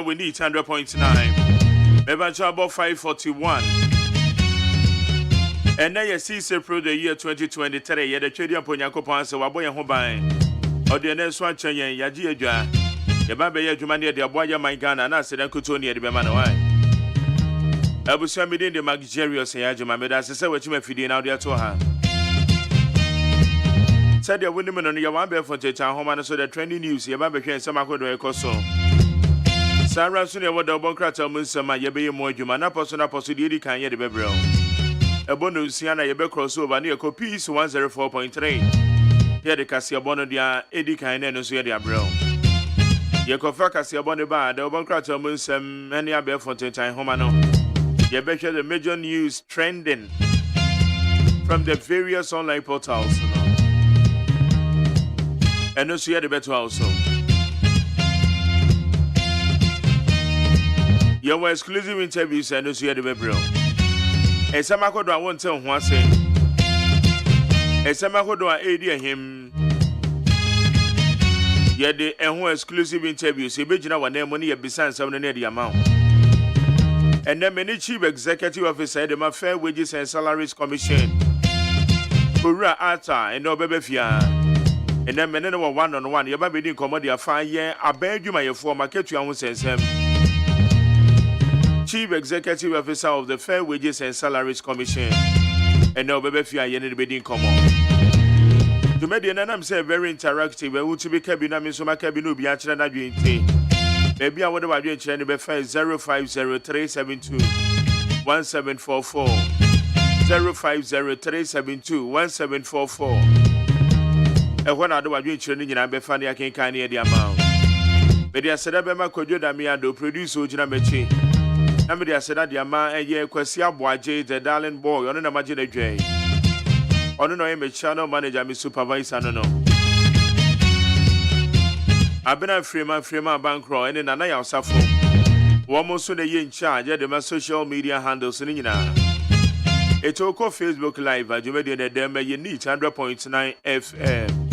We need 100.9. Maybe about 541. And now you see April the year 2023. Yeah, the trading upon your coupons. So, Waboya Hobine. Or the next one, Chayan, Yaji Aja. The Baba Yajumania, the Aboya, my gun, and I said, I could Tony at the Bemana. I was swimming in the Magarios and Yajuma, but as I said, what you may feed out there to her. Said the women on your one for the town home and so the trending news. Your Baba can some of the coso. Sarah Sunia, what the Boncrata Musama, Yabe Mojuma, Naposona Posidi can yet be brown. A bonus Siana Yabe crossover near copies 104.3. Here the Cassia Bonodia, Eddie Kain and Osia Brown. Yakofa Cassia Boniba, the Boncrata Musam, many Abe for the time homano. Yabe the major news trending from the various online portals. And also, you the better also. Your exclusive interviews and also, you the better. And some I won't tell one say. And some I aid him. Yet the exclusive interviews, he be one name money besides 7 the amount. And then many chief executive officer, the Fair Wages and Salaries Commission. Pura Ata and no baby fear. And then many were one-on-one. Your baby didn't come out there 5 years. I beg you, my former catch you and sense him. Chief Executive Officer of the Fair Wages and Salaries Commission. And now, baby, fear you didn't come on. To me, the name say very interactive. We want to be cabin. So my cabin will be actually not doing thing. Maybe I would have been trying to be 0503721 1744 0503721 And when I do a dream training in Abefani, I can kind of the amount. But they said, Abema Kojo Damiado produce Ojina Mechi. And they said that the amount a year Quesia Boaje, the darling boy, on an imagine a J. On no channel manager, my supervisor, no. I've been a Freeman bankroll, and then I also suffer. One more soon a year in charge, yeah, the social media handles in Nina. It's all called Facebook Live, as you made in the Dema, you need 100.9 FM.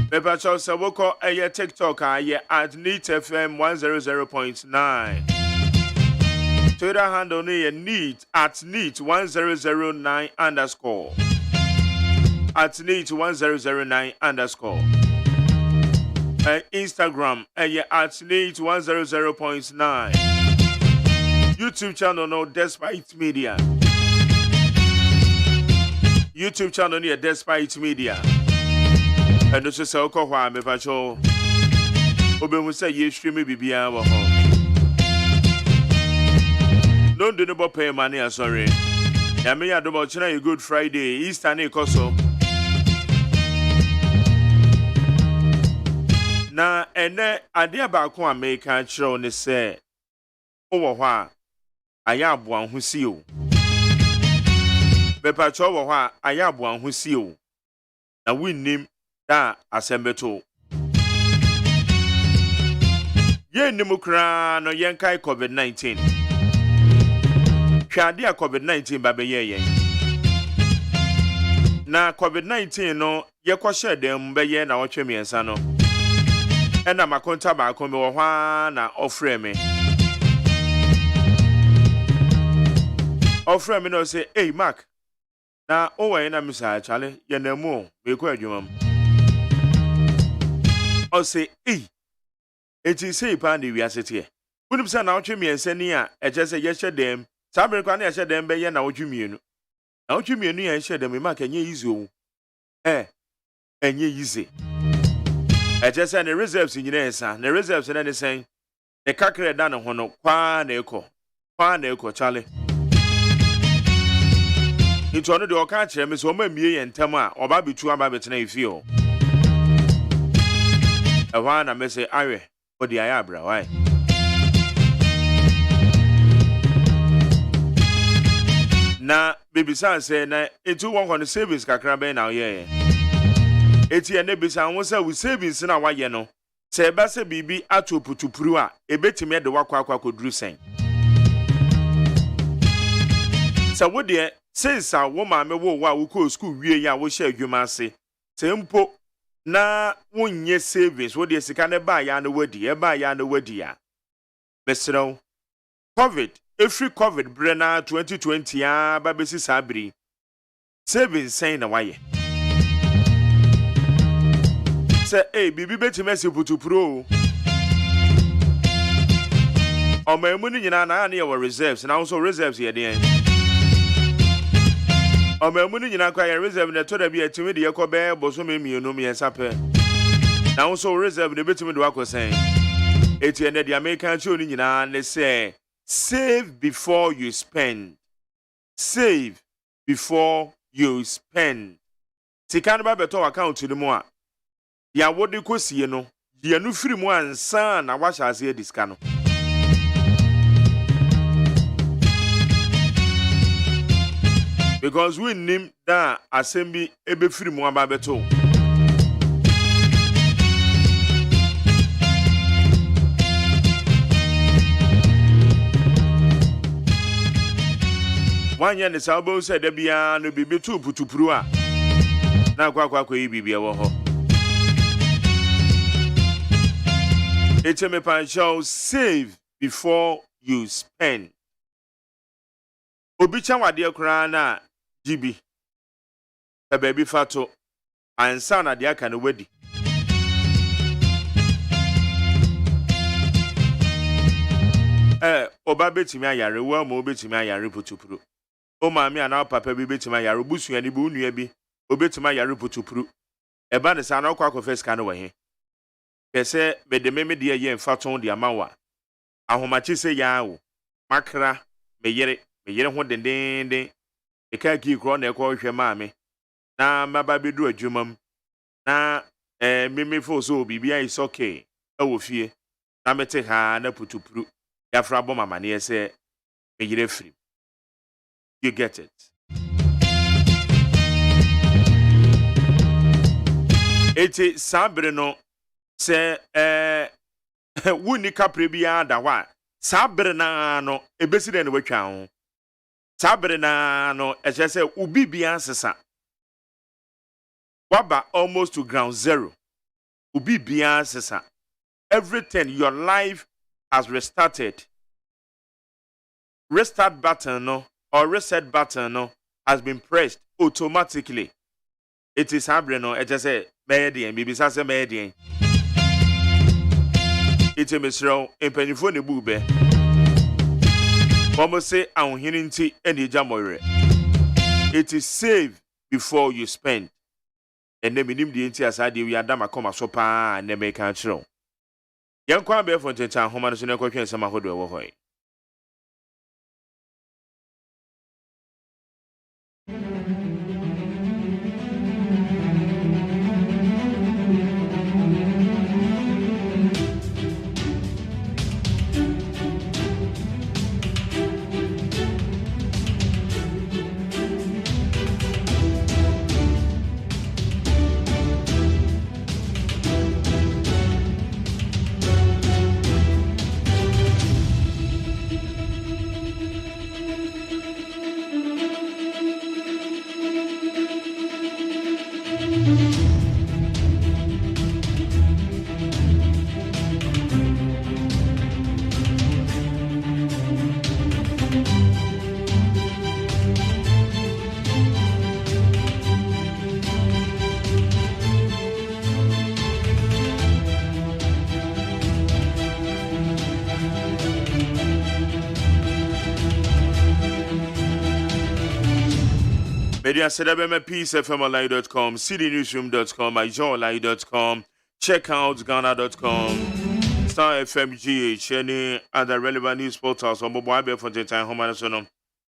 Pepper Charles Woko a TikTok at Neat FM 100.9. Twitter handle near Neat at Neat 1009 underscore. At Neat 1009 underscore. Instagram at Neat 100.9. YouTube channel no Despite Media. YouTube channel near Despite Media. And this is so called why me patrol. Obe mu say ye stream bibia wo ho. No do no pay money sorry. Ya me ya do bo china you Good Friday, Easter na ikoso. Na ene ade abaako a me ka kire ne say wo ho a aya aboan ho si o. Be patrol wo ho a aya aboan ho si o. Na winnim da asembeto ye nimukra no yenkai COVID-19 hwade a COVID-19 ba be ye na COVID-19 no ye kwhye dem be ye na wotwe miensa no ena makonta ba ko me wo hwa na ofre me no say hey Mark na owe na misa chale ye na mu me ko adwumam o say eti say pa ndi wiasete e unim say na wotwe miensa ni a eje say ye hye dem sabre kwa na ye hye dem be ye na wotwe mienu na wotwe mienu ye hye dem ma ka nye easy o enye easy eje say na reserves nyina ensa na reserves na ne sen ne kakre da ne ho no kwa na eko chale ito no de o ka kire me so ma mie ye ntem a oba betu aba betena ifio Ewa na me say awe odi ayabra why na baby san say na etu won kono savings kakra ben na ye eti ene bisa won say we savings na wa ye no se ba se bibi atoputupuru a ebetime de wakwa koduru sen sa wo de since a wo ma me wo wa wo ko school wie ya wo share adwuma ase se mpo na wonye savings wo de sika ne ba ya no wadi ya mesrew covid every covid brena 2020 a ba besi sabri savings say na waye say bibi betimesi putupro o mamu ni nyina na ye reserves na so reserves ye den o mamu ni nyina kwa ye reserve na to da bi atimi de yekọ be boso memienu me yesape na so reserve de betimi de wakosen eti ene de American cho ni nyina ne say save before you spend. Save before you spend. Sika no ba beto account ni mu a ya wodi kosie no ye no firi mu ansa na wa hyase diska no. Because we nim da assembly ebe firi mu aba beto. Wanya ne sabo se da bia no bibi tu putupuru a na kwa yi bibi e wo ho. Eteme shall save before you spend. Obi cha wade kra na gibi. E baby fato ansa na de aka no wadi. Oba betimi ayare wa mo betimi ayare putupuru. O maami ana papa bi betima yare busua ni bi unua bi obetima yare putupuru eba ne sa na okwa akofes ka no we pese bedeme de ye mfaton de amawa ahomachi se ya wo makra meyere ho dendenden e ka ki kro na ekwo hwe maami na maba bedu adwumam na meme fo so bibia is okay awo fie na mete ha na putupuru ya fra bo mama ne se meyere free. You get it. Eti sabre no se wuni kapre bia da wa sabre na no ebesi de ne watwa ho sabre na no eche se ubi bia sesa waba almost to ground zero ubi bia sesa everything your life has restarted. Restart button no or reset button no has been pressed automatically. It is happening no it just say median bibi sa say median it emesro empanifo ne bube omo say ahunhini nti ene jamore it is save before you spend ene minim de nti asade wi adama koma so pa na me kan kiro yankwa be fo ntentan homa no so ne kwatwen sama hodo e wo hoy. Media Sedabema peacefmli.com, cdnewsroom.com, ijonline.com, check out ghana.com, Star FMGH, any other relevant news portals on mobile app for the time home and so on.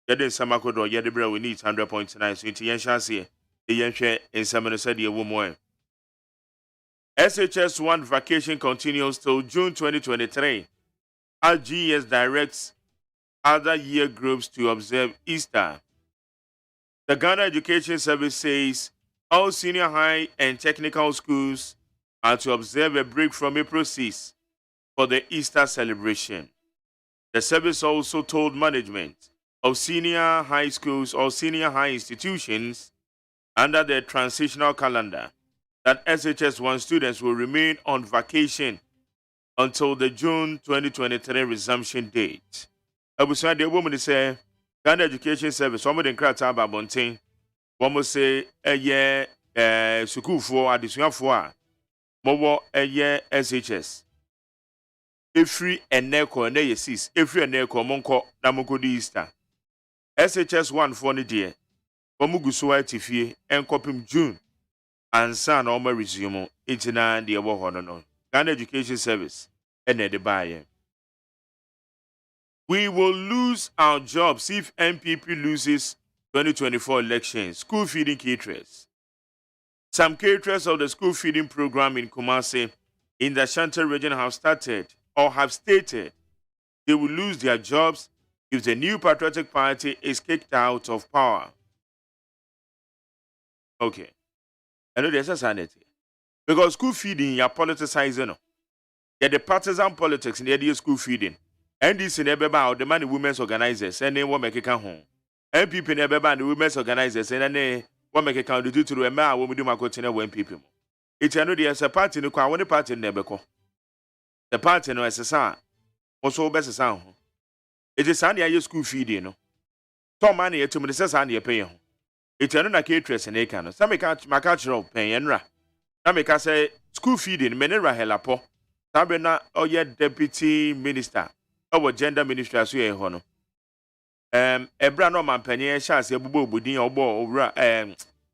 Yedin Samakodo, Yedibra, we need 100.9, so it's Yenshasi, the Yenshe in Samanasadi, a woman. SHS1 vacation continues till June 2023. RGS directs other year groups to observe Easter. The Ghana Education Service says all senior high and technical schools are to observe a break from April 6 for the Easter celebration. The service also told management of senior high schools or senior high institutions under the transitional calendar that SHS1 students will remain on vacation until the June 2023 resumption date. Abusua de woman say Ghana Education Service, one of the crata about MONTIE, one must say a year school for additional for more a year SHS. Every and neko and they sis, every and neko monko namuko di Easter. SHS1 for the dear, Omugusuwa Tifie, and copim June, and son normal resume 89 the above honor. Ghana Education Service, and the buyer. We will lose our jobs if MPP loses 2024 elections. School feeding caterers. Some caterers of the school feeding program in Kumasi in the Ashanti region have started or have stated they will lose their jobs if the new Patriotic Party is kicked out of power. Okay. I know there's a sanity. Because school feeding, you're politicizing. You're the partisan politics in the idea of school feeding. NDC nebeba the man women's organizers and then what make it home. MPP nebeba the women's organizers and then what make it count to a man when we do my continent when people. It's another there's a party no kwa party nebeko. The party no as a son. Also best sound. It is Sunday school feeding no. Tom money to me says Sunday pay. It's another caterers and a can. Some make my cultural pay and ra. Now make us say school feeding menera helapo. Sabena or yet deputy minister. Our gender ministry as we hono. Ebra no man penye chance ebubo budin obo owra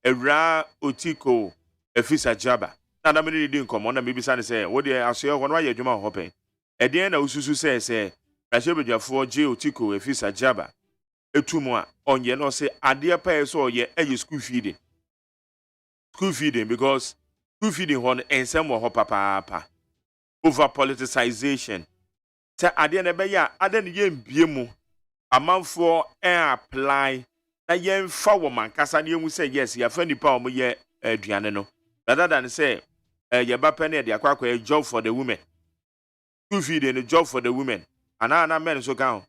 ewra otiko efisa jaba. Na da me dey nkomo na me bisa ne say wo dey aso hono aye adwuma ho pen. E dey na ususu say rahebedwafo je otiko efisa jaba. Etumu a onye no say ade pa so oye eye school feeding. School feeding because school feeding hon ensem wo ho papa. Over politicization. Say ade na be ya ade ne ye mbie mu amanfo apply na ye mfa wo mankasa ne hu say yes ya fa nipa o mo ye aduane no rather than say ye ba pene de akwakwa a job for the women school feeding a job for the women ana men so kan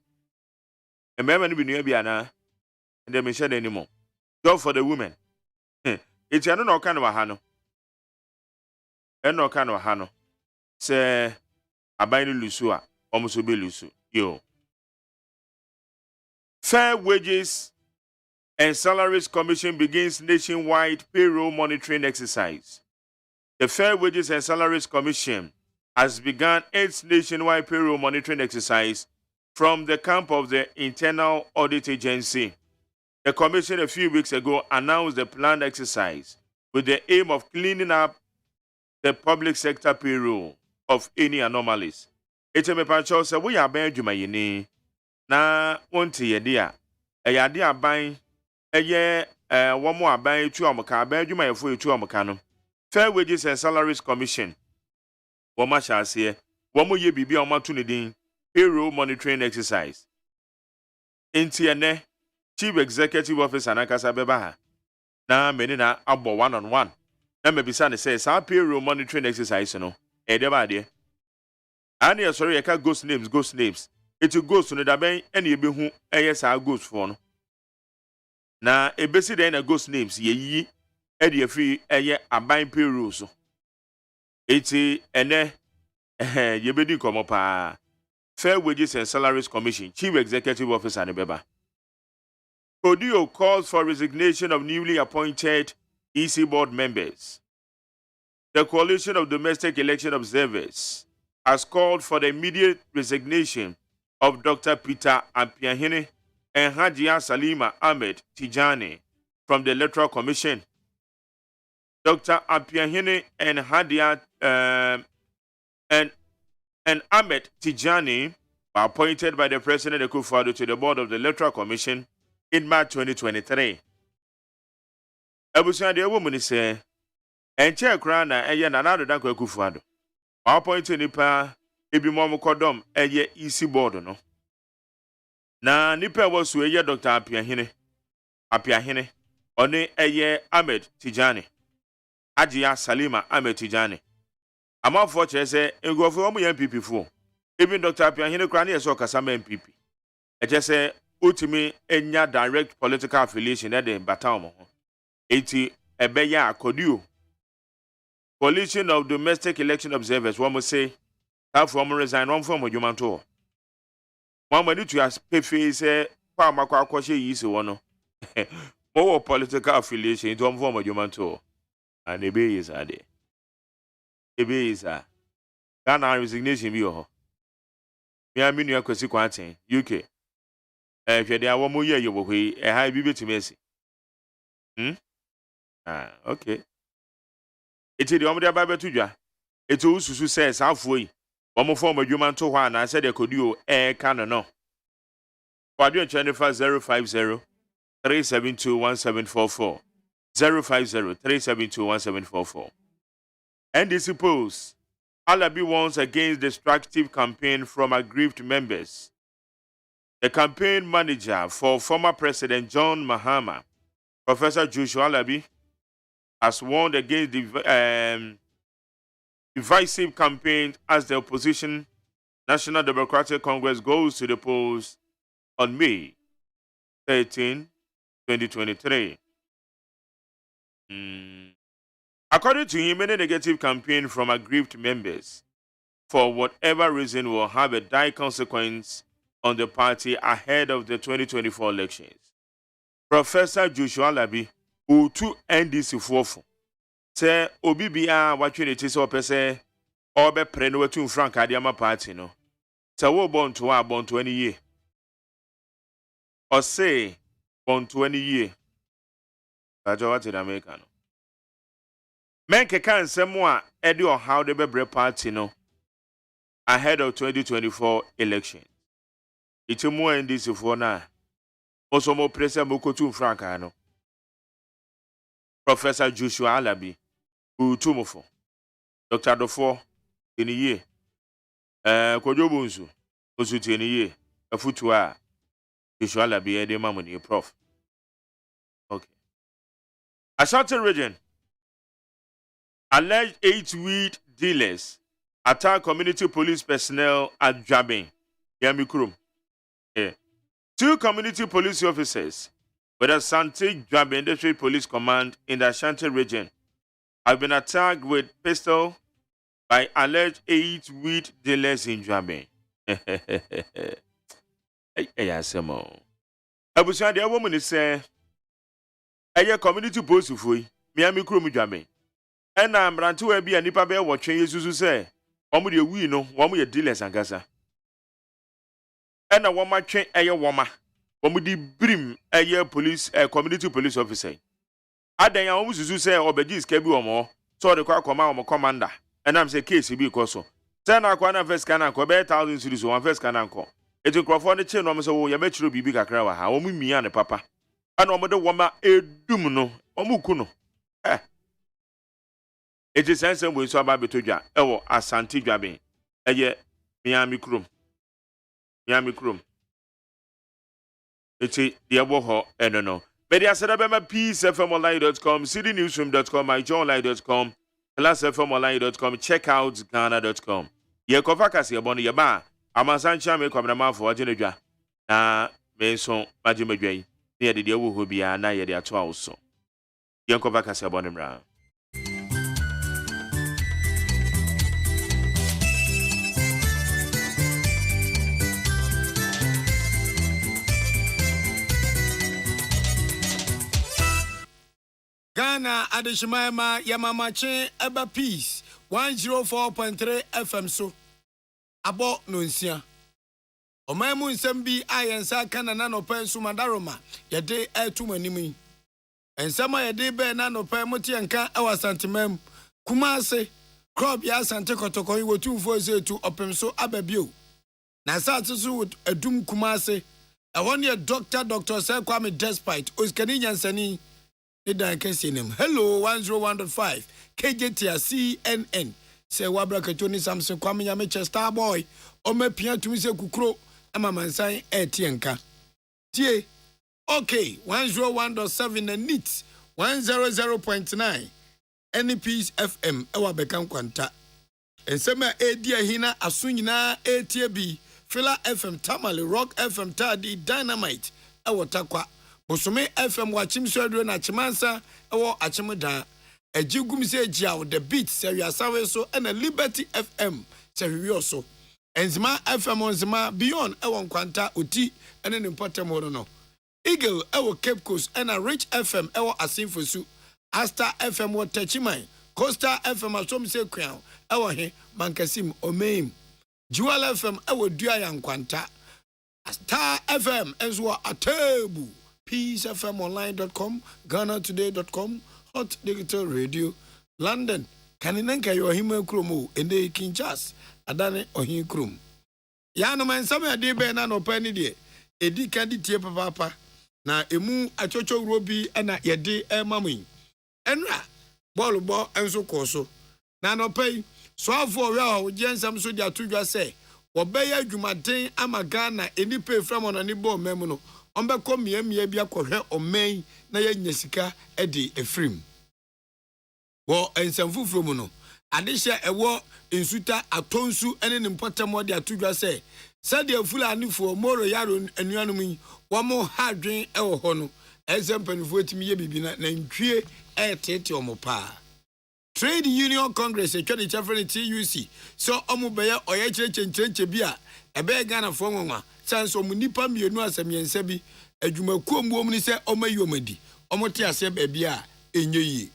e me no bi nua bi ana and them share anymore job for the women it's ya no kan wa ha no kan wa ha no say aban no lusu a almost lusu yo. Fair Wages and Salaries Commission begins nationwide payroll monitoring exercise. The Fair Wages and Salaries Commission has begun its nationwide payroll monitoring exercise from the camp of the Internal Audit Agency. The commission a few weeks ago announced the planned exercise with the aim of cleaning up the public sector payroll of any anomalies. It's a mepancho say we are ben dwumayini na wonte ye dia ya de aban eye wo mo aban etu amka aban dwumayefo etu amka no Fair Wages and Salaries Commission wo ma hyase wo mo ye bibia wo mato ne din payroll monitoring exercise enti ene Chief Executive Officer nakasa beba ha na meni na abo one on one na mebisa ne say sa payroll monitoring exercise no e de ba de and yes, sorry, I can't ghost names. It will ghost to the daben and you be who yes, I ghost for no. Now, a basic then a ghost names ye Eddie free a year a buying payroll so. It's a ye be come up Fair Wages and Salaries Commission, Chief Executive Officer and Beba. Kodio calls for resignation of newly appointed EC board members. The Coalition of Domestic Election Observers has called for the immediate resignation of Dr. Peter Ampiahene and Hajia Salima Ahmed Tijani from the Electoral Commission. Dr. Ampiahene and Hajia and Ahmed Tijani were appointed by the President Akufo-Addo to the board of the Electoral Commission in March 2023. Abusuade de woman say, "Enche kra na eye na nado danko Akufo-Addo. Appointed nipa ebi mo kodom eye EC board no. Na nipa wasu eye Dr. Apiahene one eye Ahmed Tijani. Hajia Salima Ahmed Tijani. Amafo chere say engofo omo MPP fo. Even Dr. Apiahene kra na yeso kasama MPP. Eche say utimi enya direct political affiliation na de bata omo ho. Eti ebeya akodio Coalition of Domestic Election Observers, one must say, how from resign one form of human tour. One way to ask Pefe say, Pamaka Kwashi is one. More political affiliation into one form of human tour. And the bay is a day. The bay is a Ghana resignation view. Me mean you are consequent UK. If you are 1 more year, you will be a high baby to Messi. Okay. It's the only Bible to you. It's also says halfway. One form of human to one. I said I could do a canon. No. For doing 050 372 1744 050 372 1744. And they suppose Alabi warns against destructive campaign from aggrieved members. The campaign manager for former President John Mahama, Professor Joshua Alabi, has warned against the divisive campaign as the opposition National Democratic Congress goes to the polls on May 13, 2023. According to him, any negative campaign from aggrieved members, for whatever reason, will have a dire consequence on the party ahead of the 2024 elections. Professor Joshua Alabi, who to NDC for say Obibia watching it is open say or be preno to Frank Adiama party no. So wo born 20 year. Or say born 20 year. That's what in America no. Men can say more Eddie or how the be party no ahead of 2024 elections. It's more NDC for now. Also more pressure moko to Frank no. Professor Joshua Alabi, who tumofo. Dr. Dofo, in a year. Kodobunzu, Osuti in a year. A futua. Joshua Alabi, a demon, prof. Okay. Ashanti region. Alleged 8 weed dealers attack community police personnel at Jabin. Yamikrum. 2 community police officers with a Santi Jabin District Police Command in the Ashanti region have been attacked with pistol by alleged 8 weed dealers in Jabin. Abusia the woman is saying, "Aye community police fui, Miami Krum Jabin." And I'm rantu ebi anipa be watching Jesus say, "Omu de wi no, omu ye dealers angasa." And a woman train aye woman. Omu di brim aye police community police officer. Adan ya omu susu say obeji iska bi omo. So the kwa koma omo commander. And I'm say case bi koso. Say na kwa na first kana ko be 1,000 cedis one first kana ko. Etu krofo ne che no say wo ye mechiro bibi kakra wa ha. Omu mia ne papa. Ana omo de woma edum no. Omu ku no. It is sense we so aba betodwa ewo Asante Dwaben. Eye Miami Krum. Miami Krum. Eti de ebo ho no. Media sedabema peacefmonline.com, cdnewsroom.com, myjohnline.com, classfmonline.com, checkoutghana.com. Ye kofa kase ebo no ye ba amansancha me kwamna for agenedwa. Na me so magimedwa yi. Ne ye de ewo ho bia na ye de ato awso. Ye kofa kase ebo no mra. Ghana Adeshimaema Yamamache Eba Peace 104.3 FM so abo nonsia Omaimu nsembi ayensa kana na nopa sumadaroma yede etumanimi ensama yede be na nopa motianka ewa santimem Kumase crop ya sante kotokon wotu mfo tu opemso ababio na satsu edum Kumase ehon ye doctor say Kwame despite oskani nyansani Hello 101.5 KJT CNN say Wabrakatoni Samson Kwame Nyame Star Boy Ome Pia to Mise Kukro Ama Mansan Etienka Tie okay 101.7 and NIT 100.9 any Peace FM Ewa Bekam Kwanta Ensema Edia Hina Asunyina ATB Fila FM Tamale Rock FM Tadi Dynamite Ewa Takwa Musome FM wachim swadro na chimansa ewo achimuda Ejigum se jiao the beat se wi asawe so and a Liberty FM se wi oso. Enzima FM onzima beyond ewon kwanta oti ene ne potem ho no. Eagle ewo Cape Coast and a Rich FM ewo Asinfosu. Asta FM wo Techiman. Costa FM asom se kwan ewo he Mankasim Omeim. Jewel FM ewo Dua Yankwanta. Star FM enzo Atebu. peacefmonline.com, GhanaToday.com, Hot Digital Radio, London. Kaninenka yo hima kromo ende kinchas adane ohin krom. Ya no man some ade be na no pani de. Edi kandi tie papa na emu achocho robi na yede emamu. Enra ball bo enso koso. Na no pay so afo we a ojensam so dia tudwa se wo be ya dwumaden ama Ghana eni pay from on ani bo memu no. Ombe ko miemie bia kohwe omen na ya nyasika edi efrim. Wo ensamfufuro mu no adehye ewo ensuta atonsu ene ne mpotam ode atudwa se sade afulani fo moro yaro anuanum yi wo mo hadwen ewo ho no ezempanifo etimi ye bibi na ntwie etete omopa. Trade Union Congress etwade chafre TUC so omo beye oye kirechenchenche bia ebe Ghana fo nwa sanso mu nipa mienu asemiense bi adwumakuo muom ni se omayomadi omote ase ba bia enye yi.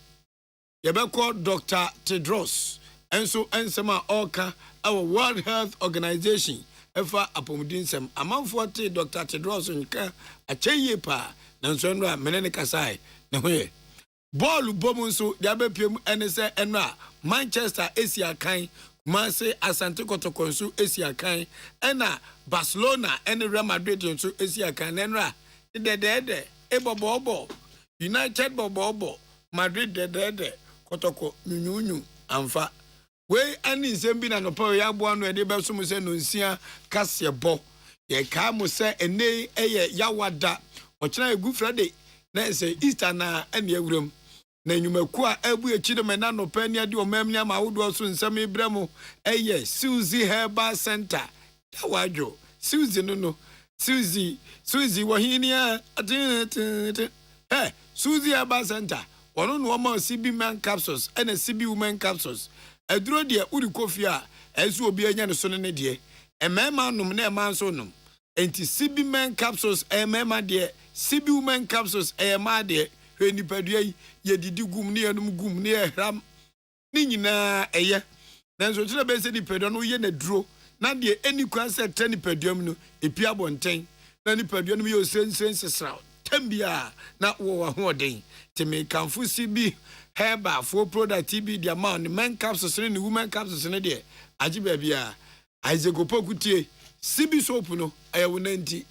Yebeko Dr. Tedros enso ensema oka our World Health Organization efa apomdinsem amanfo te Dr. Tedros nka acheye pa nanso eno a menene kasai na hoye ball bomunso yabepiem enese eno a Manchester Asia kan Mase Asante Kotokonsu Asia kan ena Barcelona ene Real Madrid nso Asia kan enra de ebobobo United bobobo Madrid de Kotoko nyunyu amfa we ani nsem na no pa ya bo anu e de be so mu se no nsia kase bo ye ka mu se ene eye yawada ochina egu Friday na se Easter na ene awuram na nyumaku a abu echi me na no pa ni ade o mamnya ma wodo so nsem ibremu eye Suzy Herbal Center tawadwo Suzy no Suzy wahinia Suzy Herbal Center ono no ma CB man capsules and CB woman capsules aduro de uri kofi a ezu obi anya ne so ne de emema num na ema so num enti CB man capsules emema de CB woman capsules ema de hwe nipadua ye didi gum ne enum gum ne ehram ni nyina eye nanso tire be se nipadua no ye na duro na de eni kwan se tre nipadua mu no epi abonten na nipadua no ye osensen sesraw tambia na wo ho den teme kanfu CB Herbal for product TB the amount men capsules ne women capsules ne de agi ba bia aizegopo kutie CB soap no ayewo nanti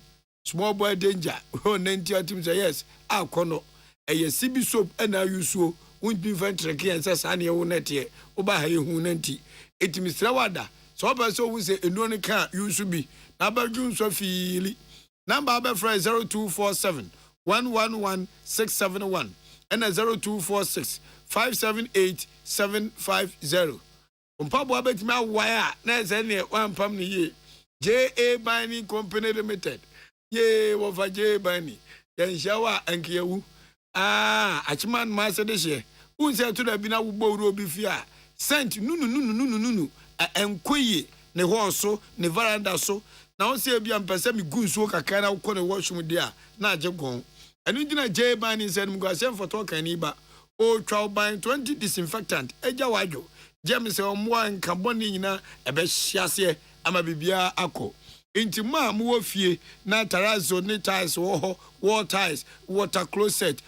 small boy danger ho nanti atim say yes akono eye CB soap na yusuo won't ventreke and say an ye wo nete wo ba ha ye hu nanti etimi srawada so ba so wu say enu ne ka yusu bi na ba dwun so fiili number ba fra 0247 111671 and 0246 578 Umpabo abetimi awaya na eze ne wampam ne ye JA Bani Company Limited ye wofa JA Bani yan shawa ankiyewu achiman ma se de she unse to da bi na wo bowro bi fi a sent nunu enkoye ne ho so ne veranda so na won se bia mpese mi gunsuo kakra na wo ne washroom dia na age gon enu gina JA Bani se mu gwasem foto kan ni ba o twa ban 20 disinfectant eja wadwo James omwa nkaboni nyina ebe hyiase ama bibia akọ enti ma mu wofie na tarazo ne tiles wo ho wall tiles water closet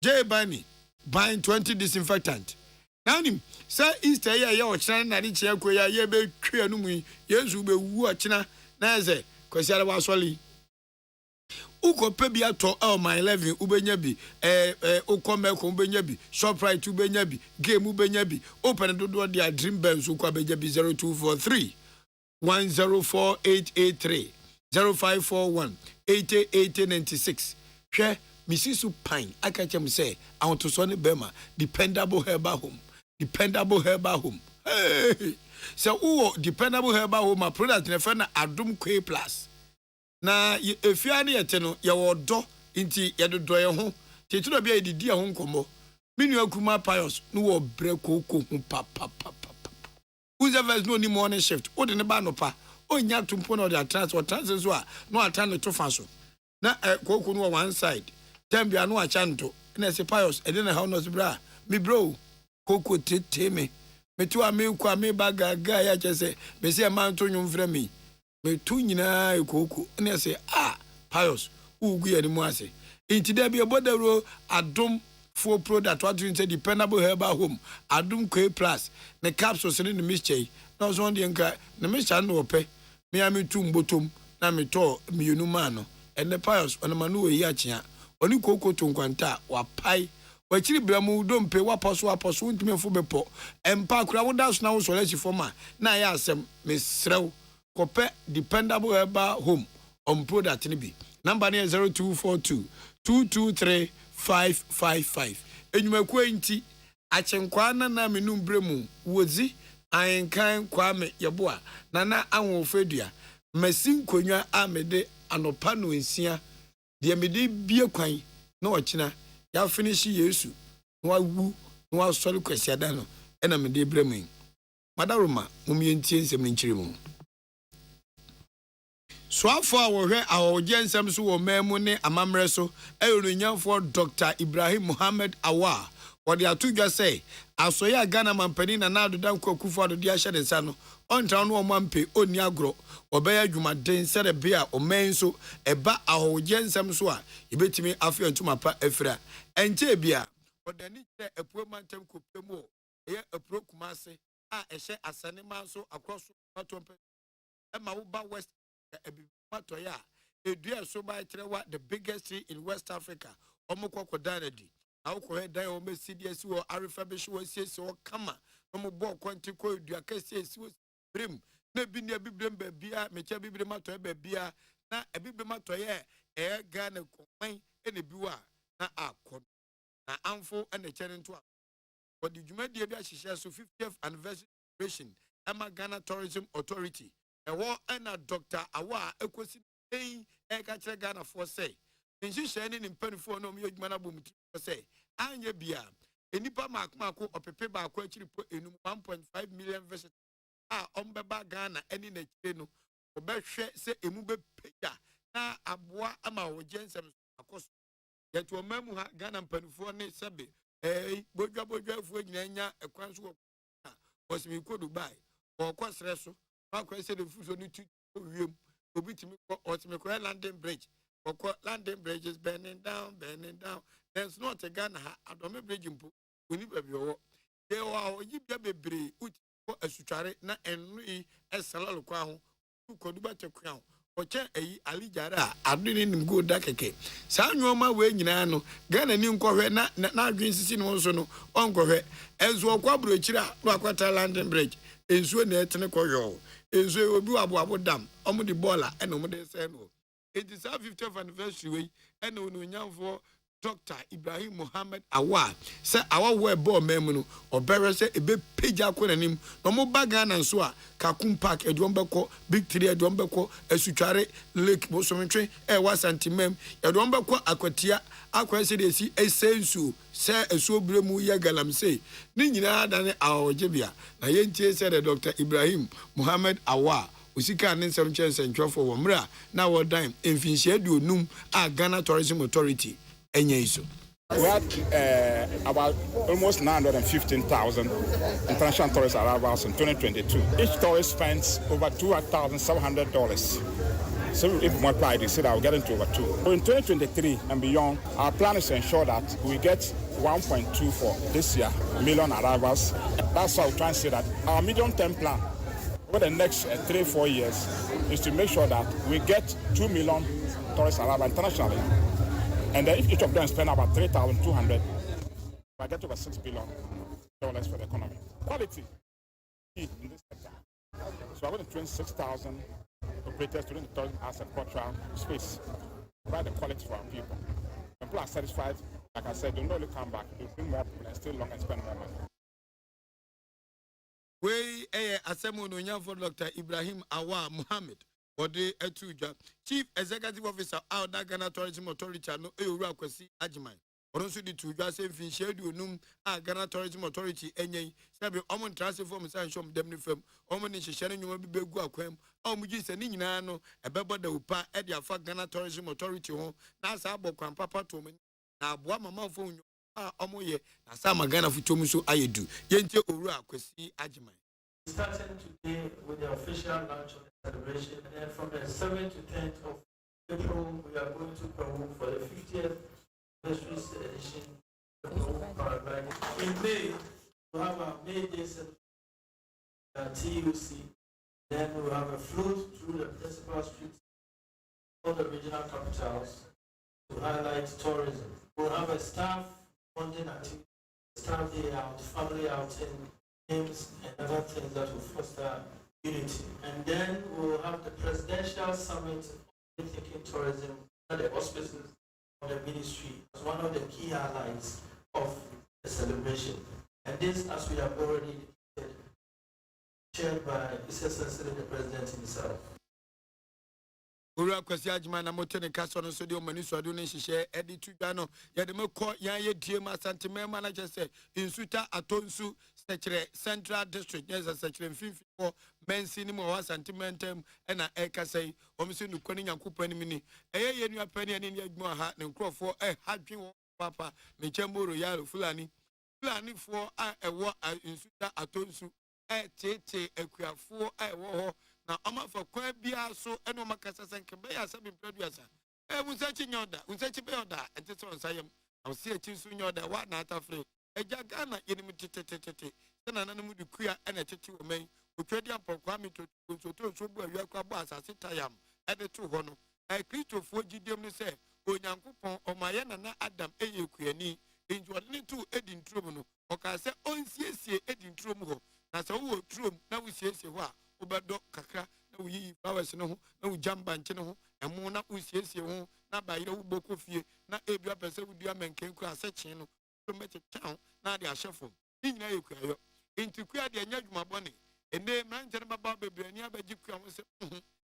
JA Bani buying 20 disinfectant nanim sa Easter ya o china na ri chia ko ya ye be twa nu mu Yesu be wu o china na eze kwesiare wasoli ukope bi ato my 11 ubenya bi ukomeko ubenya bi Shoprite ubenya bi game ubenya bi open dodo dia dream bands ukwa beja bi 0243 104883 0541 8896 hwe misisu pine akachem say awon so ne bema dependable herbal home hey so dependable herbal home product ne fa na Adum Kwe Plus na efia ne yete no ye wodo nti ye dodo ye ho tituro bia edidi ye ho nkomo Minu Kuma Pius, no break cocoa, papa. Who's ever no ni morning shift? What in the banopa? Oh, nya to put on their transport transfers were no attend to faso. Na cocoa no one side. Tambia no a chanto. And I say Pius, I didn't know no bra. Me bro, cocoa me. Me too a me kwa me baga guy. I just say, me say a man to you from me. Me too nina cocoa. And I say, Pius, who we anymore say. Into there be a border adom for product what you say dependable herbal home adom K plus the capsules in the mystery no so on the nka the mystery no pe me am tum bottom na me to me yunu mano and the Pius on manu we yachia oni koko to nkwanta wa pai wa chiri bramu do mpe wa poso ntime fo bepo empa kura wo das na wo so lesi forma na ya asem me srew kope dependable herbal home on product ni bi number 0242 223 555 enyumaku enti achenkwa na menum bremu wozi ayenkan kwame yeboa na anwofedua masin konwa amede anopa no nsia de mede bie kwan na ochina ya finish yesu na wawu na wasori kwasiada no na mede bremu madaroma mumientie nsem nchiremu Swafo a wohwe awogye nsem so wo memu ne amamre so eyonyanfo Dr. Ibrahim Muhammad Awa wode atudwa sei asoya Ghana mampani na nadoda nkokufo ado dia hye de nsa no ontra no omampe oni agro obeya adwumaden sere bia omen so eba awogye nsem so a yebetimi afi ntuma pa afira enche bia wode ni kire epuo mantem kopemu eye epro kumase a ehye asane man so across patompe ema wo ba west Matoya, a dear so by Trewa, the biggest tree in West Africa, Omokoko Danadi. How could I die on CDS or Arifabish was says or Kama, Omobo Quantico, Diakes was brim, maybe near Biblim Bebia, Mecha Biblimato Bebia, na a Biblimato, air Ghana, Comain, and a Bua, na Akon, na Amfo and a Channel 12. But did you make the she shares 50th anniversary Emma Ghana Tourism Authority? A war and a Dr. Awa, a question, a catcher Ghana for say. And she shining in pen for no manabum to say, Anya Bia, a nipa marko or paper by question put in 1.5 million verses. Ombeba Ghana, any Necheno, or Beshe say a mube paya, na abwa ama or Jensen, of course. Yet to a memoir Ghana pen for ne sabe, boja for Yanya, a quansu was me could buy, or cost reso. I said the food only to Obi to me or London Bridge. Or London Bridge is burning down. There's not a gun. I don't make bridge. We need a view. They are you baby, which a sutare, not and a salad crown, who could better crown. Or chair a alijara, I didn't go dakeke. Sound your my way, Nano, Ghana new correct, not green sin also no, uncle, as well, Quabruchira, Rockwater London Bridge. Is when the Teneco. Is we will be abo dam, omo the baller, and omo the seno. It is our 50th anniversary, and we know for Dr. Ibrahim Muhammad Awa. Say our web ball memono, or better say a big page out with him, no more bagan and so Kakum Park, a Dwombeko, Big Tree, a Dwombeko, a Suchare, Lake Bosometry, a was anti-mem, a Dwombeko, Aquatia, Aquasi, a sensu, say a so bremu yagalam say. Nina than our Jebia. Na yente said Dr. Ibrahim Muhammad Awa. Usika and some chance and for Wamra. Now what time in Finchedu Num, our Ghana Tourism Authority. And yeso. We had about almost 915,000 international tourist arrivals in 2022. Each tourist spends over $2,700. So if we multiply this, I'll get into over 2. So in 2023 and beyond, our plan is to ensure that we get 1.24 this year million arrivals. That's why we try and say that our medium-term plan over the next 3-4 years is to make sure that we get 2 million tourist arrivals internationally. And then if each of them spend about 3,200, I get over $6 billion for the economy. Quality in this sector. So I want to train 6,000 operators during the tourism asset cultural space. Provide the quality for our people. When people are satisfied, like I said, they don't only come back, they bring more people and stay long and spend more money. We Asemo for Dr. Ibrahim Awa Muhammad. Ode Etuja, Chief Executive Officer of Ghana Tourism Authority, no Eura Kwesi AGYEMAN. also the two just say fin schedule num Ghana Tourism Authority enye sabe omo transfer form say show dem ni fam omo ni hyehyere nwoma bi begu akwam omo gi se ni nyina no ebebo da upa e dia fa Ghana Tourism Authority ho na sa abokwan papa to me na aboa mama fo nyo omo ye na sa magana futom so ayedu yentie oru akwasi AGYEMAN. Starting today with the official launch of the celebration, and then from the 7th to 10th of April, we are going to Peru for the 50th anniversary edition of the Paragliding. In May, we'll have our May Day celebration at TUC. Then we'll have a float through the principal streets of the regional capitals to highlight tourism. We'll have a staff bonding activity, staff day out, family outing, games and other things that will foster unity. And then we'll have the presidential summit on thinking tourism under the auspices of the ministry as one of the key highlights of the celebration. And this, as we have already indicated, chaired by His Excellency the President himself. Ura kwasi AGYEMAN na motene kaso no so de o mani so ado ne hihye edi tudwa no ye de mekọ yan ye die ma santime manager say insuta atonsu sechere Central District yes sechere mfimfi for mensi ni mo wa sentimentem e na e kasai o mi se nukoni nyankopani mi ni eye ye nua pani ani ni adwuma ha ne nkrofo hadwen wo papa me chemboro yaro fulani fo a ewo insuta atonsu tete akuafo ewo ho na ama for kwa bia so eno makasa senke be ya sabi producer unsachi nyoda unsachi be oda entese onsayem awsi achi so nyoda wa na atafre eja Ghana yenim tete na nanu du kua ena tete wo men otwadi ampokwa mito so bu awia kwa bo asase tayam ede to ho no kristofo gidem no se onyankopon omaye na Adam eye kuani enju odne tu edin trom no oka se onsiesie edin trom ho na se wo trom na wo siesie ho a obedo kakra na uyi flowers no ho na ujamba nche no ho emu na usiesie ho na bayire wo boko fie na ebia pese wudua menken ku asechen no so meche town na de ahefo nyina yekuayo intikua de anya dwuma bone ene manje ne baba bebrani abaji kua ho se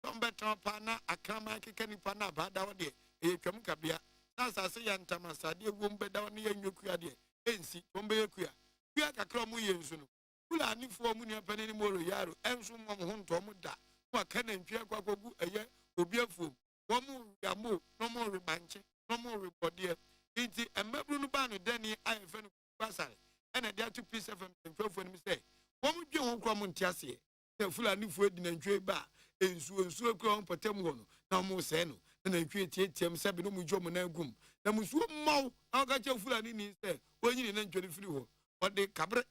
tombe topa na akrama keke nipa na bada wo de etwam kabia na asase ya ntamasade ewo mbeda wo ne yanyokua de ensi tombe yekua kua kakra mu yensu no kula ni fo mu ni apani ni moro yaro enso mo ho nto mo da wa kana ntwe akwagu eye obi afu wo mu yamo no mo rebanche no mo rebodie inti emebru no ba no dani ayefe no basare ena dia to peace fm ntwefo ni say wo mu dwe ho kro mo ntiase se fula ni fo edi na ntwe ba ensu akro ho potem ho no na mo se no na ntwe tietiem se bi no mu dwo mo na gum na musuo maw aka che fula ni se wonyini na ntwe firi ho ode kabre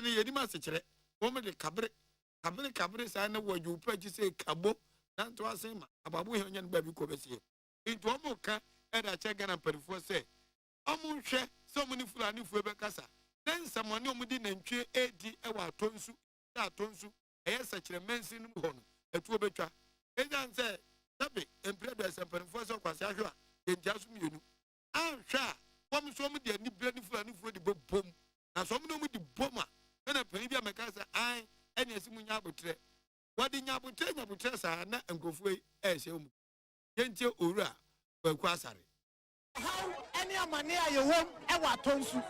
ni yedi ma sechere wo me de kabre sa na wo ju pa ji se kabo na to asema ababu he onye ba bi ko besie into omo ka e da che Ghana perifo se omo hwe so mo ni fulani fu ebe kasa na nsamoni omo di nantwe edi e wa atonsu e sechere mensi nu ho no etu obetwa ejan se sabe empredo ese perifo se kwase ahwe a entia so mienu anhwa wo mo so mo di ani bra ni fulani fu di bom na so mo di boma na pani bia mekasa ai ene asimu nyabotre wadi nyabotre sa na nkofo ehye mu yentie owura kwaku asare how any amane ayewom e wa tonsu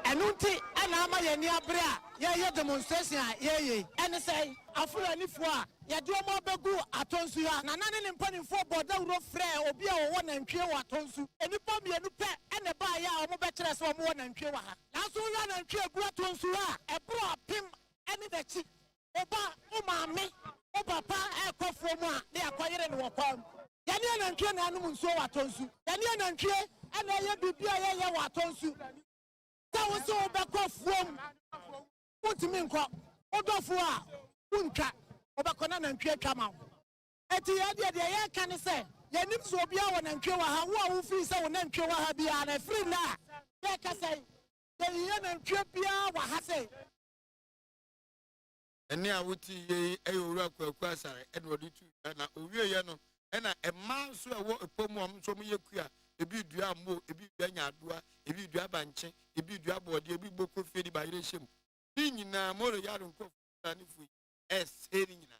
enunti ana ama ye ni abre a ye demonstration a ye ene say afurani fo a ye de omo begu atonsu ha na nane ne mpanimfo boda wuro frɛ obi a wo na ntwe wa atonsu enipa mienu pɛ ene ba ya omo be kyerɛ sɛ omo wo na ntwe wa ha na so ya na ntwe gu atonsu ha ebro apim ene de chi oba o maame o papa e kofo mu a ne akoyere ne wokwam yani na ntwe na anum nso wa atonsu yani na ntwe ene ye bibia ye wa atonsu ta wo so be kofuom utimi nko odofo a untwa obekona na ntwe twama eti ye de ye kan se yanim so bia wo na ntwe wa ha wo a wo fi se wo na ntwe wa ha bia na free na ye ka se ye na ntwe bia wa ha se ene a wuti ye owura kwaku asare Edward tu na owie ye no ena emma so ewo epomu am so mo yekua ebi dua mo ebi dua nyadoa ebi dua banche ebi dua bode ebi boko fedi ba yire hyem ni nyina moro yaro nko fani fu eseri nyina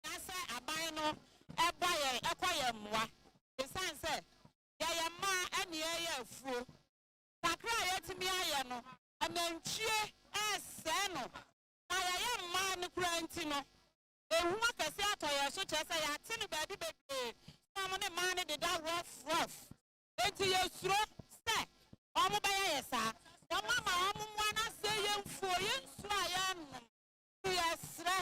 na se aban no eba ye ekoye mwa esan se yɛyɛ mmaa ɛne yɛyɛ afuo kakra a yɛtumi ayɛ no anantwie ɛsɛe no na yɛyɛ mmaa no kura nti no ehu akɛse atɔ yɛn so kyerɛ sɛ yɛate no baabi bebree na mo ne mmaa no deda rough enti yɛsuro sɛ ɔmo bɛyɛ yɛ saa ɔmo ama ɔmo mmoa no asɛ yɛmfuo yɛnsuo a yɛnom yɛsrɛ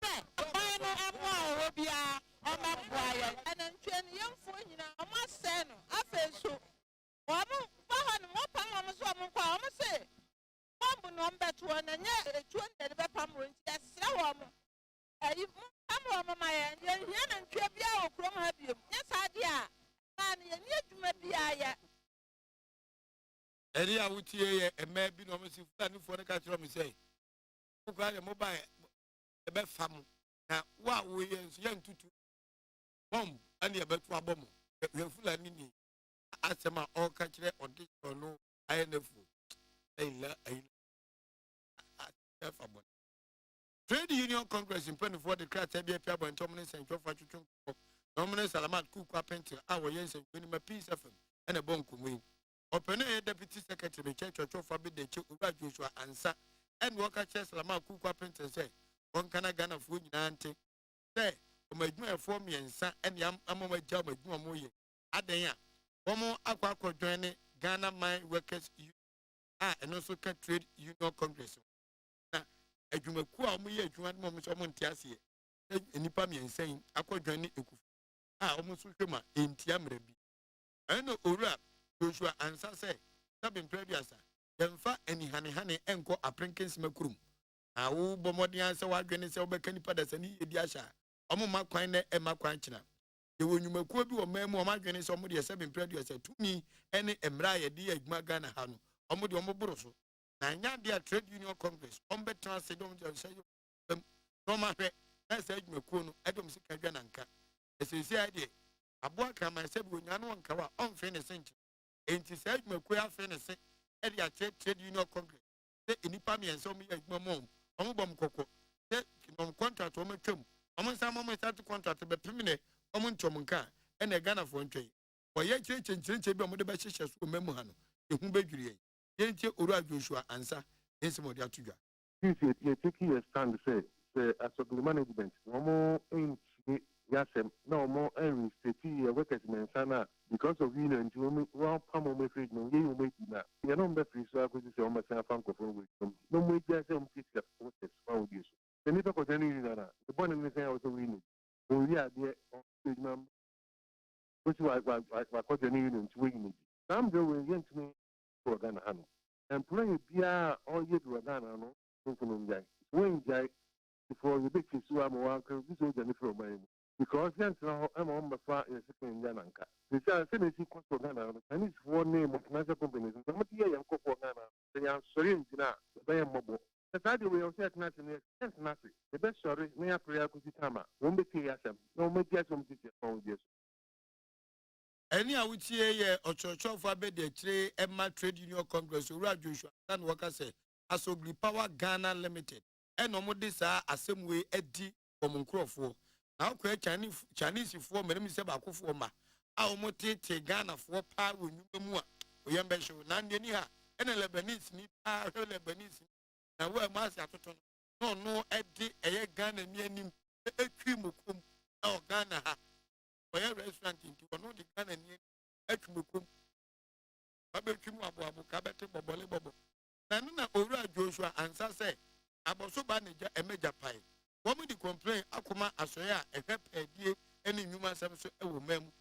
sɛ ɔban no ɛmoa ɔwɔ biara ɔmɛboa yɛn anantwie no yɛmfuo nyinaa ɔmo asɛe no afei so ɔmo ba hɔ no mopam ɔmo so ɔmo nkɔ a ɔmo se bɔmbu no ɔmo bɛtoɔ na nyɛ etuo no yɛde bɛpam wɔ nti yɛsrɛ wɔ mo ayi mpam wɔ mo ma yɛhia nantwie biara wɔ kurom ha biom nyɛ saa deɛ a maa no yɛni adwuma biara yɛ ɛne a wotie yɛ mmaa bi na ɔmo si fulanifoɔ no ka kyerɛ me sɛ wokora yɛ mobaa ɛbɛfa mo na wo a woyɛ nso yɛntutu bɔm ane yɛbɛto abɔ mo yɛ fulani ni asɛm a ɔka kyerɛ ɔde ɔno ayɛ nafuo ɛfa bɔne Trade Union Congress mpanimfoɔ de krataa bi apia abɔnten ɔmo ne nsɛntwerɛfoɔ atwitwe nkɔmmɔ na ɔmo ne Salamat Kuku apɛnten a wɔyɛ nsɛntwerɛ ma Peace FM ɛna ɛbɔ nkɔmmɔ yi ɔpɛne yɛ deputy secretary kyerɛkyerɛfoɔ bi de kyɛ owura Joshua Ansa ɛna wɔka kyerɛ Salamat Kuku apɛnten sɛ wɔnkana Ghanafoɔ nyinaa nte sɛ ɔmo adwumayɛfoɔ mmiɛnsa ɛne ama ɔmo agya ɔmo adwuma ɔmo yɛ adan a wɔn akɔdwɛn ne Ghana Mine Workers Union a ɛno nso ka Trade Union Congress na adwumakuo a wɔn yɛ adwuma no mo nso wɔn nte aseɛ nipa mmiɛnsa yi akɔdwɛn ne ekufu a wɔn nso hwɛ mu a ntia mmerɛ bi ɛna owura Joshua Ansa sɛ sabi mpere bi asa yɛmfa anihanehane ɛnkɔ aprenkensi kurom na wo bɔ mmɔden sɛ wadwene sɛ wobɛka nipa dasa ne yɛdi ahyɛ a ɔmo ma kwan na ɛma kwan kyena yɛwɔ nnwumakuo bi wɔ mmaa mu ɔmo adwene sɛ ɔmo deɛ sabi mpere bi asa tumi ɛne mmerɛ a yɛde yɛ adwuma Ghana ha no ɔmo deɛ ɔmo boro so na nya deɛ Trade Union Congress ɔmo bɛtena ase dɔm deɛ ɔhyɛ yɛ ɔmo ahwɛ na sɛ adwumakuo no ɛdɔm sika dwa nanka ɛsɛsɛ deɛ aboa kraman sɛ bi onyane wɔn kawa ɔmfe ne se nkyɛn enti sɛ adwumakuo afe ne se ɛde akyerɛ Trade Union Congress sɛ nnipa mmiɛnsa ɔmo yɛ adwuma mu ɔmo bɔ mo kɔkɔ sɛ nom contract ɔmo atwam ɔmo nsa ɔmo start contract bɛpem ne ɔmo ntɔm nka ɛna Ghanafoɔ ntwɛn wɔyɛ kyerɛkyerɛ bi ɔmo de bɛhyehyɛ so ɔmo mu ha no ehu bɛdwiri yɛn tie owura Joshua Ansa nsɛm ɔde ato dwa you're taking a stand say as of the management wɔn ain't yasem na wɔn reinstate workers mensana because of union nti wɔn pam wɔn afiri no yɛ wɔn edi na yɛn no mbɛfiri so akɔsi sɛ wɔn bɛsan afa nkɔfo wɔ ekyim na wɔn egya sɛ wɔn kiti workers ma wɔ di so sɛ nipa kɔtɛ ne union na ɛbɔ ne ne sɛn a wɔsɛ wɔn union wɔn wi adeɛ ɔmo edwuma wɔsi wakɔtɛ ne union nti wɔn union di saa mbɛ wɔn yɛn ntumi wɔ Ghana ha no employer biara ɔyɛ bi wɔ Ghana no nkono ngyae wɔn ngyae before you big issue am one can this is the different way because yes now I'm on the far in second Yananka. They say I see cost for Ghana and it's one name of financial companies. I'm not here and for Ghana. They are sorry in Ghana, they are mobile. The idea we also have nothing is nothing. The best sorry, near prayer could come out. Won't be clear some. No make get some teacher on this. Any a which year or church of a bed de Emma Trade Union Congress, Ura Joshua, and Waka say, Asogli Power Ghana Limited. And no more this are a same way Eddie or Muncroft. Now, Chinese for Madame Sabako for Ma. Our motive Ghana for power with Numua. We am Besho, Nandia, and a Lebanese need our Lebanese. Now, where Master no, Eddie, a Ghana near him, a Kimukum, our Ghana. For a restaurant into one of the Ghana near Ekmukum. Babakim Abu Kabatu Bobo. Nana Ora Joshua answer say. Abosoba neja emeja pai women di complain akoma asoya ehwepɛ die ene nwuma asɛm so ɛwɔ mam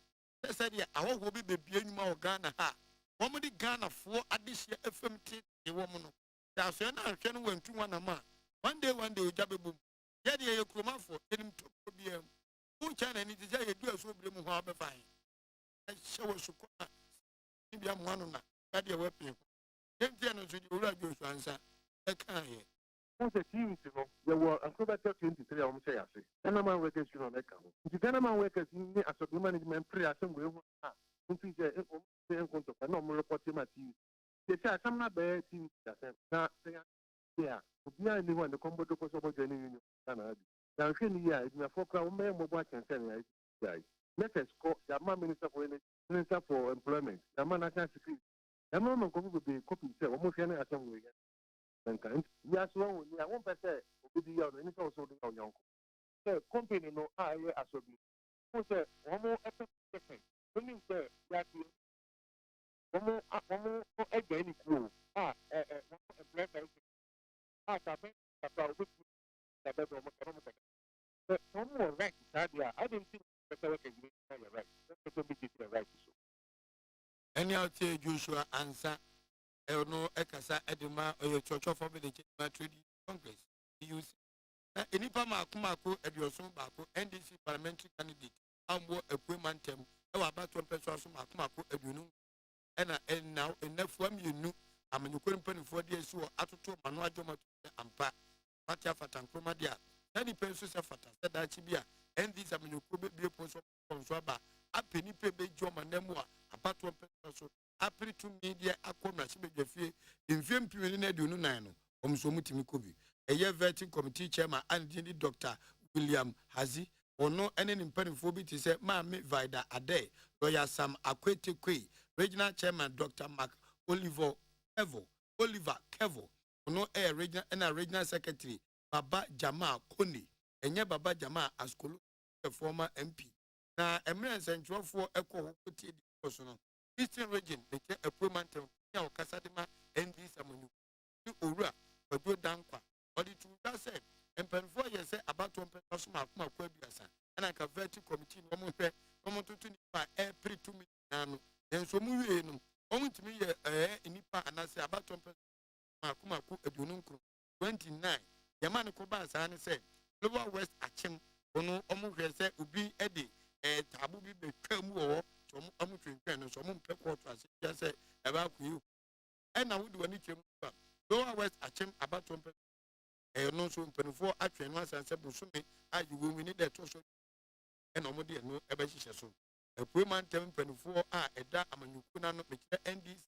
sɛ deɛ ahɔho bi bebie nwuma wɔ Ghana ha women di Ghana fo adehye afam te wɔ mu no da asoya na ahwɛ no wantu wana ma one day oja bebom yɛ deɛ yɛ kromafo enim to bia wo China ni te sɛ yɛ du aso bire mu ho abɛfan ɛhyɛ wɔ sukɔ ni bia mo ano na deɛ wɔpɛ yɛntia no so di owura Joshua Ansa ɛka yɛ Once a team, there were a 23 almost say, and I'm workers, you know, that come. The Ghana workers in the as a management prayer, some way, no more reporting my TV. They say, I'm not bad TV. Now, yeah, behind the one, the combo to Kosovo Union. Now, yeah, it's a 4 crown, mobile can send let us call Yama Minister for Energy, Minister for Employment, Yama National Security. Yama Mankobu will be copy, say, almost any assembly. Yes, one, I won't say, obey the other, and it's also the young. So, company no, I as a bit. Who said, one more epic second. When you say, that you one more again, cool. Employment. I didn't think right. Right. Any out here, Joshua answer. No, Ekasa Edema or your church of the Trading Congress. Use any Pamakumako at your son Bako, NDC parliamentary candidate. I'm more a woman term. About 1 person Makumako at you know. And now enough one you knew. I mean, you couldn't put 4 days so out of Manuel Joma and Pa. Patia Fatan Cromadia. Any person Fata said that Chibia. And this I mean, you could be a person from Swaba. A penny pay Joma Nemua. About 1 person. Apri to media akoma sibe jefie mfem pimene na aduonu nan no omsomutimi kobi eye vetting committee chairman and Dr. William Hazi ono ene nimpanifo bi ti se maame Vida Ade lawyer Sam Akwetekwe regional chairman Dr. Mark Oliver Kevo ono regional secretary Baba Jamal Koni enye Baba Jamal Askolu former MP na emre nsentwofo ekọ hokoti di koso Eastern region, they take a promoter, now Casadima, and this among you, Ura, or do Dankwa, or the two that said, and Penfoy said about 1 person of my Quabiasa, and I can verti committee, one to 25, every 2 minutes, then so move only to me, in Nipa, and I say about 1 person, Makumaku, a Dununku, 29, Yamani Kobas, and said, Lower West Achim, Ono, Omu, said, Ubi, Eddie, Tabu, be Kamu. I'm going to just say about you. And I would do any change. Lower West Achim about 1 person. No, so 24 actually, once I said, you will need that also. And already no ever so. A woman 24 a dark Amanukuna not make NDs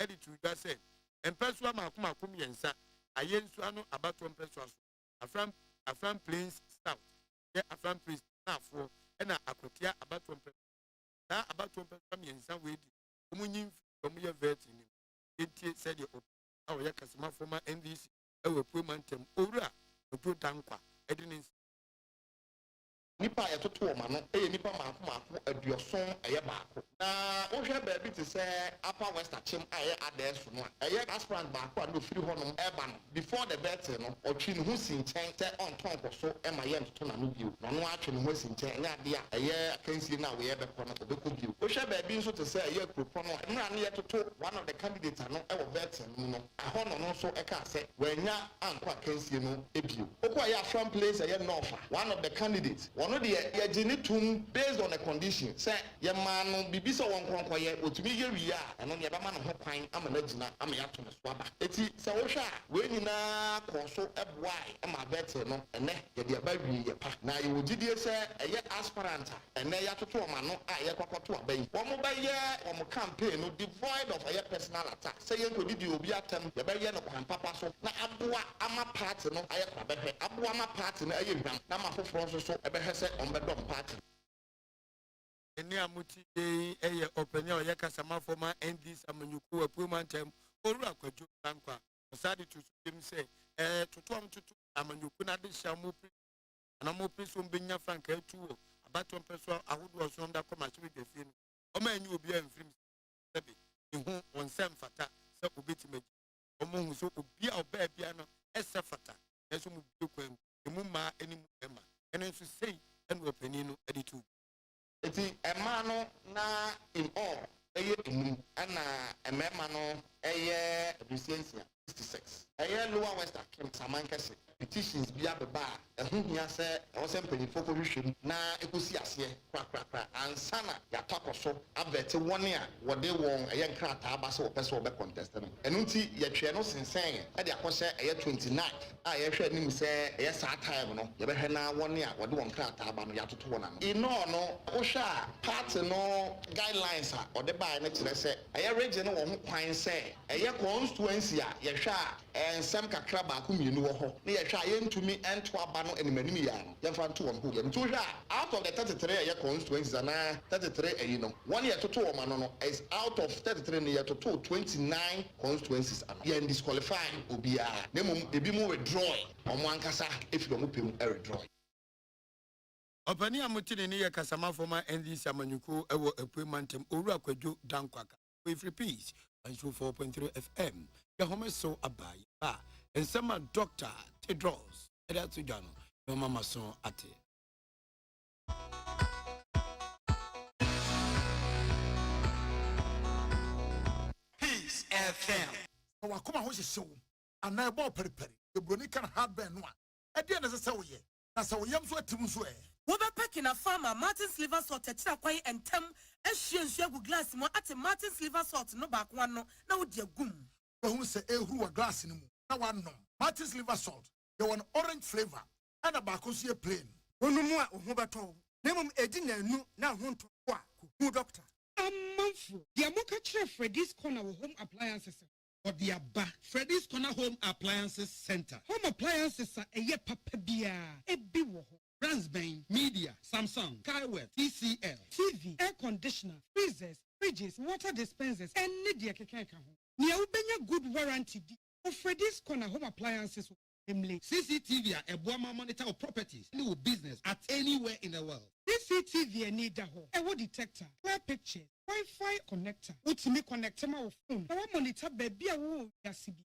edit to that said. And Persua Makuma Kumiensa, I yen swano about 1 person. A from plains stout. Yeah, a from plains now for and a cotia about 1 person. Now about 1 person in some way, Umunim from your vetting. It said our Yakasma former NDC, our woman term, Ura, Ojo Dankwa, Edinins. Nipa ya toto ma no nipa maako aduoson baako na wo hwe baabi te se upper west achim ades no aspirant baako no firi honom eba no before the bet no otwi no ho sinchen te on ton ko so ma ye toto na no bio no atwe no ho sinchen nya ade a akansi na we beko no obeko bio wo hwe baabi nso te se akropo no mra ne ye toto one of the candidates no bet no ahono no so ka se wanya anko akansi no ebio okwa ya from place north one of the candidates no de ye gene tum based on the condition say ye man no bibi so won kronkoye otumi ye wi a eno ne ba ma no ho kwan ama na gina ama ya to no so aba eti se wo hwa we nyina koso ebwai ama bete no ene ye de ba wi ye pa na ye wogidie se ye aspirant ene ya toto ma no a ye kwakoto abai wo mo ba ye wo mo campaign no devoid of a personal attack say ye kodidi obi atam ye ba ye no kwan papa so na aboa ama party no aye kwa behwe aboa ama party no aye hwam na ma foforo so ebehwe on the dog party. Any amuti a open your Yakasama former NDs Amanyuku, a poor man term, or Raquaju Banqua, decided to say, to Tom to Amanyukuna de Shamu, and a more place from Benya Frank too, about 1 person, I would was on that commercial with the film. O man, you will be in film, in whom on Sam Fata, so obit me, among so be our bad piano, as Safata, as you move, the Mumma, any Emma, and then to say, and we're penino editu. Eti emano na in all and a memano efficiency 66. Lower West Akim Samankasi petitions be up the bar, a whom he has said, I was simply for pollution, na ecusias and Sana Yatako so, I bet 1 year what they want a young crat abaso or person be contesting. And unti Yacheno since saying, at the Akosha a year 29, I heard him say, yes, I time no, you better now 1 year what do one crat aban yatu to one. In no, Osha, parts no guidelines or the by next, let's say, a region of who pine say, a year constituency, Yasha, ensem kakra ba ko mienu wo ho na ye hwa ye ntumi ento aba no animanim ya no ye mfa nto won ho ye nto hwa out of the 33 ye constituencies ana 33 ayi no one ye toto wo ma no is out of 33 ne ye toto 29 constituencies ana ye disqualify obia na mum ebi mu withdraw omo ankasa efi omo pem withdraw. Opani amutini ni ye kasama former NDC amanyuko ewo epuemantem owura kwadwo dankwaka we free peace 4.3 FM ya home so abai ba ensema Dr. Tedros edatu jano no mama so ate Peace FM wakoma ho hyehyɛ wo ana ɛbɔ periperi ebroni kan hardband no a ɛdeɛ na sɛ woyɛ na sɛ woyam so atim so Wobepekina farmer Martin's liver salt etira kwai entem ehwie nsu agu glass mu ate Martin's liver salt no baako ano na wodi agum. Wohu sɛ ehuru wa glass no mu na wanom Martin's liver salt yɛ one orange flavor ɛna baako so yɛ plain. Onumu a ohu beto. Nemum edi nanu na ho nto a ku doctor. Amanfo, dia moka kire Freddy's Corner home appliances. Or the Abba Freddy's Corner Home Appliances Center. Home appliances are a ye papa bia ebi wo ho. Brands Bain, Media, Samsung, Kaiwet, TCL, TV, air conditioner, freezers, fridges, water dispensers, and media kekeka ho. Nia ubenya good warranty di. For Freddy's Corner Home Appliances namely CCTV a boama monitor of properties new business at anywhere in the world. CCTV need a ho. A detector, clear pictures, Wi-Fi connector. Ultimate connector my phone. Our monitor baby a wo yasibi.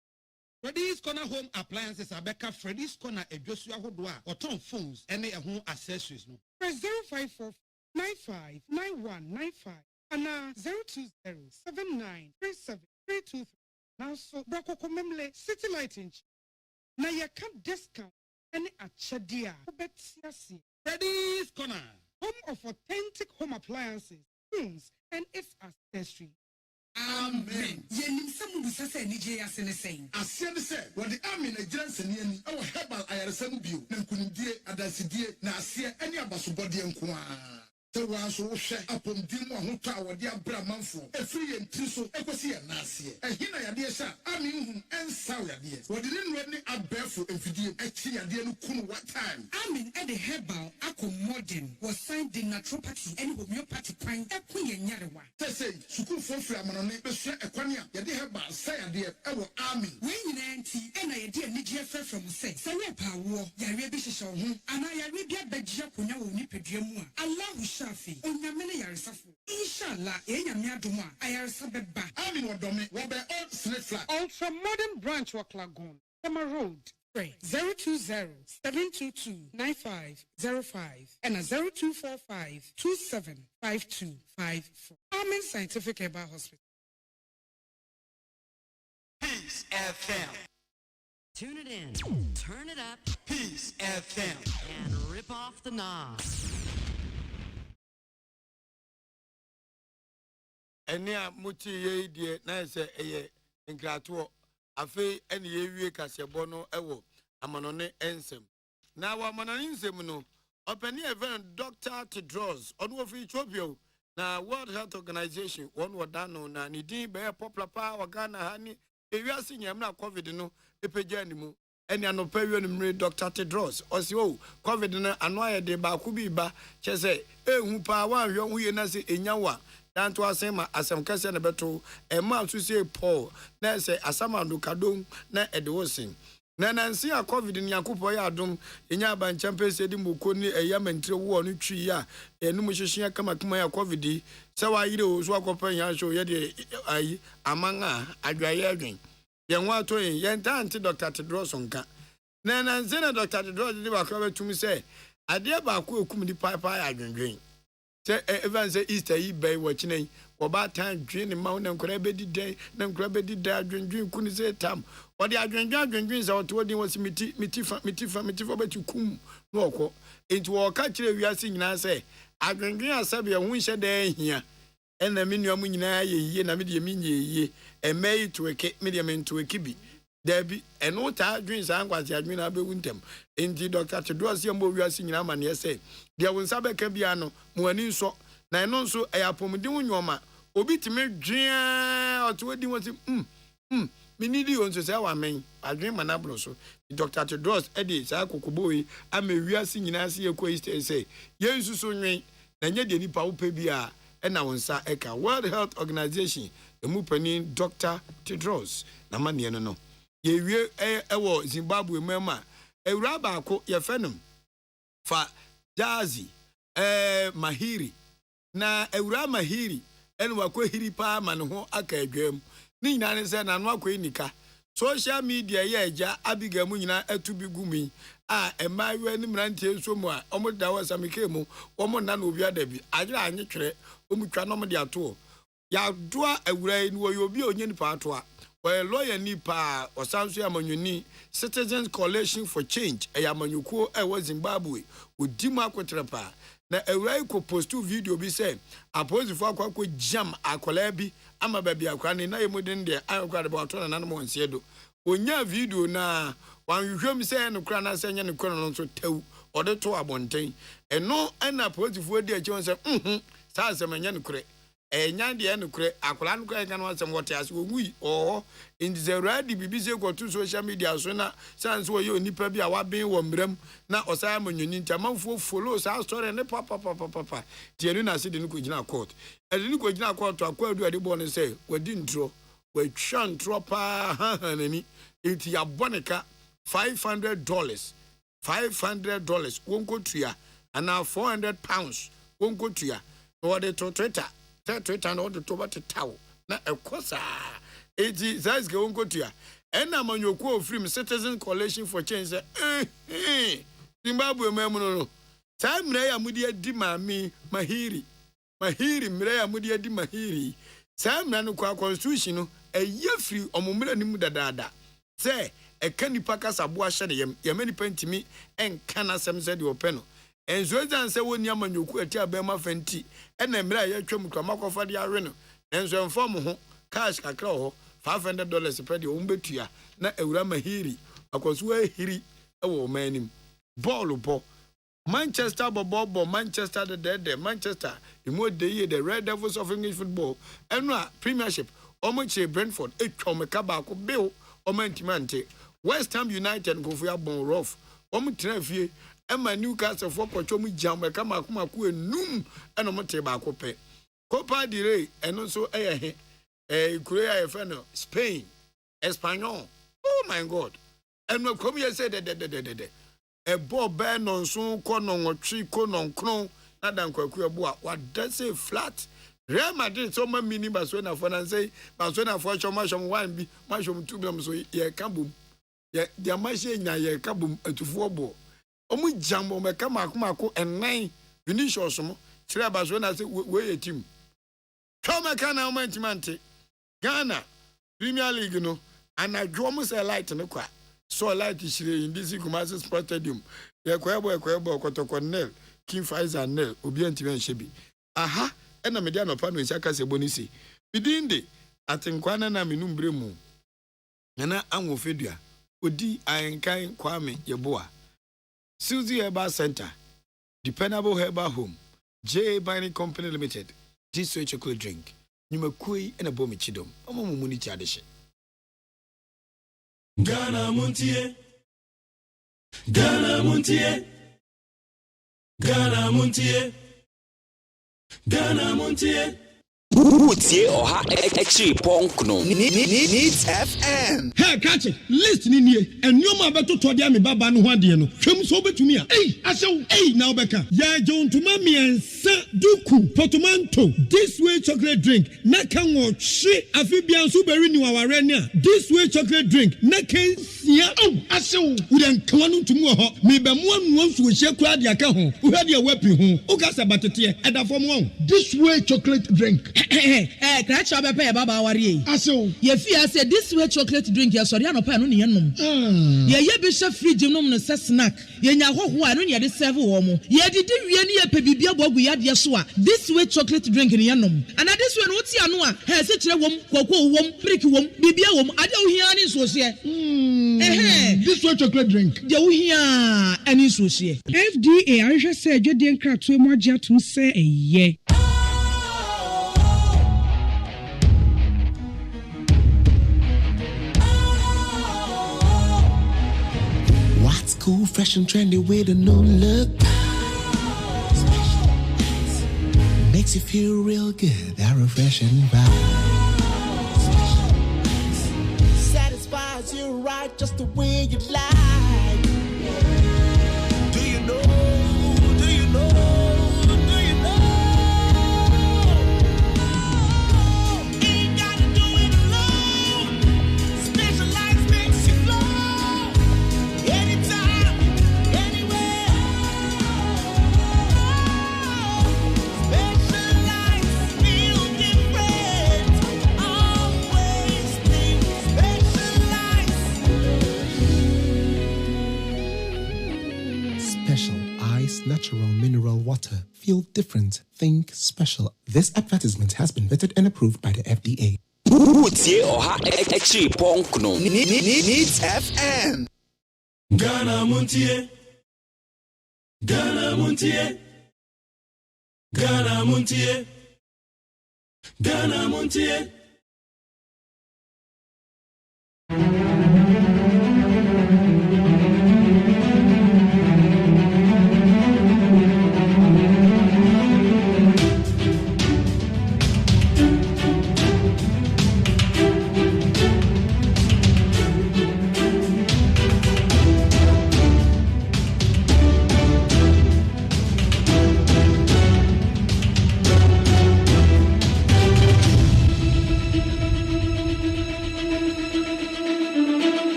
Freddy's Corner Home Appliances Abeka Freddy's Corner a Joshua Hodwa or Tom phones any home accessories no. Press 054 95 9195 and 020 79 Now so Brako Komemle City Lighting. Now you can't discount any achadia. Freddy's Corner. Home of authentic home appliances, phones, and its accessories. Amen. Yenim samu busase nije asene saying. Asiane se wodi amen agiranse ne ani e wo herbal ayaresam bio na nkunimdie adasidie na asie ani abasobode nko a. Tewa so wo hwe apomdim ahoto a wodi abra manfo efiri ye ntiri so ekosi ye na asie. Ehina yade sha amen hu ensa yade. Wodi ne nro ne abefo efidie echi yade no kunu what time. Amen e the herbal accommoding was signed in naturopathy and homeopathy kwan ekunye nyarewa. Say sukuu fofiri amanone besua ekwane a yade herbal say yade e wo amen. We nyina nti e na yade anigye afra from say. Say we pa wo yare bi hyehyɛ ho ana yare bi abagye akonya wo nipadua mu a. Allah shafi onyamene yaresafo. Inshallah enyame adom a ayaresa beba. Amen wodome wo be old snake flat. Ultra modern branch Waklagon. Summer Road. 020-722-9505 and 0245-275254. Amen Scientific Herbal Hospital. Peace FM. Tune it in, turn it up, Peace FM, and rip off the knob. Enia muti ye die na se eye nkrato afi ene ye wie kasebo no ewo amanone ensem na wa amanone ensem no opani event Dr. Tedros onu of Ethiopia na World Health Organization one wadano na ni din be popular pa wa Ghana hani ewiase nyam na covid no epegya ni mu ene anopawie no mre Dr. Tedros osi o covid no anoye de ba ku bi ba chese ehu pa wa hwe hu ye na se enyawa dan to asema asem kase na beto e ma so se Paul na se asama do kadon na edewosin na nansi a covid ni yakopo ya adom enya aba nchampese di moko ni eyamantre wo no twi ya enum hyehyia kama ya covid se wa yire o so akopa ya so ye de ayi amanga adwaye adwen ye nwa to yen tanti Dr. Tedros nka na nansi na Dr. Tedros di ba ka betum se ade ba ko ekum di papa ya adwendwen se even say Easter yi bay wachine oba tan dwen ma na nkora bedi den na nkora bedi da adwendwen kuni se tam odi adwendwen za oto odi won mitifa betu kum no okọ enti wo ka kire wiase nyina se adwendwen asabe hu hye da ehia ena menuam nyina ye na me de me nye emei to eke me de me to ekibi dabi eno ta adwen sa ankwase adwen na bewu ntem enti Dr. Tedros ye mo wiase nyina ma ne se de won sa beka bia no mo ani nso na eno nso ayapomde wonyoma obi time dwen oto odi won se Minidi on say wa men AGYEMAN abro so Dr. Tedros edi sa kokoboi ame wiase nyina se ekɔ say yensu so nwen na nya de nipa wo pa bia e na wonsa eka World Health Organization emu panin Dr. Tedros na mane no ye wie ewo Zimbabwe mema ewura ba ko ye fenom fa Jazi Mahiri na ewura Mahiri enu wakɔ hiri pa ma ne ho aka adwam ni nyina ne se na no akɔ nika social media ye eja abiga mu nyina atubi gumi emawe ni mrantie nso mu a omo da wasamike mu omo na na obi adabi agye anye twere omu twa no mo de ato ya doa awura ni wo obi onye ni pa ato a we lawyer ni pa osanso ya manyuni Citizens Coalition for Change eyamanyuko ewo Zimbabwe odimu akotre pa na awura ko postu video bi say aposifo akwa jam akola bi ama baby akwa ni na yemudin de akwa de bato na nanu monsie do onya video na wanhwehwem say no kra na say nya ne kono no so taw ode to abonten eno na aposifo di achi won say sa asem nya ne kre enya de ne kre akola no kra kan wasem wote ase ogui in the ready BBC go to social media so na sans wo ye onipa bi a waben wo mram na osaya manyoni ntamanfo follow sa story ne papa tienu na se de no ko gina court ede no ko gina court akwadu ade bo ne say wadi ntro wa twa ntro pa hanani enti ya boneka $500 wonko tua ana £400 wonko tua no de to Twitter no de to bat taw na ekosa eti size ke wonko tua ena manyoku ofrim Citizen Coalition for Change Zimbabwe memu no time na ya mudi adi mami mahiri mire ya mudi adi mahiri time na no kwa constitution no free omumre ni mu dadaada say eka nipa kasa bo ahye ne yem nipa ntimi enka na sem se de openo enzo zan se woni amanyoku ati abema fanti ena mire ya twam kwama kofa de awe no enzo enfom ho cash kakra ho $500 per de ombetua na ewura mahiri akoso ahiri ewo manim ball bo Manchester bobo Manchester the Manchester imode the Red Devils of English football enwa Premiership omoche Brentford etwomeka ba ko bill omantimante West Ham United go for bon rough omutena fie ema Newcastle for kwotwom jameka makomako enum enomote ba ko pe Copa del Rey eno so eyehe Korea efeno Spain Espanyol oh my god enwa kom ye say de ebo be no so kono nwotwe kono nkron na dankwaku ebo a wada say flat Real Madrid so ma mini Barcelona for na say Barcelona for choma chom one bi ma chom two bi so ye kabum ye dia ma she nya ye kabum atufo bo omu jambo me kama akomako enan Vinicius mo tire Barcelona say we ye team choma kana omantimante Ghana Premier League no anadwo mo say light no kwa so light shire in this Kumasi Sports Stadium ye kwebo kotokonnel King Faisal nel obi antimen shebi aha ena media no pa no nsia se bonisi bidinde atenkwana na menumbre mu na anwofedua odi ayenkan kwame yeboa Suzy Herbal Center Dependable Herbal Home J Binding Company Limited this way chocolate drink nyumakui ena bomi chidom omomumuni chadeshe Ghana Montie Ghana Montie Ghana Montie Ghana Montie Utie oha extra punk no needs FM. Hey catch it list ni nie enoma beto to dia me baba no ho ade no hwem so betumi a asew now beka ya jontuma miensa duku portmanteau this way chocolate drink na kan wo hwe afibia so beri ni waware ne a this way chocolate drink na kan sia asew udan klanu tumu ho me be mo anu so hye kura de aka ho wo hade wapi ho o ka sabatete edafom ho this way chocolate drink Crash up a baba warrior. Aso, ye fear said this way chocolate drink, your sorry, no pan on yenum. Ye bishop free genome no snack. Ye nya ho who I don't yet serve womo. Ye did any a pebibia bogu yad yaswa. This way chocolate drink in yenum. And at this one, what's yanua? Has it a wom, cocoa wom, brick wom, bibia wom, I don't hear any socia. This way chocolate drink. You hear any socia. FDA, I just said you didn't crack too much to say a ye. Cool, fresh and trendy with a new look. Makes you feel real good, that refreshing vibe. Satisfies you right just the way you like. Do you know? Do you know? Do you know? Ain't gotta do it alone. Specialized makes you flow. Anytime, anywhere. Specialized feel different. Always think Special Ice Natural Mineral Water. Feel different. Think special. This advertisement has been vetted and approved by the FDA. MONTIE OHA AGYEMAN PONKNO Needs FM. Ghana MONTIE. Ghana MONTIE. Ghana MONTIE. Ghana MONTIE.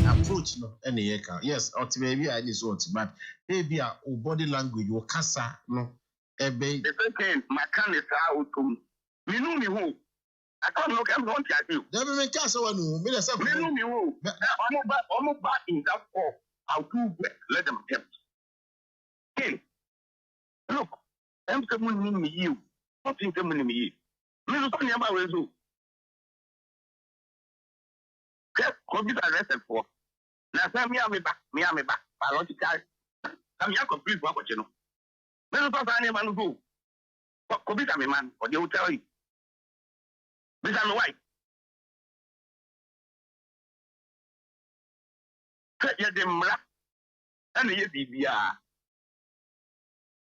Approach no any yeka. Yes, maybe I need what, but maybe a body language your casa no. Ebe. The second, my can is out to me. Know me who? I can't look. I'm not at you. Never make casa one who. Me know me who? I'm back in that fall. I'll do let them attempt. Hey, look, I'm coming in you. Nothing coming in me. Me no funny about you. Computer arrested for. Now, say me back. Biological. I'm here complete what you know. Me no talk any man go. Computer me man, or they will tell you. This is why. Yeah, them rap. And yes,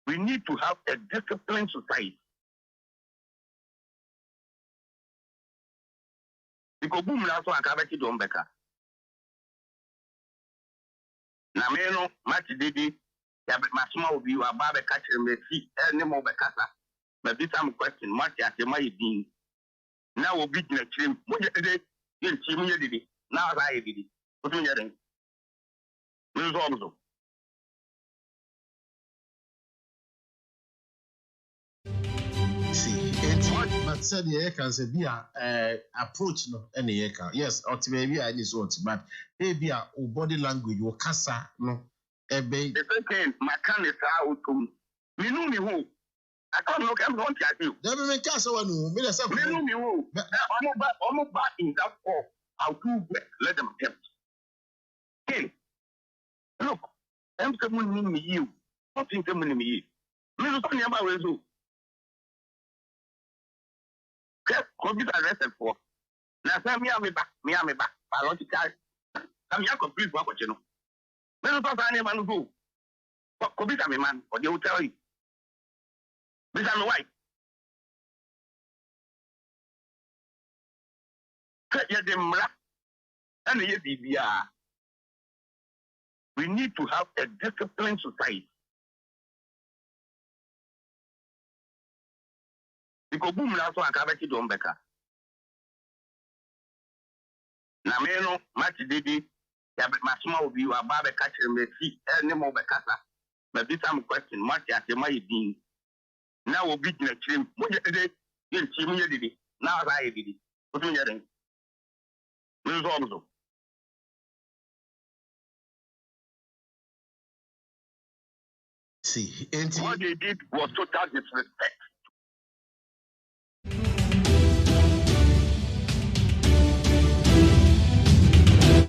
we need to have a disciplined society. Because boom, that's why I can't make it on Becca. Now, me no match didi. Yeah, but my small view about the catcher me see any more Becca. But this time question, match at the my being. Now we'll beat the team. What you did? You team you did it. Now I did it. What you doing? This also. See, but said the can say be a approach no any yeka. Yes, maybe I need what, but maybe a body language your casa no. Ebe. The second, my can is out to me. Know me who? I can't look. I'm not at you. Never make casa one who. Me know me who? I'm back in that fall. I'll do let them attempt. Hey, look, I'm coming in you. Nothing coming in me. Me no funny about you. Computer arrested for. Now, say me back. Biological. I'm here complete what you know. Me no talk any man go. Computer me man, or they will tell you. This is why. Yeah, them rap. And yes, we need to have a disciplined society. Because boom, that's why I can't make it on Becca. Now, me no match didi. Yeah, but my small view about the catcher me see any more Becca. But this time question, match at the my being. Now we'll beat the team. What you did? You team you did it. Now I did it. What you doing? This also. See, what they did was total disrespect.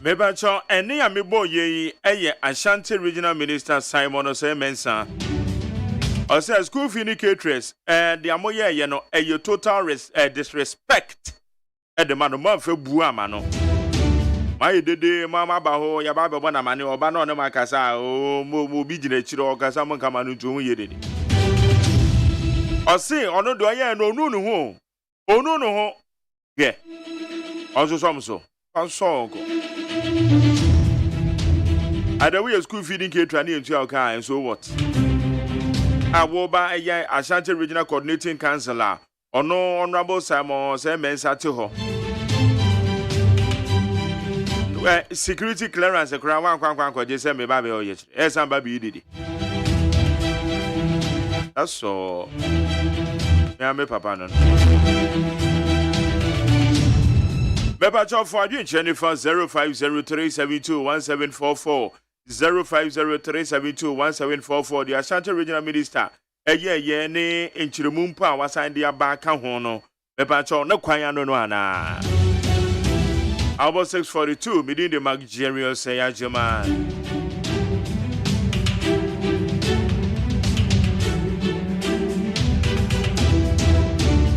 Mebacho eni amibo ye eye Ashanti Regional Minister Simon Osei Mensah. Ose school fee caterers the amoye ye no total disrespect. The man fe bu ama no. my dede mama baho ya baba bona mane oba no ne makasa o mo bi gina chiro okasa mo kama no tu ye dede osi ono do ye no onu no ho ye onso somso onso ko ada we school feeding caterer na entu aka and so what awoba ya Ashanti Regional Coordinating Councilor ono honorable Simon Semensa te ho security clearance kura wan kwan je se me ba be oye esan ba bi didi that's all me papa no Beba Chop for you, Jennifer 0503721744 0503721744 the Ashanti Regional Minister ye ne enchiremumpa awasan dia ba ka ho no Beba Chop na kwan no ana Albert 642 midin the Magerial say AGYEMAN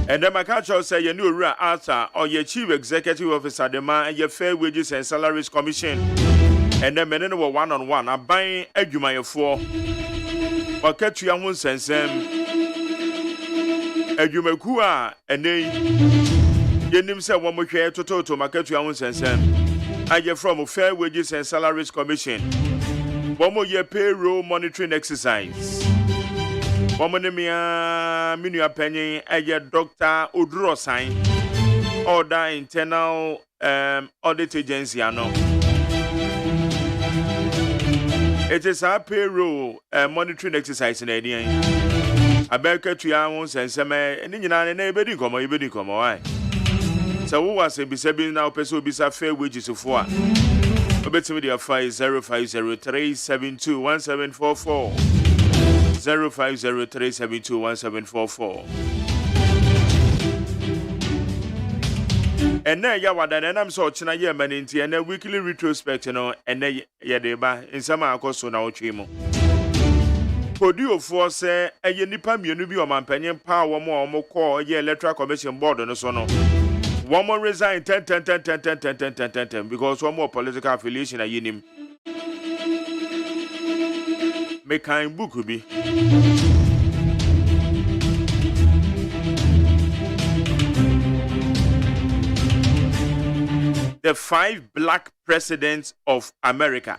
And then my catcher say you new Arthur or your chief executive officer the man and your Fair Wages and Salaries Commission. And then men were one-on-one are buying AGYEMAN for or catch you young sense AGYEMAN kua and they yenim say one more share to market your own sense. I get from Fair Wages and Salaries Commission. One more year payroll monitoring exercise. Womanimia Minia Penny, a Dr. Udro sign, order internal audit agency. It is our payroll monitoring exercise in Adian. I beg to your own sense, and in your neighboring come. Why? So, who was a besabbing now? Person be a fair wages of 4. Bet me the 0503721744. 0503721744. And now ya wadan and I'm so china ye maninti and a weekly retrospect and then ya deba in some akoso na ochimo. Podio for say a nipa mienu bi o mampanyen pa wo mo call ye Electoral Commission board no so no. One more resign 10 because one more political affiliation a yinim. Me kind book be the 5 black presidents of America.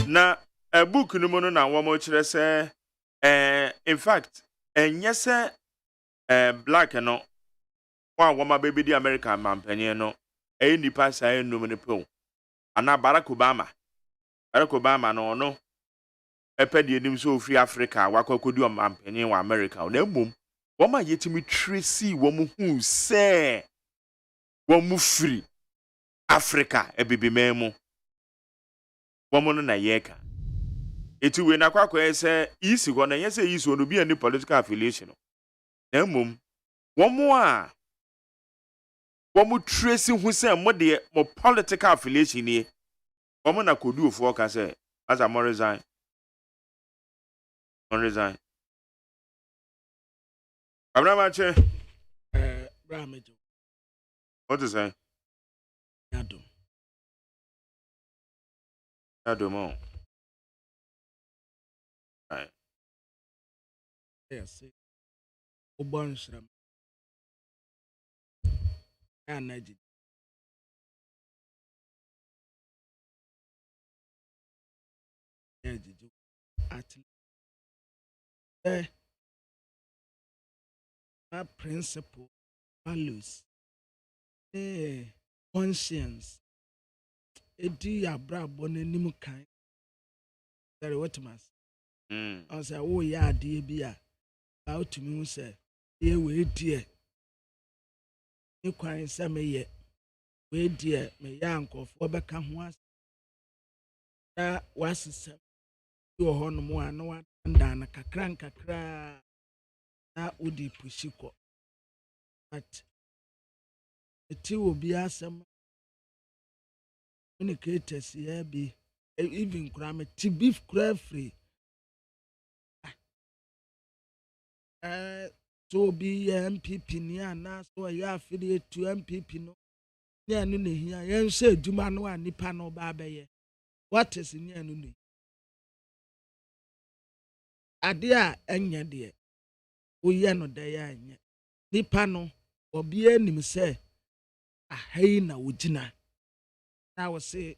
Na a book no mono na one more say in fact yes black no one my baby the American man penny no nipa say no many po ana Barack Obama no epedi enim so free Africa wakwakodu ampanyin wa America na mmom woma yetimi tracy wo hu say wo free Africa ebibimemu wo no na yeka eti we na kwakwa say isi go na yese isi ono bi any political affiliation na mmom wo tracy hu say mo de mo political affiliation ni wo na kodu ofo ka say as a more resign Abramache Bramejo what is that Adom right yes Obon Shram Anaji at my principle values conscience edi abra bonanim kan there what mas I say oh ya de bia how to me say e we die e kwan say me ye we die me ya nkofo beka ho as na wasisem yo hono mo an wa ndana kakra na udi pushiko but eti obi asem when creators here be even crime beef crab free so be MPP ni ana so ya affiliate to MPP no ni anu ne hia yen se adwuma no a nipa no ba abeye what is ni anu ne ade a enye de oye no da ya enye nipa no obi anim se ahai na wogina na wo se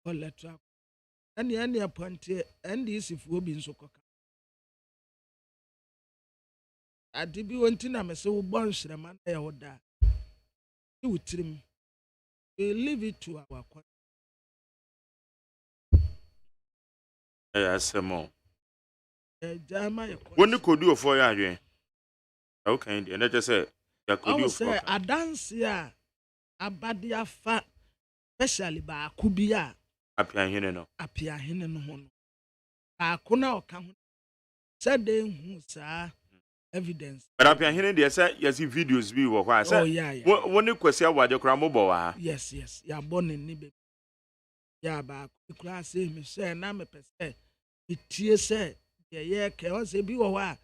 Electoral any appointee NDC fu bi nso koka ade bi wonti na me se wo bon hyrema na ya woda e wutirim we leave it to our court. Asemo Jama ya woni kodu ofo ya adwen okay ndi na je se ya kodu ofo say adanse a abade afa especially ba akubi a apiahene no ho no akuna oka ho said they hu sa evidence but apiahene dey say yes videos bi wo kwa say woni kwasi awade kra mo bo wa yes ya born ni be ya ba kura say me say na me pese itie say ye ke o say bi wo wa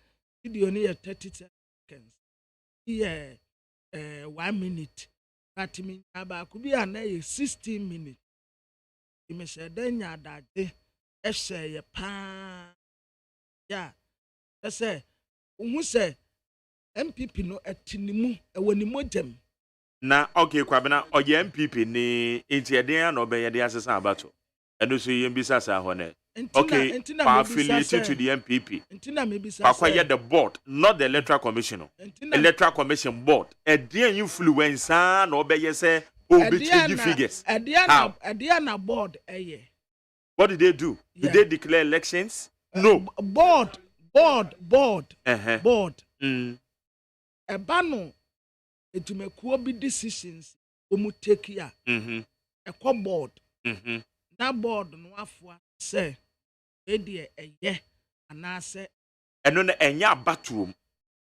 video ni 30 seconds yeah 1 minute but me aba akubi na 16 minutes me say denya adade ehye ye pa ya say hu say MPP no atinimu ewoni mojem na okay kwabena oye MPP ni entieden na obeye de asesa abato eno so yem bisa sa ho ne okay affiliated to the MPP entina me bisa akwaye the board not the electoral commission electoral commission board eden influence na obeye say obi change figures na board eye what did they do? Did they declare elections? No. Board. Board. Ebano etumekuo bi decisions omu take ya. Ekwo board. Na board no afua say edie eye anase eno na enya abatuom.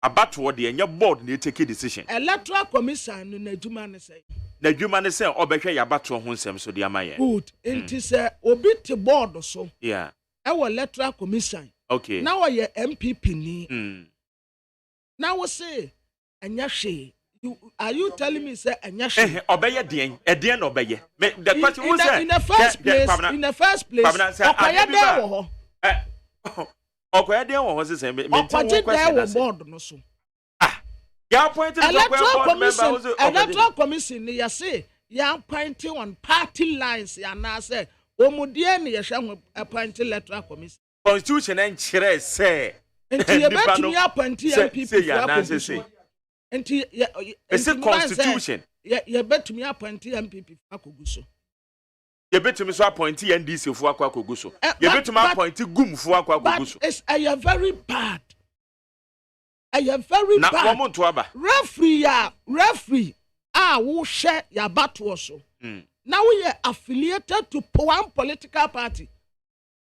Abatuo de enya board na take decision. Electoral commission no na adwuma ne say. Na adwuma ne say obehwe ya abatuo ho nsem so de amaye. Good. Enti say obi te board so. Yeah. Ewo electoral commission. Okay. Now ye MPP ni. Now we say enya hwe. Are you telling me say enya hwe? Obeye den. Eden obeye. The question was in the first place. Okoye dey wo ho. Okoye dey wo ho say me okoje dey wo board no so. Ya appointed electoral commission ni ya say ya appointing on party lines ya na say omudie ni ya hwe appointing electoral commission. Constitution and chere say enti ye betumi appointing MPP enti it's a constitution ye betumi appointing MPP akoguso ye betumi so appointing NDC fu akoguso ye betumi appointing gum fu akoguso it's a very bad na womo to aba referee wo hwe ya bato so now we are affiliated to one political party.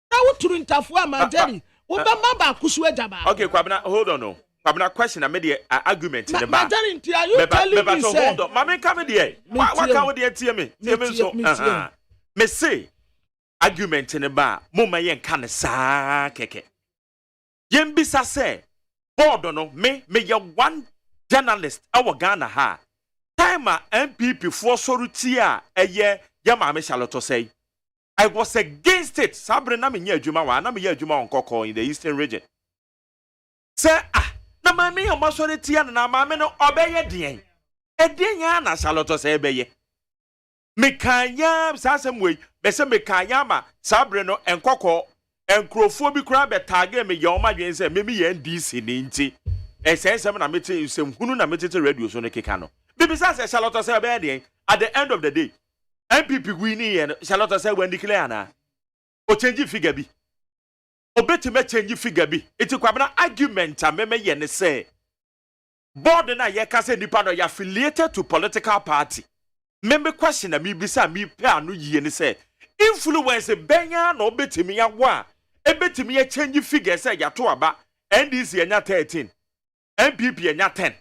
Now we to interfere Majeri. We be maba kusu ejaba. Okay, Kwabena, hold on no. Kwabena question I made the argument in the back. Majeri, are you telling me so hold on. Mama come there. What can we there tell me? Tell me so. Me say argument in the bar. Mama yen kan sa keke. Yen bisa say board no me ya one journalist our Ghana ha. Time MPP for sorutia eye ya mama Charlotte say I was against it. Sabre na me nya adwuma wa na me ya adwuma onkoko in the eastern region. Say na mama ya masoretia na mama no obeye den. E den ya na Charlotte say ebeye. Me kanya sasem we be say me kanya ma sabre no enkoko enkrofo bi kura be tag me ya o madwen say me ya NDC ni nti. Esensem na mete nsem hunu na mete radio so no keka no. Bibisa say Charlotte say obeye den at the end of the day. MPP winning and Charlotte say when declare na o change figure bi obetime change figure bi eti kwabena argument a meme ye ne say board na ye ka say nipa no ya affiliated to political party member question na me bisa me pe anu yie ne say influence benya na obetime ya wo a ebetime ya change figure say ya to aba NDC enya 13 MPP enya 10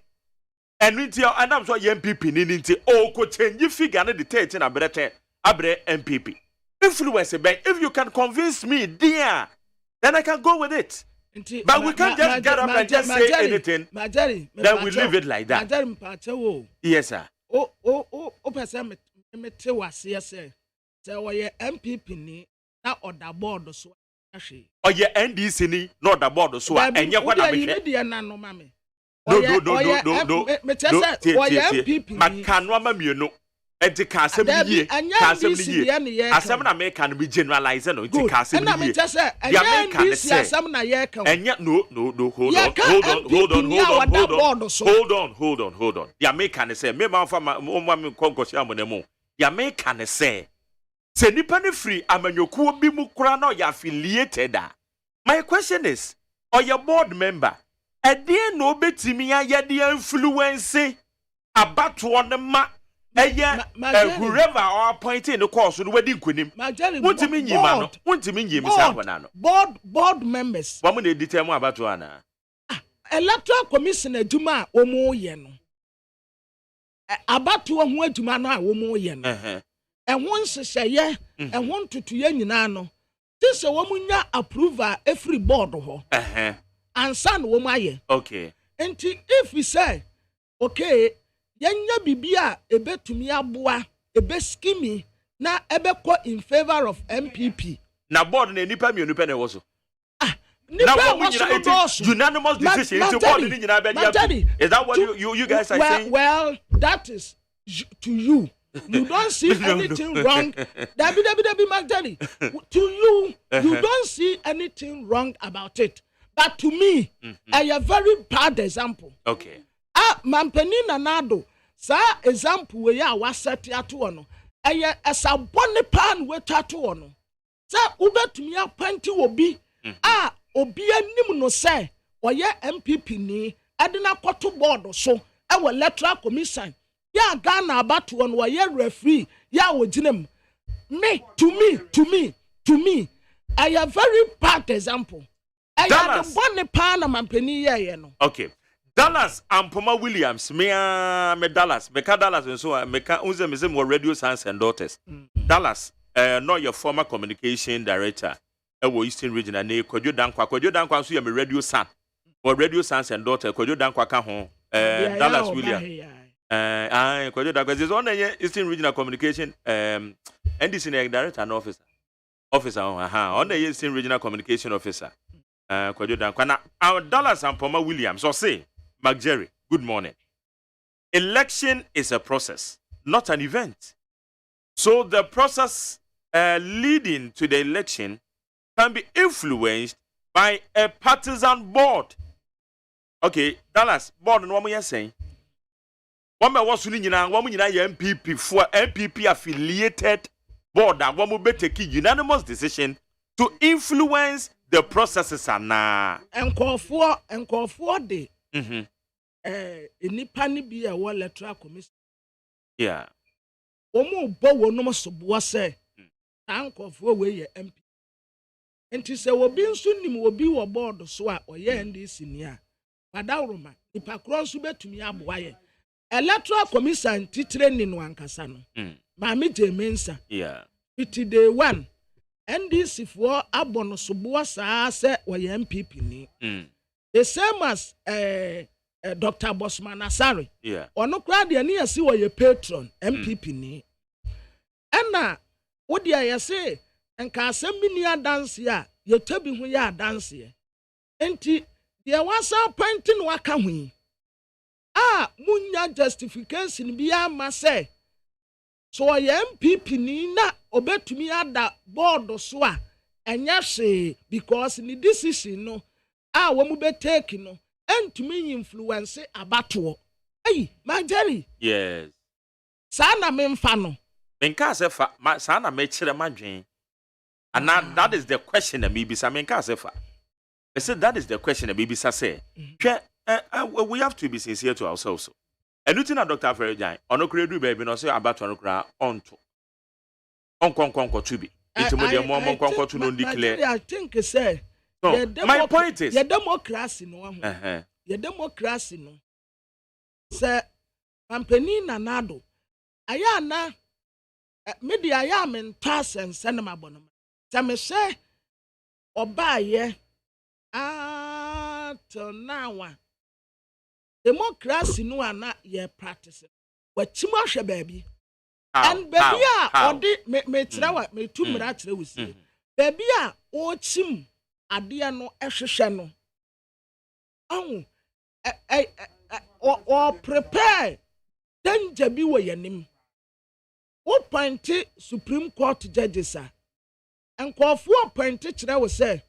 and I'm so MPP ninti o ko change figure na the 13 abre MPP influence ben if you can convince me dear then I can go with it But we can't just get up and just say anything. Then we leave it like that. Yes, sir. Person me te wase say oye MPP ni na order board so ahwe. Oye NDC ni na order board so a enye kwa na me hwe. No. Me say oye MPP ni. Makano ama mienu. Enti ka asem ni ye. Ka asem ni ye. Asem na me can be generalize no. Enti ka asem ni ye. Na me say enye NDC asem na ye ka. Enye no. Hold on. The American say me man fa me konkosi amonemu. The American say se nipa ne free amanyokuo bi mu kura na ya affiliated. My question is, or your board member, e dey no betimi ya de influence about one ma whoever or appointed the course the wedding kunim. Wontimi nyima no. Wontimi nyima sa wana no. Board members. What mun determine about one? Electoral commission adwuma omo ye no. Abato ho adwuma no a omo ye no. Ehon hyehyeye, ehon tutuye nyina no. This womunya approval every board ho. Ansa no womu aye. Okay. Enti if we say okay, yenya bibia ebetumi aboa, ebeskimi na ebekọ in favor of MPP. Na board na nipa mi onipa na wo so. Unanimous decision. Is that what you guys are saying? Well, that is to you. You don't see anything wrong. Magdali, to you, you don't see anything wrong about it. But to me, a very bad example. Okay. Mampeni Nanado, sa example we ya wasati atuono. A sabone pan we tatuono. Sa ubetumi appointi obi. Obi anim no say oye MPP ni adina kwato board so e wo electoral commission ya Ghana abato no oye referee ya woginem to me I have very bad example. I have one pan mampeni ye no. Okay. Dallas Ampoma Williams me Dallas and so meka unze me mo radio sons and daughters. Dallas not your former communication director. Eastern region and Kwadwo Dankwa so me radio son or radio sons and daughter Kwadwo Dankwa ka ho Dallas William Kwadwo Dankwa is on Eastern regional communication NDC director and officer on the Eastern regional communication officer Kwadwo Dankwa na our Dallas and Poma Williams so say Mark Jerry good morning. Election is a process, not an event, so the process leading to the election can be influenced by a partisan board. Okay, Dallas board no mo saying. One me was nyina MPP for MPP affiliated board that one be take unanimous decision to influence the processes na. Enko de. Enipa ni bi e wo electoral commission. Yeah. Omo bo wo no so bo say. Enko we ye MP. Enti se obi nso nim obi wo board so a oye NDC ni a padawroma ipa kronso betumi aboa ye electoral commission titire ni no ankasa no maami jemensa it day one NDC for abono so boa saa se oye MPP ni the same as Dr. Bosman Asare ono kra de ni asi oye patron MPP ni ena wodi ayese enka asemi ni adanse a yetabi hu ya adanse enti de wasa appoint no aka hu munya justification bi ama say so ya MPP ni na obetumi ada board so a enya hwe because ni decision no wo mu be take no entumi influence abato Magdali yes sana memfa no menka se fa sana me kire madwen. And now that is the question that maybe some men can say. I said that is the question that maybe say. We have to be sincere to ourselves. And looking at Dr. Ferrejan, on a credo baby, no say about to on to be. It's more than one conquer to declare. I think say. My point is, your democracy no. Your democracy no. Sir, Company Nanado. Ayana media I am in Tass and Cinema Bonum. Tame say oba ye till now democracy no ana ye practice wachimo hwe baby and baby odi me tirawa me tumra kire wusi baby a o chim ade no ehwehwe no ahu or prepare danger bi wo yanim o point Supreme Court judges are and call for point kire wo say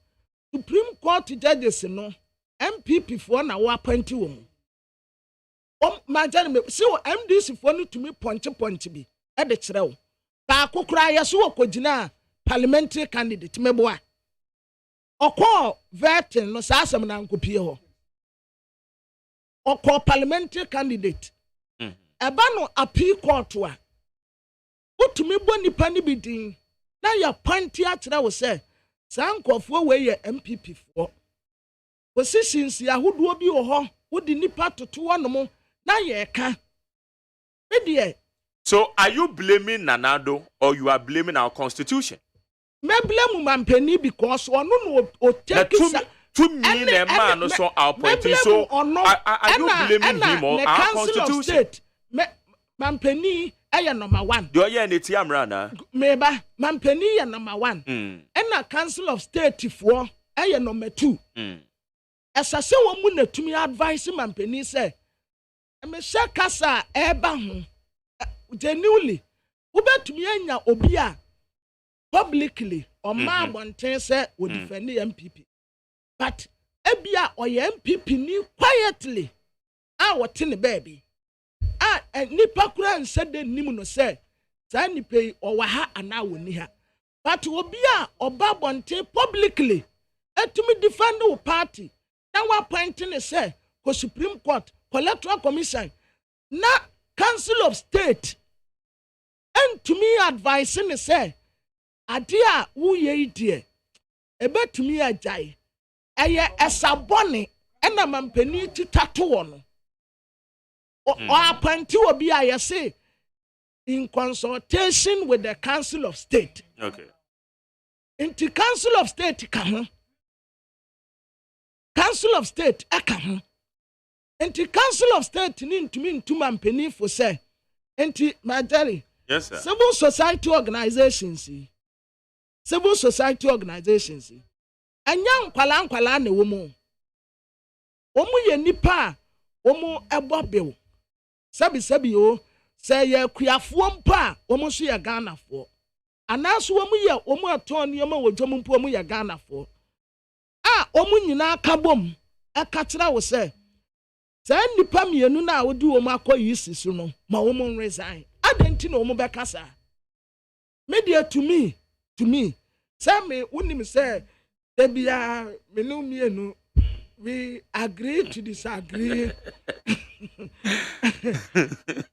Supreme Court judges no MPP for na wo appoint wo Major me see MDC for no to me point bi e de kire wo ba kokura yeso wo kogina parliamentary candidate meboa okọ vetting no sa asem na nkopie ho okọ parliamentary candidate eba no appeal court a utumi bo nipa ni bidin na ya panti a kire wo se sankofo we ye MPP for positions ya hodo bi wo ho wodi nipa toto wonom na ye ka me. So are you blaming Nanado or you are blaming our constitution? Me blame Mampeni because one no take to me the man so our point so are you blaming him or our constitution? Mampeni aya number 1. Do you any tiamra na? Meba Mampeni ya number 1. And na Council of State for aya number 2. Esase wo mu na tumi advice Mampeni say me sha kasa eba ho genuinely ubetumi anya obi a publicly or ma bonten say we defend the MPP but ebia or MPP ni quietly wote ne baby nipa kura nse de nim no say sa nipa o wa ha ana woni ha but obi a oba bonten publicly etumi defend the party na wa point ne say ko Supreme Court Electoral Commission na Council of State and to me advising say adia wo ye die ebe to me ajai eye esabone na Mampeni titato wono o appointee obi a ye say in consultation with the Council of State. Okay. Into Council of State ka Council of State aka ho enti Council of State ni ntumi Mampeni for say enti Majari. Yes sir. Civil society organizations anya nkwala na womu ye nipa womu ebo bew sabi o say ye kuafo mpa womu so ye Ghana fo anaso womu aton ne ma wodwom mpa womu ye Ghana fo womu nyina aka bom aka kira wo say nipa mienu na wodi womu akoyi su no ma womu resign adenti na womu bekasa media to me say me unim say ebia me no mienu we agree to disagree.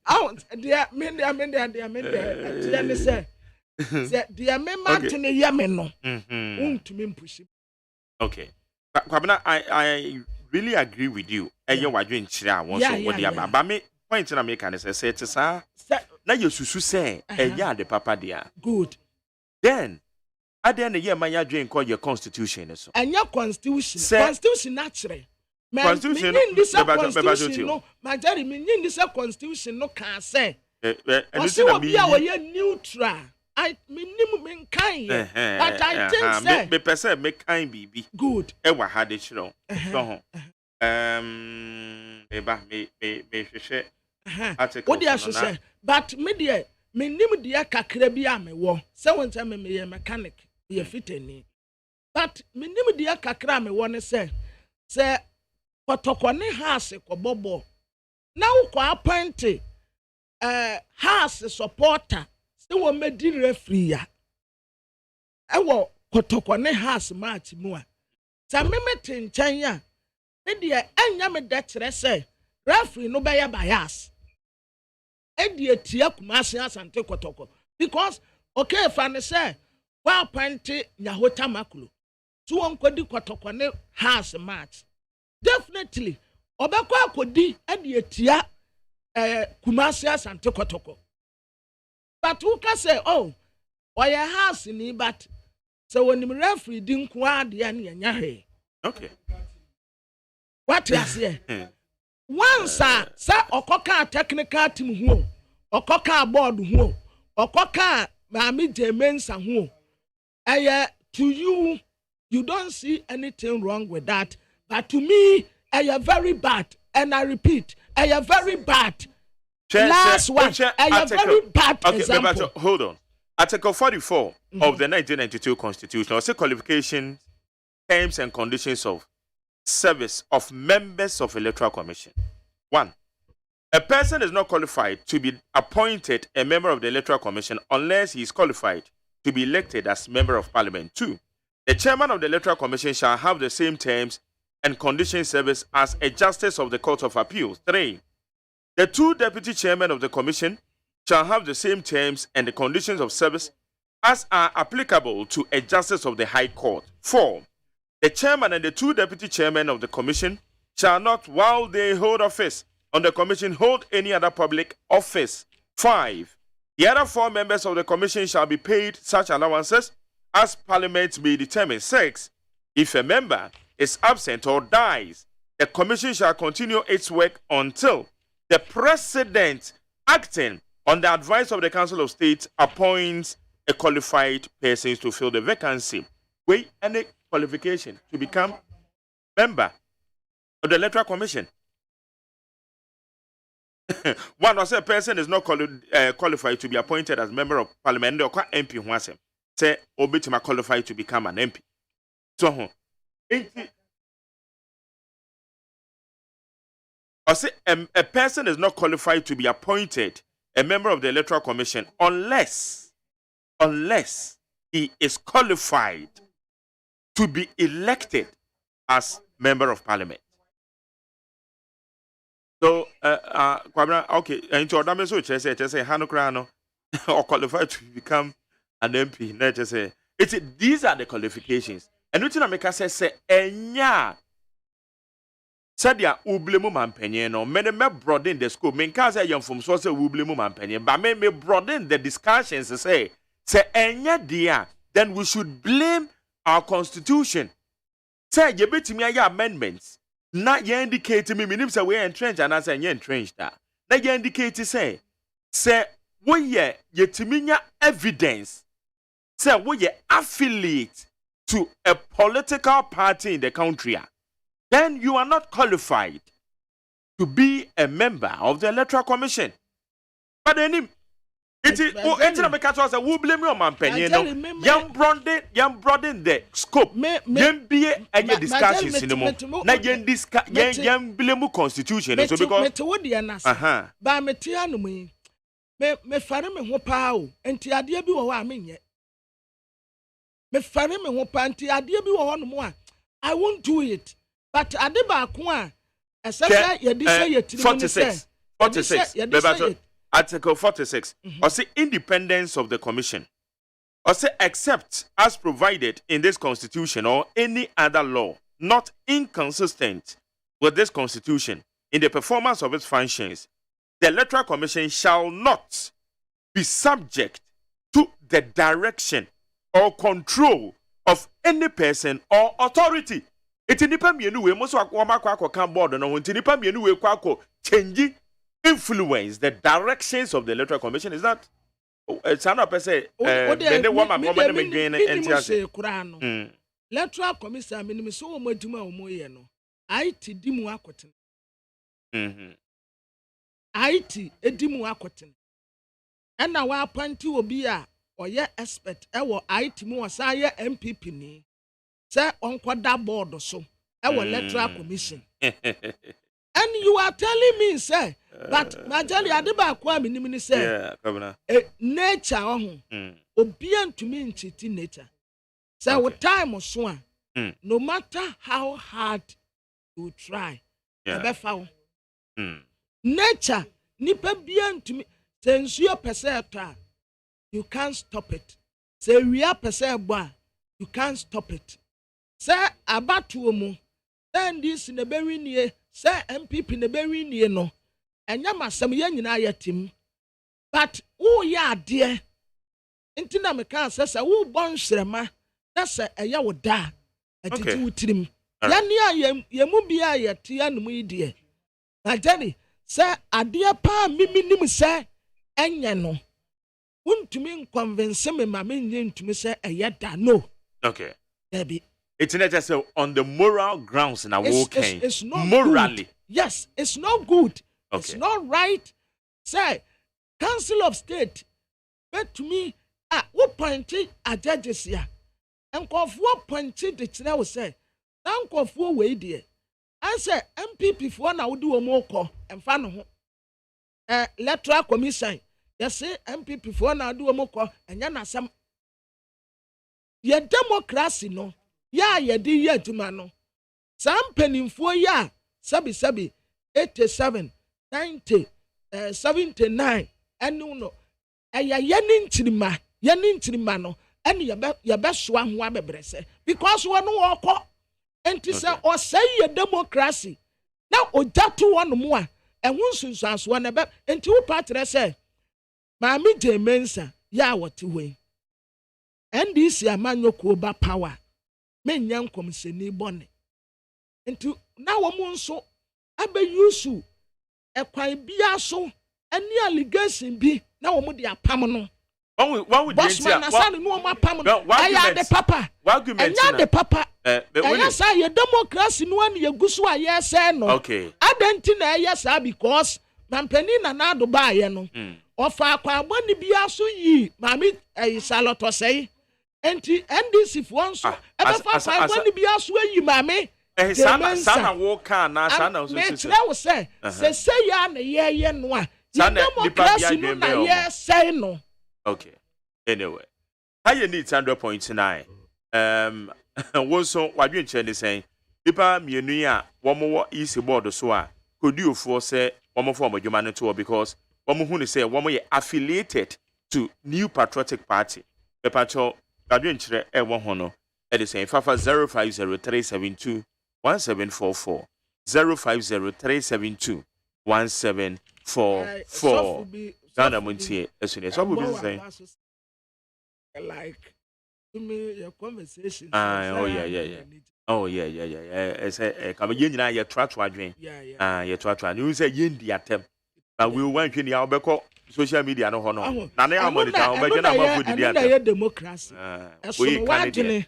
Out dia me say dia me matine yame no untumi mpushi. Okay. Kwabena, I really agree with you. Eye wadwe nchire a won so wodi aba. Ba me point na me kan say it sa na yesusu say eye the papa dia. Good. Then at the end of the year, my dream call your constitution. So, and your constitution, constitution natural. Constitution, no, my daddy, meaning this constitution, no can say. And see what we are neutral. I mean, kind, but I think say, me person make kind be good. Ewa had it, you know. Me share. What do you say? But media, me nim dia kakra bi me wo. Say one time me mechanic. Ye fiteni but minim dia kakra me won say potokone house ko bobo na wo ko appoint house supporter say wo medi referee ya e wo potokone house match mu a sa me metenchan ya me dia anya me da kire say referee no be ya bias e dia tia kumase asante kotoko because okay if I say wa pante nyahota makulu so won kodi kotokone house match definitely obekwa akodi e de atia kumasi asante kotoko but who can say oh oya house ni but so when referee di nko ade ya na nya he. Okay. What you say? Once say okoka technical team hu, okoka board hu, okoka Mami Jemensa hu. To you don't see anything wrong with that. But to me, very bad. And I repeat, very bad. Last one, very bad example. But, hold on. Article 44 of the 1992 Constitution also qualifications, terms and conditions of service of members of Electoral Commission. 1. A person is not qualified to be appointed a member of the Electoral Commission unless he is qualified to be elected as member of Parliament. 2. The chairman of the Electoral Commission shall have the same terms and conditions service as a justice of the Court of Appeal. 3. The 2 deputy chairmen of the commission shall have the same terms and the conditions of service as are applicable to a justice of the High Court. 4. The chairman and the 2 deputy chairmen of the commission shall not, while they hold office on the commission, hold any other public office. 5. The other 4 members of the commission shall be paid such allowances as Parliament may determine. 6. If a member is absent or dies, the commission shall continue its work until the President, acting on the advice of the Council of State, appoints a qualified person to fill the vacancy. Wait, any qualification to become member of the Electoral Commission. One was a person is not qualified to be appointed as member of Parliament. Or MP who say obitima qualified to become an MP. So, I say a person is not qualified to be appointed a member of the Electoral Commission unless he is qualified to be elected as member of Parliament. So, okay, into order so say Hanokrano or qualified to become an MP. Let's say these are the qualifications. And which make us say enya sadia ublemu mampenye no me broaden the scope. Me can say from so say ublemu mampenye, but me broaden the discussions say enya dia, then we should blame our constitution. Say you betimi aya amendments. Na ye indicate me minim say we entrenched and as ye entrenched that. Na ye indicate say we ye yetiminya evidence. Say we ye affiliate to a political party in the country. Then you are not qualified to be a member of the Electoral Commission. But then it is who blame your man penny no young broaden the scope young be any discussions in the mo na young blame constitution so because ba metia no me fare me ho pa o enti ade bi wo wa menye me fare me ho pa enti ade bi wo no mo a I won't do it but ade ba ko a esesa ye di say yetiri 46 Article 46. Or say independence of the commission. Or say except as provided in this constitution or any other law not inconsistent with this constitution in the performance of its functions, the Electoral Commission shall not be subject to the direction or control of any person or authority. It independent mienu we most wa kan board no independent mienu we kwa change influence the directions of the Electoral Commission. Is that it's not per se the woman me gain Electoral Commission minimum so mo aduma o mo ye no IT di mu akoten IT edi mu akoten na wa appoint obi a oye expert e wo IT mu osa ye MPP ni say onkoda board so e wo Electoral Commission. And you are telling me, say, but Majali Adeba Kwame Nimini say, nature obedient to me in cheating nature. Say, what time or so, no matter how hard you try, nature, nipa bien to me, since you are you can't stop it. Say, we are you can't stop it. Say, about to mo, then this in the very near. Say MPP ne bewi nie no enya masem ye nyina yatim but wo ya de enti na me kan say wo bon hwerema na say eya wo da atiti wo tirim Yani yemu bia yete anum yi de. Na Jenny say ade pa miminim say enye no. Untumi convince me ma me ntumi say eyeda no. Okay. Debi. It's not just on the moral grounds na walking. It's not morally. Good. Yes, it's not good. Okay. It's not right. Say Council of State but to me what pointed a judges here. And of what pointed the channel say, Uncle of four way dear. I say MPP for now do a more call and fan electoral commission. Yes, say MPP for now do a more call and yana some your democracy no. Ya ye di ye jumano. Some penny for ya sabi 87, 90, 79 and no. Aya yenin chirima no and your best one who abebrese because one walk and to say or say your democracy now or that one more and once you as one about and two partners say Mammy J Mensa ya what to win and this ya man yokoba power men young come say ni bonnet into now a moon so abe yusu a quite be so any allegation be now a mudi a pamano. One would boss man, son, no more pamano. I had the papa. And not the papa. Yes, I your democracy no one your guswa yes no. Okay. I don't think yes because Mampenina na do buy no. Or for kwa boni bia so yi mami saloto say. Enti NDC for one so ever for boni bia so yi mami. Sana walk na sana so say ya na ye no a. Democracy no na ye say no. Okay. Anyway, how you need 100.9. Also, what you saying saying, Pipa Mianuya, one more easy board so could you for say one more form of human tour because one more who say one more affiliated to New Patriotic Party. The patrol, Gaduin e one hono, at the same Fafa 050372 1744 050372 1744. Ghana MONTIE as soon as what would say like to me your conversation. Oh yeah. As a come yin na your try to dream. Yeah. Your try. You say yin the attempt. But we want you now because social media no hono. Na na am monitor but na ba food the attempt. Democracy. We can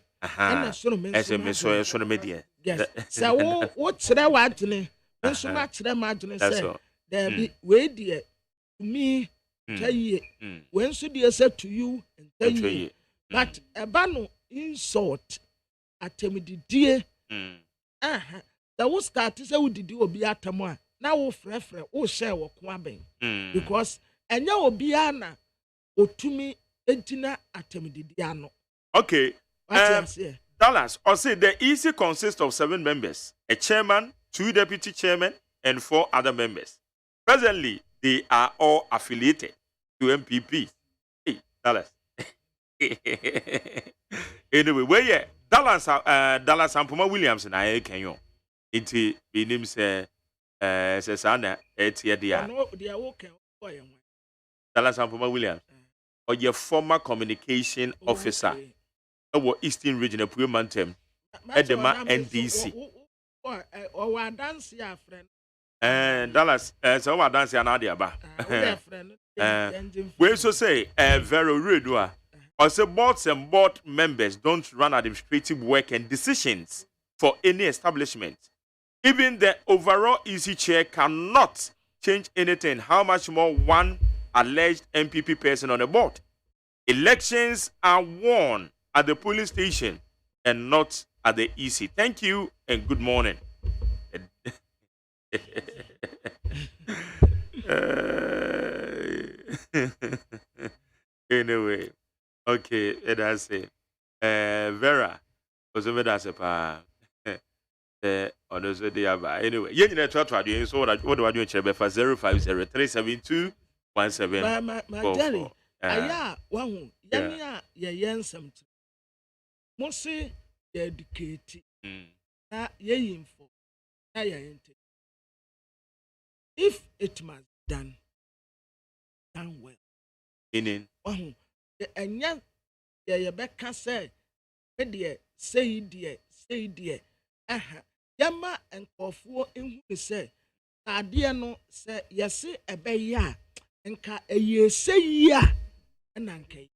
as a social media. Yes. So what try what ne? So much try imagine say. There be way there to me. Tell ye when should you say to you and tell ye but a bano insult at me dear that was start to say we did you be at more now we frefre o share wo kwaben because enya obiana o to me entina atem diano. Okay, Dallas or say the EC consists of 7 members, a chairman, 2 deputy chairmen and 4 other members. Presently they are all affiliated to MPP. Hey, Dallas. Anyway, where yeah, Dallas and Puma Williams and I can you. It names Sana Etia. No, they are okay. Dallas and Puma Williams. Or your former communication officer. Our Eastern Regional Pumantem. Edema NDC. Or dance your friend. Dallas, so what dance an idea about. We also say, very rude, or say boards and board members don't run administrative work and decisions for any establishment. Even the overall EC chair cannot change anything, how much more one alleged MPP person on the board. Elections are won at the polling station and not at the EC. Thank you and good morning. Anyway, okay, it has a Vera was over there pa on those anyway, you need to try to so what do I do in Chebe for 050372 1744. Aya one ya something. Mostly educated. Na ye info. Na ya if it must done well. In and young, ya beka say, say dear, Yama nkɔfoɔ ehu sɛ adeɛ no sɛ yɛse ɛbɛyɛ a nka ɛyɛ sɛ yi a ɛna nka yi.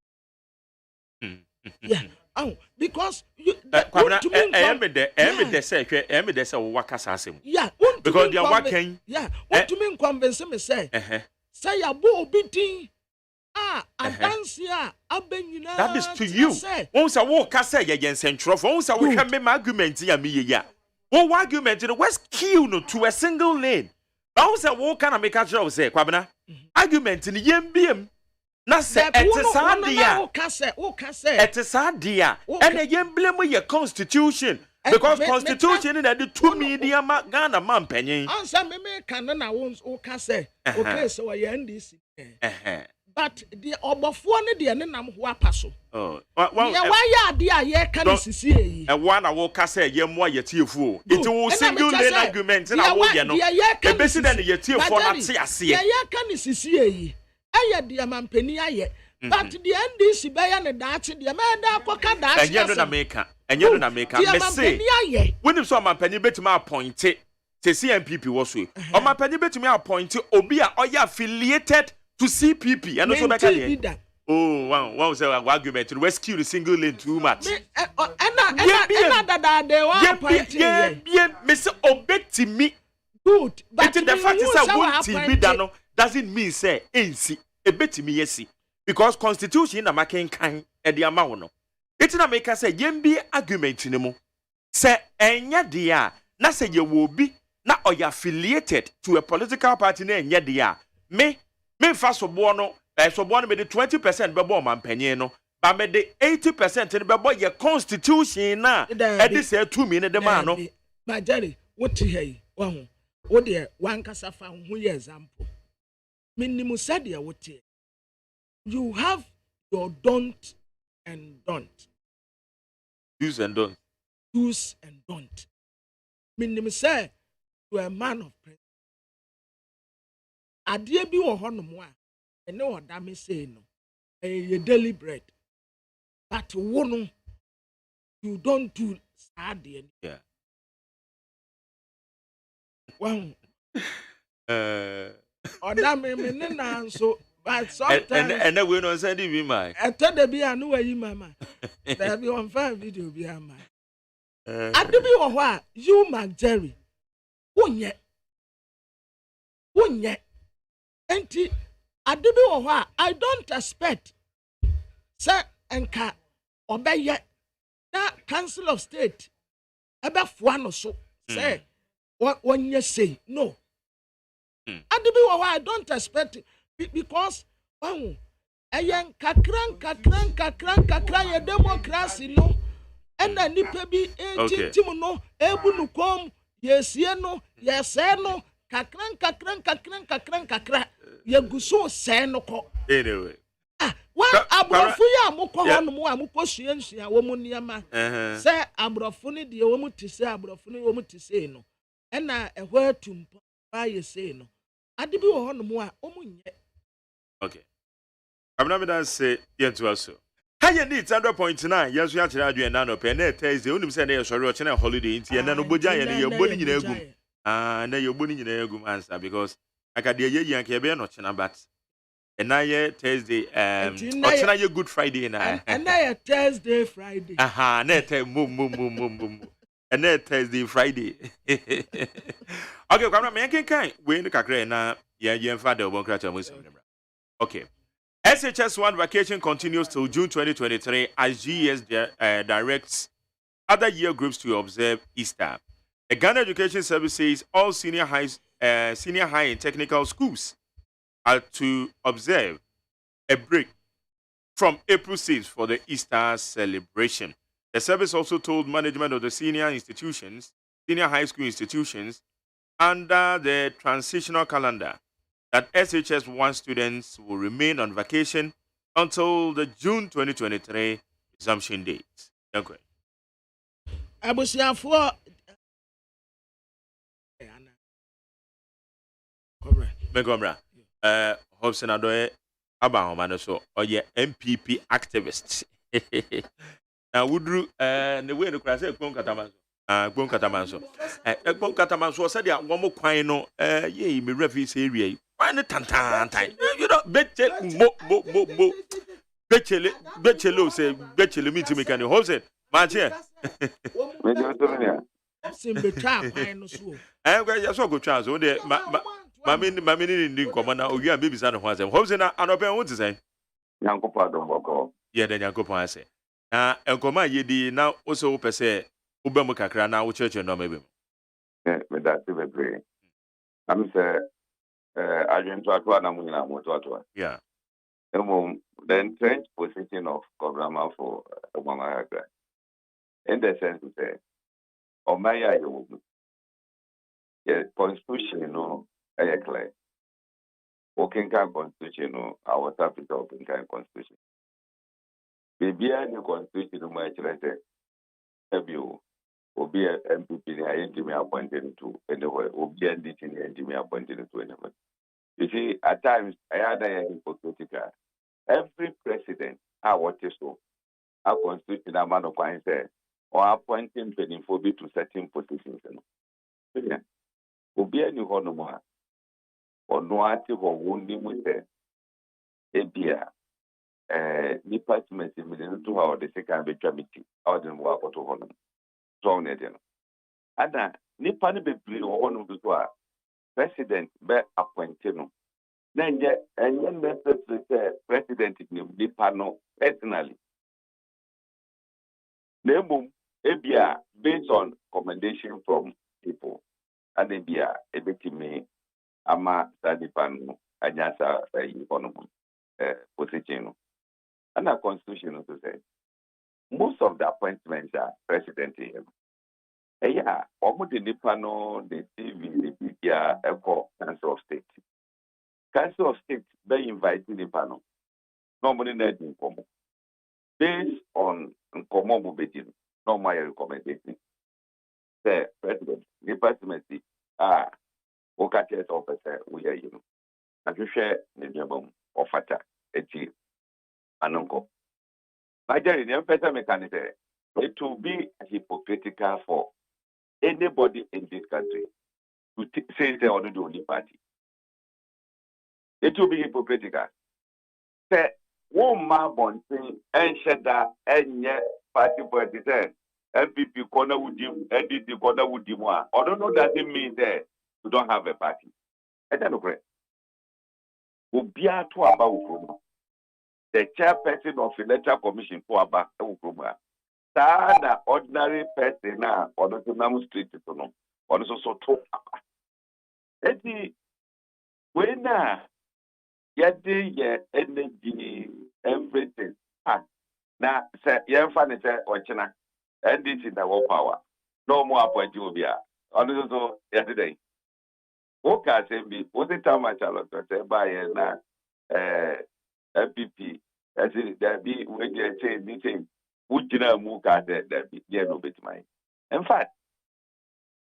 Yeah. Oh, because you me de say waka asem. Yeah, because they are working. Yeah, what to mean convince me say. Say ya bo obi din adanse a abenyina. That is to you. Once a walk say ya nsentro, once a we can make my argument ya me ya. One argument the West kill no to a single lane. Once a walk can make a show say kwabena. Argument in yembiem. Na se etisadia ene yemblemu ye constitution because constitution in the 2 media Ghana man penyin answer me kan na wo ka say okay so we NDC but the obofo ne de ne nam ho apaso oh ye wa ya ade a ye kan sisi yi e wa na wo ka say ye mo ye tiefu it will single lane argument na wo ye no e besi na ye tiefu na te ase ye kan sisi yi aye de amampani aye but the NDC be ya ne daate de me da akoka daate enye no na meka me say when so amampani betima appoint te CNPP wo so amampani betima appoint obi a oya affiliated to CPP and so be ka dey oh one say argument to rescue the single lane too much and that they want appoint me say obetimi good but the fact is that one TV da no doesn't mean say ensi ebetimi yesi because constitution na making kan e de ama wo no it na make say yembi argument ni mu say enye de a na say ye wo bi na oya affiliated to a political party na enye de a me fa sobo no sobo no me de 20% bebo man panyin no ba me de 80% ni bebo ye constitution na e de say 2 me ne de ma no ma jare what here wo ho wo de wan kasa fa ho ye example minimum said ya what you have your don't and don't. Do's and don't. Do's and don't. Minimum say you are a man of prayer. Adie bi wo hono mo a ene wo da me say no. You daily bread. But wo you don't do sad. Yeah. Well. Oda me na so but sometimes and we no send me my tell the be anu yi mama there be on fine video be am adu bi wo ho a you Mark Jerry wonye enti adu bi wo ho a I don't expect say enka obeye na council of state ebe fo no so say wonye say no adu bi wo ho I don't expect it. Because ayen kakran ye democracy no and nipa bi etintim no ebu no kom yesie no yese no kakran ye guso se no ko anyway abrofo ya mokọ hono mo amokọ suansua wo mu niama se abrofo ne de wo mu tise abrofo ne wo mu tise no na ehwo atumpo ba yese no ade bi wo hono mo a omunye. Okay. I'm not going to say yet also. How you need 100.9? Yes, we are to do an pen. Thursday, only say they sorry watching a holiday in and then Oboja and your body in a gum. And then your body in a gum answer because I got the year and Kabe not china but and now Thursday or your Good Friday and now Thursday Friday. Aha, net boom. And then Thursday Friday. Okay, come on, making kind. We in the Kakre na yeah, father of Boncracha Muslim. Okay. SHS1 vacation continues till June 2023 as GES directs other year groups to observe Easter. The Ghana Education Service says all senior high and technical schools are to observe a break from April 6th for the Easter celebration. The service also told management of the senior high school institutions under the transitional calendar that SHS1 students will remain on vacation until the June 2023 resumption date. Okay. Abusiafo Megomra. Hobson Adoye Abahomano so or ye MPP activists. Now Woodru the way the class Katama. Gbon Katamanso. Gbon Katamanso said, "Yeah, one more coin, no, ye, me referee area. Why not tantan? You know, betche, mo. Betchelo say, betchelo meet me can you hold it? Manche. Simbe trap, I know so. I'm going to go chance. Oh, dear, Mammy in the commander, or you are baby son of one. How's it? I don't know what to say. Yanko pardon boko. Yeah, then Yanko I say. And come ye di now also per se, Ubamukakra now church and no maybe. With that, we pray. I'm say, I didn't talk to Anamuna Mototua. Yeah. The entrenched position of Kograma for Obama. In the sense to say, or Maya, the constitution, no, I clear. Working kind constitution, no, our topic of kind constitution. Maybe a new constitution, no, my children, have you, will be a MPP, I ain't me appointed to anyway, will be a teaching, and me appointed to anyway. You see, at times, I had a hypocritical. Every president, I watch so, our constitution, a man of coin say, or appointing pending for be to certain positions. Will be a new honor or no active or wounding with a beer. Department in to how the second committee out in work to honor. So, Nedian. Ada, Nipani be blue or one of the president be appointed. Then, and then the president in Nipano personally. Name Ebia based on commendation from people. And Ebia, Ebekime, Ama Sadipano, Anyasa, economy, position. And our constitution to say, most of the appointments are president here. Yeah, almost the Nipano, the TV, the media, Echo, Council of State. Council of State, they invite Nipano. Normally, not in common. Based on common mobility, no my recommendation. The president, department, Okaches officer, we are you. And you share the minimum of fata, a chief, and uncle. My dear, the better mechanism, it will be hypocritical for anybody in this country to say they are the only party. It will be hypocritical. Say, one man born thing, and shedda, and yet party party say, MPP corner with him, NDC corner with him. I don't know that it means that you don't have a party. I don't know. Ubia to about the chairperson of the Electoral Commission for about the ordinary person now, or the Namu Street, or also talk about. When yet the energy, everything. Now, say, young funny say, or China, and this is the power. No more appoint you be. Also, yesterday. What can say be? What the time I shall say by na MPP? As it there be when you say anything, which you move at there be no bit mine. In fact,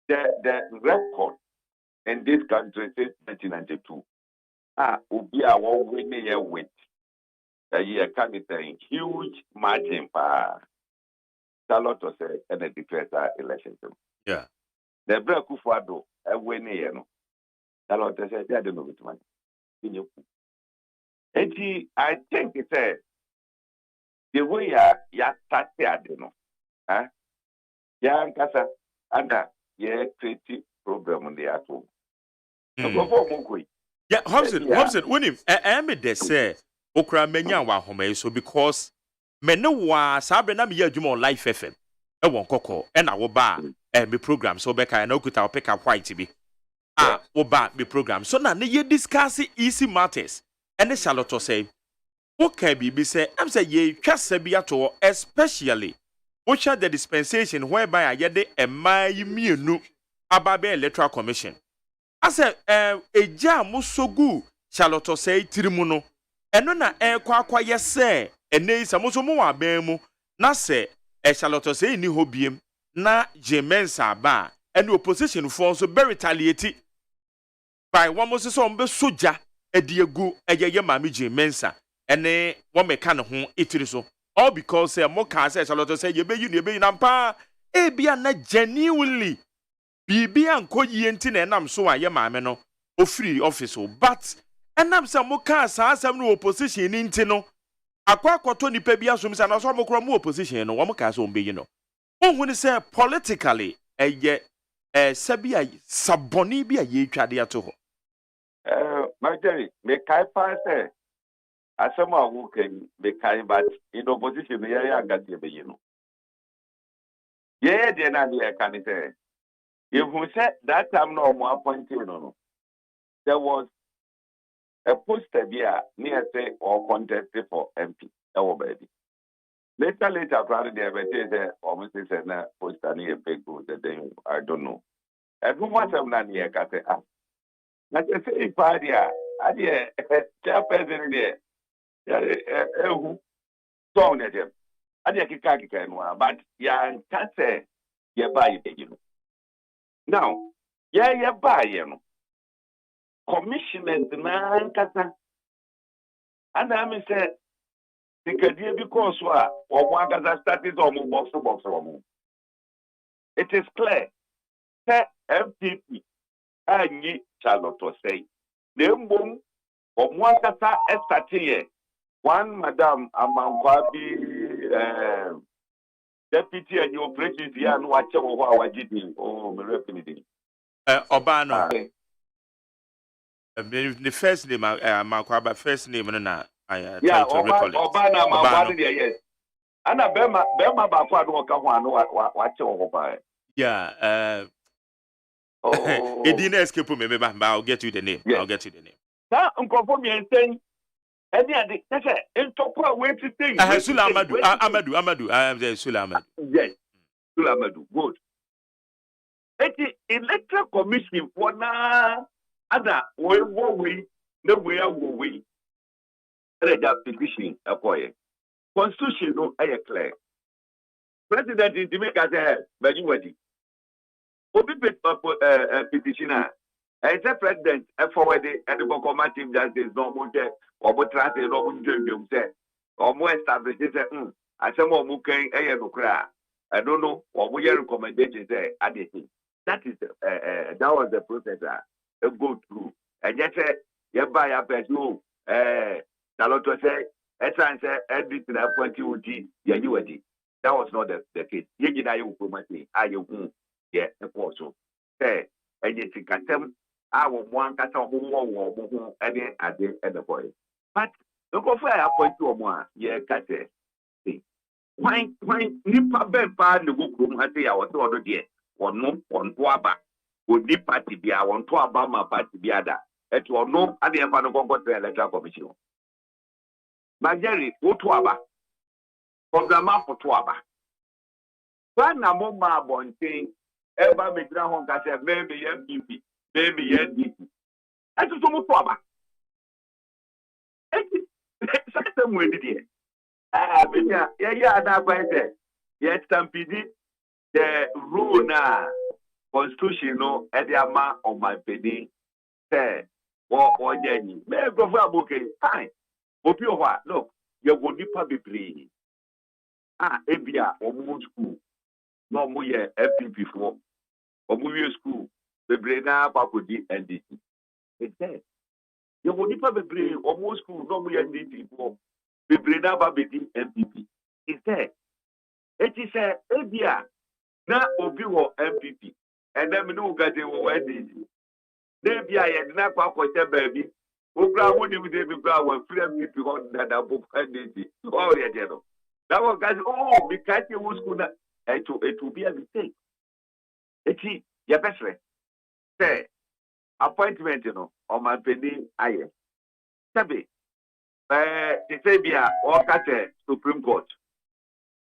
the record in this country since 1992. Ubi a one winning a win. A year can a huge margin pa. Salot to say and a declared election. Yeah. The break of Wado, a winning, you know. Salot to say, I don't know which one. I think it's the way ya started, I don't know. Ya Kasa, and ye creative program on the at home. Yeah, Hobson, when him, I they say, Okra Menya wa home, so because Meno wa Sabena Mia Jumo Life FM, a one coco, and our bar, and be program, so Becca and Okuta pick up white to be. Oba be program. So now you discuss easy matters, and the Charlotte say, okay, be say, I'm say ye just to especially, which are the dispensation whereby I get a my immune Ababe Electoral Commission. I said, a jam so good, Charlotte say, Tirimuno, and no kwa yes, say, and nay, some more bemu, na say, a Charlotte say, ni hobium, na Jemensa ba, and the opposition forms so very retaliated by one most some soja, a dear goo, a ya mammy Jemensa, and a one mechanic home, it is so. All because more cars, as Charlotte say, you be nampa, ebia na genuinely bibi anko yie nti na enam so a ye maame no ofiri office o but enam se mo ka asam no opposition ni nti no akwakoto nipa bi asom se na so mo kro mo opposition no wo mo ka so ombe yi no ohun se politically eye sabia saboni bi a ye twade ato ho my Jerry me kai pa say asema wo kan me kai but in opposition me ya agate be yi no ye de na de kan say you say that time no more appointed no there was a poster there near say or contested for MP our baby later probably they have say almost say na poster near big then I don't know and who was am na near ka say ah na say if party ah there chairperson there who song them there kika no but ya can say ye buy it now yeah buy no commissioners na nkata and I mean say the because or one that started box it is clear that MPP and Charlotte say the boom of one kata started one madam Amankwabi deputy and your president here and watch our GP oh me repeat Obano the first name Makwaba first name na I try to recall it. Obana yes. Ana bema ba kwa no ka ho ano wa che wo ba. Yeah, it didn't escape me, but I'll get you the name. Yes. I'll get you the name. Now, Uncle me and saying, any other, that's it. And talk about where to think. Sula Amadou. I am the Sula Amadou. Yes, Sula Amadou. Good. The electoral commission for now, other way, no way. That petition acquired. Constitution no air clear. President is to make us but you ready. Obi petitioner. As a president, forward and the combative justice no more or what translate no one say or more established say I say more muking no cry. I don't know what we are recommendation say at the thing. That is that was the process go through. And yet you buy a person Taloto say, say, everything I point you to, that was not the case. You get you promoting, yeah, of course. Say, and you think I will want cat of who any at the boy. But look for I point to more, yeah, cat. Why, Nippa Ben Pan the book room has say I was ordered yet, or no, on Tuaba, would the party be I want to Obama party be other. It will no, and the Empire go to electoral commission. Majeri Utuaba Programa for Tuaba. When a mama bonting, ever make ground on maybe MPP, maybe NDP. That's so much Tuaba. Something with it. That's why I said, yes, Stampede, the rule now, constitution, no, Ediama on my penny, say, or Jenny. May go for a bouquet, fine. Opiowa, look, you go deeper be free. Ebia, or moon school. No more FP before. Or movie school. The Brena Bakudi and this. It's there. You go deeper be free, or more school, no more NDT before. The Brena Babidi MPP. It's there. It is a Ebia. Now, Obiwo MPP. And then we know that they will NDT. Debia, and not quite a baby. Ogra woni we dey be gba free people on that book and oh yeah no that was guys because you was school it will be a mistake eti ya pesre say appointment on my penny aye sabe they say bia o ka Supreme Court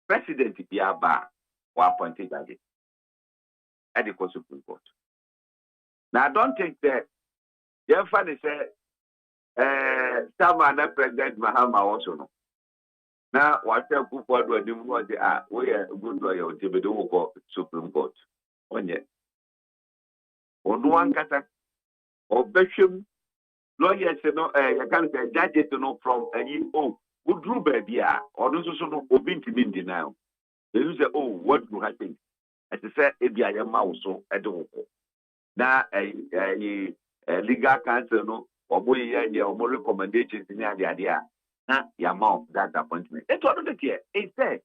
president bia ba or appointed again at the Supreme Court. Now I don't think that your father say Sama na President Mahama also no. Now, what I put forward when you we are good lawyer to be the Supreme Court. On yet. On one kata, or Bishop lawyers, you can't say judges to know from any good rule baby, or those who know Obinti Mindi now. They say, what do I think? as I said, if you are a mouse, at the now a legal counsel, no, or boy, your more recommendations in the idea. Now, your mouth that appointment. It's one of the year. It said,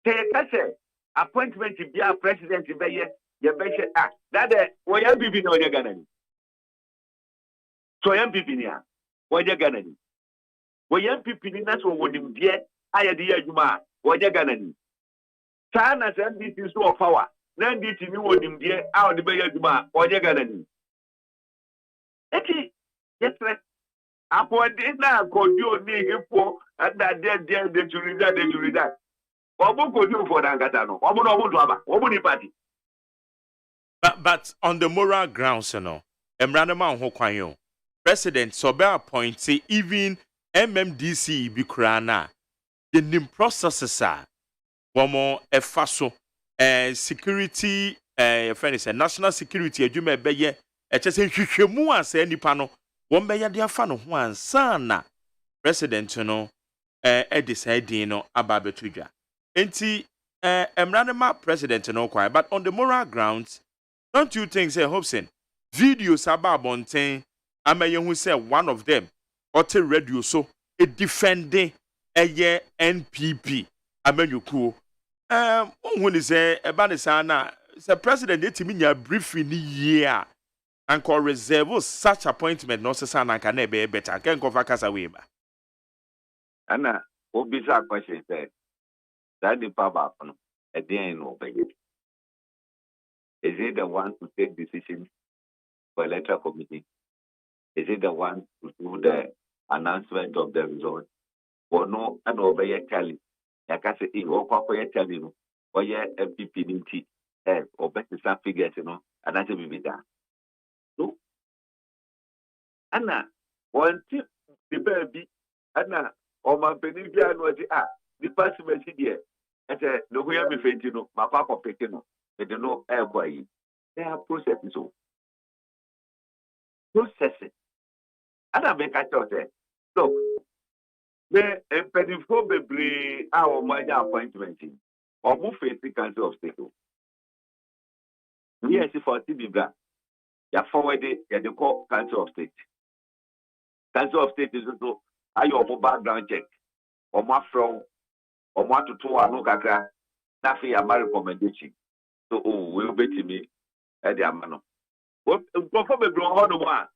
say, appointment to be a president in the year, your best act. That way, I'm being on your gun. So I'm being here. What you're gonna do? What young people in that one would be I had the Yajuma. What you're gonna do? Sana said this is so power. Then this you would be out the Bayajuma. What you're gonna do? Yes, sir. Upon dinner, could you need for and that dead the jury that. What could you for Dangatano? What would party? But on the moral grounds, you know, Emranama Hokwayo, President Sobe appointed even MMDC Bikrana, the nim processes are one more a faso, security, friend is a national security, you may be a just a humu as any panel, one by your fan of one son, President, you know, decide, you know, about Betuja. Enti, Emranama President, you know, quite, but on the moral grounds, don't you think, say, Hobson, videos about Montaigne, I may who say one of them, or te radio so, a defending a year NPP. I mean, you cool. When is a Banisana, the president, it mean a brief in the year, and call reserve such appointment, no, Sana can never better. Can go for Casaweba. Anna, what bizarre question said that the Papa, at the end of it. Is it the one to take decisions for electoral committee? Is it the one to do the announcement of the result? Or no, and over your telling. Like I say, or corporate telling, or your MPP, or better some figures, you know, and that's be done. No. Anna, one tip, the baby, Anna, or my Benivia was the person was here. I said, no, we have been, you know, my papa picking up. They don't know airway. They are processing so. Processing. And I make a choice. Look, the impediment our minor appointment or move face the council of state. We are for TB. You are forwarded at the call council of state. Council of state is also are your background check or my from or what to two no kaka. Nothing a recommendation. So, we'll bet me at the amano. What probably grow on one?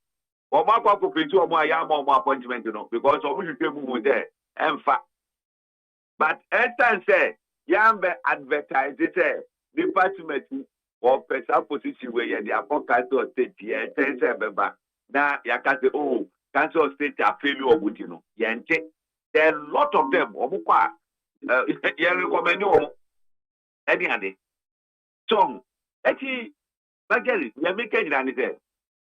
Or my papa pay to my yam or my appointment, you know, because of which you came there and fat. But as I say, yam advertise it, department or person position where the council of state, yeah, 10 back. Now, you can say, oh, council of state are failure of you know, yanke. There are a lot of them, or you recommend you any. So, actually, Bagari, you are making it.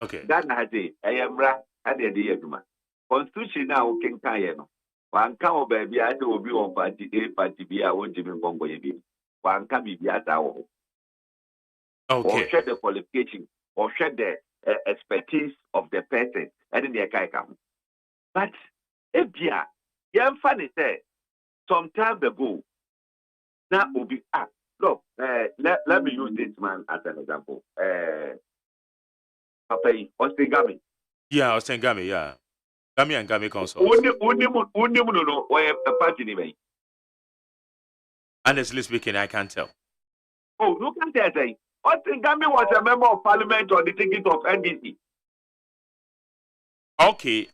Okay. That has a Ayamra had a dear human. Constitution now can Kayano. One cow baby, I will be on party A, party B, I won't even go baby. One can be at our okay. Or share the qualification, or share the expertise of the person, and in the Kaikam. But if young funny said, some time ago, that will be up. Look, let me use this man as an example. Papa, Ostengami. Yeah, Ostengami, yeah. Gami and Gami Council. No, a party name. Honestly speaking, I can't tell. Oh, look at that. Ostengami was a member of parliament on the ticket of NDC. Okay.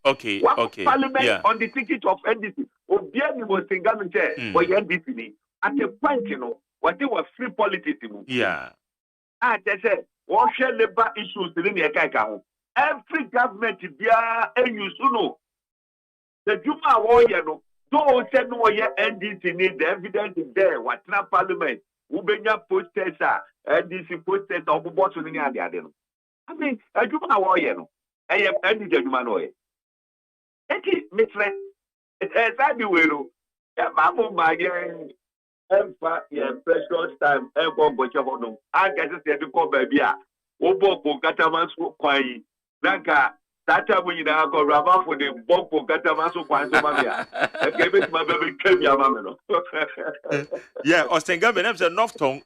Parliament yeah. on the ticket of NDC. Obiani was Ostengami chair for NDC. At a point, you know, what they were free politics. Yeah. They said, what share labor issues in the Kaikam? Every government, and you know, the Juma warrior, no, those said no, NDC need the evidence is there. What not parliament? Ubenya posters, NDC posters, or what's in the other. I mean, a Juma warrior, no, I am NDC Juma warrior. It is, Miss Red, it's exactly where, Mamma, my young. Precious time, I guess it's the call baby. Obo Kataman's kwai. Nanka, Tata when you now go Rama for the bomb for Catamaso Quantumamia. I gave it my baby Kemia. Yeah, Ostenga Benem said North tongue,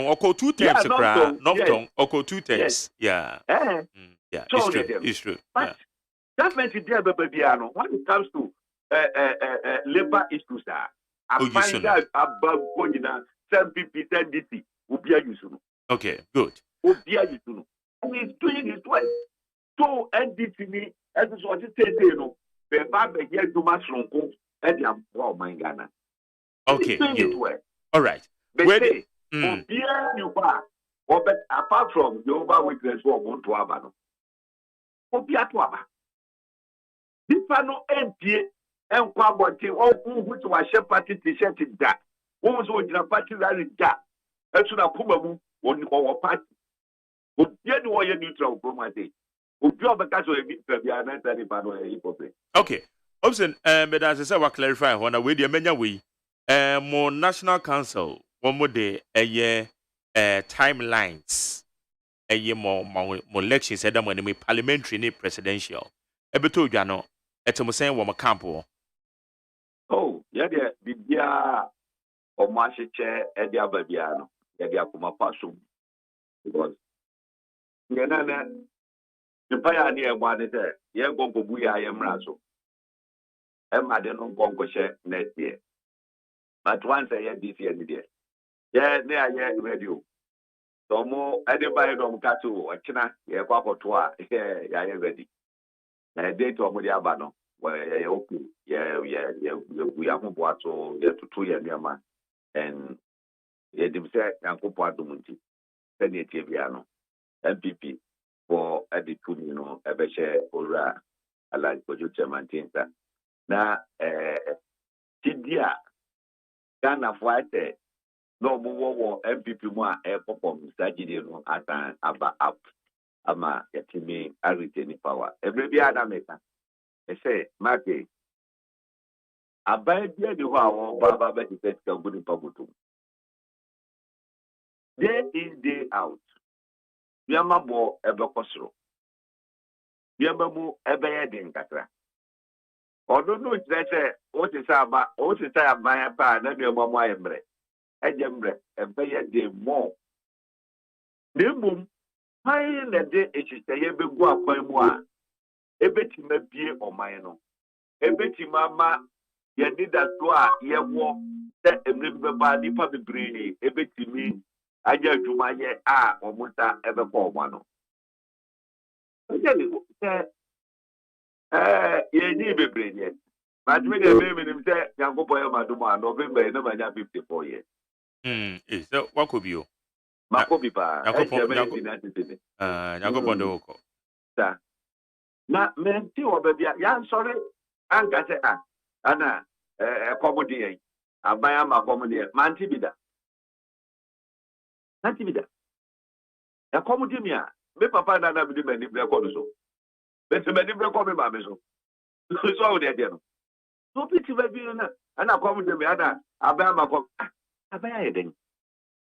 or 2 times to cry, North tongue, or 2 times. Yeah. Yeah, it's true. But government is there, Babiano, when it comes to labor issues, I find out about going down 10 PP, 10 DT, will be a use. Okay, good. Will be a use. And he's doing his work. So, NDT me, as is what it says, you know, the Baba here to much long, and I'm my Ghana. Okay, all right. Where they, you are, or but apart from the over witness for one to Abano. Obia to Abba. This panel empty and quality, all which was party t-shirt in that. What was in a party that is that? And so that Kumamu on our party. But yet, you are neutral from my day. Okay. Obsen, but as I said, I clarify when I wait the many way. More National Council, one more day, a year, timelines, a year more elections, and when we parliamentary, ni presidential. Ebeto Jano, Etomosen, Wama Campo. Oh, yeah, the or Marshall Chair, Edia Babiano, Edia Kuma Passum. Because, the pioneer one is there. Yeah, go I am Raso. I don't go share next year. But once I had this year, yeah, they are radio. So more anybody don't catch you, a china, yeah, papa toa, yeah, I am ready. A day to Abano, where okay, yeah, we have what so yeah to 2 years, man. And yeah, they say, Uncle Padumunti, Penny Tiviano, MPP. For Edipun, you know, Ebeshe Ora, I like Kojo Chairman Tinta. Now, Tidia, Ghana Fighter, no more MPP more airport, Sajid, at Abba up, Ama, Yatimi, I retain power. Every other maker, I say, Marty, I buy the wow, Baba Betty Pesca, good in Pabutu. Day in, day out, Yamabo, Ebocosro. Yabamu Ebeyadin Catra. Although no, what is about my pa, and your mamma embre, and Jembre, and Bayade more. The moon, high in the day, it is the Yabegua Poimoa, a betty may be or mine. A betty mamma, ye did that to ye walk, that a member body public brainy, a betty me, I just do my ye or muta ever for one. You need to be yet. But when the baby himself, Yango Poya Maduma, November, no 54 years. So what could you? Makobipa, Yango Bondo. Sir. Now, men, two baby, I'm sorry, and got it. Anna, a comedy, a bayama comedy, Mantibida. Mantibida. A comedy, me papa and I be many black also. But the many black comedy, Babiso. So they're there. So pity baby, and I come to me, Anna, a bayama. A bayading.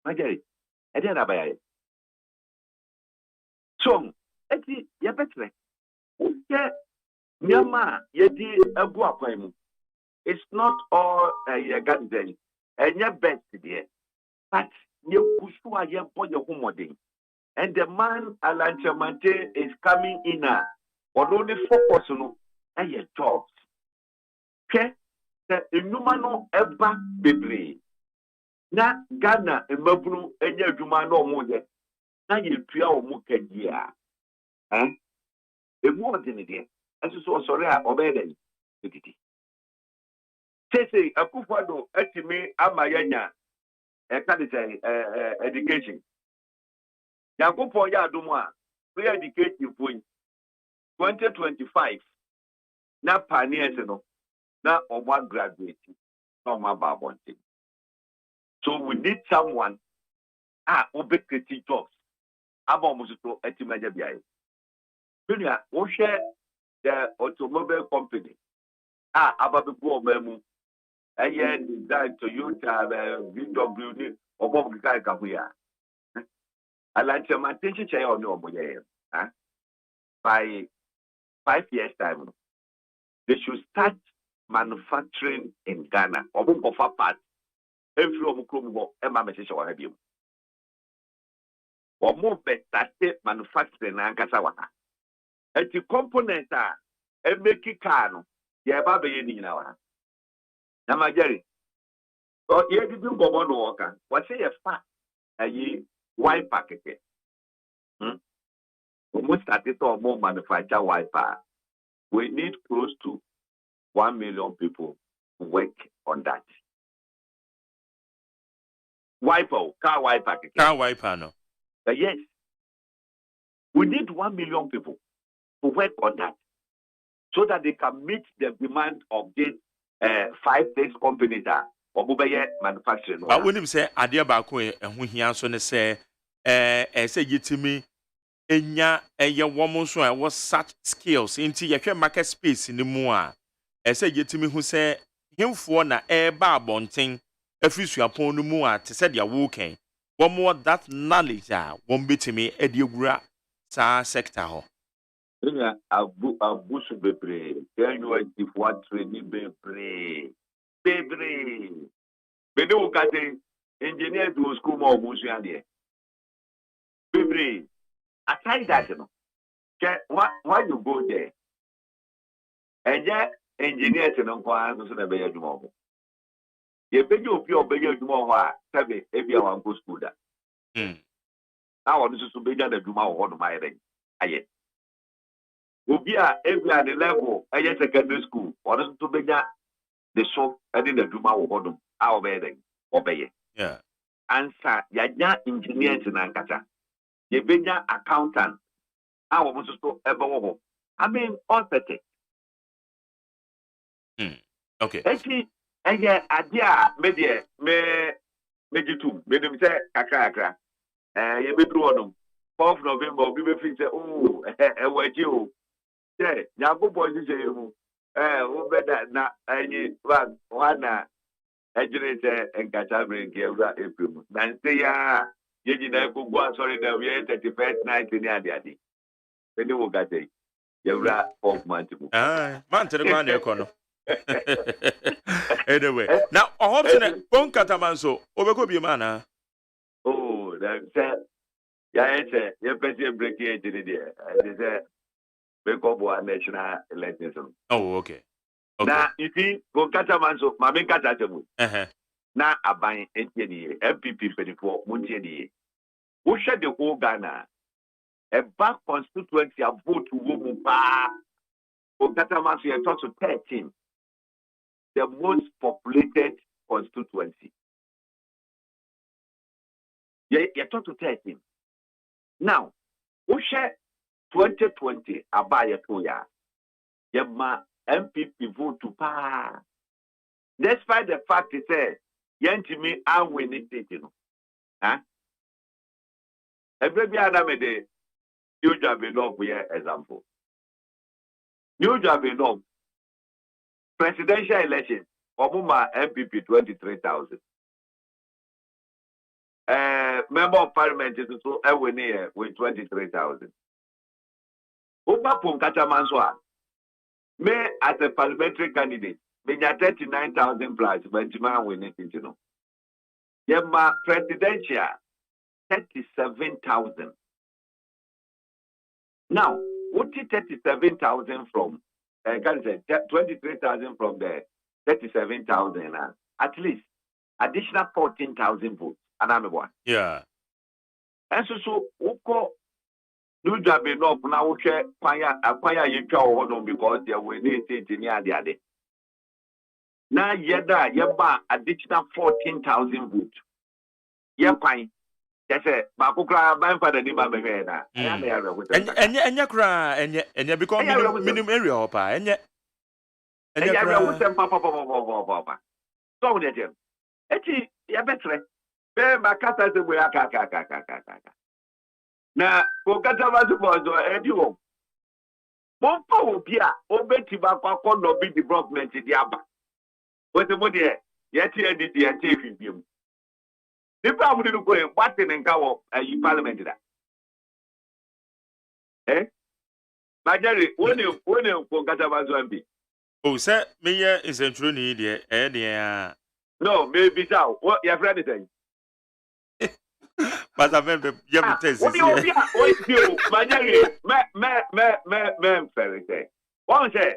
My dear, I didn't have a so, Etty, you're better. Yeah, Yama, Yeti, a guapo. It's not all a garden, and your best, dear. But you push to a young boy, your homeworking. And the man, Alan Chamante, is coming in on only 4 personal and your jobs. Okay? The inhumano ever be na Ghana emabunu enye adwuma na omo de na ye tua omo kadia emu odine de aso sorry a obeden titi sese akufado atimi amayanya education yakopo ya adomu a free education point 2025 na paniers no na omo graduate na omo babonte. So we need someone creating jobs. Almost to etimaja biaye. Dunia, we share the automobile company. Ababu memu. Aye design Toyota, VW, or Bob Kakuya. I like to maintain share on your boy. By 5 years time, they should start manufacturing in Ghana. Omo kofa part. Every omo kromo ema message wa habi. Omo better manufacturing na nkasa wa. Eti component a emeki car no ye ba be ye ni na wa. Na majeri. So ye di bi gomo no waka. What say ye fa ayi wiper keke. We started to more manufacture wiper. We need close to 1 million people to work on that. Wiper, car wiper. Car wiper, no. Yes. We need 1 million people to work on that so that they can meet the demand of these 5 days companies that or manufacturing. But when you say idea back way and who he answered say say yitimi enya woman so I was such skills into your market space in the mua. Say yitimi who say him for na ba bonting if you upon the mua to said you're walking. One more that knowledge won't be to me ediogura sa sector ho. Abu bebre. Can you if what training bebre? Bebre. Bede o kate engineer to school more busu ande. Bebre. Aside that no. Why you go there? Engineer to no kwa so na be adwuma ho. Ye beji opi obeye adwuma ho a sabe e bia wan go school da. Na won so beja da adwuma ho no mai den. Aye. Obi a every at the level aye secondary school or so beja the shop and the adwuma ho no a obeye den obeye. Yeah. Answer ya engineer to na nkata. Ye beja accountant. A wo so ebe wo ho. I mean all petty. Okay. Eki eye adia media me jitu me dem say kakra ye be dru onum 4th November obi be fi say oh waji o say nyago boy say hu wo be da na anyi wa na ejire say enkacha bring ke ura eprim na say ya ye jina ko go sorry na we 31st night ni ade ene wo gate ye ura 4 month mu man tere kwa na ekono. Anyway, now I hope that Bon Catamanso, Obekobi mana. Oh, that yeah, you better break it in there. It is a national election. Oh, okay. Now, you see, Bon Catamanso, Mammy Catatamu. Now, I buy MPP 24, Montier. Who shut the whole Ghana? A back constituency of vote to woman. Bon Catamanso, you talk to 13. The most populated constituency. You talk to 13. Now, we share 2020 abaya toya. Yema MPP vote to pa. Despite the fact it says, Yentimi I win it, you know. Huh? Every other day, you have been love for example. You have been love. Presidential election, Obama MPP 23,000. Member of Parliament is also near with 23,000. Oba Punkata Manswa, me as a parliamentary candidate, me 39,000 plus, but man win it, you know. Yema presidential 37,000. Now, what is 37,000 from? Can say 23,000 from the 37,000, at least additional 14,000 votes. And I'm one. Yeah. And so, Oko, do job enough now, acquire you because they were need it in the other. Now, yeba additional 14,000 votes. Yeah, fine. Yes, sir. Bakukra, my father, the Mamma. And yakra, and you become minimum area, opa, and yet. And you papa. So, the gem. Eti, ya betre. Be makata se boya kaka. Na, kokata mazubozo, edu. Bompa ubia, obeti bakwa kono bi development di aba. Wete modi yeti editi yeti fibiem. People are going to go and what in and go parliament. Majari, when you for Katabazwambi. Oh, sir, me is a true need, eh? No, maybe so. What your friend is saying? But I remember, you have to What you, Majari, very say. One say,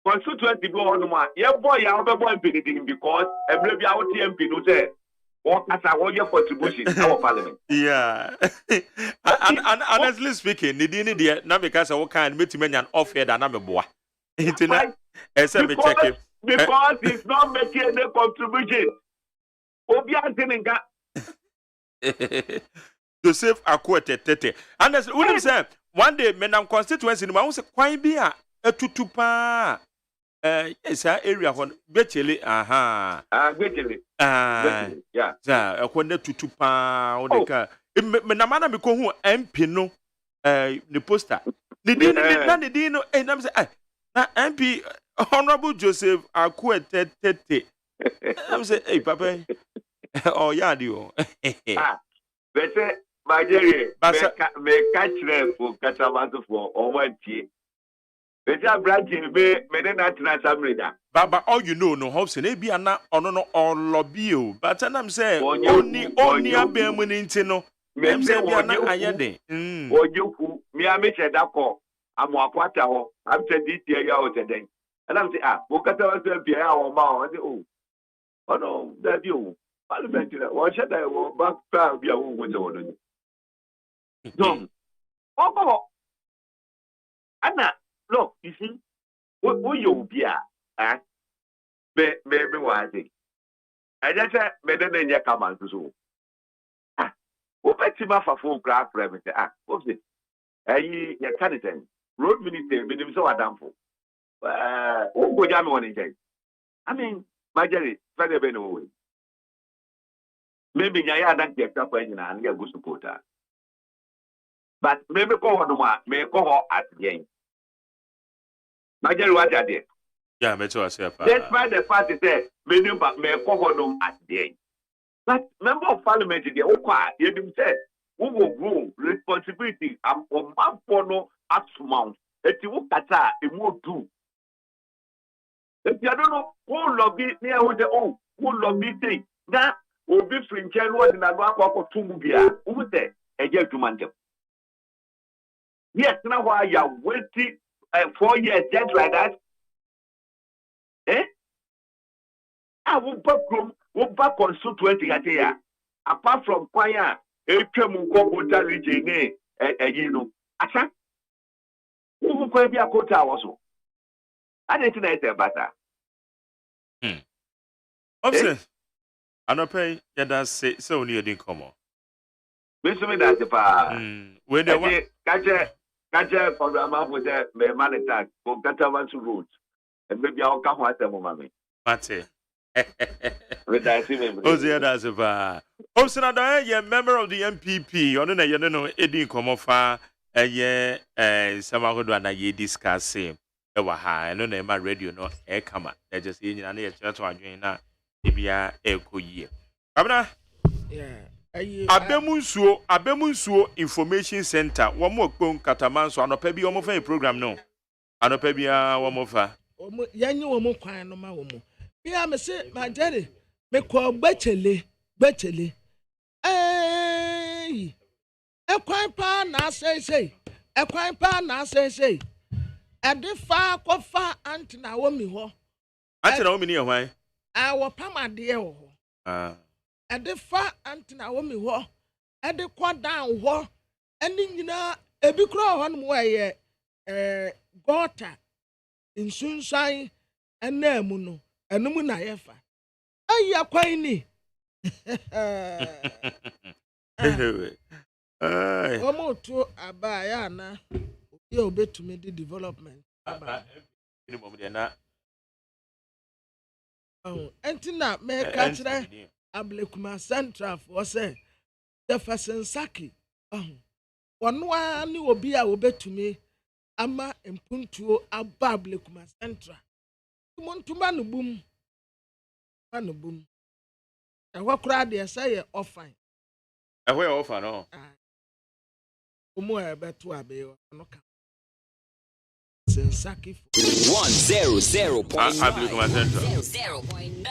constituency go on one. Your boy, you have a boy because every hour TMP no say. What as I want your contribution our parliament. Yeah. and honestly speaking, the idea now because I can meet me an offer that I'm a boy. Internet. Except me check it. Because he's not making any contribution. Obiantinga. Joseph Akwete Tete. And as when say one day, men am constituency, I was quite be a tutupa. Yes, area one Betcheli, Betcheli. Yeah. A quander tutupa or the car. Menamana because who MP no, the poster. The dino, and I'm saying, MP Honorable Joseph Akwete Tete. I'm saying, hey, Papa. Oh, yeah, do. Better, my dear, may catch them for Catamato for MONTIE. Better branching me, not assembly. Baba, all you know, no hopes and maybe not on or lobby, but I'm saying only a bear winning no. I'm saying, I am or you, me, I make a dako. I'm Wakwata, I'm said this year out today. And I'm saying, Bocata will be our mouth. Oh, no, that you. Parliament, what should I want back to be a woman? No. Oh, Anna, look, you see, what you be at? Baby, why? I just said, better than your command to so. Who bet him off a full craft premises? What's it? Your candidate, road minister, with him so adamful. Who go down one day? I mean, my Jerry, very away. Maybe I don't get up and get good supporter. But maybe call her may call her at the game. My dear, what I did. Yeah, me too. Despite the fact that many may call her at the game. But member of parliament, the Oka, you said, who will grow responsibility and for man for no amount. If you look at that, it won't do. If you don't know who lobby near with the own, who lobby thing, that will be free in January and I go to Mubia. Who there? A year to Mandem. Yes, now why you are waiting 4 years just like that? Eh? I will back constituency at here. Apart from choir, a Kemuko Bota region, you know. Asa? Who could be a quota also? I didn't know better. Observe. I don't pay. Yeah, that's so near the come on. Listen, that's the part. When they want catch for the mouth with the man attack for Catalan route. And maybe I'll come with them, mommy. Mate. Ozia that's a bar. Observe, you're a member of the MPP. On the you know, Eddie come off a year, somehow who do ye discuss same. I know my radio, no air come. They just in an air church or join now. Maybe a echo year. Abna, Abemunsuo Information Center. One more pon Kataman, so I no pebi omo fa program no. I no pebi one more fa. Yanyi omo kwan no ma omo. Bia me se ma jare me ko gbechele. Eh. Ekwan pa na say. Ekwan pa na say. Ade fa kofa antina wo mi ho. Antina wo mi ni ehwan? Awo pamade wo ho. Ade fa antina wo mi ho. Ade kwa down ho. Ani nyina ebi kro ho no wo ye gota insunsan enemu no. Enemu na ye fa. Ayi akwan ni. Omo to abaya na. You bet to me the development. Entina me kachre Ablekuma Central for say Jefferson Saki. Wanwa ni obi a obetumi ama empuntuo aba Ablekuma Central. Tumontuma no bum. Manu bum. Ehwa kura de say offine. Ehwa offer no. Omo e beto abe no ka. Sensaki 100.9 Abdul Central. 0.9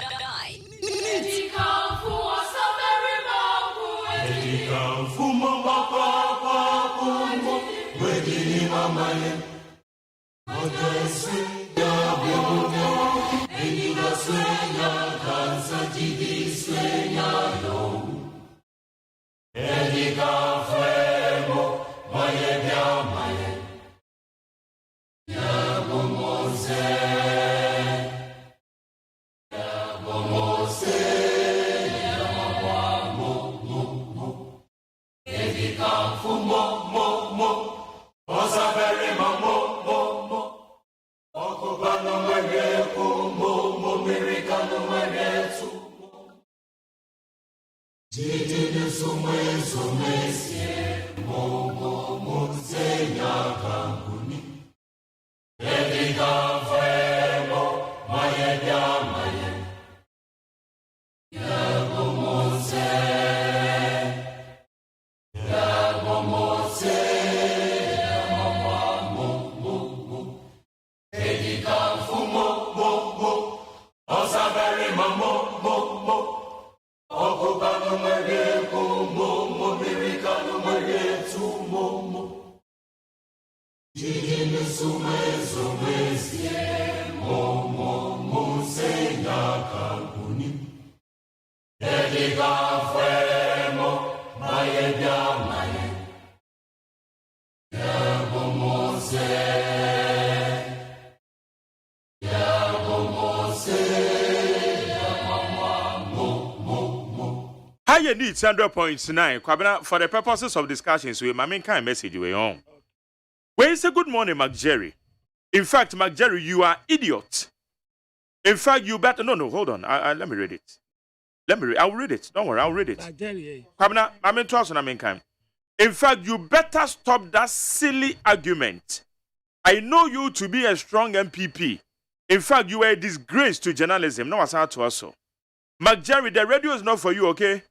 Higher needs 100.9. Kwabena, for the purposes of discussions, we my main kind message we on. Where is a good morning, Mark Jerry? In fact, Mark Jerry, you are idiot. In fact, you better hold on. Let me read it. I'll read it. Don't worry, I'll read it. Kwabena, I mean to us on main kind. In fact, you better stop that silly argument. I know you to be a strong MPP. In fact, you are a disgrace to journalism. No, what's out to us so. Mark Jerry, the radio is not for you, okay?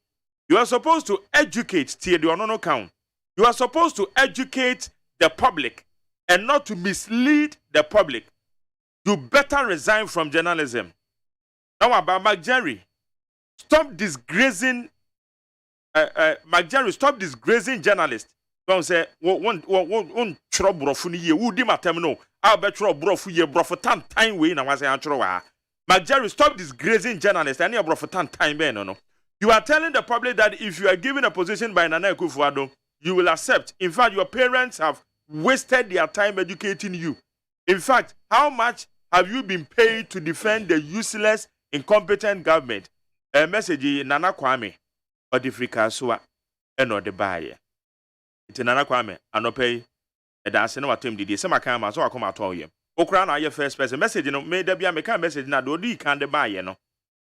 You are supposed to educate no count. You are supposed to educate the public and not to mislead the public. You better resign from journalism. Now about Mark Jerry, stop disgracing Mark Jerry, stop disgracing journalists. Don't say one trouble for ye, who did my terminal. I'll bet you bro for ye, bro for time way, and I was a Mark Jerry, stop disgracing journalists. I need bro for time, no. You are telling the public that if you are given a position by Nana Akufo-Addo, you will accept. In fact, your parents have wasted their time educating you. In fact, how much have you been paid to defend the useless, incompetent government? A message Nana Kwame or the Frikasua and or the buyer. It's Nana Kwame and no pay. That's no attempt did some account, so I come out to you. Okra, your first person message, made there be a message now, do you can't buy, you know.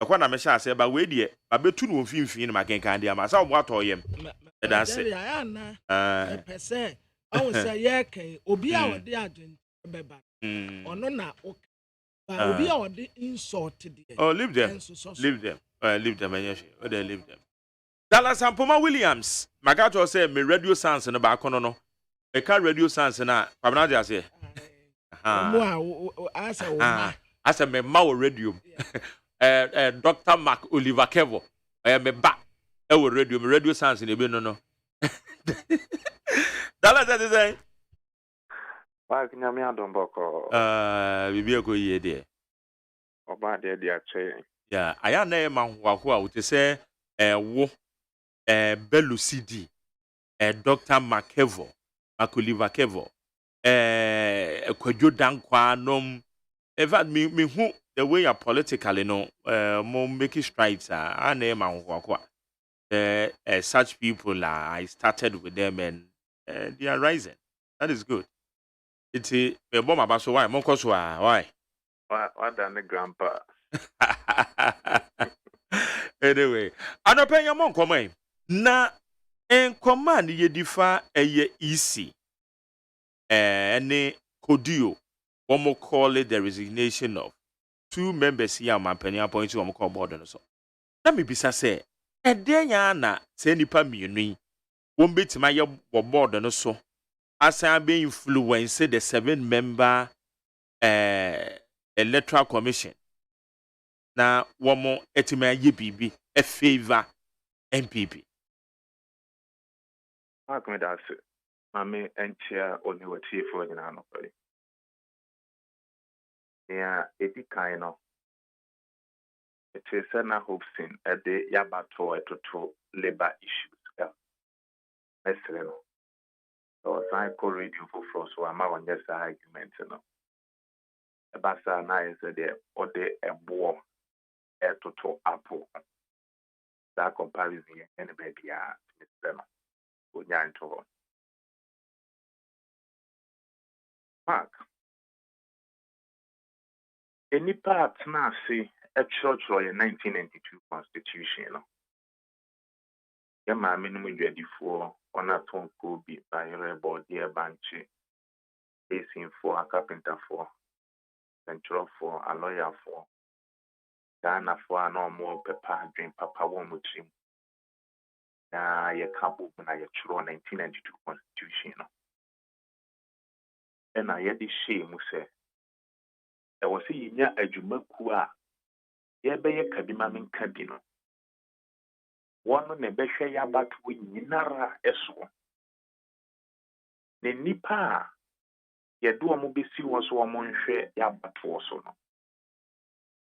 Akwana mesha say ba we die ba betu no mfimfini ma kenkan dia ma sa wo ato yem e dan se percent I will say yeah kan obi a wo de agent beba ono na ba obi a wo de insult there leave them leave them yes they leave them Dallas Ampoma Williams magato say me radio sounds no ba kono no e ka radio sounds na kwabna dia say asa me ma wo radio Dr. Mark Oliver Kevo. I am a back. I will radio sounds in the bin. No. Dallas, that is a Mark Namia Domboko. Bibiako ye dear. Oh, my dear, yeah, I am a man who would say Bellu CD, Dr. Mark Kevo, Mark Oliver Kevo, Kwajo Dankwa, nom. In fact, me who. The way you politically more making strides are name and such people I started with them and they are rising. That is good. It's a bomb about so why why done the grandpa. Anyway, I don't pay your mom come na en command ye differ ye easy any codio one more call it the resignation of 2 members here my penny appoint to call board and so. Let me be say, a dear na say nipa mienu won't be to my board and so. As I be influenced the 7-member Electoral Commission na womo etima ye bibi e favor MPP. Mark me that's it. Mame enchia oni wati for nyina no pare. Ya edi kan no. It is na hoping at the yabato to labor issues. Yeah. Mesre no. So I call radio for so am on this argument no. Ebasa na is the or the ebo to apple. That comparison any baby Mr. No. Onya into Mark. Any part na see a church lawyer 1992 constitution no. Ya ma minimum dwadifo ona tonko bi bayre body e banchi facing for a carpenter for central for a lawyer for Ghana for no more papa dream papa wo mu trim na ye kabu na ye churo 1992 constitution no e na ye di shame say e wo say yinya adwumaku a ye be ye kadima men kabi no wono ne behwe ya batu nyinara eso ne nipa ye do omo besi wo so omo nhwe ya batu so no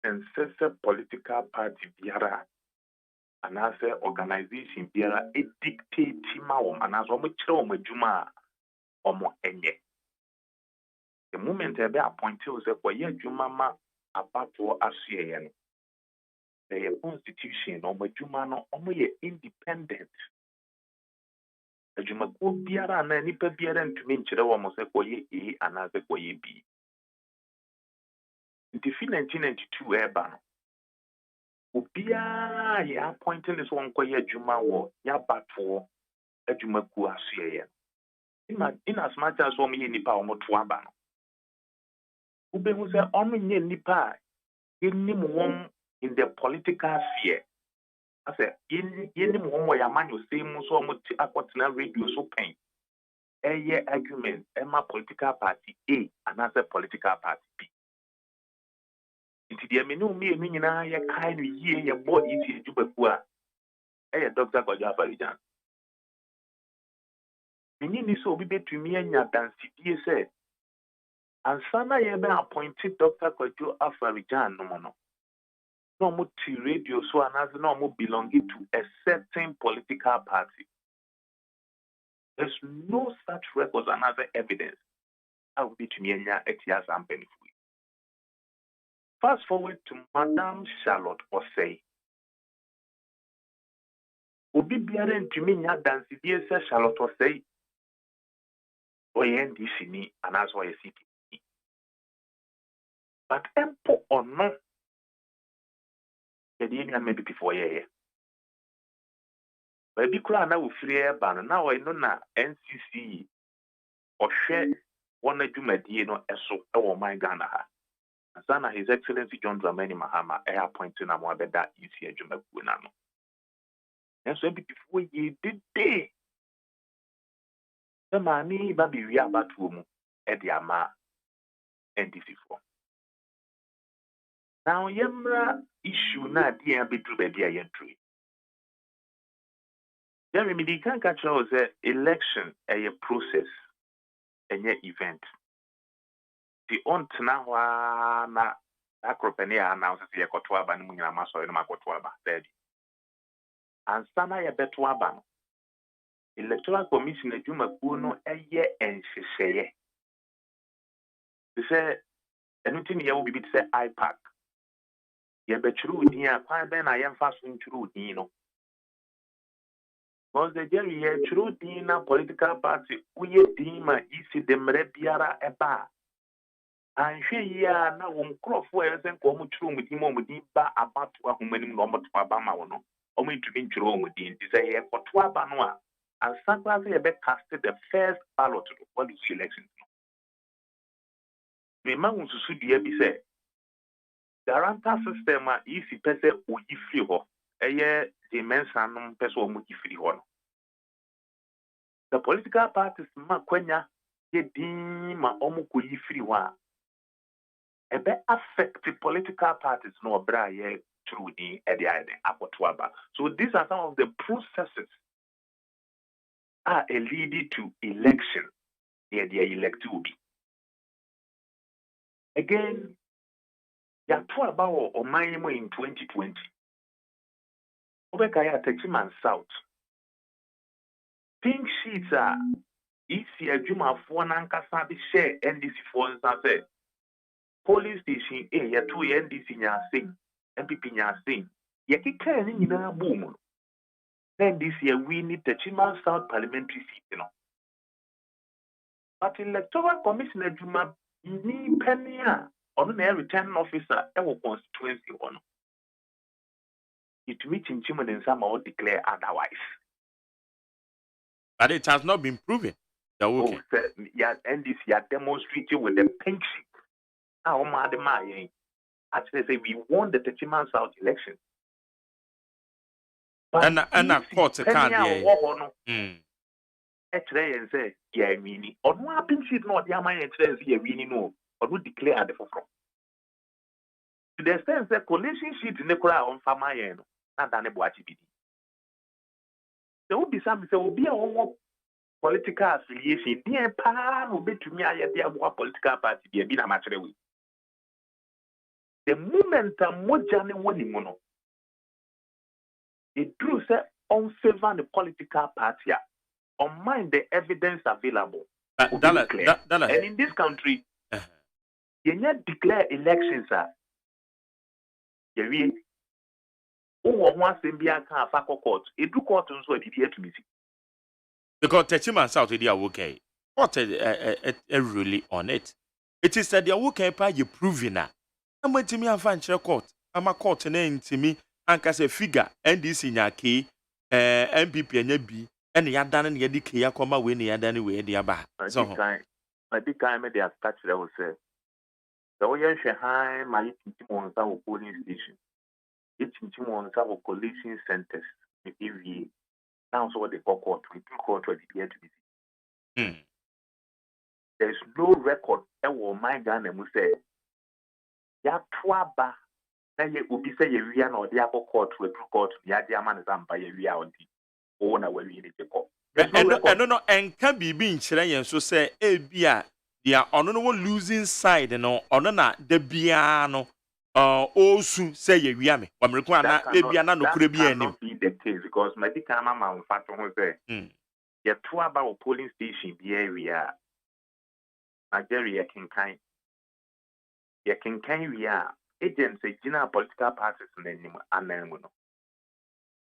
ensese political party biara anase organization biara e dictate ma wo anase omo kire omo adwuma omo enye the moment e be appoint you say kwa ye adwuma ma abato asue ye no the constitution omo adwuma no omo ye independent adwuma ko biara na nipa biara ntumi nkire wo mo say kwa ye e anase kwa ye bi in 1992 eba no Ubia ya appointing this one kwa ya juma wo ya bato adwuma ku asue ye. In as much as one nipa o moto aba no. Ube hu se onu nye nipa yenim won in the political sphere. Ase yenim won ya manyo same so mo ti akotena radio so pen. Eye argument ema political party A another political party B. Inti de menu mi enu nyina ye kai no yie ye bo iti adwubaku a Dr. Gojo Abarijan. Mini so obi betumi anya dansidie se ansana ye be appointed Dr. Gojo Abarijan no no. No mo ti radio so anaze no mo belonging to a certain political party. There's no such records and other evidence. I will betumi anya etias ampeni. Fast forward to Madam Charlotte Osei. Obi biara ntumi nya dansidie se Charlotte Osei NDC ni anaze oye CPP. But empo or no, the Indian maybe before ye. Baby cry now with free air ban now I know na NCC or share one adwumadi no eso e my Ghana ha. Sana His Excellency John Dramani Mahama e appointing na mo abeda isi adwumaku na no. And so before ye did day. The money baby we are back to mu e di ama NDC for. Now yemra issue na di an betu baby a yentry. Jeremy, the can catch us election a process and yet event. The on na akropenia announces the Kotwaba and Munamaso and Makotwaba said. And Sana ya Betwaban. Electoral Commission a Juma Kuno a year and she say. They say anything you will be say IPAC. Ye betru near quite ben I am fasting through Dino. Because the Jerry true Dina political party, we Dima isi de Mrebiara eba. And she ya na crop for and come true with him with ba about what many number to Abama or no. Only to be true with the desire for Twabanoa. And Santazi a casted the first ballot to the policy election. The man who should be said. The Aranta system is the person who is free. A year the men's and person who is free. The political parties ma kwenya ye din ma omu ko yi free wa ebe affect the political parties no bra ye through the akotoaba. So these are some of the processes are leading to election. They elect to be. Again, ya talk about Omaimo in 2020. Obekaya Techiman South. Pink sheets are easy Juma for Nankasa be share NDC for instance. Police station ya two NDC nya sing, MPP nya sing. Ya kika ni na boom. NDC we need Techiman South parliamentary seat, you know. But electoral commissioner Juma ni penia on the returning officer ever constituency on. It meeting Chimon and some will declare otherwise. But it has not been proven. Okay. Oh, yeah, NDC are demonstrating with the pink sheet. How mad am I? Actually, say we won the Techiman South election. And a court can't be. Actually, and say, yeah, meaning, or no pink sheet, not the Amaya, yeah, we know, or would declare at the forefront. To the extent that coalition sheet in the crowd on Famayan, not than a Boachibidi. There will be some, there will be a political affiliation. Dear Pa will be to me, I have a political party, be a match away. The moment a Mojani winning mono, it drew say on favor the political party, on mind the evidence available. And in this country, you not declare elections. You once in Bia court, it do court on so it here to be. Because Techiman South they are okay. What really on it? It is that they are okay by you proving that. I'm going to me and find court. I'm a court name to me and cast a figure and this in your key, MPP and B, and the Yadan and Yadiki Yakoma when the Yadan way the Abba. So, I think I made the touch that was said. The Oyan Shahai, my Timon Sao polling station. It's Timon Sao collision centers. Now, so what they call court, we do court for the year to be. There's no record. My gun and we say, ya twaba, then you will be say you are not the apple court with court, the AGYEMAN is by a reality. Oh, no, we need to call. And can be being Chilean, so say, Bia, they are on no losing side, and on the piano. Also say you yami. Americana, Ebiana no could be any. Be the case because my Dicama in fact was there. Your two about polling station, the area. Nigeria can kind. You can kind we are agents, a general political parties in the name and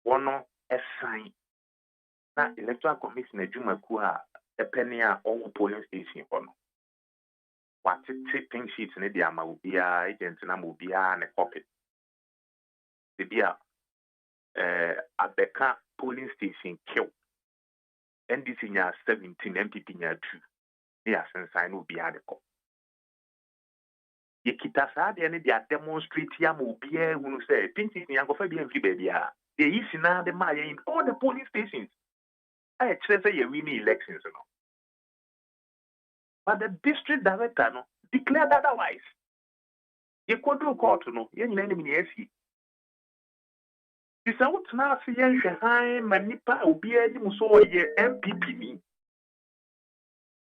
one a sign. Now, Electoral Commissioner Juma Kua, a penny all polling station on. What pink sheets in the Amabia agents and Amubia and a copy. The beer at the car polling station killed. NDC near 17, MPP near 2. Yes, and sign will be adequate. Yekitasa, the end, they are demonstrating Yamubia who say, pink sheets in Yangofabian baby. They is now the Maya in all the polling stations. I actually say you win elections, you know. But the district director no declared otherwise. You could do court no, you enemy yes. This out now see Shahai Manipa Ubia Muso ye MPP me.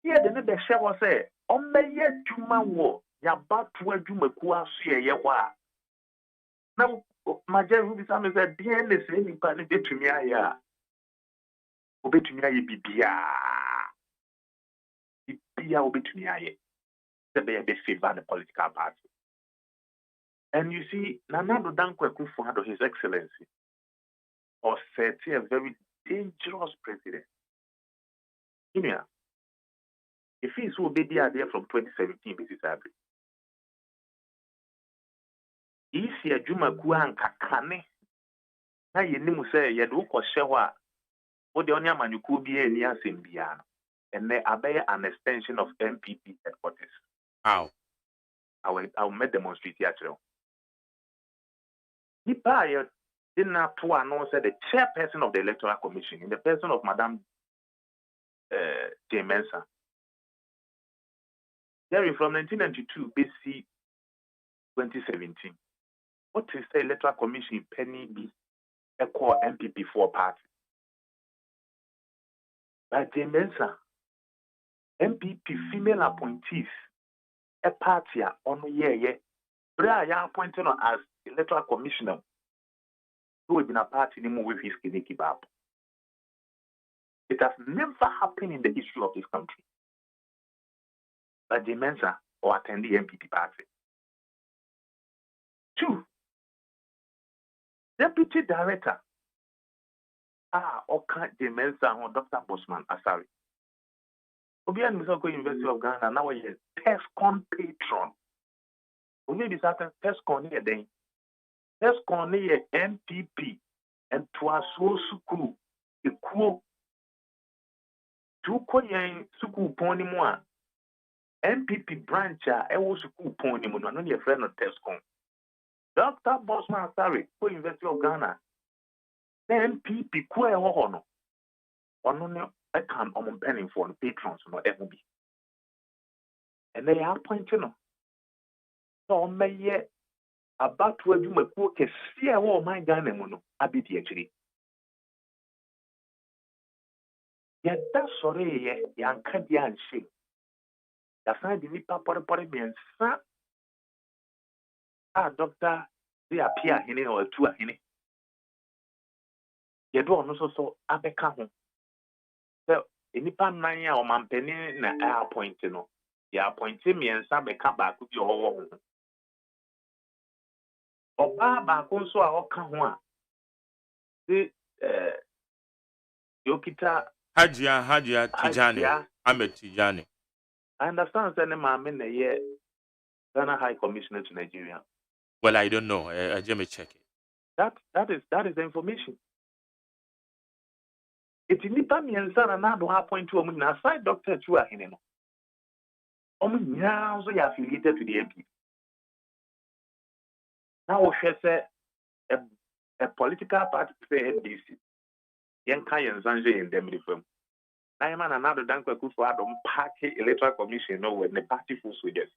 Here the next share was say, on the year Juma war, ya bat to Juma Kua see ya wa. Now my Jerry Sam is at the end the same panic to me. Ya Obe to me bibia. Will be to me, the baby favor the political party. And you see, Nana Dankwe Kufuado, His Excellency, or set a very dangerous president. If he is will be there from 2017, Mrs. Abri. If you Juma Kuan Kakane, now you know, say, you do Koshewa, or the only man you could be near Simbiano. And they obey an extension of MPP headquarters. How? I'll make demonstrate here. The buyer didn't have to announce the chairperson of the Electoral Commission in the person of Madame J. Mensa. There from 1992, BC 2017. What is the Electoral Commission penny be a core MPP for party? But the Mensa MPP female appointees a party on ye. Bra ya appointed as Electoral Commissioner who have been a party anymore with his kiniki bab. It has never happened in the history of this country. But the Mensa or attend the MPP party. 2. Deputy Director Oka the Mensa or Dr. Bosman Asari. Obian Misoko University of Ghana now is PESCON patron. We may be certain PESCON here then. PESCON here MPP and Twaso Suku Ekuo. Tuko yen Suku Ponimwa MPP branch Ewo Suku Ponimu no your friend of PESCON. Dr. Bosman Asari for University of Ghana. The MPP Kwe Hono. Ono I can penning for the patrons no FB. And they are pointing no. So may about where you may cook a sphere or my Ghana mono, abiti actually. Yet that's sorry, young Candian shame. That's why the Nipa Porporibian son. Doctor, they appear in or two in it. You don't know so Abeka. So, Nipa Naya or Mampeni na appointed no. You appointed me and some come back with your own. Oba konso a oka ho a the Yokita Hajia Tijani Ahmed Tijani. I understand that I'm in the Ghana High Commissioner to Nigeria. Well, I don't know. Let me check it. That is the information. It's nipa miensa na na do appoint to omu na side doctor to ahene no. Omu nya so ya affiliated to the MP. Now we say a political party say NDC. Yen kan yen zanje in dem reform. Na yema na na do dan kwaku for adom party electoral commission no with the party full soldiers.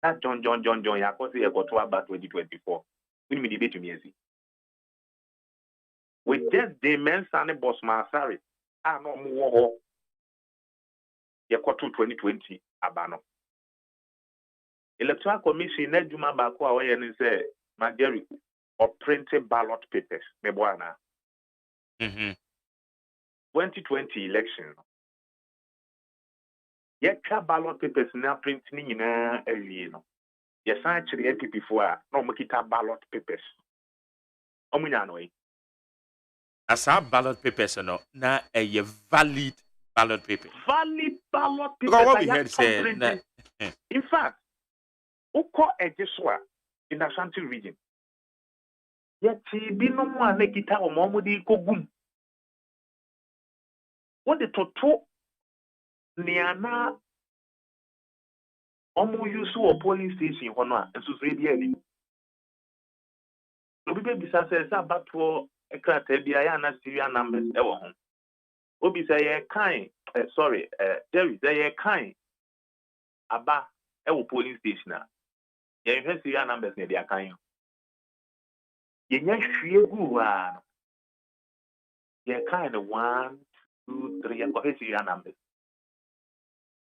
That John ya ko say e go to about 2024. We need debate to me ezi. With just the Mensa and Bosman Asari, no more. You got to 2020 abano. Electoral Commission Neduma Bako away and say Magari or printed ballot papers. Mebwana. 2020 election. Yeka ballot papers now printing in a year. Yes, actually, MPP for no makita ballot papers. Omunyanoi. As our ballot papers no na a valid ballot paper. Valid ballot papers. Because what we heard say in fact, Uko Ejeswa in the Ashanti region. Yet be no more nekita or momudi kogum. What the toto niana omu yusu or polling station honor and so ready. No people say about for a crat na Syrian numbers ever home. Obi say kind Jerry say kind aba ewo polling station. Ye Syrian numbers near their kind. Ye nya hwie gu a ye kind 1, 2, 3 and go Syrian numbers.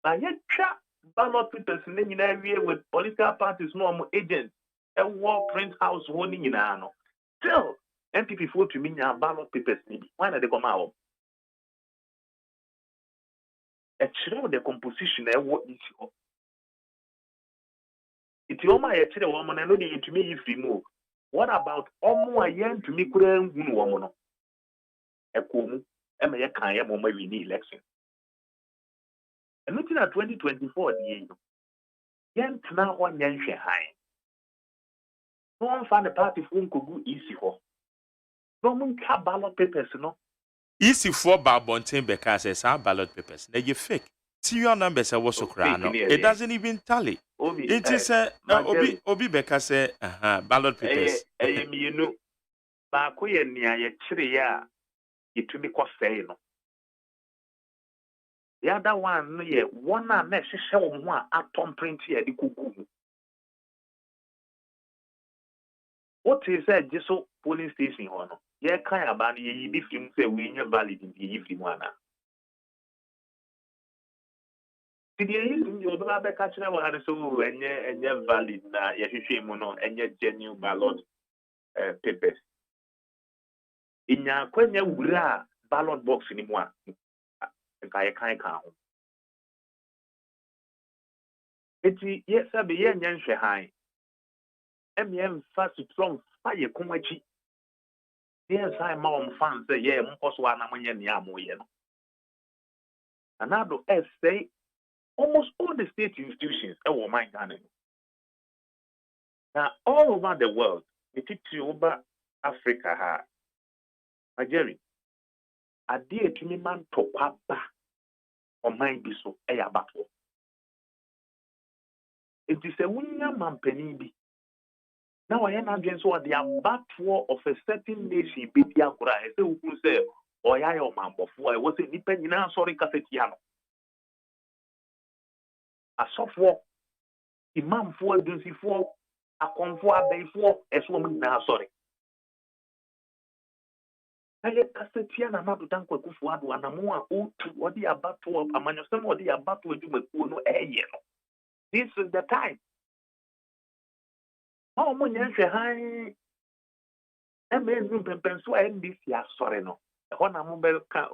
But ye tra ballot papers in area with political parties no agents a war print house holding in ano. Still MPP vote to me ballot papers maybe. Why not they come out? A child the composition what is it's your my actually woman and only to me if remove. What about omo ayen to me couldn't win woman? A kum and my kind of we need election. And looking at 2024 the year. Yen now one yen high. No one found the party phone could go easy for. No one can ballot papers, no. Easy for Barbontain because it's our ballot papers. They you fake. Serial numbers are also crown. It doesn't even tally. It is a Obi Becca say, ballot papers. You know, Bakoya near Chiria, it to be quite fair. The other one, one necessary one atom print here, the cuckoo. What is said just so polling station or no? Yeah, kind of ban ye be film say we ain't valid in the evening one. Did you use your brother catching our so and ye valid na ye shame on and ye genuine ballot papers? In your quenya wura ballot box in one. I can't count. It's yes, I be yen high. Fast strong fire kumachi. Yes, I'm mom fans say, yeah, Mposwa Namanyan Yamoyen. Another say almost all the state institutions are my Ghana. Now, all over the world, it's over Africa, Nigeria. A dear to me man to papa or mind be so a battle. It is a winner man penny. Now I am against what the battle of a certain nation be the Agura. I say, who say, or I am man before I was a depending on sorry Cassetiano. A software, Imam for Dunsi for a comfort bay for a woman now sorry. I get Cassetiana not to thank what Kufuadu and a more old to what the about to a man, somebody about to do with Uno a year. This is the time. How many high amazing penso and this year, sorry no. Hona mobile can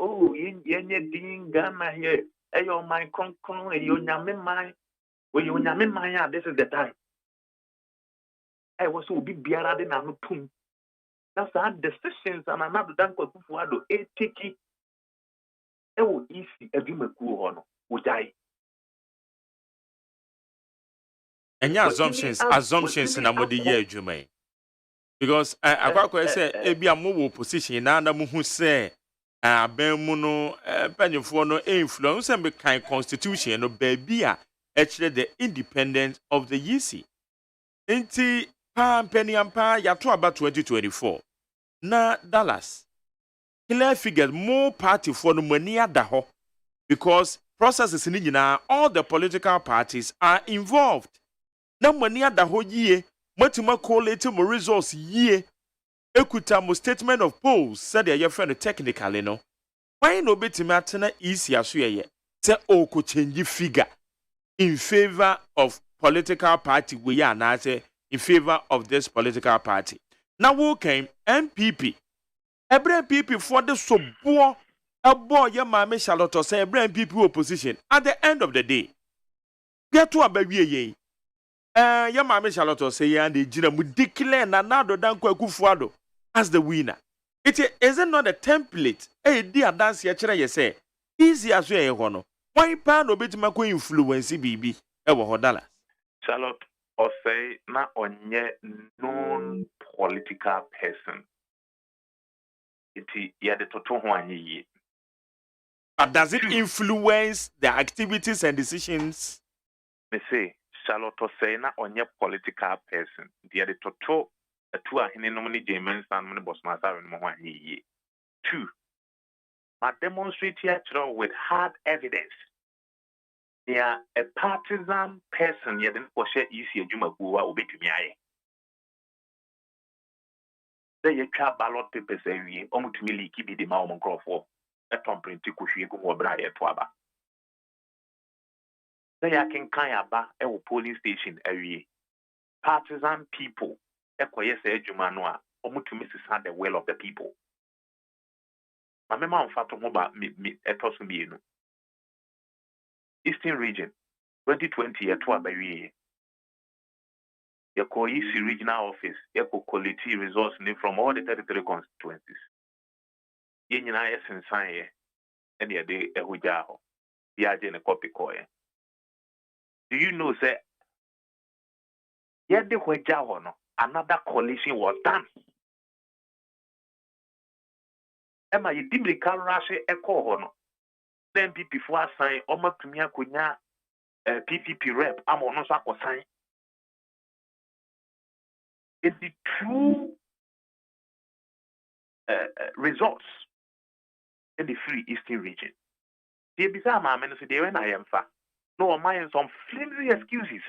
yen ding Ghana here. Ayo my concon, ayo nyame my, when you nyame my, this is the time. I was so big biara de na no pum. That's our decisions and another than kwa kufuado e tiki. E wo easy edwuma ku ho no. Wo jai. Any assumptions na mo de ye adwuma. Because akwakwa say e bia mo wo position na na mo hu say aben mu no panyefo no influence and be kind constitution no baby actually the independence of the EC. Inti penny ampa ya to about 2024 na Dallas clear figures more party for no money ada ho because processes ni nyina all the political parties are involved na money ada ho yie matima collate mo results yie ekuta mo statement of polls said your friend technically no why no betimi atena easy aso ye say o ko change figure in favor of political party we are now say in favor of this political party. Now who came MPP. Every MPP for the subo a boy your mammy Charlotte say every MPP opposition at the end of the day. Get to a baby ye. Your mammy Charlotte say and the Jina would declare Nanado Danko Kufuado as the winner. It isn't not a template. Hey dear dance ye say easy as we hono. Why pan obit mako influence BB ewo hodala. Charlotte OSEI na onye known political person. Iti yade toto ho anyi. But does it influence the activities and decisions? Me say Charlotte OSEI na onye political person. Yade toto atu ahene no ni James and mo boss masa no ho anyi. 2. I demonstrate here with hard evidence. They are a partisan person. You didn't push it easy. You might go out with me. They have ballot papers every almost me keep it in my own crop for a thumping to Kushi go over at Twaba. They are can Kayaba a polling station every partisan people. Equia say Jumanoa, almost to Mrs. the will of the people. My mama fatum about me a person being Eastern region 2020 at Twabaye. Your EC regional office, your quality resource from all the 33 constituencies. Yen and sign and your day a hujaho. Yajen a copy coy. Do you know, sir? Yet the hujaho no, another coalition was done. Emma, you dimly can rush a call no. Then people for sign almost to me a kunya PPP rep. I'm on no sign. It's the true results in the free Eastern region. They bizarre my men say when I am far. No, my some flimsy excuses.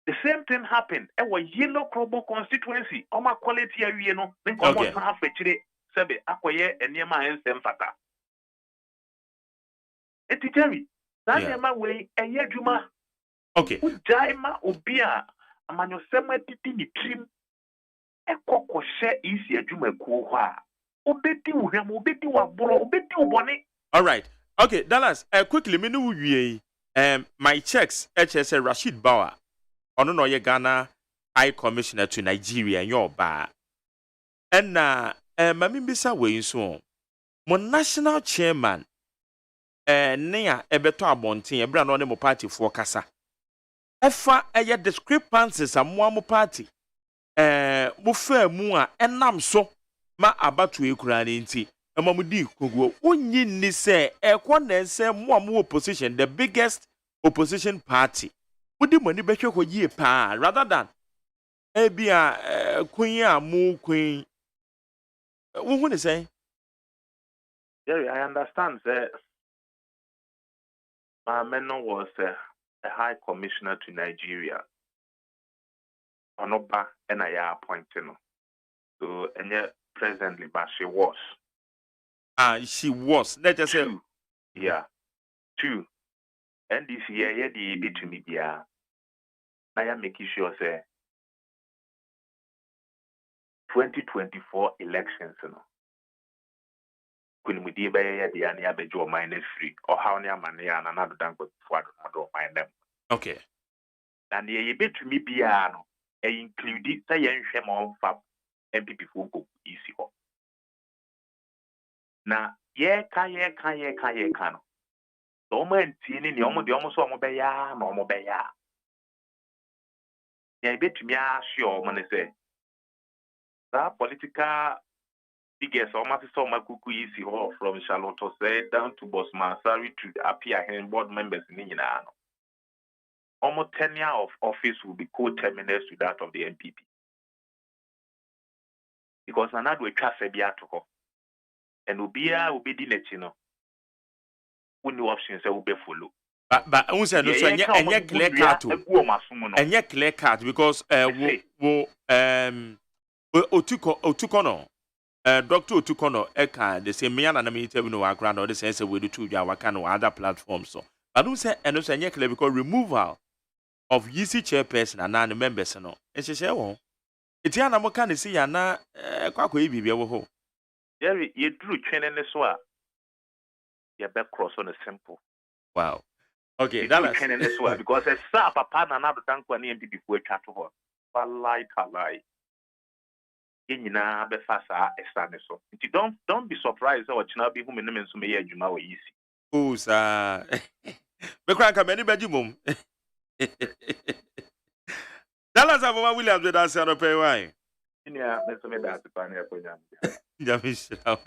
The same thing happened. Our yellow crobo constituency. Oma quality area no. Then come on half a chile. Sebe akoye enyema ensem fata. Etiteri. Danyema way enye juma. Okay. Ujaima obia amanyo sema titi ni trim. Eko koshe isi ejuma kuwa. Obeti uham, obeti waburo, obeti ubone. All right. Okay, Dallas. Quickly, me know we. My checks. HSA Rashid Bauer. Ono no ye Ghana High Commissioner to Nigeria in your bar. And mami bisa we so. Mon national chairman. Nea ebeto abonten ebra no ne mo party for kasa. Efa eye discrepancies amwa mo party. Mo fa mu a enam so ma abatu ekura ne nti. Ema mo di koguo. Onyi ni se ekwo na nse mo opposition, the biggest opposition party. Wodi mani behwe ko yie pa rather than queen amu queen. Wo ne say? Jerry, I understand that Mameno was a high commissioner to Nigeria. Onoba and I appointed. So and yet presently, but she was. She was. Let us say. Yeah. 2. And this year, the between media. I am making sure say 2024 elections, you know. When we did by the any abejo minus free or how near money and another than good for mind them. Okay. And the bit to me piano, include say young shame fab MPP for go easy. Now, can. So man, seeing the almost beya, no beya. Yeah, bet me sure man say that political figures almost so much kuku easy from Charlotte say down to Bosman, sorry to appear here board members in India. Almost tenure of office will be co-terminus to that of the MPP. Because another way traffic be at all. And Ubia will be dinetino. When the options will be follow. But I say no so any clear cut any clear cut because Otukono Dr. Otukono eka the same me and me tell no background or the sense we do to ya waka no other platforms so but don't say and so any clear because removal of UC chairperson and nine members no e say won eti ana mo kan say ya na kwakwa e bibia wo ho Jerry you drew training so a you back cross on a simple wow. Okay, that's because a sap papa na na dan kwa ne MPP for chat to her. Wallahi talai. Yenina be fasa estane so. Don't be surprised or china be whom name so me adwuma we easy. Oh sir. Me kran ka many beji mum. Dallas Aboma Williams with us on pay why. Yeah, me so me that pa na akonya. Jamisha.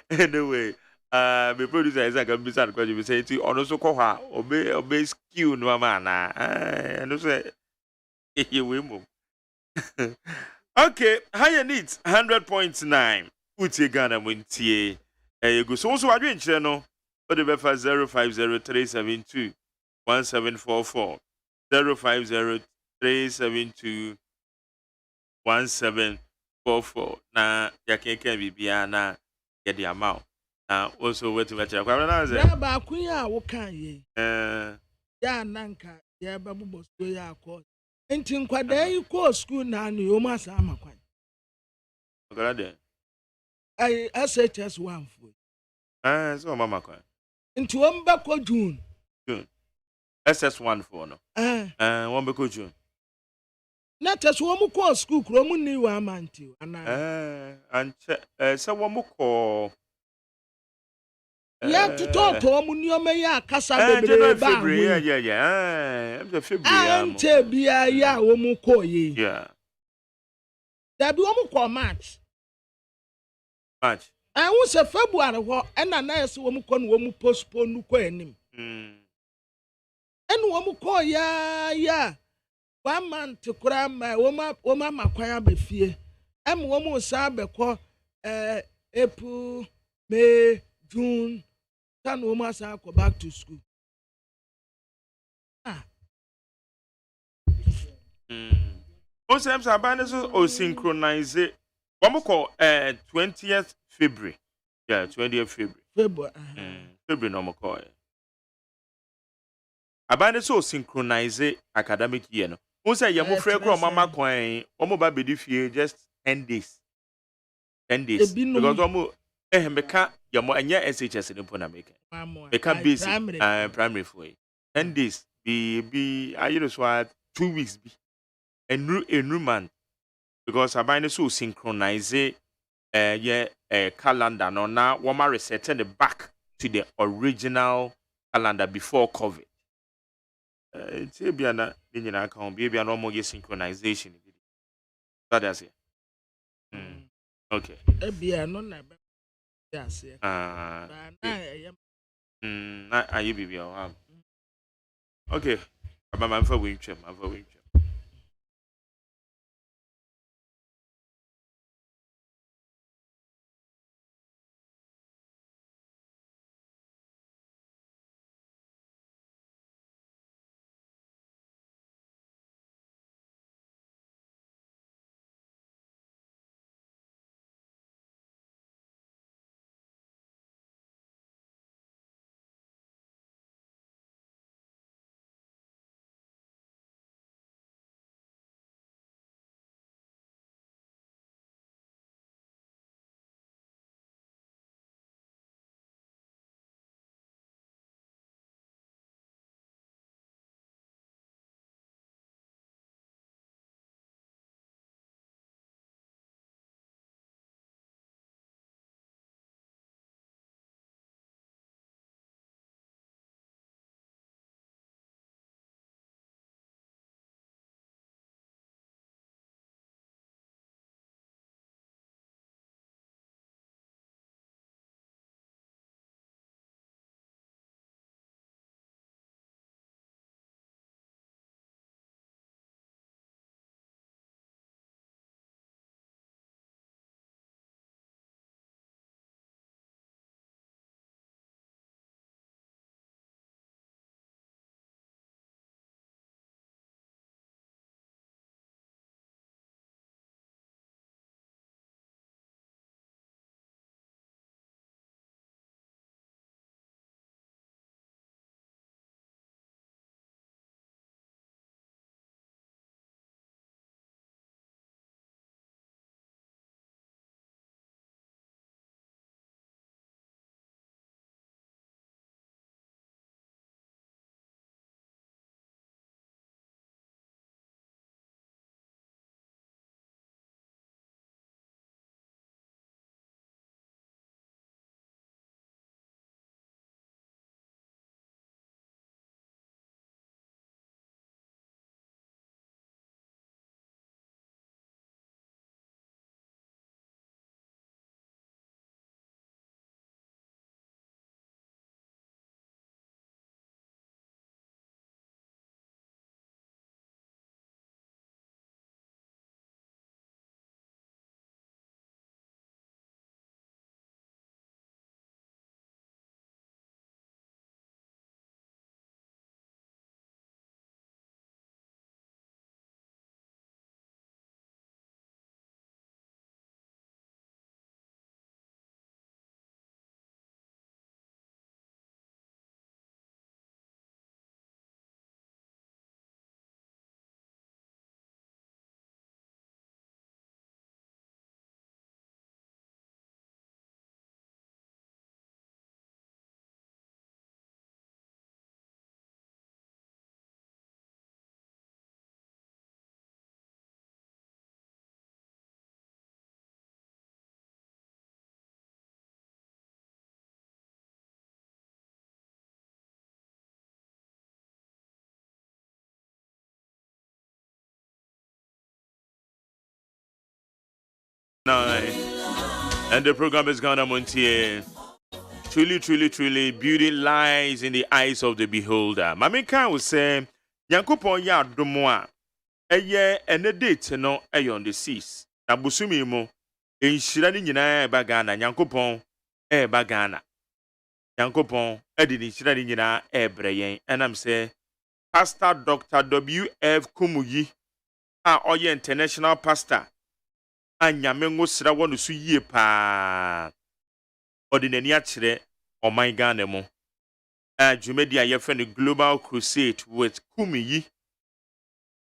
Anyway, my producer is like a bizarre question. We say to also call her obey skill no man. And also, you will move. Okay, higher needs 100.9. Uti Ghana Montie. You go so I drink channel. Or the befa 050372 1744 050372 1744. Na ya keke bibia na get the amount. Also wait to match up. Ya ba kunya wo kan ye. Ya nanka ya babu bosto ya ko. Enti nkwada yi ko school na no yo ma sa amakwan. Ogade. Ai SHS 1 fu. So mama kwan. Enti wo mba ko June. SS1 for no. Won be ko June. Na teso wo mu ko school kro mu ni wa amanti ana. Anche se wo mu ko ya tutoto mu ni o me ya kasa bebre ba. Yeah. I'm the February. Ante bia ya wo mu ko ye. Yeah. Da bi wo mu ko March. March. Wo se February ho na na yesi wo mu ko no wo mu postpone nu ko anim. En wo mu ko ya 1 month kura ma wo ma makwaya be fie. Wo mu sa be ko April, May, June. Can wo ma sa go back to school. Osem Sabane so synchronize it. One call 20th February. Yeah, 20th February. February. February no more call. Abane so synchronize academic year no. Once you move free from mama coin, omo ba be fie just 10 days. 10 days. Because omo meka yamo anya SHS ni pona make. Meka basic primary for 10 days. Be ayo so 2 weeks be. Enu man because abane so synchronize calendar no now wama resetting the back to the original calendar before COVID. It's a biana in account, baby, and almost synchronization. That's it. Okay. Yes. I you be okay. I'm for winter. I'm for winter. And the program is gonna Montier. Truly, truly, truly, beauty lies in the eyes of the beholder. Mami can will say, Yankupon ya domoa. Eye and the date no on the seas. Na busumi mo. Inshirani nyina bagana. Yankupon bagana. Yankupon edini shirani nyina breyen. And I'm say, Pastor Dr. W.F. Kumuyi. a ɔyɛ international pastor anyame ngo sra wɔ no so yie paa ɔde n'ani akyerɛ ɔman Ghana mu dwumadi a yɛfrɛ no Global Crusade with Kumuyi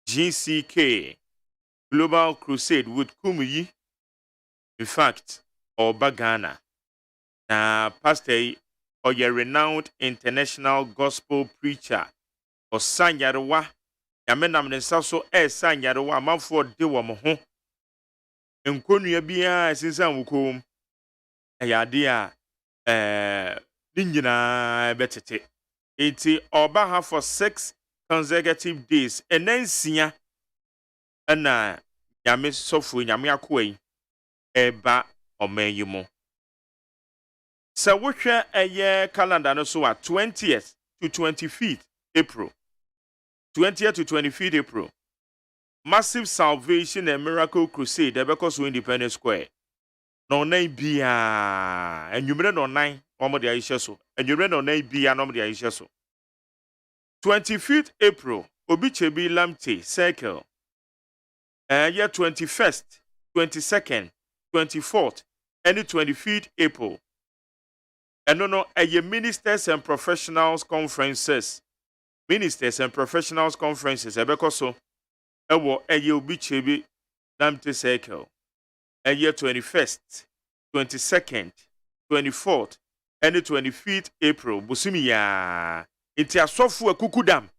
GCK Global Crusade with Kumuyi. In fact, Oba Ghana. Na pastor yi ɔyɛ renowned international gospel preacher. Ɔsanyarewa. Nyame nam ne nsa so sanyarewa amanfoɔ de wɔ mo ho. Nkonnua biara esinsan wo kom. Ɛyɛ ade a ne nyinaa bɛtete. Enti ɔba ha for 6 consecutive days. Ɛnansia ɛna nyame sɔfo nyame akoa yi eba ɔman yi mu. Sɛ wohwɛ ɛyɛ calendar no so a 20th to 25th April. 20th to 25th April. Massive Salvation and Miracle Crusade ɛbɛkɔ so Independence Square. No nine bia enwumere no nine ɔmo de ahyɛ so. Enwumere no nine bia no ɔmo de ahyɛ so. 25th April Obi Chebi Lamte Circle. Year 21st, 22nd, 24th, and 25th April. And no, ministers and professionals conferences. Ministers and professionals conferences. Ebekoso. Ewo Obi Chebi Lamte Circle. Year 21st, 22nd, 24th, and 25th April. Busimiya. Iti asofu kukudam.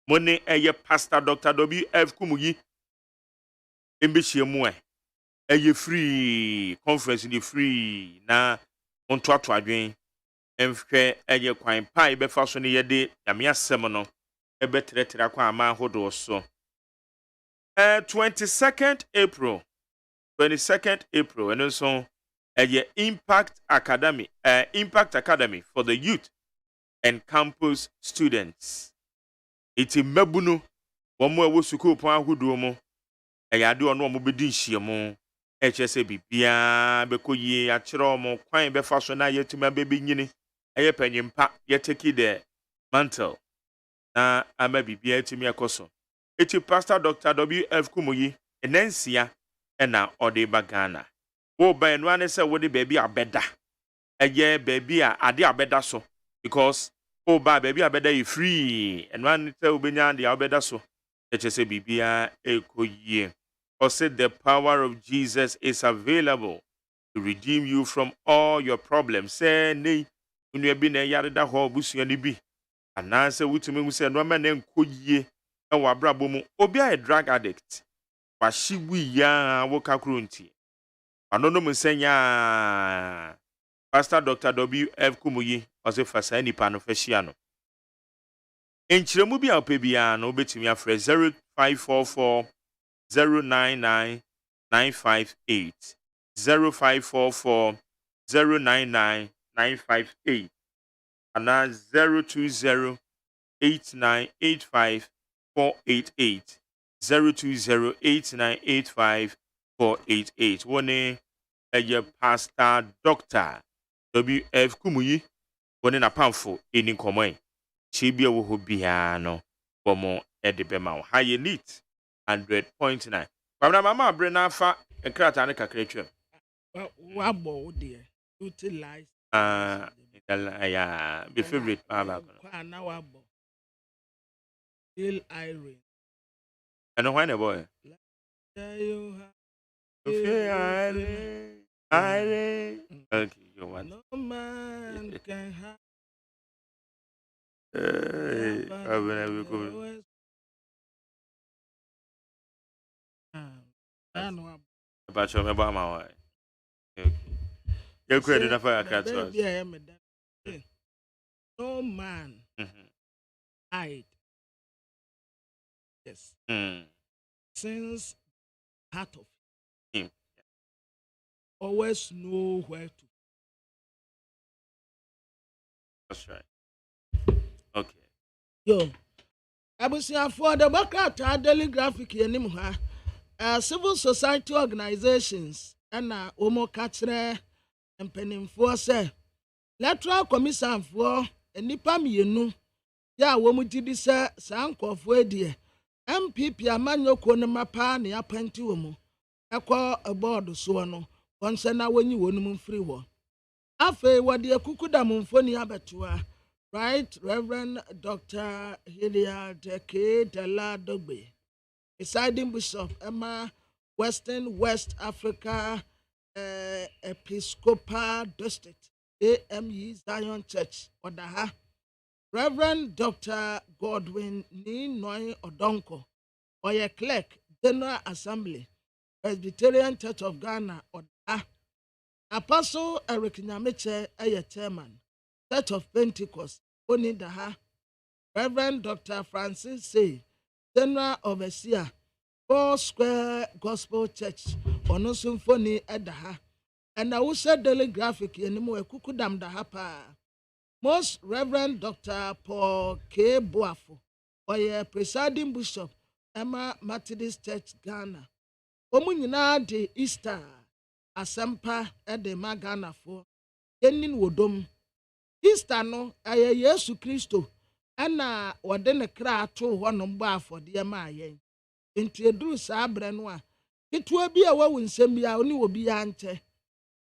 Mone Pastor Dr. W.F. Kumuyi. Embehyia mu ɛyɛ free conference ni free na onto ato adwen emhwɛ ɛyɛ kwan pa ɛbɛfa so ne yɛde nyame asɛm no ɛbɛtrɛtrɛ akwa ama ahodo so 22nd April and so ɛyɛ Impact Academy for the youth and campus students iti mabunu wɔn a ɛwɔ sukuu pon ahodo mu Ayade ono mo bedi nhyiamu ɛkyɛ bibia bekoyie akyerɛ mo kwan bɛfa so na yɛtuma bɛbi nyini ɛyɛ panyimpa yɛteki the mantle na ama bibia tumi ɛkɔso eti Pastor Dr. W.F. Kumuyi enansia ɛna ɔde ba Ghana wo ba enu ane sɛ wode baabi abɛda ɛyɛ baabi a ade abɛda so because wo ba baabi abɛda yi free enu ane sɛ wobenya ade abɛda so ɛkyɛ bibia ekoyie. Or said the power of Jesus is available to redeem you from all your problems. Say, nay, when you have been a yarda ho busu and be. And answer with me, say, no man and could ye, and wabrabomu, obia a drug addict. But she we ya woka crunty. Anonym saying, ya Pastor Dr. W.F. Kumuyi was a fasani panofesciano. In Chiramubia Pebiano, betimia for 0544. 099958 0544 099958 and now 0208985 0208985 one a Pastor Dr. W.F. Kumuyi one na pamfo in common chibia wo biano bomo edebema high elite 100.9. Kwamna mama brena fa enkrata ne kakra twam. Wabo de utilize. Yeah, be favorite baba. Kwa na wabo. Still Irene. And when a boy. Irene. Okay, you want. No man can have. Hey, I will go. About your about my wife. You're credit enough for a cat. No man hide. Yes. Since heart of him always know where to. That's right. Okay. Yo. I was here for the workout daily graphic in civil society organizations and Omo Katre and Penimfor say Electoral Commission for a nipa mienu ya womu didi say sanko for dear MPP amanyoko ne mapa ne apenti wo mu ekọ aboard so no wonse na wanyi wonum mfiri wo afa wode akukuda mfoni abetua right Reverend Dr. Hilliard K. Dela Dogbe presiding bishop Emma Western West Africa Episcopal District AME Zion Church Odaha Reverend Dr. Godwin Ninoy Odonko Oye Clerk General Assembly Presbyterian Church of Ghana Odaha Apostle Eric Nyamiche Aye Chairman Church of Pentecost Onidaha Reverend Dr. Francis Say General Overseer 4 Square Gospel Church Ono Symphony Edaha and I said daily graphic anymore kukudam daha pa. Most Reverend Dr. Paul K. Boafo Oye presiding bishop Emma Methodist Church Ghana Omu nyina de Easter Asempa ede ma Ghana fo yenin wodom Easter no aye Yesu Kristo ana wode ne kra ato ho no mba afode ma ayen enti eduru saa bre no a ketua bi a wawu nsem bi a oni obi ya nche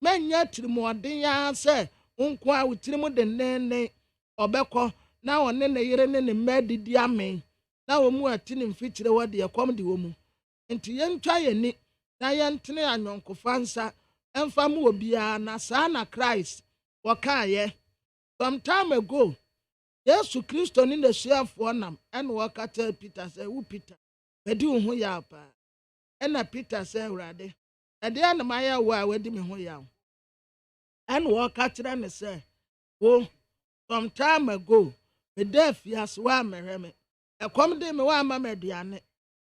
menya tirimodin ya se nko a wutirim de nene obekọ na one ne yere ne ne medidi amen na omu atini mfikyire wode ekom de omu enti yentwa yeni na yentene anyonkofa nsa emfa mu obi a na saa na Christ wakaye some time ago Yesu Kristo ni nesuafo nam ene wakata Peter say wu Peter bedi wo ho ya pa ena Peter say urade ade ana maya wo a wedi me ho ya ene wakata ne say wo some time ago me defias wa mereme ekom de me wa ma mediane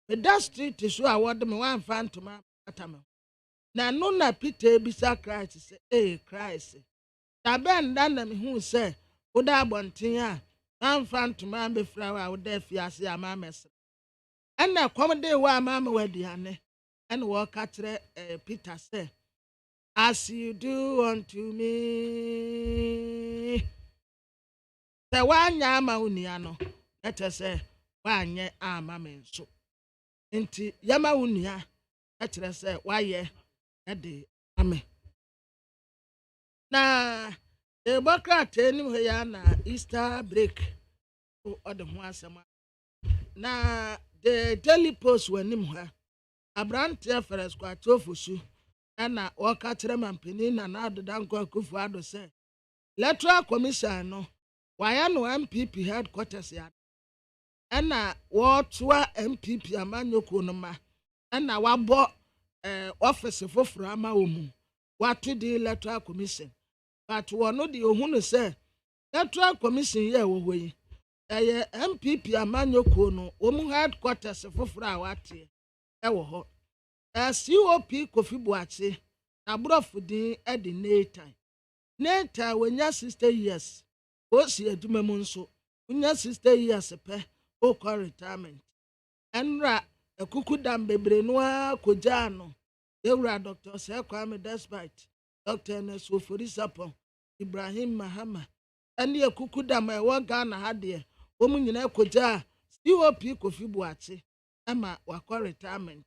me da street so a wode me wa mfa ntoma atama na no na Peter bisa Christ say Christ da ben da na me hu say wo da abonten a amfa ntoma be fra wa wo defias ya ma mes ena ekom de wa ma ma wadiane ene wakata Peter say as you do unto me se wanya ama unia no ete se wanye ama me nso nti yama unia etere se waye ede ame na ebokrata enim he ya na Easter break ode ho asema na the Daily Post wanim ha abrante feres kwa tofusu na wakatere mampeni na adodanko akufu ado se Electoral Commission no waya no MPP headquarters ya ena wotua MPP amanyoko no ma ena wabo office foforo ama omu watu di Electoral Commission but wono di ohunu se Electoral Commission ye wo yi eye MPP amanyoko no omu headquarters foforo a wate ewo ho COP Kofi Boache abrofudi edi neta wenya 60 years osi aduma mu nso unya 60 years pe o call retirement enra ekukudam bebre no akoja no ewura Dr. Sekwame Despite Dr. Nesu Forisapon Ibrahim Mahama eni ekukudam ewo Ghana ha de omu nyina koja COP Kofi Boache ama wa call retirement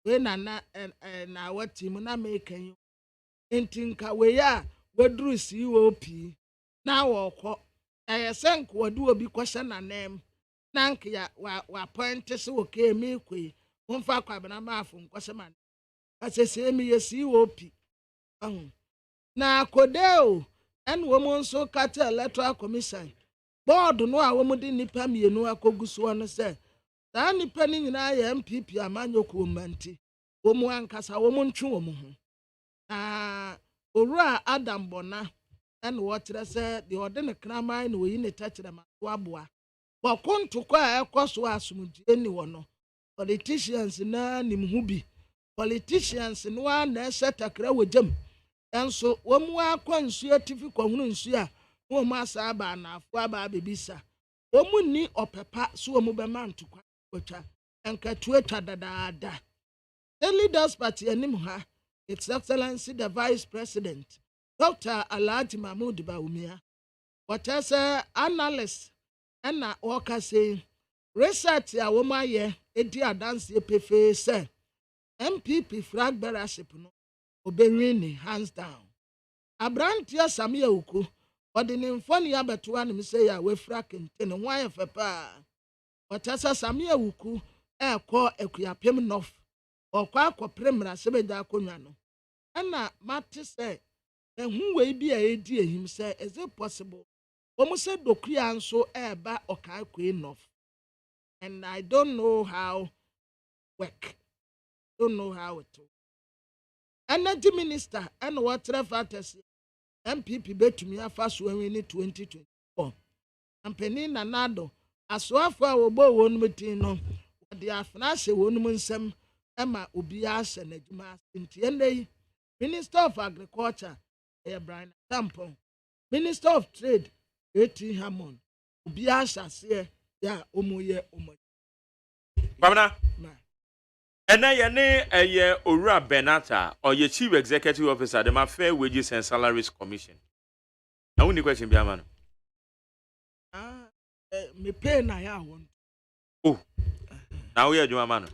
we na wati mu na mekan entinka we ya waduru COP na wokọ senk wadu obi kwasha na nem nank ya wa point se woke me kwe wonfa kwabena maafo kwasha man asese mi ye COP na kodeo en wo mo nso kata Electoral Commission board no a wo mo di nipa mienu akoguso no se da nipa ni nyina ya MPP amanyoko manti wo mo ankasa wo mo ntwe wo mo ho na Owura Adam Bona and water said the ordinary cramine we in a touch them waboa. But contour a cost was any one. Politicians na nimhubi. Politicians in one set a crow with them. And so one more consuative consuya, no massa bana, Faba Bibisa. Woman ni or papa so a mobile to quacha and catueta da. The leaders party and nimha. Its Excellency the Vice President, Dr. Alhaji Mahmoud Bawumia. What as analyst and worker saying, research a woman ye edi adanse pefe say MPP flag bearership no obewin hands down. Abrantia Samia Uku ɔde ne mfoni abeto anim say ya we fra kente ne wan fe pa ɔtasa Samia Uku ɛkɔ akuyapem north ɔkɔ akɔpre mmara sebeda akonnwa no ɛna mate sɛ ehu wei bi a edi ehim sɛ is it possible omo sɛ dokuya nso ɛba ɔka akɔ north and I don't know how work don't know how it work. Energy minister and water factors MPP betumi afa so in 2024 ampani nanado asoafo a wobo wonum tin no de afna hye wonum nsem ema obi ahye n'adwuma ntienei Minister of Agriculture Brian Tampon, Minister of Trade A.T. Hammond obi ahye ya omoye omo Bamna Ena yene eye Owura Benata or your Chief Executive Officer the Fair Wages and Salaries Commission. I wouldn't question be a man. Me pay na ya won. Oh. Now we are doing man.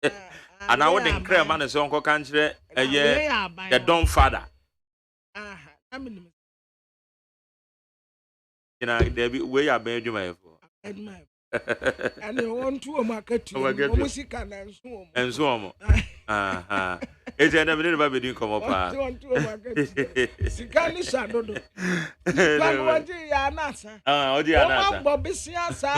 And I wouldn't cry man as uncle country the dumb father. I mean you know there be way I beg you my and you want to market to music and so on. It's never did come up. Sikani shadow. Sikani wadi ya nasa. Odi ya nasa. Bobi siasa.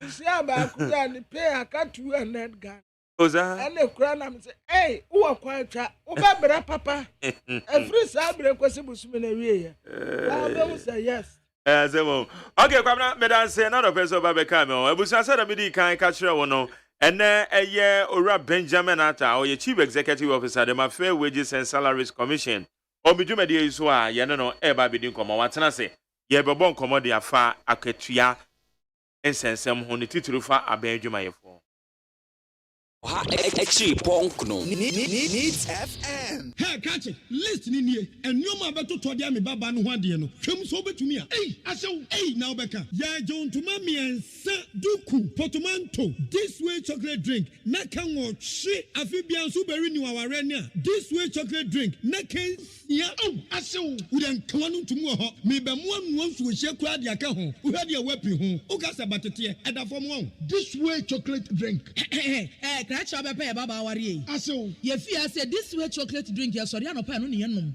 Siaba kuda ni pay akatu and net gan. Oza. And the crown am say, hey, who are quite ubabra papa. Every sabre kwesi busumene wiye. I say yes. Okay, kwamna medan say another person babeka me o ebusa say da me di kan ka kire wo no ene eye Owura Benjamin Ata or your Chief Executive Officer the Fair Wages and Salaries Commission obidwuma de so a ye no e ba bidin komo watena se ye bebo nkomo de afa akatua ensensem ho ne tituru fa abadwuma yefo Actually, punk no. Needs FM. Hey, catch it. Listen in here. And you ma beto to dia me baba no hwade no. Hwem so betumi a. Hey, asew. Hey, now beka. Ya John to mami ensa duku portmanteau. This way chocolate drink. Na kan wo hwe afibia so beri ni waware ne a. This way chocolate drink. Na kan ya. Oh, asew. Udan kwanu tumu ho. Me be mo anu nsu hye kura de aka ho. Uhade a wapi ho. Ukasa batete. Eda fom ho. This way chocolate drink. Crash up a baba worry. Ye fear said this way chocolate drink, ya sorry, no pan on yenum.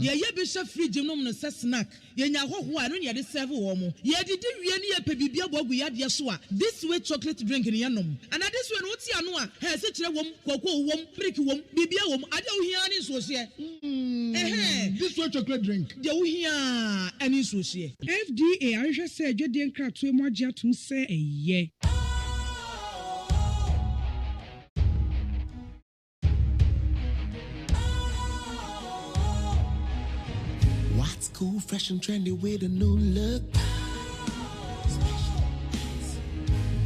Ye bishop free genome no snack. Ye yaho who I don't yet serve woman. Ye did really a pebibia bogu yad yasua. This way chocolate drink in yenum. And at this one, what's yanua? Has such a wom, cocoa wom, prick wom, bibia wom, I don't hear any so this way chocolate drink. You hear any so FDA, I just said you didn't crack to more jet to say a ye. What's cool, fresh and trendy with a new look?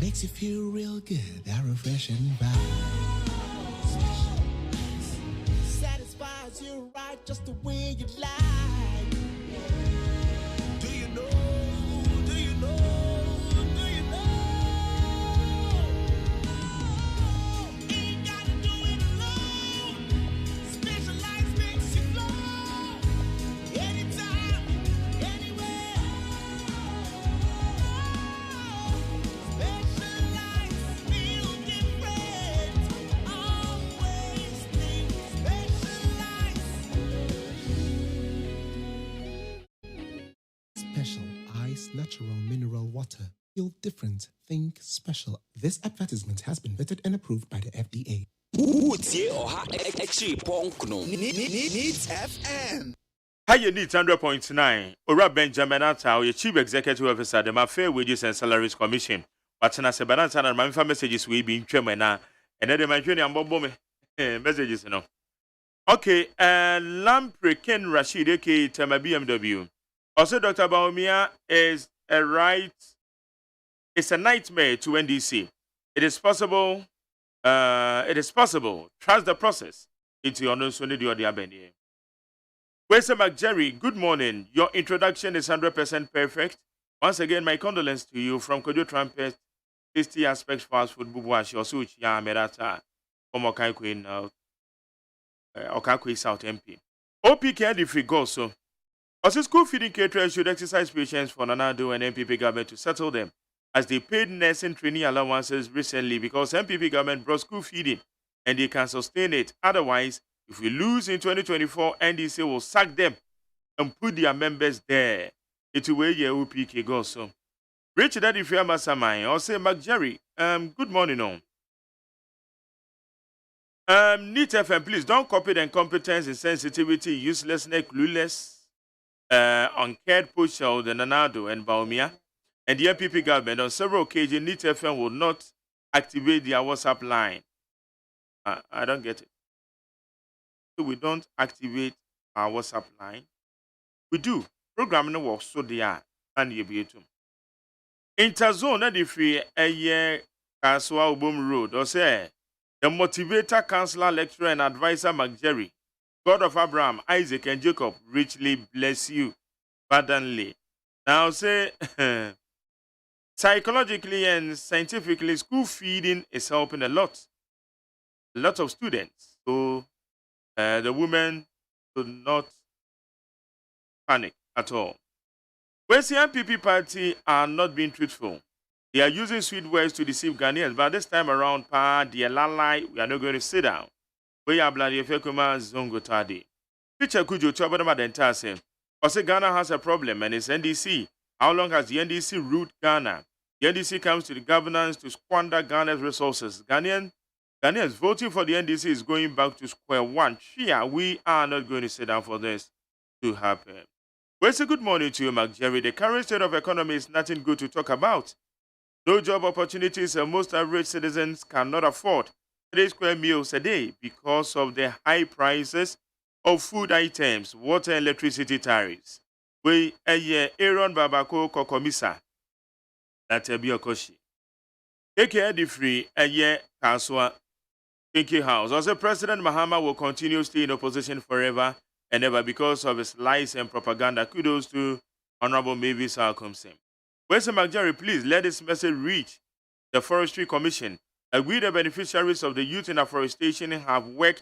Makes you feel real good, that refreshing vibe. Satisfies you right just the way you like. Do you know? Do you know? Do you know? Ain't gotta do it alone. Specialized makes you flow. Anytime, anywhere. Specialized, feel different. Always think specialized. Special Ice Natural Mineral Water. Feel different. Think special. This advertisement has been vetted and approved by the FDA. MONTIE or actually punk no. Needs FM. How you need 100.9 Owura Benjamin Ata or your Chief Executive Officer the Fair Wages and Salaries Commission. Watching us a balance and my messages will be in Chemena and then my journey and bomb messages no. Okay, Lampre Ken Rashid aka Tema BMW. Also, Dr. Baumia is it's a nightmare to NDC. It is possible. Trust the process. It's your nose when you are the Abeni. Where's Jerry? Good morning. Your introduction is 100% perfect. Once again, my condolence to you from Kojo Trumpet tasty aspects fast food bubuashi also ya merata omokai queen Okakwe South MP. OPK the free go so. Also, school feeding caterers should exercise patience for Nanado and MPP government to settle them, as they paid nursing training allowances recently because MPP government brought school feeding and they can sustain it. Otherwise, if we lose in 2024, NDC will sack them and put their members there. It's where your OPK goes so. Richard Daddy Fiamma Samai, or say Mark Jerry, good morning on. NEET FM, please don't copy the incompetence, insensitivity, uselessness, clueless, uncared push-out, the Nanado and Baumia, and the MPP government on several occasions, NEET FM will not activate their WhatsApp line. I don't get it. So we don't activate our WhatsApp line. We do. Programming works so they are, and you be too. Interzone, that if we a year, Kaswa Ubum Road, or say, the motivator, counselor, lecturer, and advisor, McJerry, God of Abraham, Isaac, and Jacob, richly bless you abundantly. Now, say, psychologically and scientifically, school feeding is helping a lot of students. So, the women should not panic at all. When the MPP party are not being truthful, they are using sweet words to deceive Ghanaians, but this time around, dear Lalai, we are not going to sit down. We are bloody Fekuma Zongo Tadi. Teacher Kujo Chobadama Dentase. Also, Ghana has a problem and it's NDC. How long has the NDC ruled Ghana? The NDC comes to the governance to squander Ghana's resources. Ghanaians voting for the NDC is going back to square one. We are not going to sit down for this to happen. Well, it's a good morning to you, Mark Jerry. The current state of economy is nothing good to talk about. No job opportunities and most average citizens cannot afford 3 square meals a day because of the high prices of food items, water and electricity tariffs. We a year Aaron Babako Kokomisa. That's a Biokoshi. KK the free a year Kaswa Kinky House. Also, President Mahama will continue to stay in opposition forever and ever because of his lies and propaganda. Kudos to Honorable Mavis Alcomsim. Western McJerry, please let this message reach the Forestry Commission. We, the beneficiaries of the youth in afforestation, have worked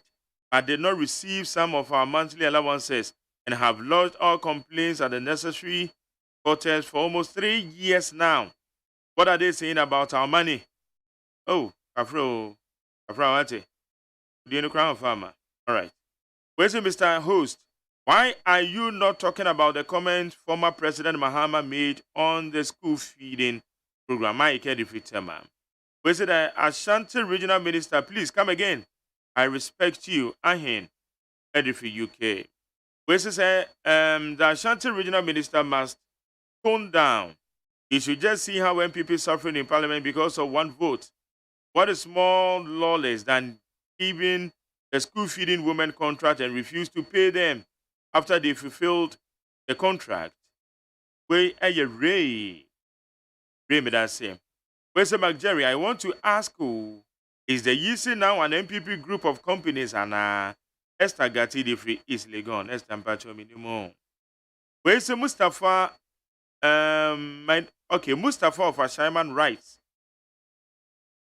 but did not receive some of our monthly allowances and have lodged all complaints at the necessary quarters for almost 3 years now. What are they saying about our money? Oh, Afro Ate. The Crown Farmer. All right. Where's Mr. Host? Why are you not talking about the comment former President Mahama made on the school feeding program? Mike Edifitema. Where's the Ashanti Regional Minister? Please come again. I respect you, Ahin Edifi UK. Where's the Ashanti Regional Minister must tone down. He should just see how MPP suffering in Parliament because of one vote. What is more lawless than giving the school feeding women contract and refuse to pay them after they fulfilled the contract? Where are you, Ray me that same. Where's the McJerry? I want to ask who is the Yisi now an MPP group of companies and Esther Gatti the free is Legon, Esther Mpacho minimum. Where's the Mustafa? Mustafa of Ashaiman writes,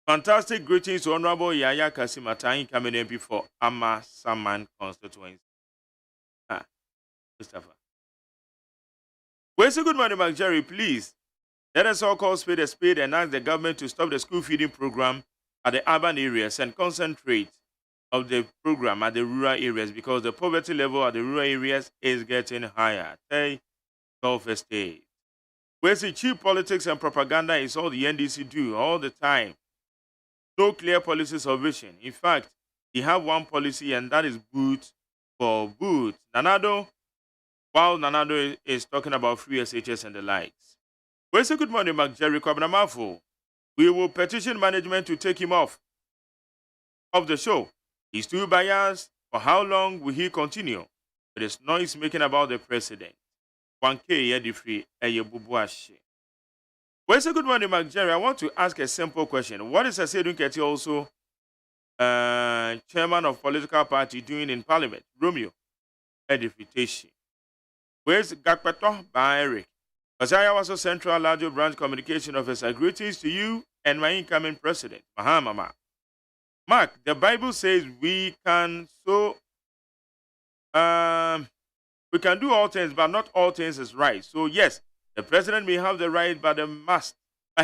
fantastic greetings to Honorable Yaya Kasimatahin coming MP for Ama Saman constituency. Mustafa. Where's a good morning, McJerry, please? Let us all call spade a spade and ask the government to stop the school feeding program at the urban areas and concentrate of the program at the rural areas because the poverty level at the rural areas is getting higher. Hey, Gulf Estate. Where's the cheap politics and propaganda is all the NDC do all the time. No clear policies or vision. In fact, they have one policy and that is boot for boot. While Nanado is talking about free SHS and the likes. Where's a good morning, Mark Jerry Kwabnamafo? We will petition management to take him off the show. He's too biased. For how long will he continue? There is noise making about the president. 1K Yedifri Eyebubuashi. Where's a good morning, Mark Jerry? I want to ask a simple question. What is Asedun Keti also chairman of political party doing in parliament? Romeo Edification. Where's Gakpato by Eric? Because I was a Central Larger Branch Communication Officer. Greetings to you and my incoming president, Mahama. Mark, the Bible says we can we can do all things, but not all things is right. So yes, the president may have the right, but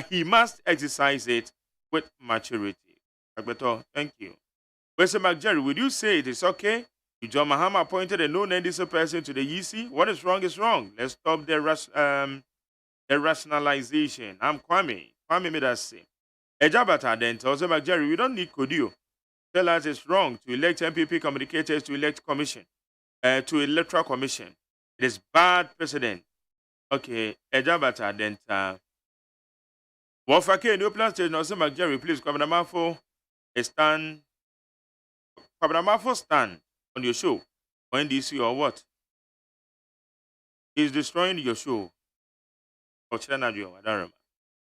he must exercise it with maturity. Agbeto, thank you. Mr. McJerry, would you say it is okay if John Mahama appointed a non-NDC person to the EC? What is wrong is wrong. Let's stop the rationalization. I'm Kwame. Kwame made us say. Ejabata then tells McJerry, we don't need Kodio. Tell us it's wrong to elect MPP communicators to elect commission, to electoral commission. It is bad precedent. Okay, Ejabata then Wafake no plan stage no say McJerry, please Kwabramafo stand on your show on NDC or what? He's destroying your show. Or Chilanadio, I don't remember.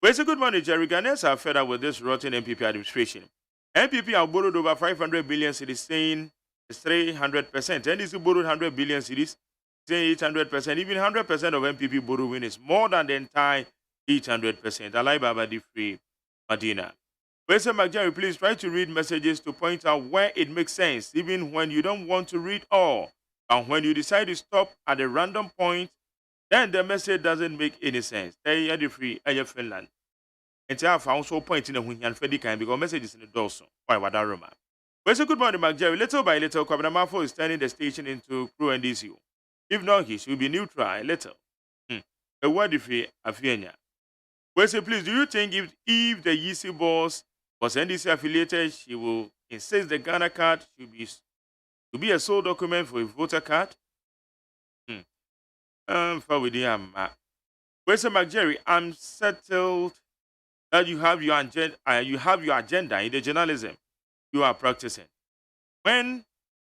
Well, it's a good morning, Jerry. Ghanaians are fed up with this rotten MPP administration. MPP have borrowed over 500 billion cities, saying it's 300%. NDC borrowed 100 billion cities, saying 800%. Even 100% of MPP borrowing is more than the entire 800%. Alai Baba Free Medina. Mr. McJerry, please try to read messages to point out where it makes sense, even when you don't want to read all. And when you decide to stop at a random point, then the message doesn't make any sense. Stay at the free Finland. And I found so point in a Hunyan Fedican because messages in the dorsal. Why Wadaroma? Well, so good morning, McJerry. Little by little, Kwabramafo is turning the station into crew and DCU. If not, he should be neutral a little. A word if he Afienia. Well, so please, do you think if the EC boss was NDC affiliated, she will insist the Ghana card should be a sole document for a voter card? For with the well, so McJerry, I'm settled that you have your agenda in the journalism you are practicing. When,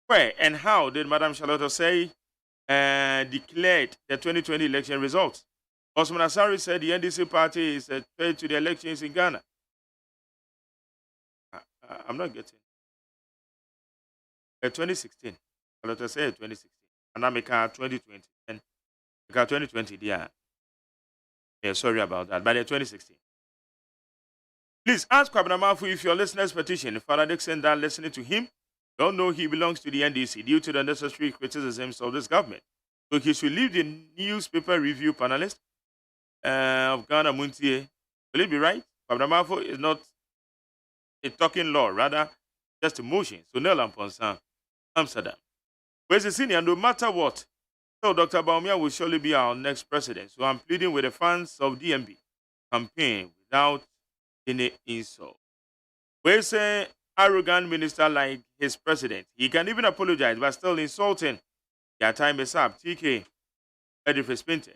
where, and how did Madam Charlotte say declared the 2020 election results? Osman Asari said the NDC party is a threat to the elections in Ghana. I'm not getting. 2016. Charlotte said 2016. And I make 2020. And 2020, yeah. Sorry about that. But 2016. Please ask Kwabnamafu if your listener's petition, Father Dixon, that listening to him, don't know he belongs to the NDC due to the necessary criticisms of this government. So he should leave the newspaper review panelist of Ghana MONTIE. Will it be right? Kwabnamafu is not a talking law, rather just a motion. So Nel Amponsan, Amsterdam. Where's the senior? No matter what, so Dr. Baumia will surely be our next president. So I'm pleading with the fans of DMB campaign without any insult. We say arrogant minister like his president. He can even apologize, but still insulting. Their time is up. TK, Edifis Pinte.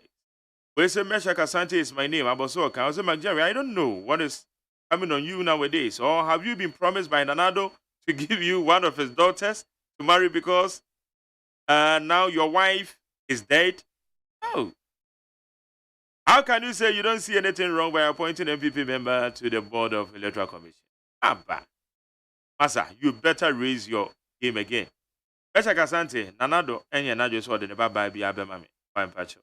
We say Mesha Kasante is my name. Aboso Council McJerry. I don't know what is coming on you nowadays. Or have you been promised by Nanado to give you one of his daughters to marry because now your wife is dead? Oh. How can you say you don't see anything wrong by appointing MPP member to the board of Electoral Commission? Abba. Masa, you better raise your game again. Mesha Kasante, Nanado, and Yanajo saw the never buy Abemame. Fine patch.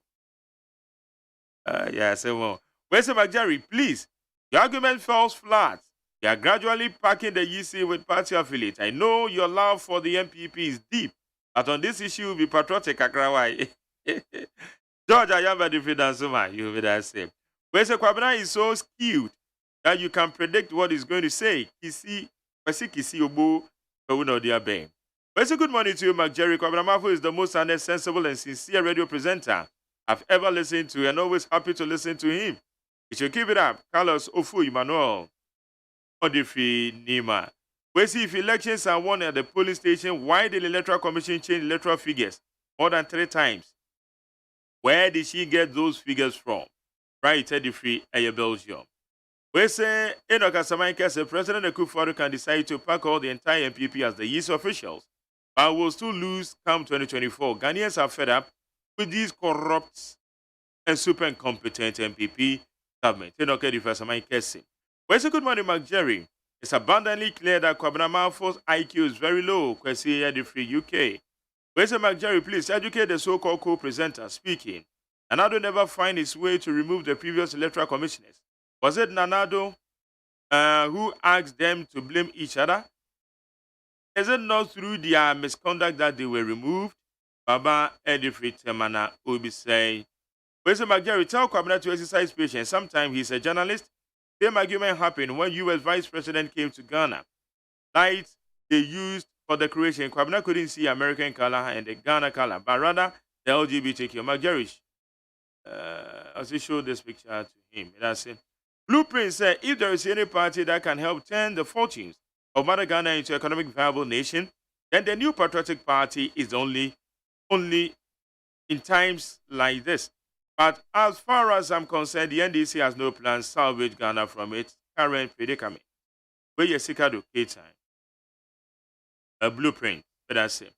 Yeah, say more. Where's the McJerry? Please. The argument falls flat. They are gradually packing the EC with party affiliates. I know your love for the MPP is deep, but on this issue, be patriotic, Akrawai. George, I am a different answer, you will that say. Where's the Kwabena is so skewed that you can predict what he's going to say. Kisi Obo, Kawuno Diabe. Where's a good morning to you, McJerry. Kwabena Mafu is the most honest, sensible, and sincere radio presenter I've ever listened to, and always happy to listen to him. You should keep it up. Carlos Ofu Emmanuel. Odifi Nima. We see if elections are won at the polling station, why did the Electoral Commission change electoral figures more than 3 times? Where did she get those figures from? Right, Odifi Belgium. We say Enoch Asamaika said President Akufo-Addo can decide to pack all the entire MPP as the youth officials, but will still lose come 2024. Ghanaians are fed up with these corrupt and super incompetent MPP government. Enoch Asamaika said. Well, it's a good morning, McJerry. It's abundantly clear that Kwabena Malfoy's IQ is very low. Kwesi Edifree UK. Well, it's a McJerry, please educate the so-called co-presenter speaking. Nanado never find his way to remove the previous electoral commissioners. Was it Nanado who asked them to blame each other? Is it not through their misconduct that they were removed? Baba Edifrit Temana Obisei. President McGarry tell Kwabena to exercise patience. Sometimes he's a journalist. Same argument happened when U.S. Vice President came to Ghana. Lights they used for decoration. Kwabena couldn't see American color and the Ghana color, but rather the LGBTQ. McGarry, as he showed this picture to him, that's it. Blueprint said if there is any party that can help turn the fortunes of Mother Ghana into an economic viable nation, then the new patriotic party is only in times like this. But as far as I'm concerned, the NDC has no plans to salvage Ghana from its current predicament. Where you seek out time. A blueprint, but that's it.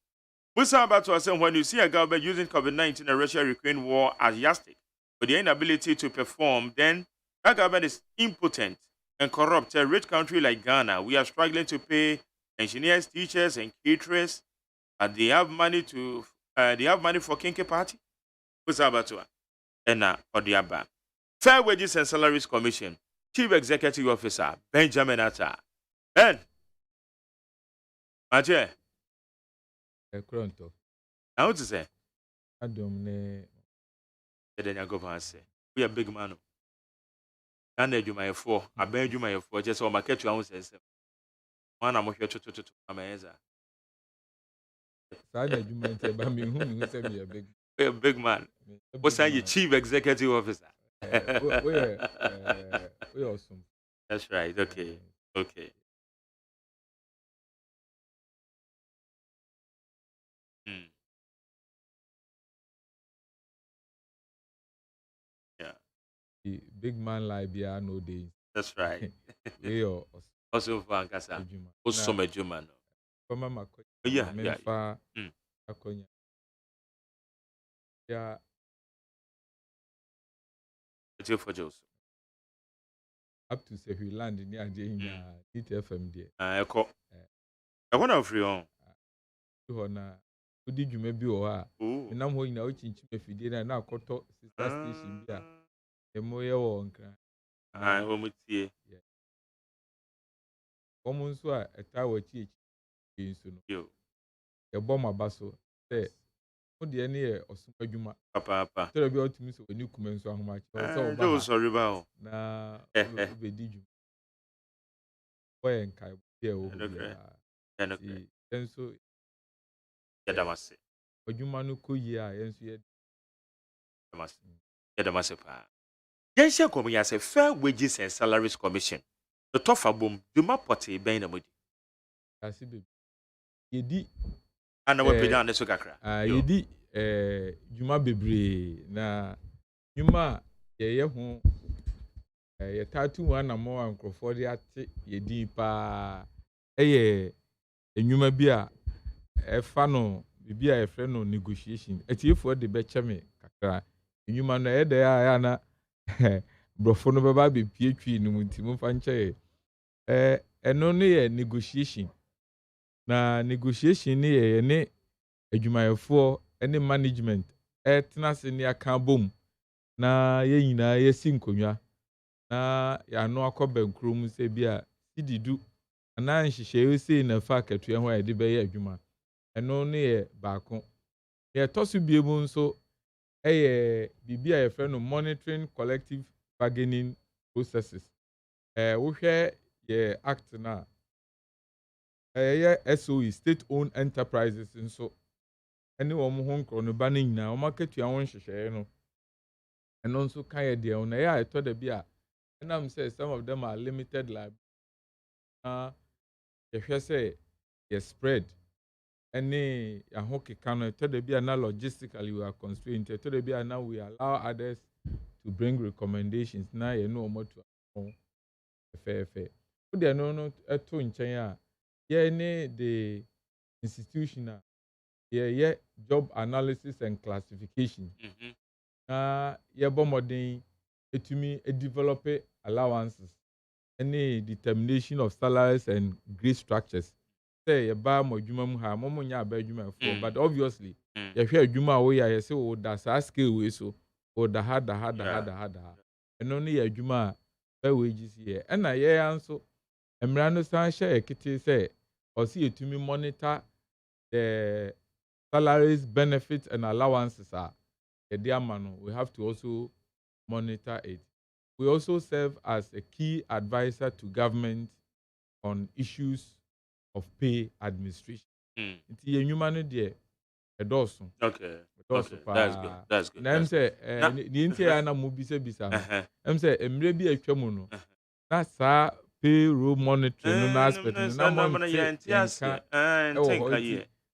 Musa about to say when you see a government using COVID-19 and Russia-Ukraine war as yardstick for the inability to perform, then that government is impotent and corrupt. A rich country like Ghana, we are struggling to pay engineers, teachers, and caterers, and they have money for Kinky Party. Musa about to Odiaba. Fair Wages and Salaries Commission, Chief Executive Officer Benjamin Atta. Ben. Maje. Ekronto. Now what to say? Adom ne. Edenya go say. We are big man. Ghana adwumayɛfoɔ aban adwumayɛfoɔ kyɛ sɛ ɔmaka tu ahụ sɛnsɛm wana mohwɛ totototo amaɛza saa na adwuma nti ɛba mehu sɛ meyɛ big we a big man wosan yɛ chief executive officer woyɛ ɔsom. That's right. Okay. The big man like Bia no day. That's right. We also for Ankasa. Also Majuma no. From my yeah. Akonya. Yeah. It's for Joseph. Up to say we land in the FM there. Eko. I want to free on. Na odi dwuma bi wɔ ha. Nam hɔ nyina o chinchin afidie na akɔtɔ sister station bi a emoye wɔ nkran. Omutie. Wɔn nso a ɛta wɔ akyi nso no. Yo. Ɛbɔ ma ba so sɛ mo deɛ ne yɛ ɔsom adwuma. Papa. Tɛrɛ bi ɔtumi sɛ oni kuma nso ahoma kyerɛ sɛ ɔba. Do sorry ba o. Na obedi dwuma. Wɔyɛ nkae bi a ɛwɔ. Nso Yadamase. Adwuma no kɔ yie a yɛn nso Yadamase pa. Yɛnhyɛ kɔm yɛ sɛ Fair Wages and Salaries Commission. The tough abom dwuma pɔte bɛn na modi. Asi bebi. Yedi ana wapagya ne so kakra. Yedi dwuma bebree na dwuma yɛyɛ ho yɛtatu ho anamo a nkurɔfoɔ de ate yedi paa ɛyɛ dwuma bi a ɛfa no bibi a yɛfrɛ no negotiation etiefoɔ de bɛkyɛ me kakra dwuma no ɛyɛ dɛ a na brɔfo no bɛba bepie twi no mu nti mo fa nkyɛ ɛno no yɛ negotiation na negotiation ne yɛ ne adwumayɛfoɔ ne management ɛtena se ne aka bom na yɛ nyinaa yɛsi nkonnwa na yɛano akɔ bankuro mu sɛ bi a sididu anaa nhyehyɛeɛ sei na fa akatua ho a yɛde bɛyɛ adwuma ɛno ne yɛ baako yɛtɔ so bie mu nso ɛyɛ biribi a yɛfrɛ no monitoring collective bargaining processes wohwɛ yɛ act na ɛyɛ SOE state owned enterprises nso ɛne wɔn ho nkorɔnoba no nyinaa wɔn akatua ho nhyehyɛeɛ no ɛno nso ka yɛ deɛ na ɛyɛ a ɛtɔ da bi a ɛnam sɛ some of them are limited liability na yɛhwɛ sɛ yɛ spread ɛne aho keka no ɛtɔ da bi a na logistically we are constrained ɛtɔ da bi a na we allow others to bring recommendations na yɛne wɔn ato ho fɛfɛɛfɛ wodeɛ no ɛto nkyɛn a yɛne the institution a yɛyɛ job analysis and classification na yɛbɔ mmɔden etumi develop allowances any determination of salaries and grade structures say yɛba mo adwuma mu ha mo nya aba adwuma for but obviously yɛhwɛ adwuma a woyɛ a yɛsɛ wo da saa scale we so wo da ha ɛno ne yɛ adwuma a fair wages here and na ye anso emra no san share ekiti say or see etumi monitor the salaries, benefits and allowances are we have to also monitor it. We also serve as a key advisor to government on issues of pay administration. It's a human there. Okay. Okay. That's good. That's good. Na say the entire na mo bisa em say emre bi atwa no. Na sa payroll monitoring no na aspect no na mo nka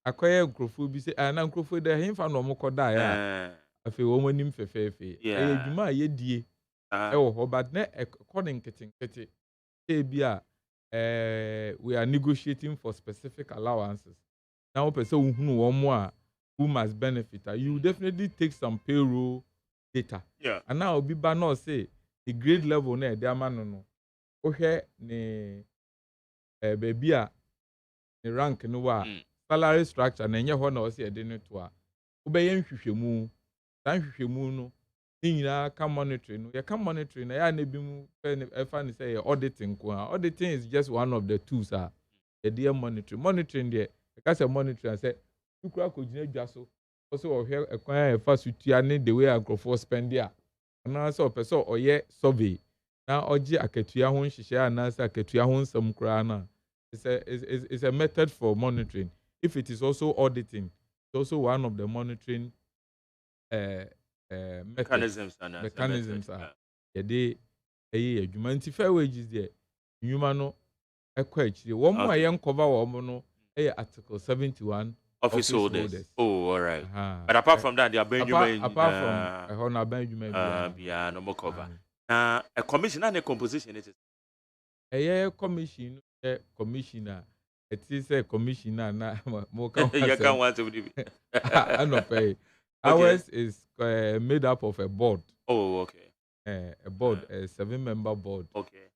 akoye nkrofo bi say na nkrofo da hemfa no mo koda ya afi wo monim fefefe edwuma yedie but na according kete bia we are negotiating for specific allowances. Now person who more who must benefit, you definitely take some payroll data. Yeah. And now be no say the grade level na there man no. Okay, ne baby a the rank no wa salary structure na enye ho na o say e de no to a. Wo be yen hwehwemu. San hwehwemu no nyina ka monitoring no. You can monitoring na ya na bi mu e say auditing ko. Auditing is just one of the tools the monitoring there. Because monitoring say ukura ko gina dwa so also ohwe ekwan efa sutua ne the way agrofo spend there na so person oye survey na oje akatua ho nhihye na sa akatua ho nsam kura na it's a method for monitoring. If it is also auditing, it's also one of the monitoring mechanisms are dey adwuma nti fair wages there nyuma no ekwa akire wo mo ayen cover wo mo no article 71 office holders. Oh, all right. But apart from that, they are Benjamin. Apart from Benjamin, yeah, no more cover. A commission and a composition. It is a commission, commissioner. It is a commissioner. Na more. You can't want to be. I no pay. Ours is made up of a board. Oh, okay. A board, a 7-member board. Okay.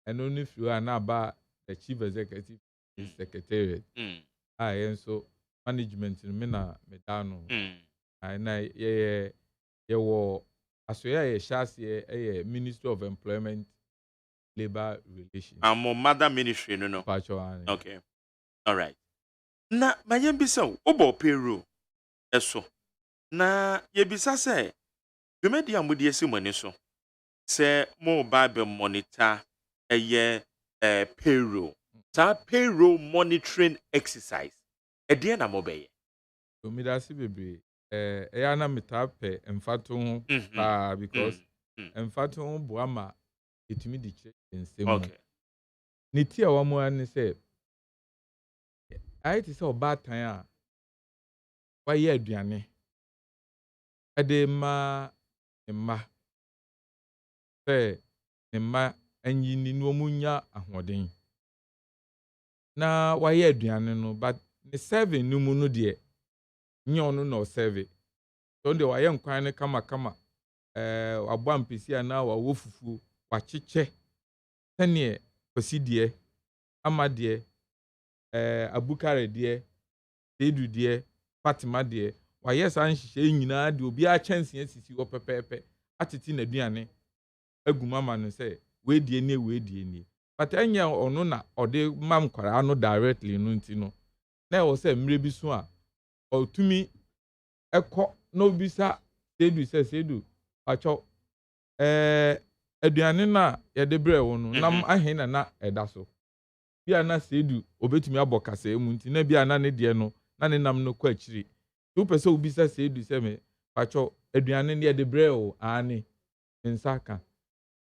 And only if you are now about the chief executive, secretariat. And so. Management in Mina Medano. And I wo asoya shasi Ministry of Employment Labor Relations. I'm on Mother Ministry, no. Okay. All right. Na mayembisa obo payroll. Eso. Na yebisa say dwumadi amudi esi mani so. Say mo Bible monitor payroll. Sa payroll monitoring exercise. Ediye na mobeye. Midasi bebre na metape emfato ho because emfato ho boama etumi di che nsem. Okay. Ni ti a wamo an say ai ti say obatan a waye aduane ade ma emma emma anyi ni no munya ahoden na waye aduane no but the serving no mu no de nyon no serve so de wa ye nkwan ne kama wabo ampesi ana wa wofufu wa cheche tane poside amade abukare de edu de fatima de wa ye san hihye nyina de obi a chance asisi wo pepepe atiti na aduane agumama no say we die ni but enya ono na ode mam kwara no directly no ntino na wo say mre bi so a otumi ekọ no bisa sedu acho aduane na ye de bre wo no nam ahen na eda so bia na sedu obetumi abokasa emu nti na bia na ne de no na ne nam no kwa akiri tu pese obisa sedu se me acho aduane ne ye de bre wo ani nsaka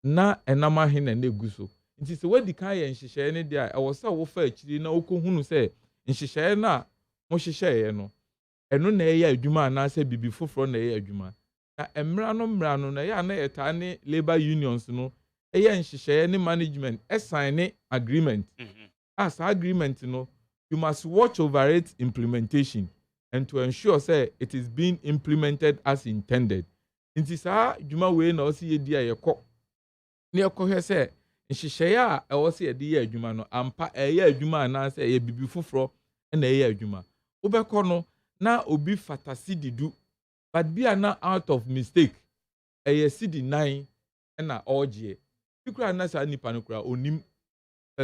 na enam ahen na neguso nti se wadi kan ye nhihye ne de a wo sa wo fa akiri na okohunu se nhihye na mo hihye no eno na eya adwuma na se bibi foforo na eya adwuma na emra no na ya na eta ne labor unions no eya nhihye ne management sign agreement as agreement no you must watch over its implementation and to ensure say it is being implemented as intended nti sa adwuma we na o se yedi a yekọ ne yekọ se nhihye a ewo se yedi ya adwuma no ampa eya adwuma na se eya bibi foforo na eya adwuma obekọ no na obi fatasi didu but bia na out of mistake eye sidi 9 na oje Ikura na sa nipa no kura onim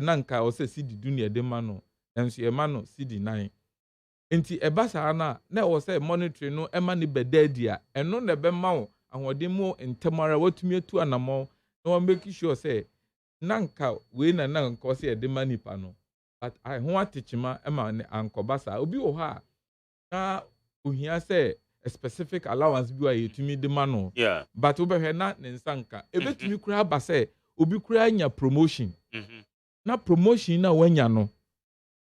nanka o se CD dunia de ma no enso ye ma no CD 9 enti eba saa na o se monitor no ema ne bedadi a eno na be ma wo ahode mu entemara watumi atu anamo na wo make sure say nanka we na nanka o se de ma nipa no but I ho atechima ema ne ankoba saa obi wo ha na ohia say a specific allowance bi wa yetumi de ma no but wo behwe na ne nsanka ebetumi kura ba say obi kura anya promotion na promotion na wanya no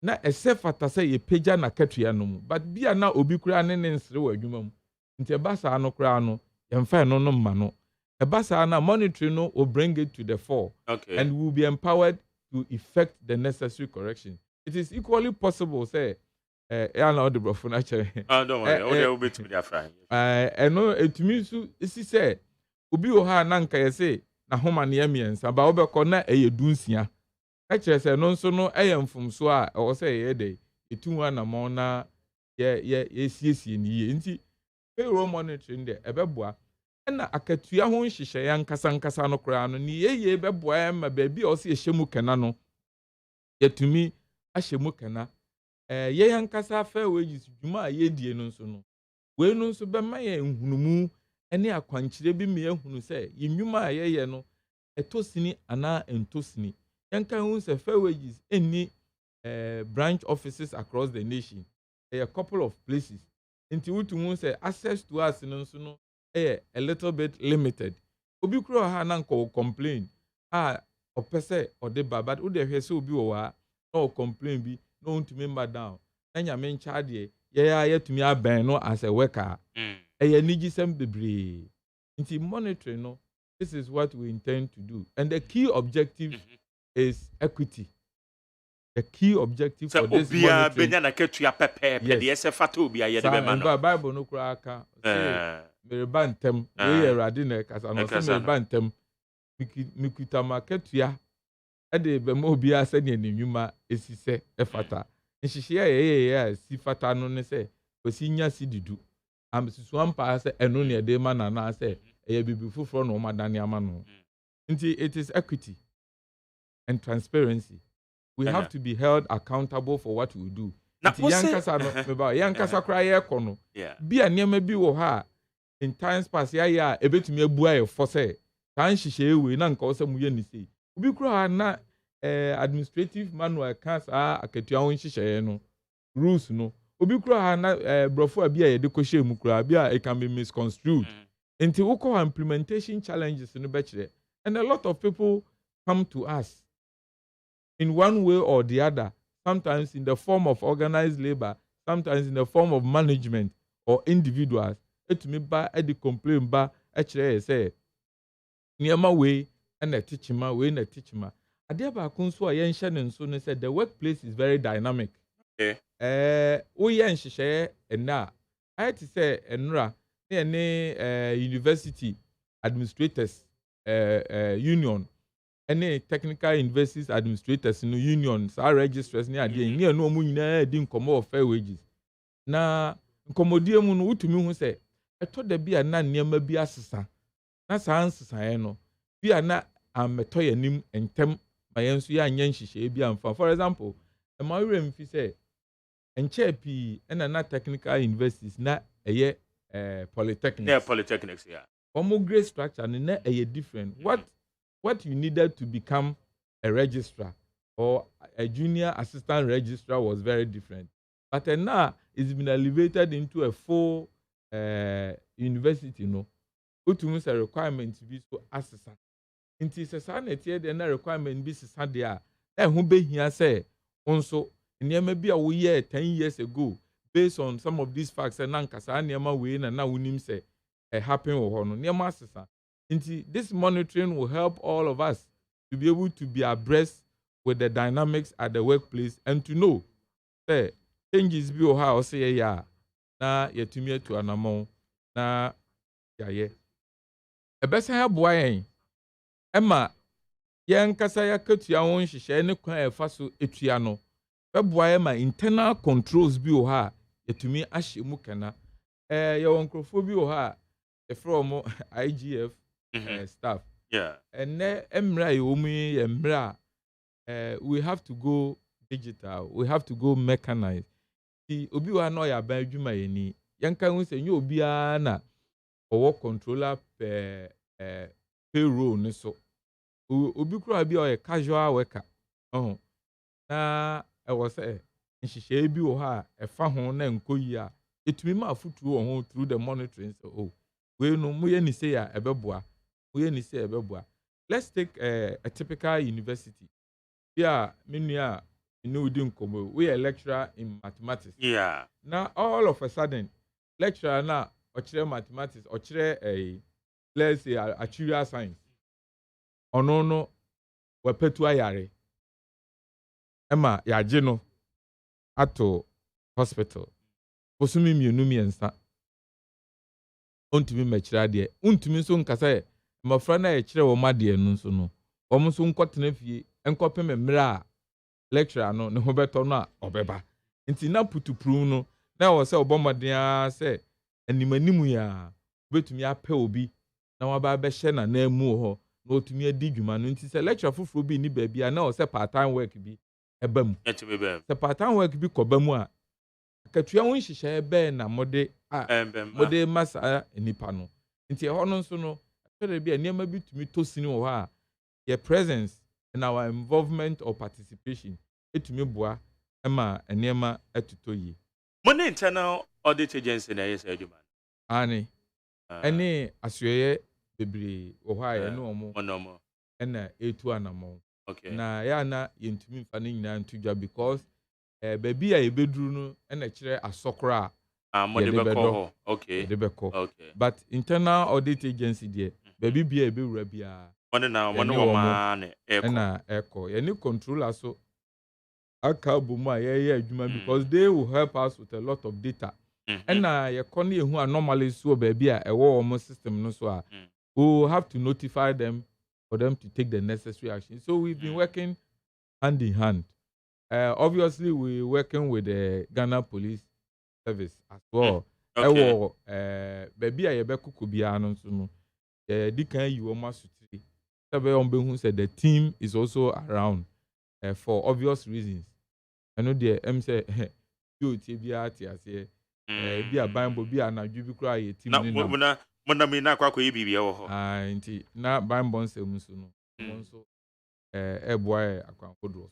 na ese fata say ye pagya na katua no mu but bia na obi kura ne nsere wa adwuma mu nti eba saa no kura no yemfa no ma no eba saa na monitoring no will bring it to the fore and we will be empowered to effect the necessary correction. It is equally possible say na the brofo na chere don't worry o dey bet me their fry no etumi su isi say obi o ha na nka ye say na homa ne yemiensa ba obekọ na eyedunsia kire say no nso no eyemfumso a o say ye dey etu na mo na ye siesie ni ye nti payroll monitoring de ebeboa na akatua ho nhihye ya nkasa no kora no ni ye beboa ma ba bi o say ehyemu kana no yetumi ahyemu kana ye yankasa fa wages dwuma a ye die no nso no we no nso be ma ye nhunumu ene akwankyire bi me ehunu se yinwuma a ye no etosini ana entosini yanka hu se fa wages eni branch offices across the nation a couple of places nti wutumu se access to us no nso no a little bit limited obi kuro ha na nko complain opese odeba but wo de hwe se obi wo wa no complain bi no ntumi mba down anya me ncha de ye tumi aben no as a worker nigisem bebre nti monitoring no this is what we intend to do and the key objective is equity. The key objective for this monitoring benya na ketua pepe de ese fata obi aye de be ma no Bible no kura aka mere bantem we erade na kasa no se mere bantem mikuta maketua ade be ma obi ase ne nenwuma esise efata nhihye ya si fata no ne se osinya si didu am susu ampa se eno ne de ma na se eye bibi fufuro no madane ama no nti it is equity and transparency. We have to be held accountable for what we do. Yankasa no meba yankasa kra ye kono bia niam bi wo ha in times past ya ebetumi abua ye for say tan hihye ewe na nka wo se mu ye ni sei obi kra na administrative manual kan sa akatua ho hihye no rules no obi kra na brofo bia ye de kohye mu kra bia it can be misconstrued until we call implementation challenges no be kire and a lot of people come to us in one way or the other, sometimes in the form of organized labor, sometimes in the form of management or individuals. It me ba e di complain ba e kire say niema we na teachima we na teachima ade ba kun so a yen hye ne nso ne say the workplace is very dynamic. We yen hye na I to say enra ne university administrators union any technical universities administrators no unions are registrars ni ade ni eno mu nyina di nkomo of fair wages na nkomodie mu no utumi hu se eto da bia na niema bi asesa na sansesa no bia na ameto yanim entem ma yenso ya anya nhihye bia mfa for example ma wure mfi se enche pi na technical universities na eye polytechnics yeah omo grade structure na eye different what you needed to become a registrar or a junior assistant registrar was very different. But now it's been elevated into a full university, no. Utumus a requirement to be so assistant. It is a sanity, then a requirement be there. And who be here say, also, and maybe a year, 10 years ago, based on some of these facts, and Nankasa, Niama Wayne, and now we say, a happen or no, near assistant. This monitoring will help all of us to be able to be abreast with the dynamics at the workplace and to know say changes bi o ha o say ya na yetumi atu anamon na yaye ebesa ya boa yen ema yen kasa ya katua ho nhihye ne kwan efa so etua no beboa yen ma internal controls bi o ha yetumi ahye mu kana ye wonkrofo bi o ha e from IGF staff Yeah. And emra yomi emra we have to go digital. We have to go mechanized. See, obi wa no ya ban adwuma yeni. Yanka hu se nyo obi na owo controller payroll ne so. Obi kura bi o casual worker. Na e was nhihye bi wo ha e fa ho na nkoyi a etumi ma afutu wo ho through the monitoring so we no mo ye ni say ya ebeboa. Let's take a typical university. Yeah, menua we are lecturer in mathematics. Yeah. Now all of a sudden, lecturer na ochire mathematics, ochire let's say actuarial science. Ono wepetu ayare. Emma yaje no ato hospital. Posumi mienu miensa. Ontumi mechira de. Ontumi so nkasa mafra na yechire wo made no so no. Omo so nkotena fie, enkopem mmra lecturer no ne ho beto no a obeba. Nti na putupru no na wo se obomaden a se animanimu ya betumi apɛ obi na waba be hye na na mu ho na otumi adi dwuma no nti se lecturer foforo bi ni ba bia na wo se part time work bi eba mu. Etumi be. Se part time work bi koba mu a akatua won hyehyɛ be na mode masa nipa no. Nti ho no nso no fere bi eniema bi tumi tosini wo ha your presence and our involvement or participation etumi boa ema eniema etuto yi. Money internal audit agency na yes adwuma. Ani ene asoye bebre wo ha ye no omo ena etu anamo. Okay. Na ya na yentumi mfa ne nyina ntudwa because baby a yebeduru no ena kire asokora money beko. Okay. Okay. But internal audit agency there baby bia ebewura bia money na ma na eko ye ni controller so aka bomu a ye adwuma because they will help us with a lot of data. Ena ye kone ehu anomaly so baby a ewo omo system no so a we will have to notify them for them to take the necessary action. So we've been working hand in hand. Obviously we're working with the Ghana Police Service as well. Baby a ye be kuku bia no so no di kan yi wo masutiri. Said the team is also around for obvious reasons. I know the say you tibia tiase bi abambo bi anadwu bi kura ye team ni na mona me na kwakọ bibia wo ho nti na bambo nsem so no so eboa akwankodo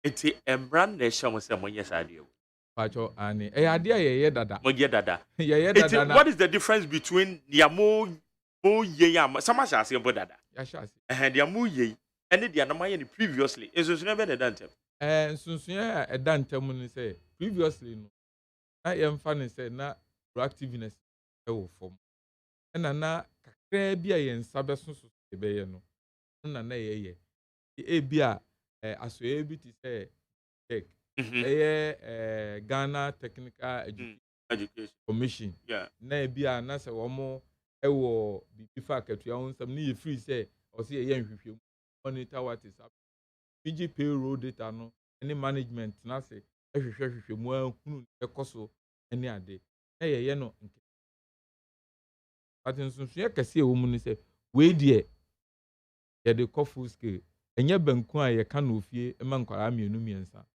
enti embran na ehye mo se monye sade o pacho ani ade ye dada monye dada ye dada na what is the difference between the mo ye ya sama shase bo dada ya shase the mo ye ene dia na maye ni previously ensunsun be na dantem ensunsun ya dantem ni say previously no na yemfa ne say na proactiveness wo form na kakra bi a yensa besoso be ye no na ye bi a asoye bi ti say check Ghana Technical Education Commission na bi a na say wo mo ewo bifa katua wonsam ni ye free say o say ye nhwehwem monitor what is happening PG payroll data no any management na say ehwehwehwehwe mu ahunu ekoso any ade na ye no nke atensunsu ye kase e wo mu ni say we die ye de full scale enye banku a ye ka na ofie e ma nkwara miensa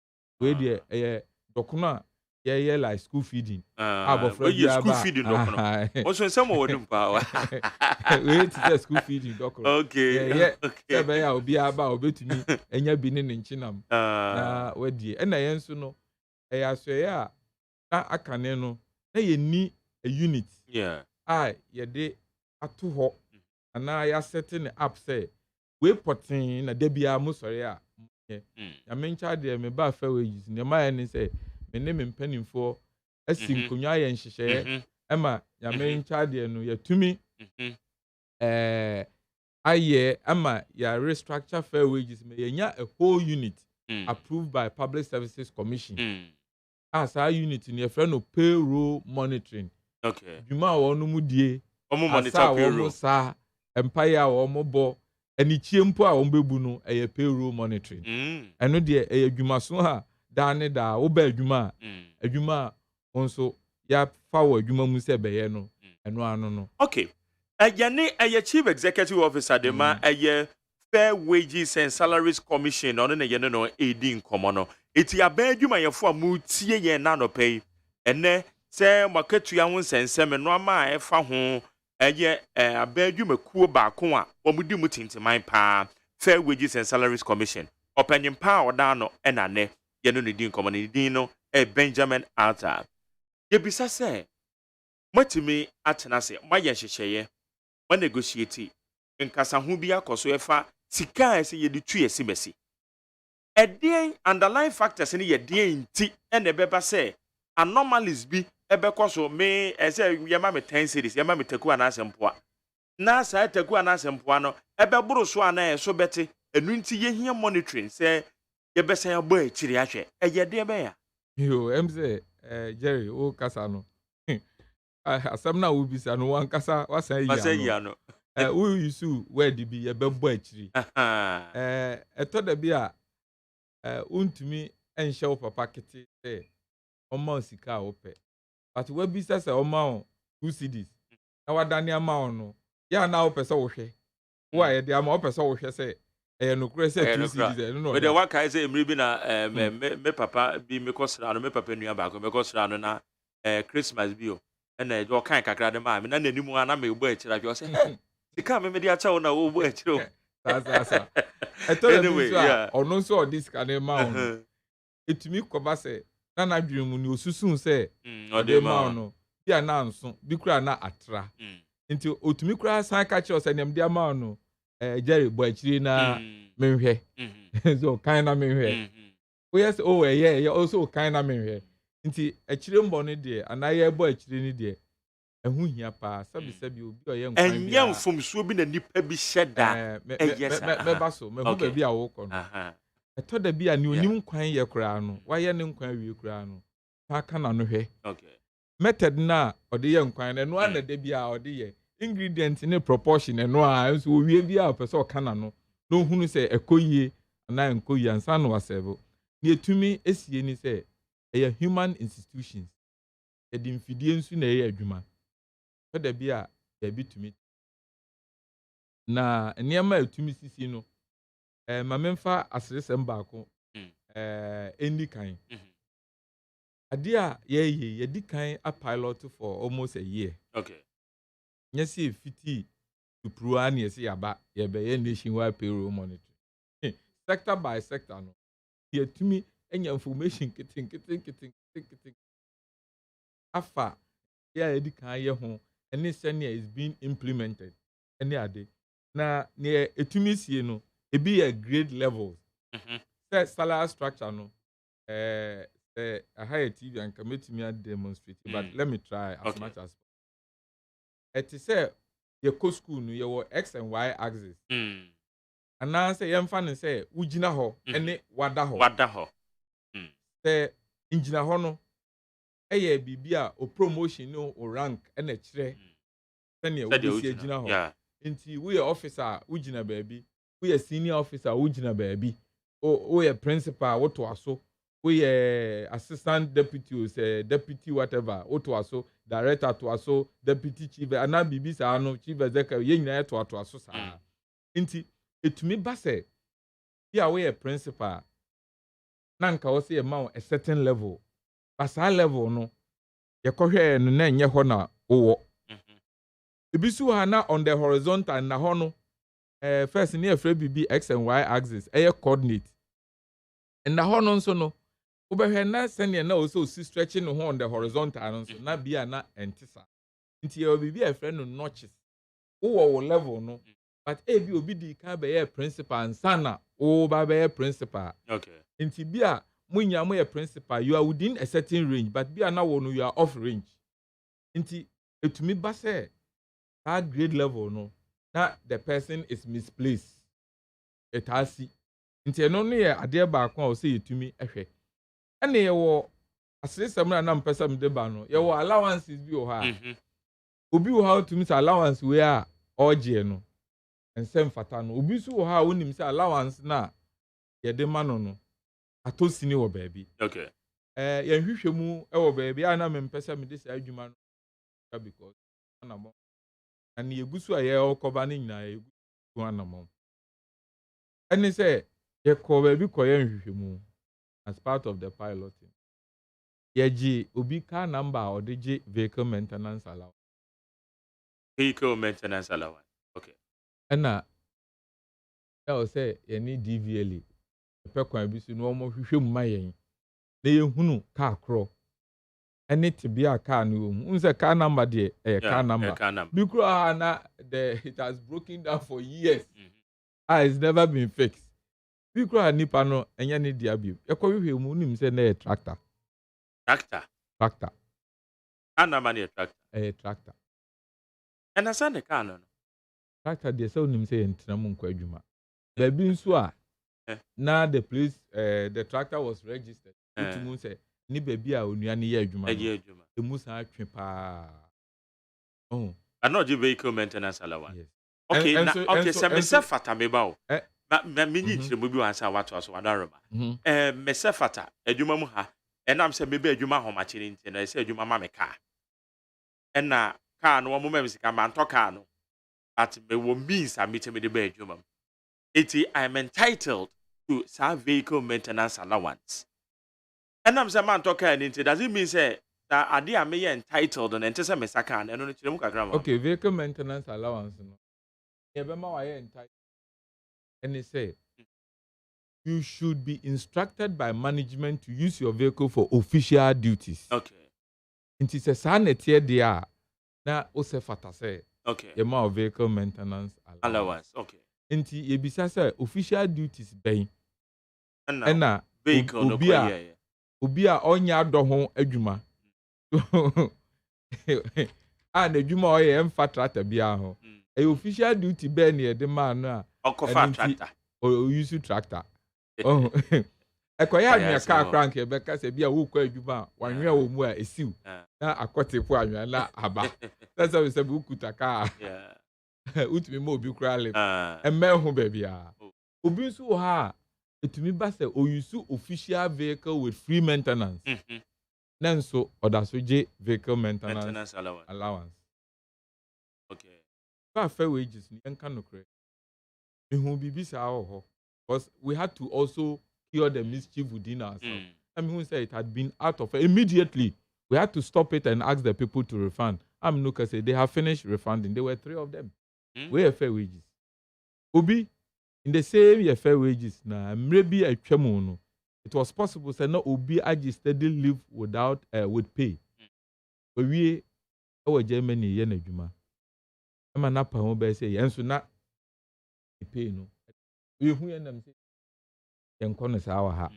we die ye dokono a ye like school feeding abofra bi school feeding dokono also nsem wo dem pa we ti school feeding dokono okay okay be ya obi aba obetumi enya bi ne nchinam na we die na ye nso no ya so ya na akane no na ye ni a unit ye de ato ho ana ya setting up say we potin na debia mo sori a ya mencha de me ba fa wages ne ma ye ni say me ne me mpanimfo asinkonwa ye nhyehyɛ ema ya mencha de no ya tumi aye ama ya restructure fair wages me yenya a whole unit approved by Public Services Commission as our unit in your friend no payroll monitoring dwuma wonu mu die monitor payroll sa empire wo mo bo anichie mpo a wo bebu no eye payroll monitoring eno de eye dwuma so ha da ne da wo ba adwuma adwuma onso ya fa wo adwuma mu se beye no eno ano no okay Ayane aye chief executive officer de ma aye Fair Wages and Salaries Commission on ne yene no edin komo no. Eti aba adwuma yefo amu tie ye na no pay. Ene se maketua ho nsensem no ama efa ho aye aba adwuma kuo ba ko a omudi mu tintiman pa Fair Wages and Salaries Commission. Opening pa oda no ena ne yene no edin komo no edin no Benjamin Alta. Ye bisa se matimi atena se maye hyehyeye ma negotiate nkasa ho bi akoso efa sika ese ye de tu esi besi edien underlying factors ni ye den nti ene beba se anomalies bi ebekoso me ese ye ma me 10 series ye ma me taku anasempoa na sa taku anasempoa no ebeburu so ana eso bete enu nti ye hia monitoring se ye besa ya bo akiri ahwe eye de be ya yo emse Jerry o kasa no asam na ubisa no wan kasa wasan yi ano we yusu word bi ye bebo akiri eto da bi a untumi enhye wo papa kete se oma sika wo pe but we bi se oma 2 cedis na wadane ama ono ya na wo pese wo hwe wo a ye de ama wo pese wo hwe se no kure se 2 cedis no we de waka se emri bi na me papa bi me kosra no me papa nua ba ko me kosra no na Christmas bi o na ejo kan kakra de ma me na nanimu ana me bo akira bi o se sika me de acha wo na wo bo akira o sa anyway yeah ono so this kan ma ono etumi koba se na na dwere mu ni osusun se ode ma ono bia na nso bi kura na atra nti otumi kura san ka che se nem de ma ono Jerry bo akiri na menhwe so kan na menhwe o yes o ye also kan na menhwe nti akire mbo ne de anaye bo akire ni de ehu hia pa sabi obi oye nkwan bi enya mfomsuo bi na nipa bi hyeda me baso me hu ba bi a wo kɔ no eto da bi a ni onim nkwan ye kura no waye ne nkwan wie kura no pa kana no hwɛ method na ɔde ye nkwan na no ana da bi a ɔde ye ingredient ne proportion no a so wie bi a pɛ sɛ ɔkana no no hunu sɛ ekoyie na nkoyie ansa no wasɛbo ne etumi esie ni sɛ ɛyɛ human institutions ɛde mfidie nso na ɛyɛ adwuma da bi a bi tumi na nneɛma etumi sisi no ma memfa asresem baako endi kan ade a ye di kan a pilot for almost a year nyesi fiti to prua na yesi yaba ye be ye nationwide payroll monitoring sector by sector no ye tumi enya information keten afa ye di kan ye ho any senior is being implemented any ade na ne etumi sie no e be a grade levels say salary structure no a higher TV and committee me demonstrate but let me try as much as it is say your co school no your x and y axis and now say yemfa ne say ugina ho ene wada ho say ingina ho no eye bibia o promotion no o rank ene kire senior we see gina ho nti we officer ugina baabi we senior officer ugina baabi we principal what to aso we assistant deputy o say deputy whatever what to aso director to aso deputy chief ana bibi sa no chief executive ye nyina to aso sa nti etumi ba se bia we principal na nka wo say ma a certain level asa level no ye kohwe no na nye ho na wo ebisu ha na on the horizontal na ho no first ni afre bibi x and y axis coordinate and na ho no nso no wo behwe na senior na also see stretching no ho on the horizontal no nso na bia na entisa nti ye bibi afre no notches wo level no but ebi obi di ka be ye principal and sana wo ba be principal nti bia munya mo principal you are within a certain range but bia na wo no you are off range nti etumi ba se that grade level no na the person is misplaced it has nti no no ye ade ba ko o se etumi ehwe ene ye wo asresem na mpesam de ba no ye wo allowances bi o ha obi wo ha tumi say allowance we a oje no ensem fata no obi su wo ha wonim say allowance na ye de ma no atosini wo baabi ye hwehwe mu wo baabi a na mempesa me de say adwuma no because na mo and ye gusu a ye okoba na ye gu anamom. Any say ye ko be koye nhwehwemu as part of the piloting. Ye ji obi car number or the vehicle maintenance allowance. Vehicle maintenance allowance. Okay. Ɛna ɛwɔ sɛ yɛne DVLA ɛpɛ kwan bi so na wɔn hwehwɛ mu ma yɛn na yɛhunu kaa korɔ ɛne tibia kaa no wɔ mu n car number deɛ ɛyɛ car number bi kura na it has broken down for years it's never been fixed bi kura nipa no ɛnyɛ ne deɛ abiem yɛkɔ hwehwɛ mu nim sɛ na yɛ tractor car number ne yɛ tractor ɛyɛ tractor ɛna sɛ ne car no tractor deɛ sɛ onim sɛ yɛntena mu nkɔ adwuma baabi nso a na the place the tractor was registered it means say ni baabi a onua ne yɛ adwuma emu san atwe paa oh I not the vehicle maintenance allowance yes. Okay okay sɛ me sɛ fata me ba o ma me nyi kyerɛ mu bi wansa wato aso wadaroma me sɛ fata adwuma mu ha ɛnam sɛ me ba adwuma ho ma kyerɛ nti na sɛ adwuma ma me car ɛna car no mo mem sika ma ntɔ car no at me wo means a me teme de ba adwuma I am entitled to some vehicle maintenance allowance. And I'm saying, man, talking into does it mean say that I am entitled and enter some second and only okay, vehicle maintenance allowance. No, entitled. And they say you should be instructed by management to use your vehicle for official duties. Okay. It is a sanity here there. Now, also fata say. Okay. The amount of vehicle maintenance allowance. Okay. Nti yebisa sɛ official duties bɛn ɛna vehicle no obi a ɔnya adɔ ho adwuma a na adwuma ɔyɛ ɛmfa tractor biara ho ɛyɛ official duty bɛn ne yɛde maa no a ɔkɔfa tractor ɔyusu tractor ɛkɔyɛ anwea kaa krank yɛbɛka sɛ bi a wokɔ adwuma a wanwea wɔ mu a ɛsiw na akɔte po anwea na aba sɛ sɛ bi wokuta kaa utumi mo obi kura lip ɛmɛ ho baabi a obi nso wɔ ha etumi ba sɛ oyusu official vehicle with free maintenance na nso ɔda so gye vehicle maintenance allowance okay ba fair wages ni yɛnka no korɛ ehu bibi saa wɔ hɔ because we had to also cure the mischief within ourselves I mean who say it had been out of immediately we had to stop it and ask the people to refund I'm no say they have finished refunding there were 3 of them. We fair wages. Obi in the same year fair wages na maybe a no. It was possible say no obi agi steady live without with pay. We our Germany ye na adwuma. Ama na pa ho be say yenso na pay no. We hu ye nam say yen kono sa wa ha.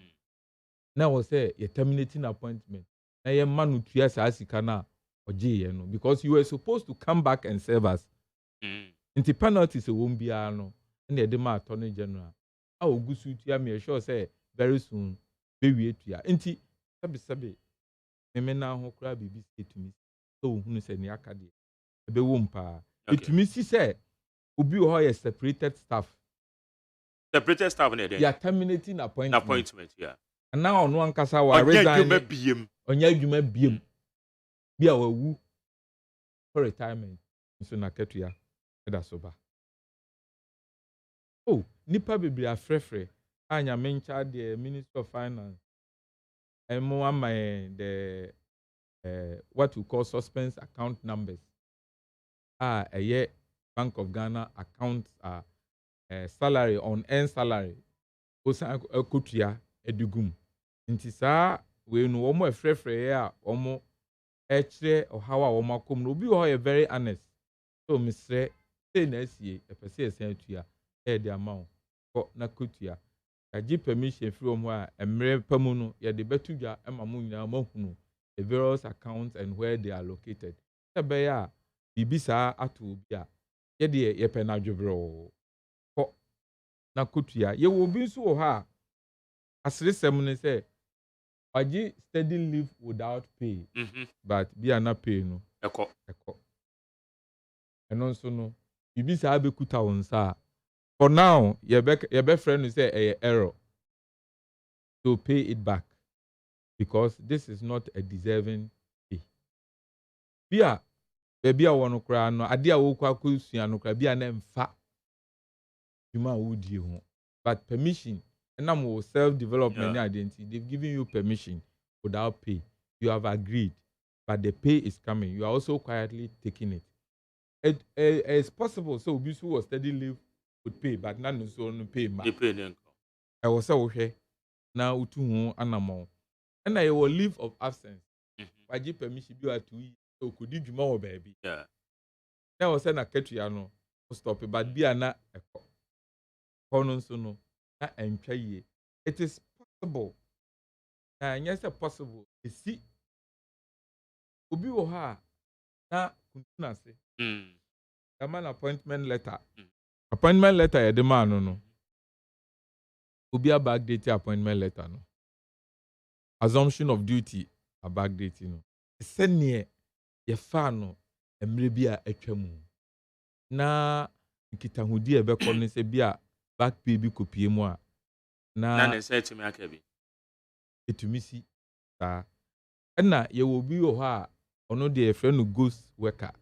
Na wo say ye terminating appointment. Na ye manu tua sa sika na oje ye no because you were supposed to come back and serve us. Inti penalties won't be no na de ma attorney general a ogusu tua me sure say very soon be we tua inti sabe me na ho kra bibi say to me so hunu say ne aka de be wo mpa etumi si say obi ho ye separated staff na dey ya terminating appointment yeah and now no ankasa wa resign onya adwuma biem bia wa wu for retirement so na ketua Soba. Oh, nipa bebre afrefre. Anya mencha the Minister of Finance. And more the what we call suspense account numbers. A year Bank of Ghana accounts salary on earned salary. Osa kutia edugum. Inti saa we no omo afrefre ya omo echre or how omo kom no bi ho very honest. So Mr. say na sie epese esen atua the amount for na kotua agye permission from where emre pamu no ye de betudwa ema mu nyina mahunu the various accounts and where they are located ebe ya bibisa ato obi a ye de ye pe na dwebro for na kotua ye wo bi nso wo ha asresem ne say agye steady live without pay but bi ana pay no eko eno nso no bibi saa be kuta wonsa for now your friend will say a error to pay it back because this is not a deserving pay. Bia baby a wono kra no ade a wo kwa kosua no kra bia na mfa dwuma wo die ho but permission enam wo self development identity they've given you permission without pay you have agreed but the pay is coming you are also quietly taking it it's possible so obi so was steady leave with pay but none so no pay ma I was so okay na utu ho anamo na you will leave of absence waji permission bi wa 2 years so could you dwuma wo baby na was na ketua no stop but bia na kono so no na entwa ye it is possible yes possible see obi wo ha na kuntuna se man appointment letter ya de man no obi a backdate appointment letter no assumption of duty a backdate no sene ye fa no emre bi a atwamu na nkitahudi e be kɔ ne se bi a back pay bi kopie mu a na ne se timi aka bi etumi si ta na ye wo bi wo ha ono de e frɛ no ghost worker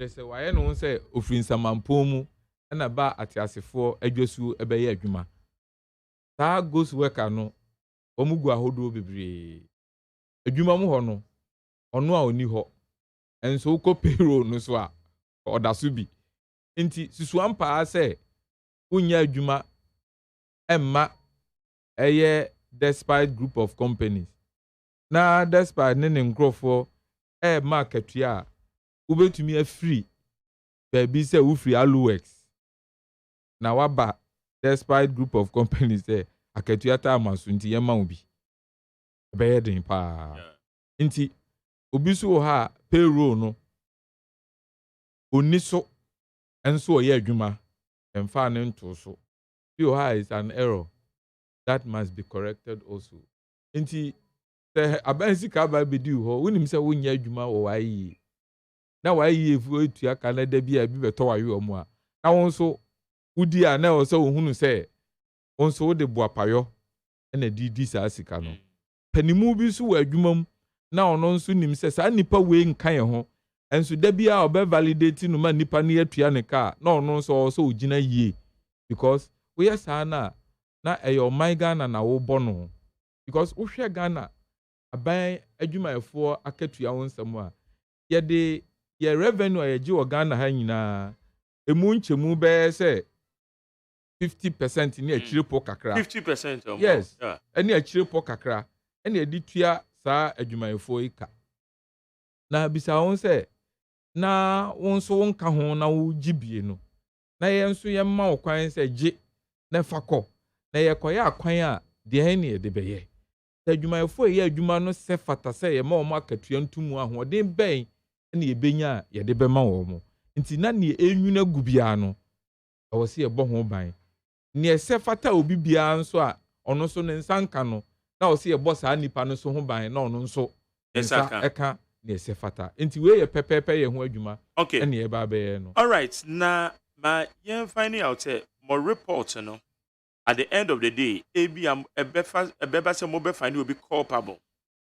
sɛ wayɛ no sɛ ofiri nsamampɔ mu na ba atiasefo adwasu ɛbɛyɛ adwuma saa ghost worker no ɔmo gu ahodo bebree adwuma mu hɔ no ɔno a oni hɔ enso ko payroll no so a ɔda so bi nti susuampa sɛ unya adwuma emma ɛyɛ despite group of companies na despite ne nkrofo ma katua ubetumi afiri baby say wo free aluwex na waba despite group of companies akatua ta amaso nti yema obi be den pa nti obi so ha payroll no oni so enso oye adwuma emfa ne nto so you ha is an error that must be corrected also nti abansi ka ba bedi ho wonim se wonya adwuma wo wayi na wayi efu etua Canada bi a bi beto wayi omo a na won so wudi a na wo se wo hunu se won so de boapayo na didi sa sika no panimu bi so wa adwumam na ono nso nim se sa nipa we nkan ye ho enso da bi a obe validate no ma nipa ne atua ne ka na ono nso so ogina yie because we yes na eyo my Ghana na wo bono because wo hwe Ghana aban adwumayefo akatua won nsam a ye revenue ye gi Ghana ha nyina emu nchemu be se 50% ni achire po kakra 50% yes ani achire po kakra ani edi tua saa adwumayefo ika na bisa won se na won so won ka ho na wo gibie no na ye nso ye ma okwan se gi na fakọ na ye koya akwan a de he ne de beye adwumayefo ye adwuma no se fata se ye ma o ma akatua ntumu ahoden ben na ye benya ye de be ma wo mo nti na ne enwuna gubia no wo se ye bo ho ban ne se fata obi bia nso a ono so ne nsanka no na wo se ye bo saa nipa no so ho ban na ono nso eka ne se fata nti we ye pepepe ye ho adwuma na ye ba be no all right na ma ye finding out more report no at the end of the day ebi am ebeba se mo be find will be culpable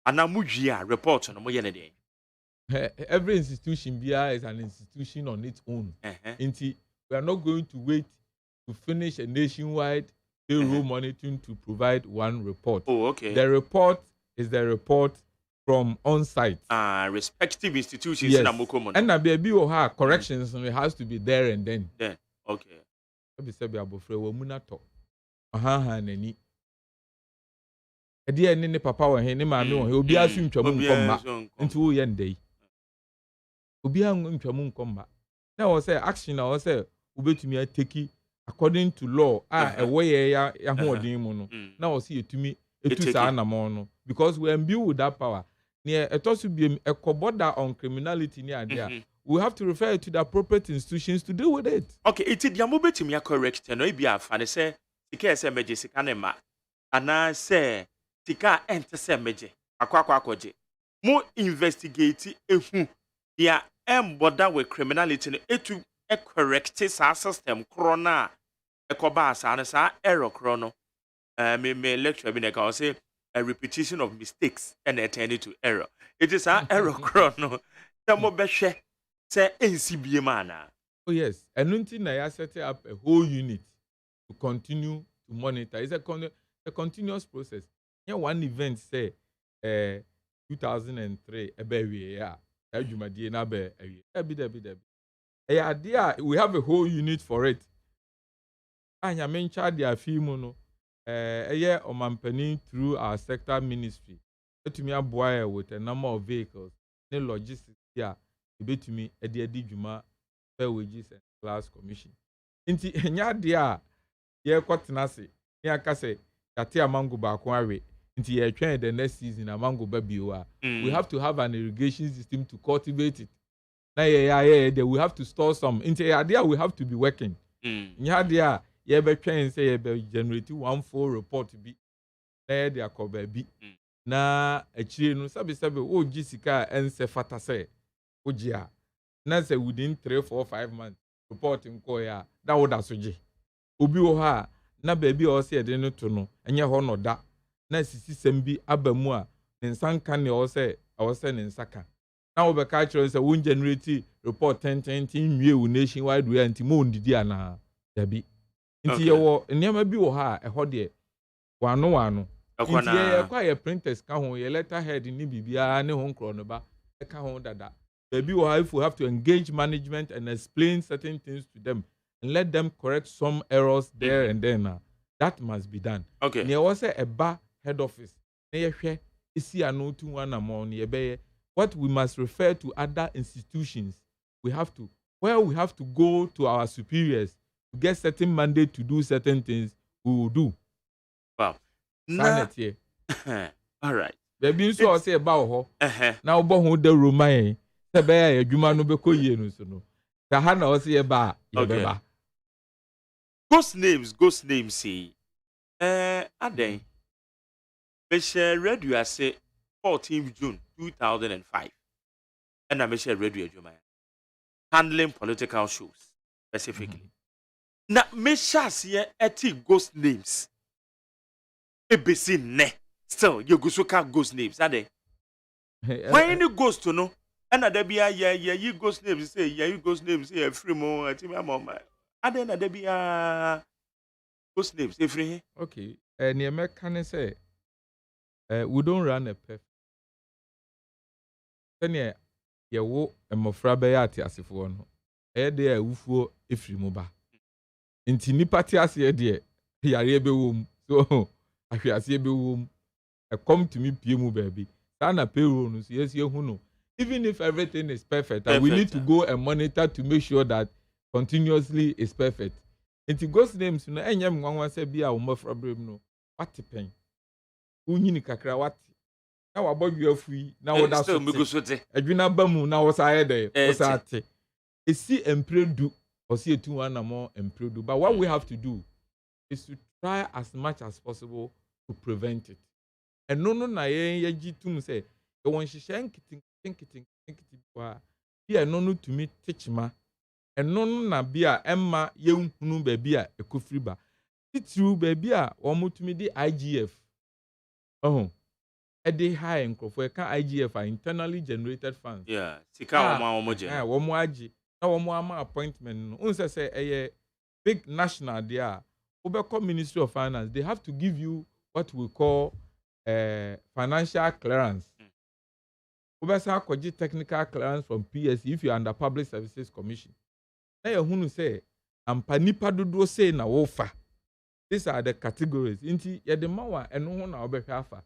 ana mudwia report no mo ye ne dey every institution bia is an institution on its own nti we are not going to wait to finish a nationwide payroll monitoring to provide one report. The report is the report from on site respective institutions in Amokomo and na be o ha corrections it has to be there and then okay be say be abofre wa mu na to aha nani edi ene ne papa wo he ne maame wo he obi asu ntwamu nkomma nti wo ye ndai obi an ntwamu nkomma na wo say action na wo say obetumi ateki according to law ewo ye ya ho odin mu no na wo say etumi etu sa na mo no because we imbue with that power near etosu biem ekoboda on criminality ni ade we have to refer to the appropriate institutions to deal with it. Okay, it is yamu betimi correct no e bia fa ne say sika se meje sika ne ma ana say sika ente se meje akwa akoje mo investigate ehu ya emboda with criminality no etu correct sa system corona ekoba asa ne sa error chrono me lecture bi na ka say a repetition of mistakes and turn it to error. It is an error chrono. Tamo behwe say NCBA mana. Oh yes, and nothing I set up a whole unit to continue to monitor. It's a continuous process. Here one event say 2003 we have a whole unit for it. I am in charge of Fimono. Omampani through our sector ministry. To me, a with a number of vehicles, the logistics here, to me, a dear Juma, fair wages and class commission. Inti Enya ye kwatenase, ya kase, yate amango bakwawe, inti ye train the next season amango babiwa. We have to have an irrigation system to cultivate it. Na we have to store some. Inti ya we have to be working. Nya ye be train say ye be generate 1 full report bi. Na dia ko bi. Na achire no sabe o gisika ense fata say ogia. Na say within 3, 4, 5 months report nko ya that would asoje. Obi wo ha na baby o say de no to no enye ho no da. Na sisi sembi abamu a nsanka ne o say ne nsaka. Na wo be ka kire say won generate report 10 nwie wo nationwide we anti mo ndidi ana dabi. Nti ye wo nneema bi wo ha ho de wano nti ye kwa ye printers ka ho ye letterhead ni bibia ne ho nkro no ba e ka ho dada baby wo ha if we have to engage management and explain certain things to them and let them correct some errors there and then that must be done. Okay. Ne was a ba head office na ye hwe isi anu tu wana mo ne ye be what we must refer to other institutions. We have to go to our superiors to get certain mandate to do certain things, we will do. Wow. Sanity. All right. Baby so say about ho. Na obo ho da roman. Se be ya adwuma no be koyie no so no. Ka ha na o say ba ye be ba. Ghost names say aden. Me share radio say 14th June 2005. And I me share radio adwuma. Handling political shows specifically. Na me shas ye eti ghost names. Ebesi ne. Still, you go so ka ghost names, ade. Why any ghost to know? And there be you ghost names say you ghost names say free mo ati me mama. Ade na there be ghost names free. Okay. Near me can say we don't run a perfect. Then ye wo emofra be ya ati asefo no. De awufuo efri mo ba. Nti nipa ti ase de yare be wom. So ahwiase be wom. Come to me pie mu baby. Sana payroll no so yes hu no. Even if everything is perfect, we need to go and monitor to make sure that continuously is perfect. Nti ghost names no enyem nwanwa se bia wo mafra brem no. What pen? Unyini kakra what? Na wabodwu afui na wo da so te. Adwina ba mu na wo sa ye dey. Wo sa te. Esi empredu or see two one more empredu. But what we have to do is to try as much as possible to prevent it. And no na ye tum say e won hihye nkitin kwa bia no to me teach ma eno no na bia emma ye hunu ba bia ekofri ba titru ba bia wo mutumi di IGF e dey high nkofo e kan IGF are internally generated funds. Yeah, sika wo je wo mo agi na wo mo ama appointment no unse say eye big national there Obeko Ministry of Finance, they have to give you what we call financial clearance. Obesa koji technical clearance from PSC if you are under Public Services Commission. Na ye hunu say ampanipa dodo say na wofa. These are the categories. Inti ye de mawa eno ho na obehwa afa.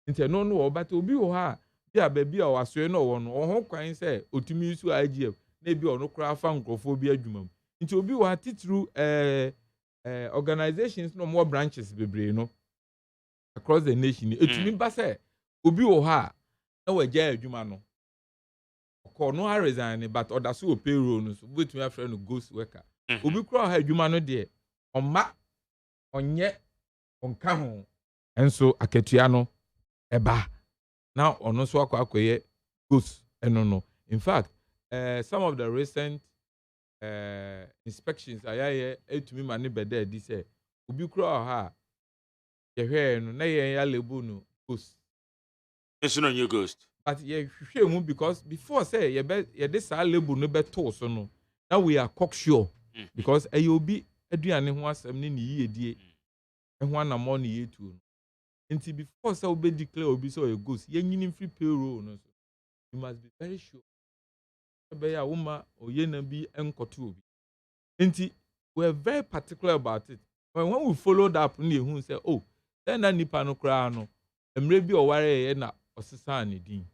Inti eno no obata obi wo ha bia baby a wasoe no wo no ho kwan say otumi isu IGF na bi ono kra afa nkrofo bi adwuma. Inti obi wo ha titru organizations no more branches bebre no across the nation. Etumi ba say obi wo ha na wagya adwuma no ko no ha resign but odaso o payroll no so betumi afre no ghost worker. Obi kura ha adwuma no de omma onye onka ho enso akatua no eba na ono so akwaye ghost eno no. In fact some of the recent inspections ayaye etumi mane beda di say obi kura ha ye hwe no na ye ya lebu no ghost. It's no new ghost. but yeah hwehwɛ because before say ye this label no beto so no now we are cocksure because ayobi aduane ho asɛm ne yiyedie ho anamɔ ne yetuo no nti before say we declare obi so a ghost yenyini free payroll no so you must be very sure ya woman oye na bi enkoto obi nti we are very particular about it when we followed up na ehun say oh then na nipa no kra no emre bi oware ye na osesa ne din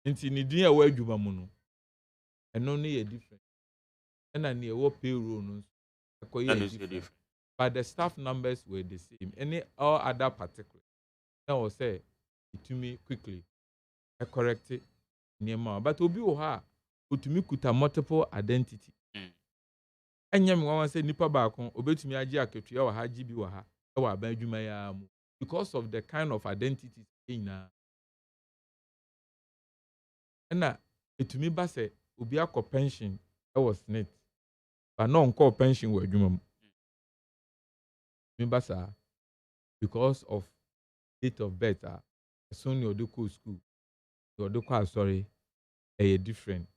nti ne din a wa adwuma mu no eno no ye different and na ne wo payroll no akoye different but the staff numbers were the same any all other particular now was say it to me quickly I correct it but obi wo ha otumi kuta multiple identity enyem wan say nipa ba kon obetumi agi aketua wa ha gi bi wa ha e wa ban adwuma ya mu because of the kind of identities na na etumi ba say obi akọ pension e was net but no nkọ pension wa adwuma mu me ba sa because of date of birth so ni odiko school odiko asori e different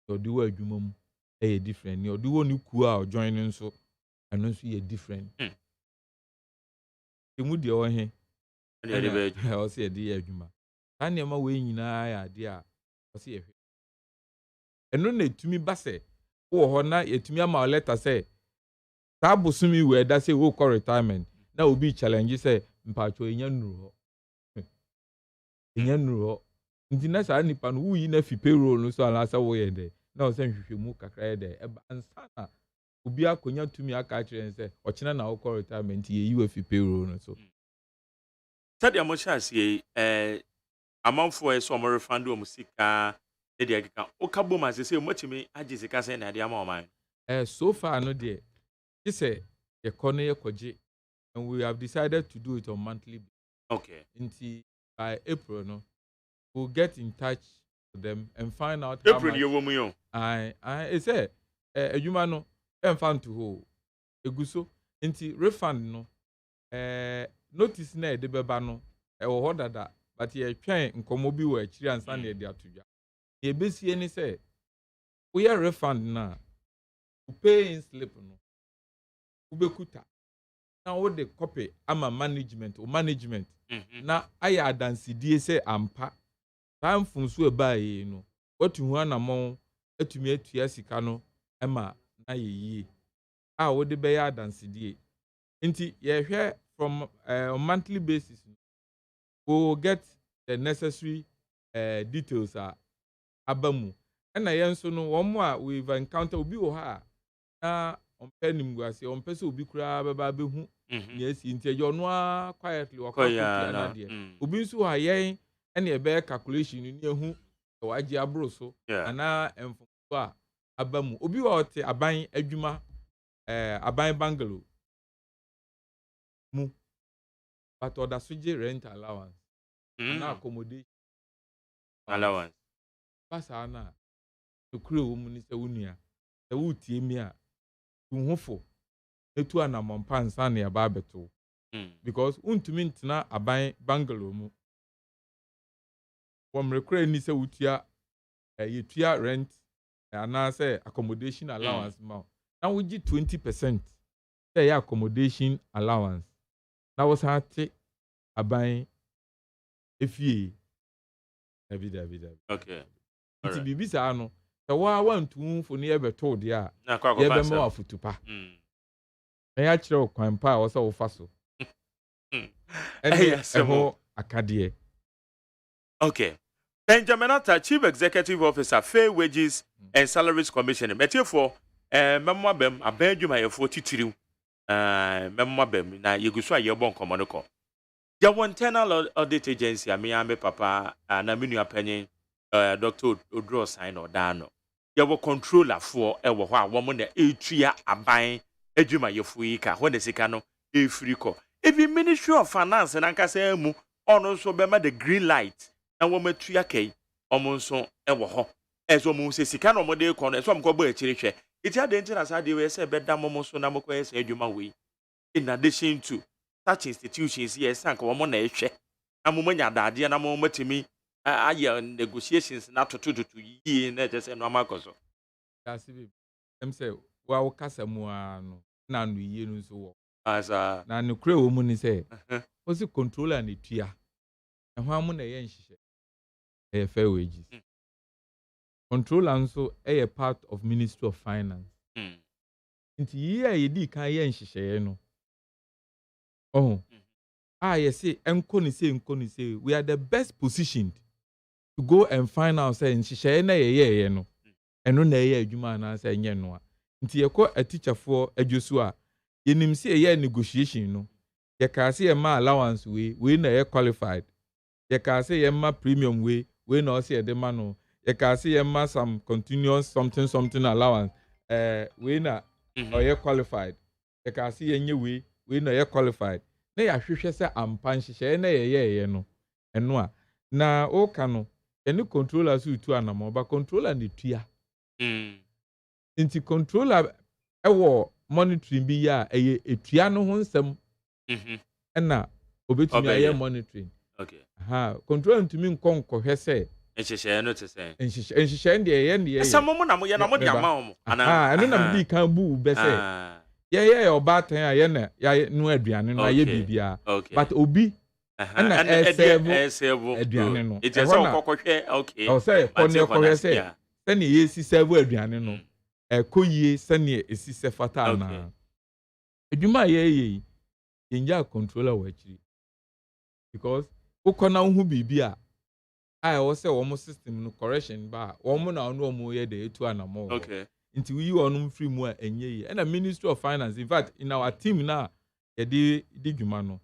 odiwo adwuma mu e different ni odiwo ni ku a join nso eno nso ye different emu de o he o se de ye adwuma tan ne ma we nyina ya de a o se ye hwe eno na etumi ba se wo ho na etumi ama letter say ta bosumi we da say wo call retirement na obi challenge say mpacho enya nuru ho enya nuru ho nti na sa nipa no wuyi na fi payroll no so ala sa wo ye de na o se hwehwemu kakra ye de e ansa na obi akonya tumi aka kire say o kina na wo call retirement ye yi we fi payroll no so sadia mo chance amanfo e so mo refund o musika e de akeka o kabo ma se mo timi agi sika se na de ama o man so far no de this e kono ye koje and we have decided to do it on monthly basis. Okay. Until by April, no, we'll get in touch with them and find out April, how much. I say, you know, found to hold a guso until refund no, notice ne de bebano, or that, but ye train in Komobi were children and Sunday there to ya. Ye busy any say, we are refund now, who pay in slip no, ubekuta. Now what the copy ama management na aya adansidie say ampa time funso e ba yi no otu hu anamon atumi atua sika no ema na yeyi a wo de be ya adansidie nti ye hwe from on monthly basis we will get the necessary details abamu na yen so no wo mo a we've encountered obi wo ha na ompanim guase ompese obi kura baba behu yes inti ejo no quietly wakwakuti anade obi nso ha yen ene e be calculation ni ehu e waji abro so ana emfo a abamu obi wa ote aban adwuma aban bungalow mu but oda soje rent allowance na accommodation allowance pasa na to kuro wo mu ni se wunua se wutie mi a tuhufo etu anamompa nsa na yaba abeto because untumi ntena aban bungalow mu womrekra ni se wutua yetua rent ana say accommodation allowance ma na wogi 20% say accommodation allowance na wo sa te aban efie David okay nti bibi sa no se wa wantumfo ne yebeto de a yebema wafutupa na ya kire okwan pa wo se wo fa so ɛho akadie okay Benjamin Atta, Chief Executive Officer, Fair Wages and Salaries Commission. Metiefo, memwa bem abedwuma yefo titiriw. Memwa bem na yeguso ayebon komonoko. Ya internal audit agency ame papa na menu apanyin Dr. Odro sign or dano. Ya wo controller for ewo ho a wo mo na etua aban adwuma yefo yi ka ho na sika no efiri ko. Even Ministry of Finance na nkasa mu ono so bema the green light. Na wo matua kai omonso ewo ho ezo mu se sika no mo de ko no ezo mo ko ba akiri hwe iti adenti na sa de we se beda mo so na mo ko ese adwuma we in addition to such institutions yes anka wo mo na ehwe na mo manya daade na mo matimi Aye negotiations na to yi na just no amakoso. That's it. Em say wa kasa mu ano na no yie no so wo. Asa Na no kure wo mu ni say o si controller na tua. Ehwan amu na ye nhihye. Fair wages. Controller nso part of Ministry of Finance. Nti yi a yedi kan ye nhihye no. Oh. Yes say enko ni say we are the best positioned to go and find out say nhihye na ye no. Eno na ye adwuma na say nye no a. Nti ye ko a teacher for adwosu a yenim say ye negotiation no. Ye ka say ye ma allowance we na ye qualified. Ye ka say ye ma premium we na say de ma no. Ye ka say ye ma some continuous something allowance we na or ye qualified. Ye ka say ye nye we na ye qualified. Na ya hwehwe say ampa nhihye na ye no. Eno a na o ka no any controller so tu anamo ba controller ne tua. Inti controller ewo monitoring bi ya etua no ho nsem na obetumi aye monitoring. Okay. Controller ntumi nkonko hwe se nhihye no te se nhihye ndi ye ndi ye. Esamo mo na mo ye na mo de ama mo. Eno na mdi kan bu be se ye obatan a ye na ya no aduane no aye bibia. But obi na serve aduane no. It is so kokohwe okay. O say konne kohwe se sani ye si serve aduane no. Koyie sani esi se fata na. Adwuma ye yenja controller wa chiri. Because ukona hu bibia I was say one system no correction ba one na no mo ye de etu anamo. Okay. Nti we onum free mu a enye yi. And the Ministry of Finance, in fact, in our team now, ye di dwuma no.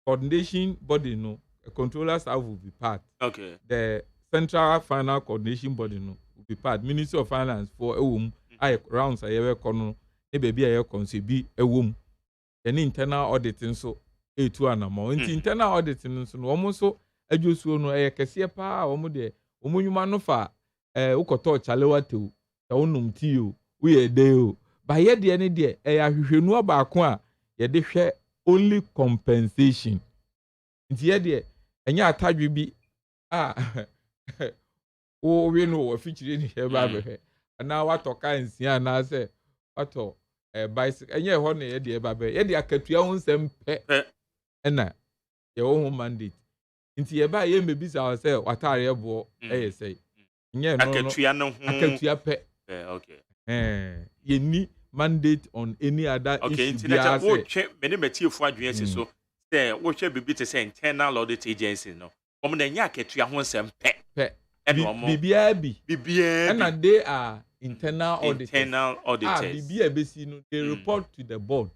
Coordination body no, a controller staff will be part. Okay. The Central Final Coordination Body no will be part. Ministry of Finance for I rounds ayewe kono e baby aye concebi ewom. Any internal auditing so etu anamo. Nti internal auditing so no omo so adwosuo no kese pa omo de omunwuma no fa ukoto chalewatew ta wonum ti o we dey o ba ye de ne de ahwehwenu abaako a ye de hwe only compensation nti ye de enya atadwe bi o we no wo fichire ni he ba behwe ana watoka nsia na se wato bicycle enye ho na ye de ba be ye de akatua ho nsem pe na ye wo mandate nti ye ba ye mebisa say watare ebo say nye no akatua no ho akatua pe okay ye ni mandate on any other issue nti na wo twe mene matiefo adwen si so say wo hwe bibi te say internal audit agency no omo na nya akatua ho nsem pe bibia na they are internal auditors bibia besi no they report to the board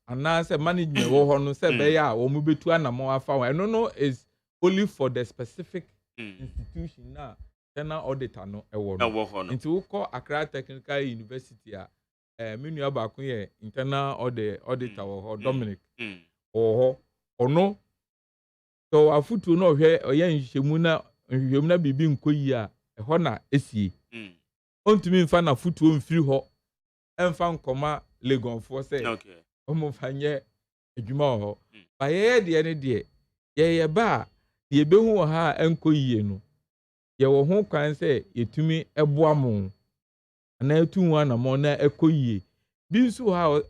and now say management wo ho no say be ya wo mu betu anamo afa wa no is only for the specific institution na internal auditor no ewo no nti wo call Accra Technical University a menu abakun ye internal auditor wo ho Dominic ho ono so afutu no hwe oye nhwehemu na bibi nkoyi a ho na esie ontumi mfa na futu mfiri ho emfa nkoma legonfo say omo fanye adwuma ho ba ye de ne de ye ba ye behu ha enkoyi no ye wo ho kwan say yetumi eboa mo na etu hu na mo na ekoyi bi nso ha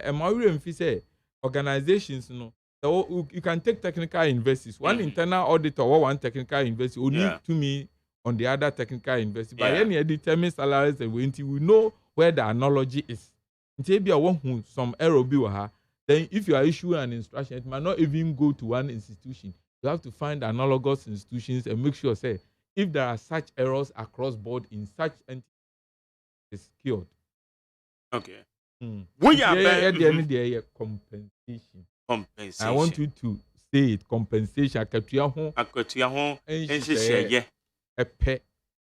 emawure mfi say organizations no so you can take technical universities one internal auditor or one technical university only to me on the other technical university but any determine salaries and we know where the analogy is until be who some error be ha then if you are issuing an instruction it might not even go to one institution you have to find analogous institutions and make sure say if there are such errors across board in such entities it's cured. Okay. We are there compensation. I want you to say it compensation akatua ho nhihye epe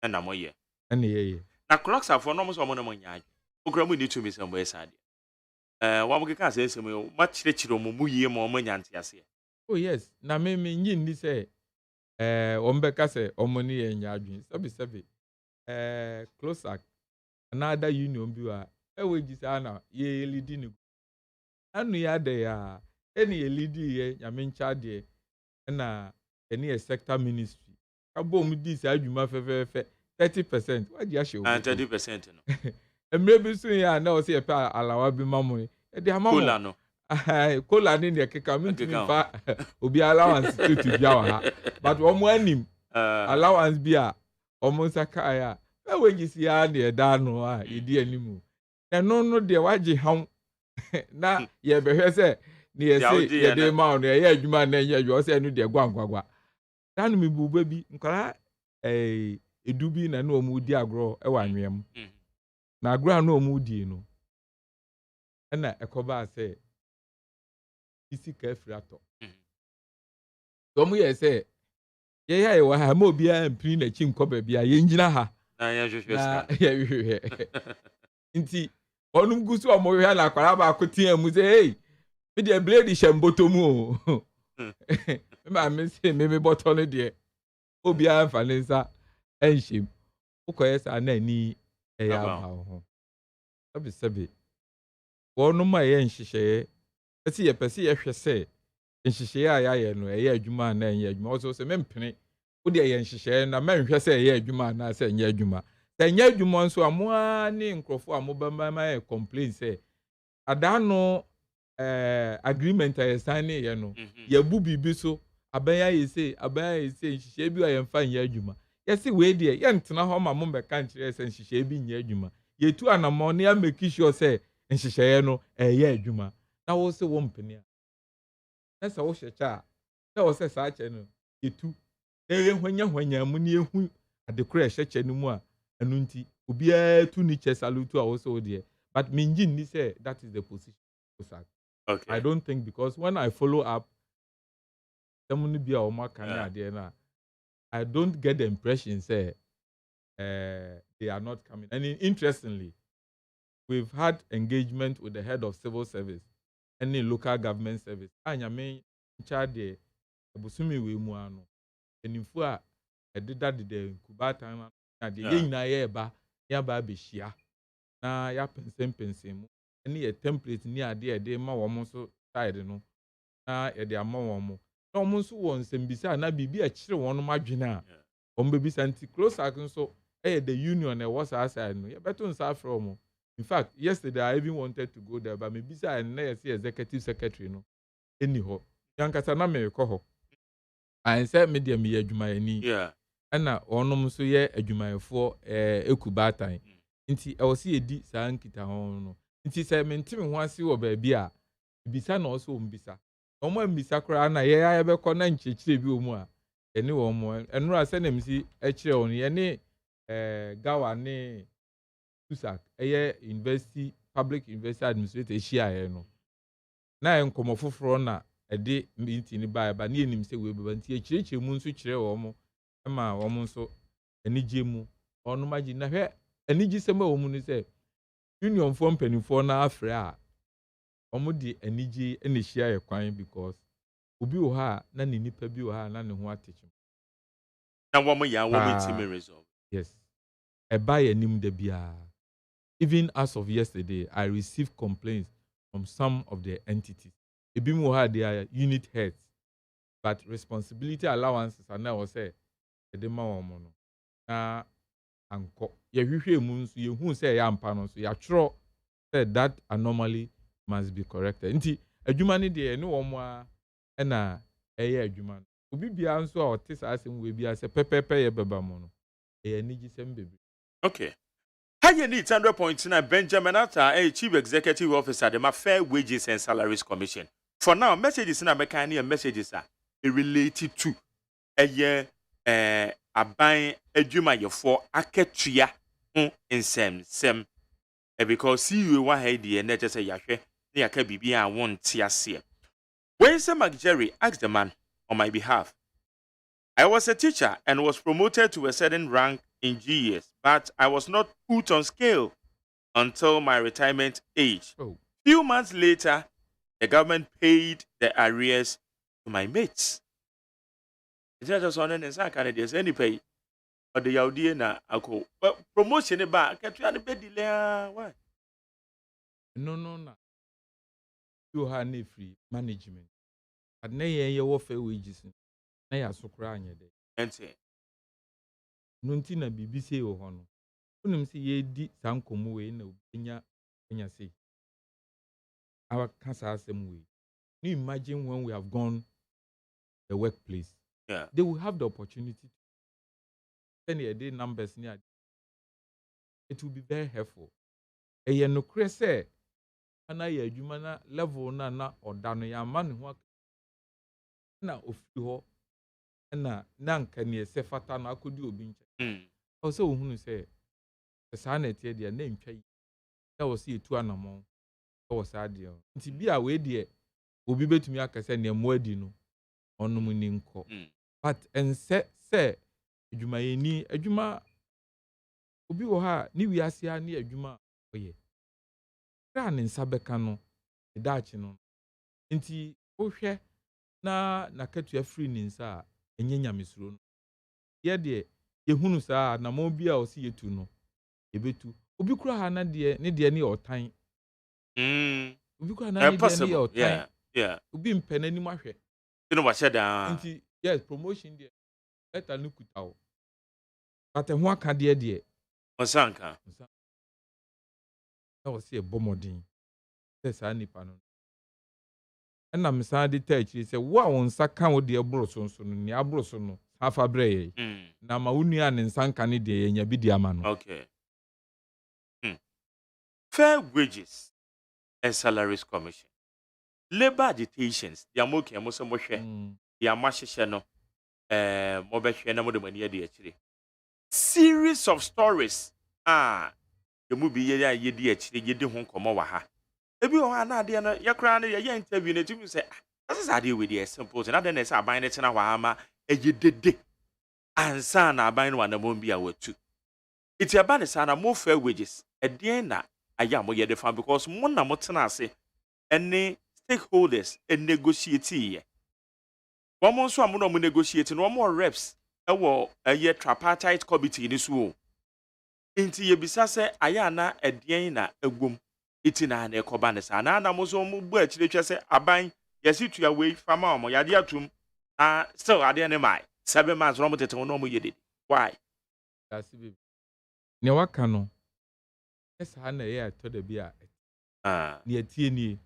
na moye ye na clocks afọ no mo so mo na mo nyaa okra mo ni tumi sembo esade wa mo keka se esem yo ma chire mo yie mo nyante ase oh yes na me nyi ndi se ombeka se omo ni ye nyaa adwin sabi closer another union bi wa we gisa na ye lead ni anu ya de ya eni ye lead ye nyame ncha de na eni sector ministry abom di sa adwuma fe 30%. What you show? And 30% no. Maybe soon ya na o se pe alawa bi mamu. E de amamu. Cola no. Kola ni ne keka mi fa obi allowance to bia wa ha. But omo anim allowance bia omo saka ya. E we si ya na e da no a e di animu. Eno no de waje ham na ye behwe se na ye se ye de ma no ye adwuma na ye adwo se no de gwangwagwa. Dan mi buba bi nkara edu bi na no mu di agro e wa nwem. Na agro na mu di no. Na ekoba se isi ka afirato. So mu ye se ye ya ye wa ha ma obi a mpiri na chi nkoba bia ye ngina ha. Na ye hwehwe ska. Ye hwehwe. Nti onum gusu omo hwe na akwara ba akotia mu se hey me de blade shemboto mu o. Me se me boto no de obi a fa ne nsa enhim. Ukoye sa na ni ya ba ho. Sabi wonum ma ye nhihye esi ye pese ye hwe se nhihye a ya no ye adwuma na ye adwuma o so se mempene wo de ye nhihye na menhwe se ye adwuma na se ye adwuma se ye adwuma nso amoa ne nkrofo amobamba ma ye complain se adano agreement ye sign ye no ye bu bibi so abaya ye se nhihye bi a ye mfa ye adwuma ye se we de ye ntena ho ma mo mbeka nkire se nhihye bi nye adwuma ye tu anamo ne make sure se nhihye no ye adwuma na wo se wo mpene na sa wo hyecha na wo se sa che no yetu ye hwanya mu ne ehu adekora hyecha no mu a anu nti obi a tu ni che salutu a wo se wo de but me ngin ni say that is the position. Okay. I don't think because when I follow up someone be a ma kan ade na I don't get the impression say they are not coming. And interestingly, we've had engagement with the head of civil service any local government service. Anya me charge abusumi we mu ano. Enimfu a edida de kubata na de yina ye ba ya ba be hia. Na ya pensem mu. Any a template ni ade de ma wo mo so side no. Na ye de ama wo mo. Na wo mo so won sembisa na bibi a kire won no adwene a. Wo mbebisa nti close action so the union e was aside no. Ye beto nsa from. In fact, yesterday I even wanted to go there, but maybe say na see executive secretary no. Anyhow, yankasa na me ko ho. I said me dem ye adwumayani. Yeah. Ana onom so ye adwumayefo ekubatan. Nti e wo se edi saa nkita ho no. Nti say me ntimi ho ase wo ba bi a bisa na oso mbisa. Omo mbisa kora na ye ya be ko na nchechire bi omu a. Eni wo mo enura se na msi e kire on ye ne gawa ne Tusak university public university administrator ehia no na enkomo foforo na ede meeting ni ba na enim se we beba nti ekirechire mu nso kire wo mo ma wo mo nso anigye mu ono magi na hwe anigye sema wo mu ni se union for mpanifo na afre a omo di anigye ene hia ye kwan because obi wo ha na ne nipa bi wo ha na ne ho atechim na wo mo ya wo meeting resolve. Yes, e ba ye nim da bia. Even as of yesterday, I received complaints from some of the entities. Ebimu had their unit heads, but responsibility allowances are now say, "Edema womono." Na anko ye hwehwe mu nso ye hu say ya ampa no so ya twro said that anomaly must be corrected. Nti adwuma ne de ne wo mo a na eye adwuma. Obi bia nso a ote sa asem we bia say pepepe ye beba mo no. E anigi sem bebre. Okay. Higher needs 100.9 Benjamin Atta, Chief Executive Officer, the Fair Wages and Salaries Commission. For now, messages in America and messages are related to a year a buying a juma for Aketia in sem because see you one head the net as a yashe, near Kabibi and one TSC. When Sir McJerry asked the man on my behalf, I was a teacher and was promoted to a certain rank in GS, but I was not put on scale until my retirement age. Few months later, the government paid the arrears to my mates. It's not just on any Canadians, any pay, but the Yaudi na ako. But promotion about can't you have a delay? Why? No. You have no free management. But nay, your fair wages. Nay, I so crying. no nti na bibi sei wo ho no unim se ye di sankomo we na enya sei our cancer asem we you imagine when we have gone the workplace they will have the opportunity to send their numbers near it will be very helpful e no kure say ana ya adwuma na level na oda no ya ma ne ho na ofiri ho na nka ne se fata na akodi obi nche o se ohunu se saa na tie dia na ntwa yi na wo se etu anamon wo saa dia nti bia we die obi betumi akase ne mo adi no onum ni nko but ense se adwuma yeni adwuma obi wo ha ni wiase a ne adwuma oye kra ne nsa beka no daachi no nti wohwɛ na katu afiri ne nsa a enye nyamesuro no ye de ehunu saa na mo bi a osi yetu no ebetu obi kura ha na de ne de ne otan obi kura na ne de ne otan obi mpena ni mahwɛ no wa sheda nti yes promotion de better no kutawo but ho aka de osanka na osi ebomodin se saa nipa no na msa de tachi se wo a won sa kan wo de abroso so no ne abroso no afa breye na ma wonua ne nsanka ne de yenya bi di ama no okay fair wages and salaries commission labor agitations dia mo ke mo se mo hwe dia ma hyehye no mo be hwe na mo de mani de akire series of stories the movie ye di akire ye di ho komo wa ha ebi o ha na ade no ye kra no ye interview na timi say this is ade we dey simple na then say aban ne tena wa ama ejidede ansa na aban no na mo bi a watu iti aba ne sa na mo fair wages edien na aya mo ye de fa because mo na mo tena ase any stakeholders and negotiate ye one mo so mo no mo negotiate no mo reps ewo ye tripartite committee ni so inti ye bisa se aya na edien na egwom iti na na ekoba ne sa na mo so mo bu akire twa se aban yesi tua we fama mo yade atum still ade ne mai 7 months no mo tete no mo yede why that's it ne waka no esa na ye ato da bi a ne atie ni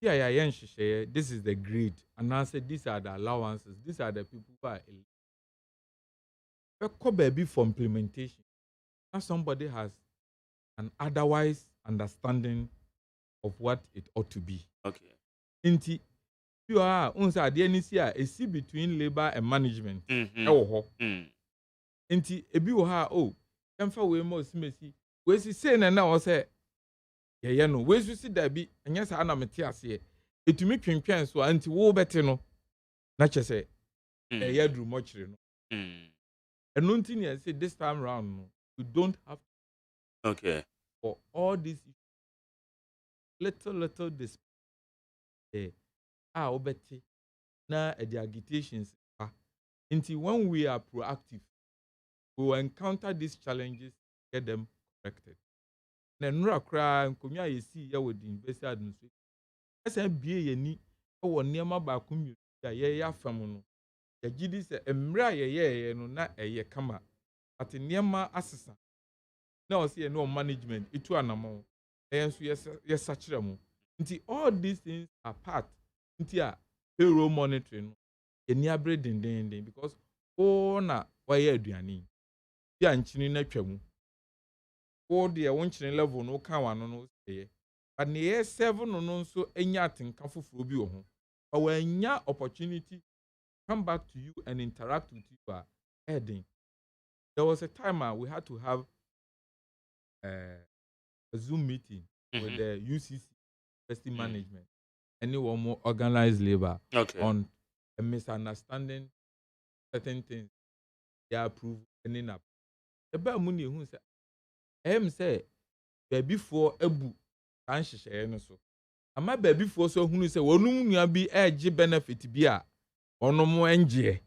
ya yen hwehwe this is the grade and I said these are the allowances these are the people who are baby for implementation now somebody has an otherwise understanding of what it ought to be okay inti you are unsa ade ni si a esi between labor and management wo ho inti ebi wo ha emfa we mo simesi we si say na o say ye no we su si da bi enya sa na mete ase etumi twentwen so anti wo bete no na chese ye dru mo chire no eno nti ne say this time round no you don't have okay for all these little this obeti na the agitations until when we are proactive we will encounter these challenges get them corrected na nura kra nkonya yesi ya wodi university administration esa bie yani wo niema ba ku ya ye afam no ya gidi se emra ye no na eye kama ati niema asesa na o se no management itu anamo enso yes sachira mu nti all these things are part nti a payroll monitoring eni abre dindindin because na why aduane ya nchini na twam de wonchini level no ka wano no say but ne 7 no nso enya atenka foforo bi wo ho or enya opportunity come back to you and interact with you heading there was a time we had to have a Zoom meeting with the UCC university management anyone more organized labor on a misunderstanding certain things they approve ending up the ba mu ne hu say say baby for ebu kan hyehyɛ no so ama baby for so hunu say wonum nua bi age benefit bi a onom enje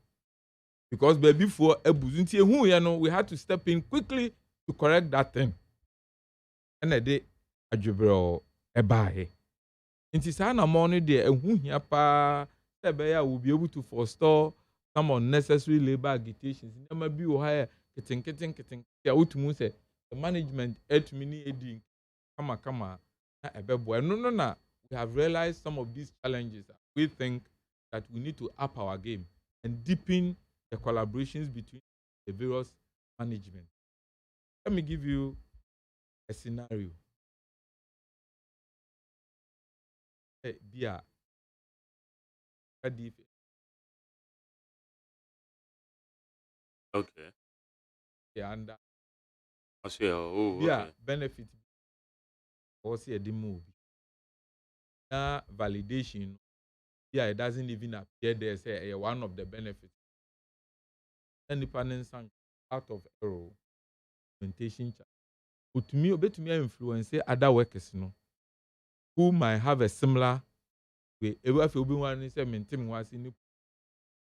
because baby for ebu nti ehu ye no we had to step in quickly to correct that thing and they adwebro ebahe nti saa na mo no de ehu hia pa say be ya will be able to forestall some unnecessary labor agitations nema bi wo ha kitten. Yeah, utumu say the management etumi edi kama na ebebo. No. We have realized some of these challenges. We think that we need to up our game and deepen the collaborations between the various management. Let me give you a scenario. Bia. Okay. Yeah, and okay. benefit also a demo. Now validation. Yeah, it doesn't even appear there. Say one of the benefits. Independence out of error implementation. But to me, influence other workers, who might have a similar way. If you want say maintain was in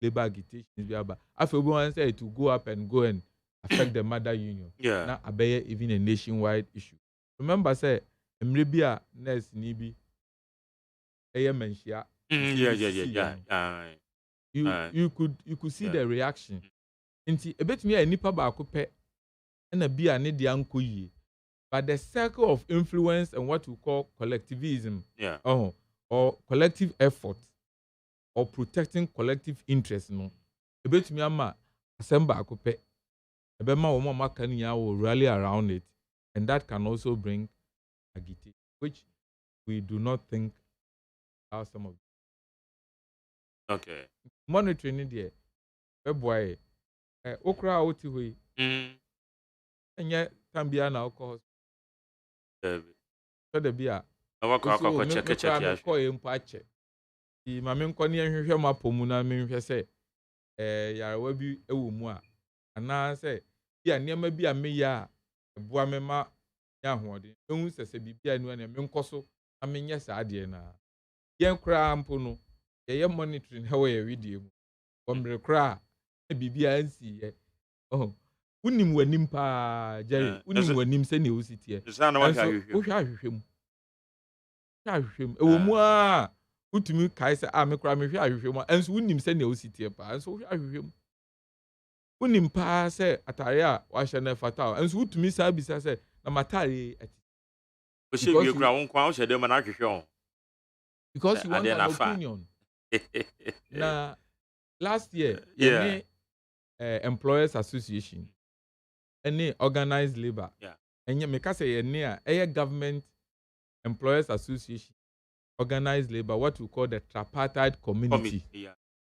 labor agitation, if you want say to go up and go and affect the mother union. Yeah. Now, even a nationwide issue. Remember, say, Mribia nurse nibi. Yeah. You could see the reaction. Inti ebetumi a nipa ba akopɛ na bia ne de anko yie. But the circle of influence and what we call collectivism, or collective effort, or protecting collective interest, ebetumi ama asɛm ba akopɛ. Ebema wo mama kan will rally around it, and that can also bring agitation, which we do not think are some of. Okay. Monitoring there, boy, okra oti hui. Enye tambia na alcohol. So the beer. Check. Ko empo ache. Di mame nko ne hwehwe mapomu na me hwehwe se yarewa bi ewo mu a ana se bia niam bi a me ya eboa me ma ya hoode. Ehun sese bibia nu na me nkoso na me nye sa ade na. Yen kra ampo no ye monitoring how ye video mu. Omre kra bibia ansi ye. Unim wanim pa Jerry, unim wanim se ne ositie. Wo hwa ahwehwem. Ewo mu a utumi kai se me kra me hwa ahwehwem enso unim se ne ositie pa. Enso wo hwa ahwehwem. Unim pa se atare a wa hye na fata. Enso utumi sa bisa se na matare ati. Wo hye wie kra won kwa wo hye dem na ahwehwe. Because you want an opinion. Na last year, Employers Association, any organized labor, and you make us say a government Employers Association, organized labor, what we call the tripartite community.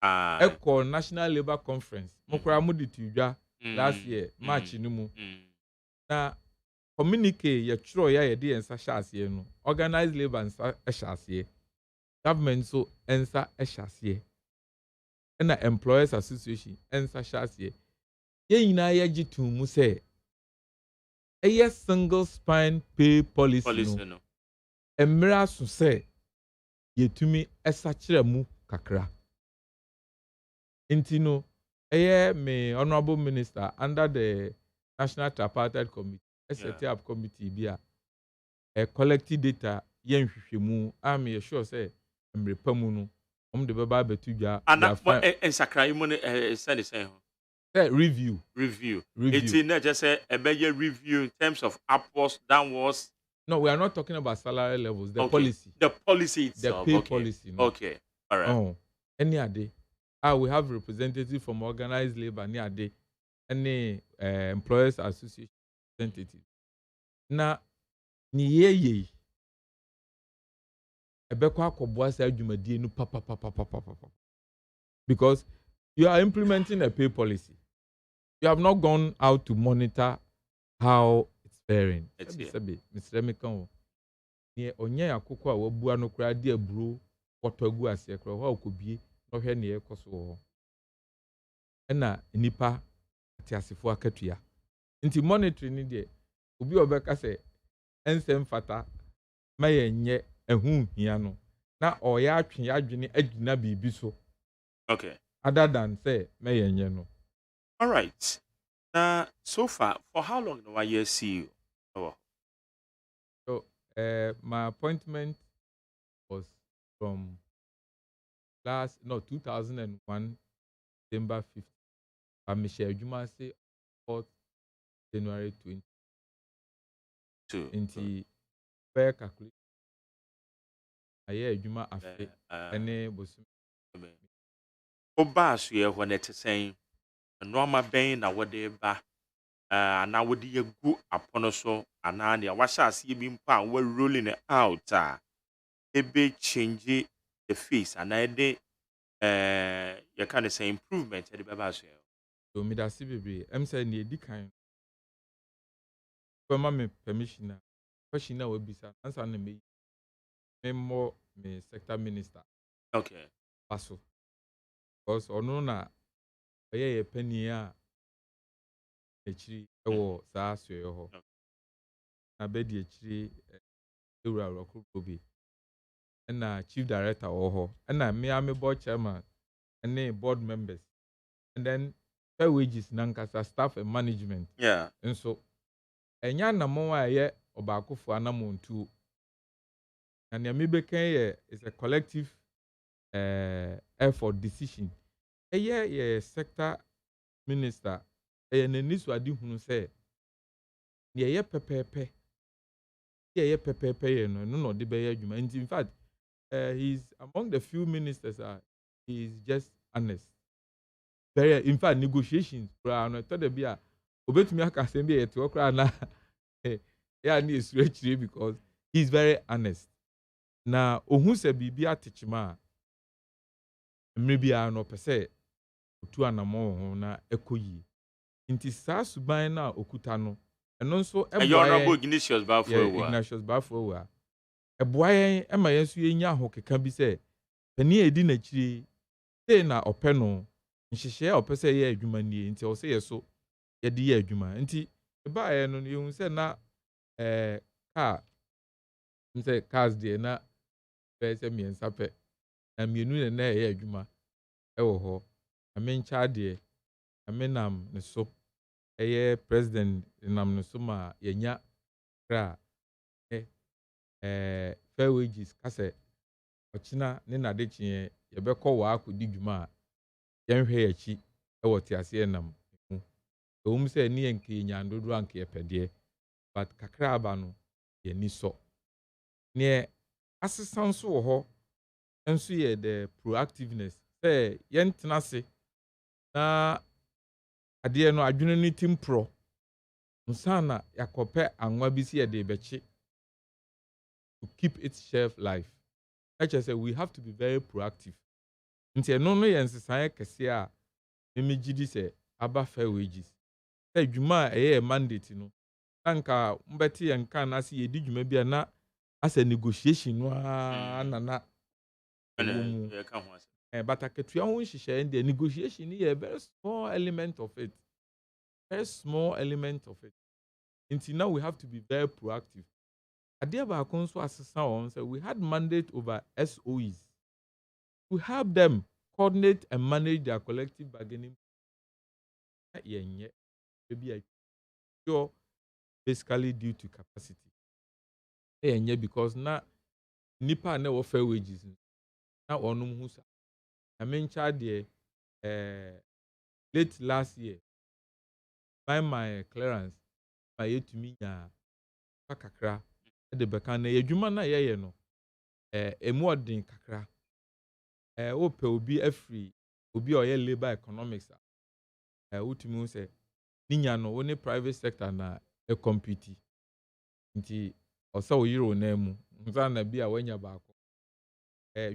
Echo National Labor Conference, Mokra Mudi Tuja last year, March numu. Na communicate ya churo ya di ensa shasiye no. Organized labor ensa shasiye. Government so ensa shasiye. Na Employers Association ensa shasiye. Ye nyina ye jitu mu se eye single spine pay policy no. Emra so se yetumi esa kire mu kakra. Inti no eye me honorable minister under the National Tripartite Committee set up committee bia collective data yen hwehwemu am ye sure say emrepamu no de beba betu dwa ana ensakra imu ne send say review it's not just say a review in terms of upwards downwards. No, we are not talking about salary levels, the policy itself, the pay policy no? Okay, all right. Any ade we have representative from organized labor any ade any employers association representative na ni yeye ebekwa akoboa sa adwumadie no papa because you are implementing a pay policy. You have not gone out to monitor how it's faring. Mr. Mekan ni onye akoko a wabua no kra de aburo potogu ase kra ho akobie no hwe ne ekoso ho na nipa atiasefo akatua nti monitoring ni de obi obeka se ensem fata mayenye ehun hia no na oya atwe adwene adwina bibi so. Okay. Other than say mayenye no. All right. So far, for how long do I see you? So, my appointment was from 2001, December 5th. I'm Michelle Jumase, 4th January 20. Nti fair calculation. Aye adwuma afe ene bosom. Oba so ye ho na tesɛn nneɛma bɛn na wɔde ba ana wɔde yegu apono so ana ne wahyɛ ase bi mpa a wɔ rolling it out a ebe change the face ana de you can say improvement de bɛba so ye. So me da si bebre em say ne edi kan. Fema me permission na question na wabisa answer na me more me sector minister. Okay. Paso. Because ono na ye penny a echiri ewo saa so ye ho. Na be di echiri ewura rokro bi. Na chief director ho. Na me board chairman and board members. And then fair wages nankasa staff and management. Yeah. And so enya na mo a ye obakofo anamontu. And ya mebeken is a collective effort decision. Ye sector minister nani so adi hunu say ye pepepe ye no de be adwuma. In fact he's among the few ministers he is just honest. Very in fact negotiations no to the bia obetumi aka sem be yet okra na yeah ni is because he's very honest. Na ohun se bibi atechima mmre bia no pese otu anamo ho na ekoyi nti saa suban na okuta no eno nso Honorable Ignatius Bafowa eboayen ema yenso yenya ho keka bi se pani edi na chire sei na ope no nhihye opese ye adwuma nie nti o se yeso ye de ye adwuma nti ba ye no yehun se na car nse cars de na pese miensa pe na mienu na ye adwuma ewo ho amencha de amenam ne so eye president nam ne so ma yenya kra fair wages kase ochina ne na de chie ye bekọ wa akodi dwuma yenhwe yachi ewo tiase nam ewum se ni enke nyandodo anke yepede but kakra aba no ye ni so ne assistance wo ho enso ye the proactiveness say yentena se na ade no adwene no timpro nsana yakope anwa bi si ye de bechi to keep its shelf life. I say we have to be very proactive. Nti no yensesan kese a emegidi se aba fair wages. Say dwuma eye mandate no. Anka mbeti yanka na se yedi dwuma bia na as a negotiation no na but aketua ho nhihye and the negotiation is a very small element of it. Very small element of it. Until now we have to be very proactive. Adia ba konso asesa on say we had mandate over SOEs. We help them coordinate and manage their collective bargaining. Basically due to capacity. Because na nipa na wo fair wages. Na onum hu sa. I mean child late last year by my clearance by yet to me kakra de beka na yadwuma na ye no emu odin kakra wo pe obi afri obi oye labor economics wotumi hu se ninya no wo ne private sector na compete nti osa wo yiro na mu nza na bia wanya baako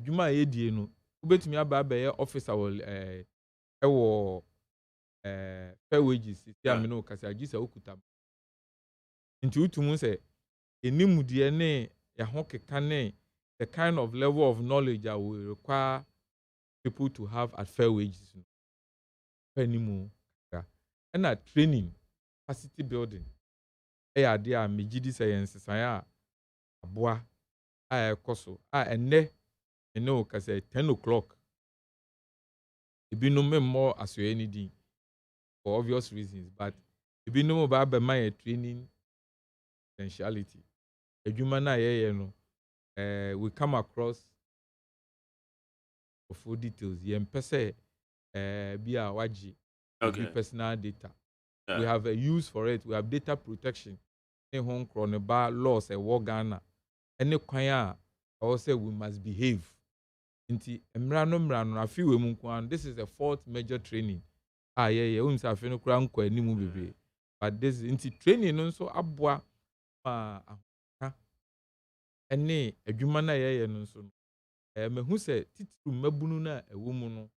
dwuma ye die no wobetumi aba ye officer wo ewo fair wages ti amino kasa agisa okuta nti utumu se enimudie ne ya ho keka ne the kind of level of knowledge that we require people to have at fair wages penimu and training capacity building ade a megidi science san aboa ekoso enne ene kasa 10 o'clock ebinum more asoye ni din for obvious reasons but ebinum ba my training essentiality adwuma na ye no we come across full details ye mpese bia waji personal data we have a use for it. We have data protection. Home bar laws a war Ghana. Any kwaya also we must behave. Inti emrano I feel we this is the fourth major training. Yeah, feel no but this inti training also abwa ene adwuma na yeye no so mehu se titru mabunu na ewo mu no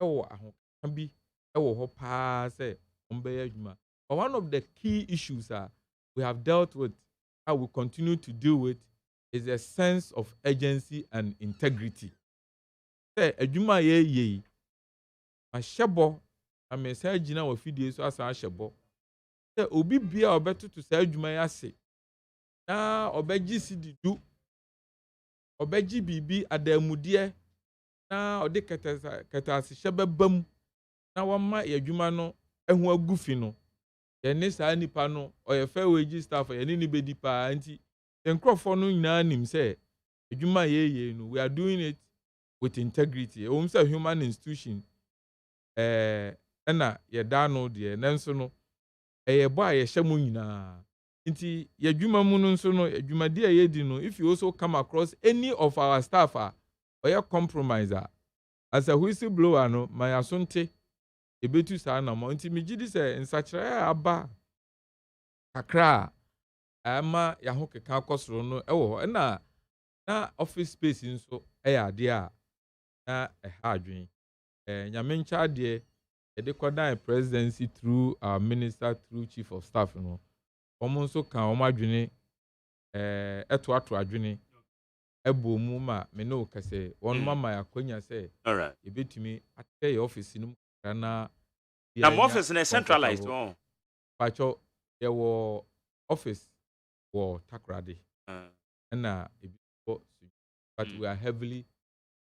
ewo ahoka bi ewo ho pa se ombeye adwuma. But one of the key issues we have dealt with, how we continue to deal with, is a sense of urgency and integrity. Say adwuma ye mahebo amesa gina wo fidie so asa ahebo. Say obi bia obeto to say adwuma ya se na obeji sididu obeji bibi adamude na ode ketase hyebebam na wama yadwuma no ehu agufi no yene saa nipa no oyefa wage staff yene ni bedi pa anti enkrofo no nyina nim say adwuma ye no we are doing it with integrity. We say human institution na yeda no de nanso no bo a ye hyemu nyina nti yadwuma mu no nso no adwumade a yedi no, if you also come across any of our staff or your compromiser as a whistleblower no my asonte ebetu saa na mo nti megidi say nsakire aba kakra ama ya ho keka akosoro no ewo na office space nso ade a na ha adwen nyame ncha de de kwada presidency through our minister through chief of staff no omo nso kan omo adwene eto adwene ebo mu ma me no kase won mama yakonya say alright ebetumi atẹ your office num na office na centralized one pacho ye wo office wo Takoradi na but we are heavily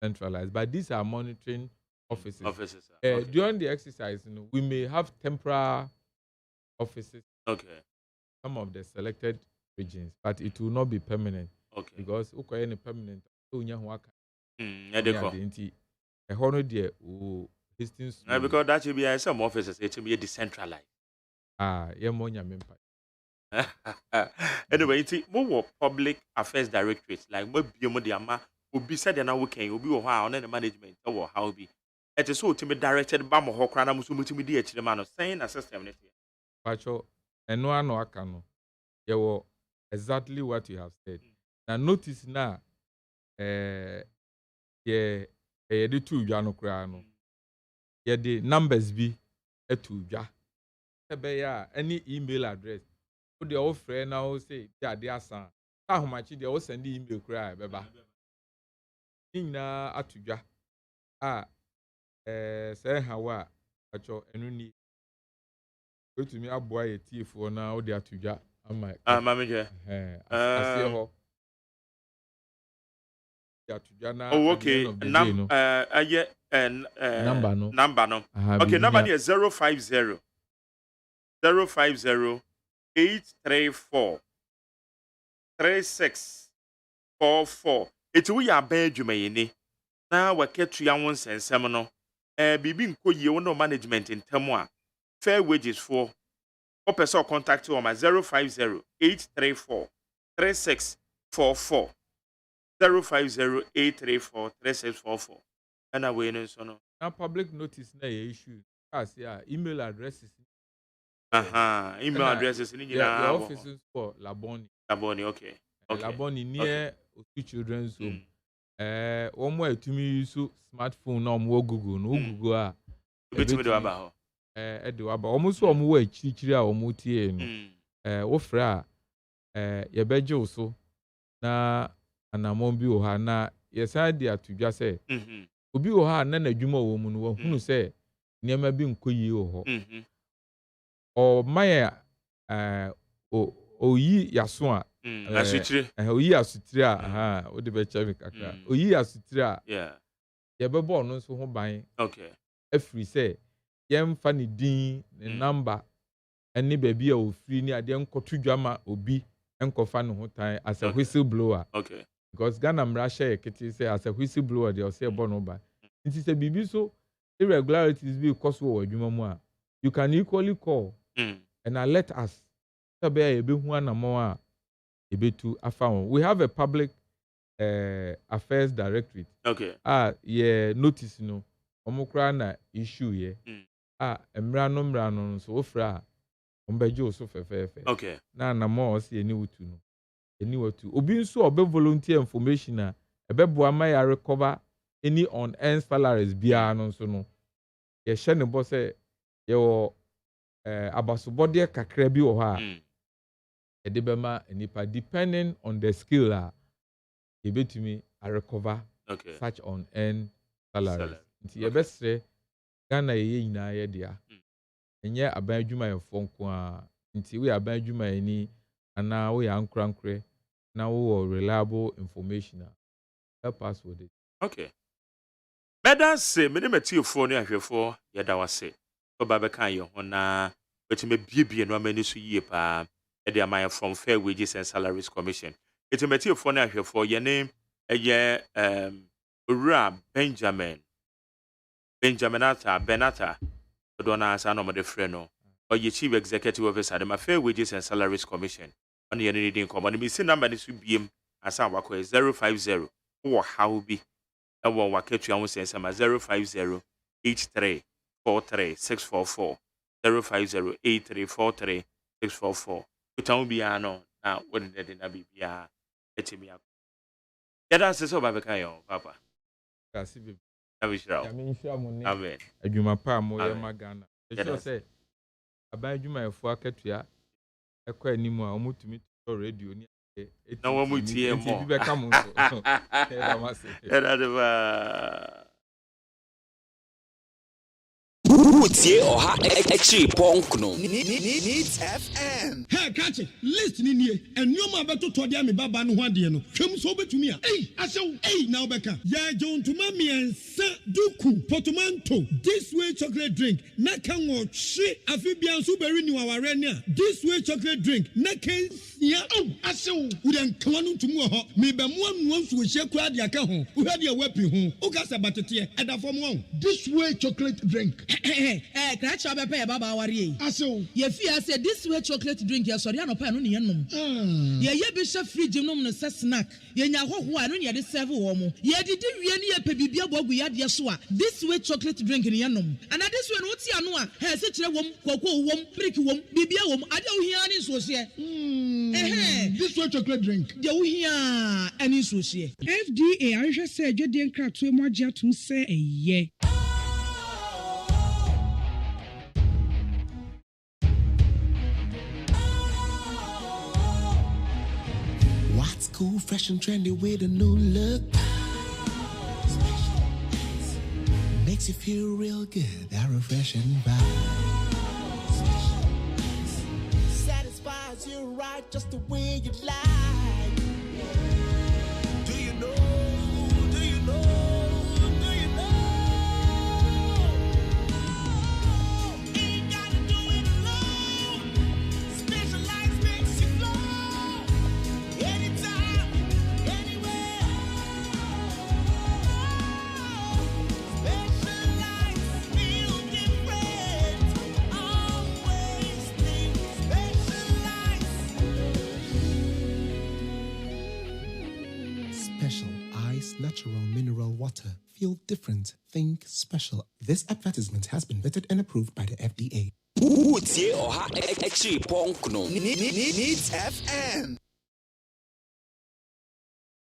centralized, but these are monitoring offices. During the exercise, we may have temporary offices. Okay. Some of the selected regions, but it will not be permanent. Okay. Because any permanent, because that should be some offices, it should be decentralized. Anyway, it's more public affairs directorate, like more biomodiama, will be said and I can will be a while on the management or how be. It is so to be directed by Mohokrana Musumiti, the man of saying a system. Pacho, and no one no you were exactly what you have said. Now notice now, the two Jano Crano, the numbers be a two ja. Any email address. The old friend now say, yeah, dear son, how much they all send the email cry, beba. Inna atuja. Say how Pacho and need. Go to me a boy a tea for now, the atuja. I'm like, manager. I see her. Oh, okay. Number no. Okay, number is 050 834 3644. It's we are Benjamin. Now we get to young ones and seminar. Bibi nko ye no management in term fair wages for or person contact you on my 050 834 3644. 050 834 3644. And away no so no. Now public notice na issue. As email addresses. Email addresses in your offices for Laboni. Okay. Laboni near Osu Children's Home. One more to me use smartphone no more Google no Google almost one more chichira or mutie no. Ofra ye beje so na anamon bi o ha na yesa dia to dwa say. Obi o ha na nadwuma wo mu no wa hunu say niam bi nkoyi o ho. Or my oyi yaso a asutire oyi asutire a o de be chemi kakra oyi asutire a ye bebo no so ho ban afiri say yem fa ni din ne number eni baabi a ofiri ni ade enkoto dwama obi enkofa no ho tan as a whistleblower because Ghana mra share kiti say as a whistleblower they say ebo no ba nti say bibi so irregularities be cause wo adwuma mu a you can equally call and alert us. We have a public affairs directorate. Okay. Yeah, notice no. Omukra na issue ye. Emrano so ofra. Ombejo so fefefe. Okay. Na mo osi eni wutu no. Eni wutu. Obi nso obe volunteer information na ebeboa ma ya recover any unearned salaries bia no nso no. Ye hye ne bo se ye wo abasobode kakra bi wo ha. Ede bema nipa depending on the skill ye betumi a recover such unearned salaries. Nti ye besre Ghana ye nyina ye dia. Enye aban adwuma ye fonko a nti we aban adwuma ye ni ana we ankrankre na we reliable information help us with it. Okay. Better say me me tiofo ni ahwefo ye da wase. Oba be kan ye ho na betime biebie no amani so yie pa. E dey am from Fair Wages and Salaries Commission. Etime tiofo ni ahwefo ye name eye Owura Benjamin Benata Dona asa no de frɛ no or ye chief executive officer the Fair Wages and Salaries Commission on the needing common me see number this will be asa wako 050 or how be e won waketu an sense ma 050 8343 644 050 8343 644 utan bi ano na won de na bibia etimi akọ yada se so ba be kan yo papa kasi bi Abishra. Amen. Adwuma pa mo ye magana. Eso say aban adwuma efo akatua ekọ animu a omutumi to radio ni na wo mutie mo. Bi be ka mo so. Era de ba. Utie oha echi ponkno. Needs FM. Hey, catch it. List ni nie. And you ma beto to dia me baba no ho ade no. Hwem so betumi a. Now beka. Ya jon to ma me duku portmanteau. This way chocolate drink. Na kan wo hwe afibia so beri ni waware ni a. This way chocolate drink. Na kan sia. We den klanu to mu ho. Me be mo anu so hye kura de aka ho. Wo hwe de wapi ho. O ka se batete. E da fom ho. This way chocolate drink. Crash up a baba worry. Ye fear said this way chocolate drink, ya sorry, no pan on yenum. Ye bishop free genome no snack. Ye nya ho ho anu ye de serve wo mo. Ye didi wie ne ye pebibia bogu ya de so a. This way chocolate drink in yenum. And this way no ti anu a, he se kire wom, kwakwo wom, brick wom, bibia wom, ade wo hia ni so se. This way chocolate drink. De wo hia ani so se. FDA ahwe se adwede nkratoe mo agye atum se eye. What's cool, fresh and trendy with a new look? Makes you feel real good, that refreshing vibe. Satisfies you right just the way you like. Do you know? Do you know? Do you know? Ain't gotta do it alone. Specialized makes you flow. Anytime, anywhere. Specialized feel different. Always think specialized. Special Ice Natural Mineral Water. Feel different. Think special. This advertisement has been vetted and approved by the FDA. Utie oha echi ponkno. Needs FM.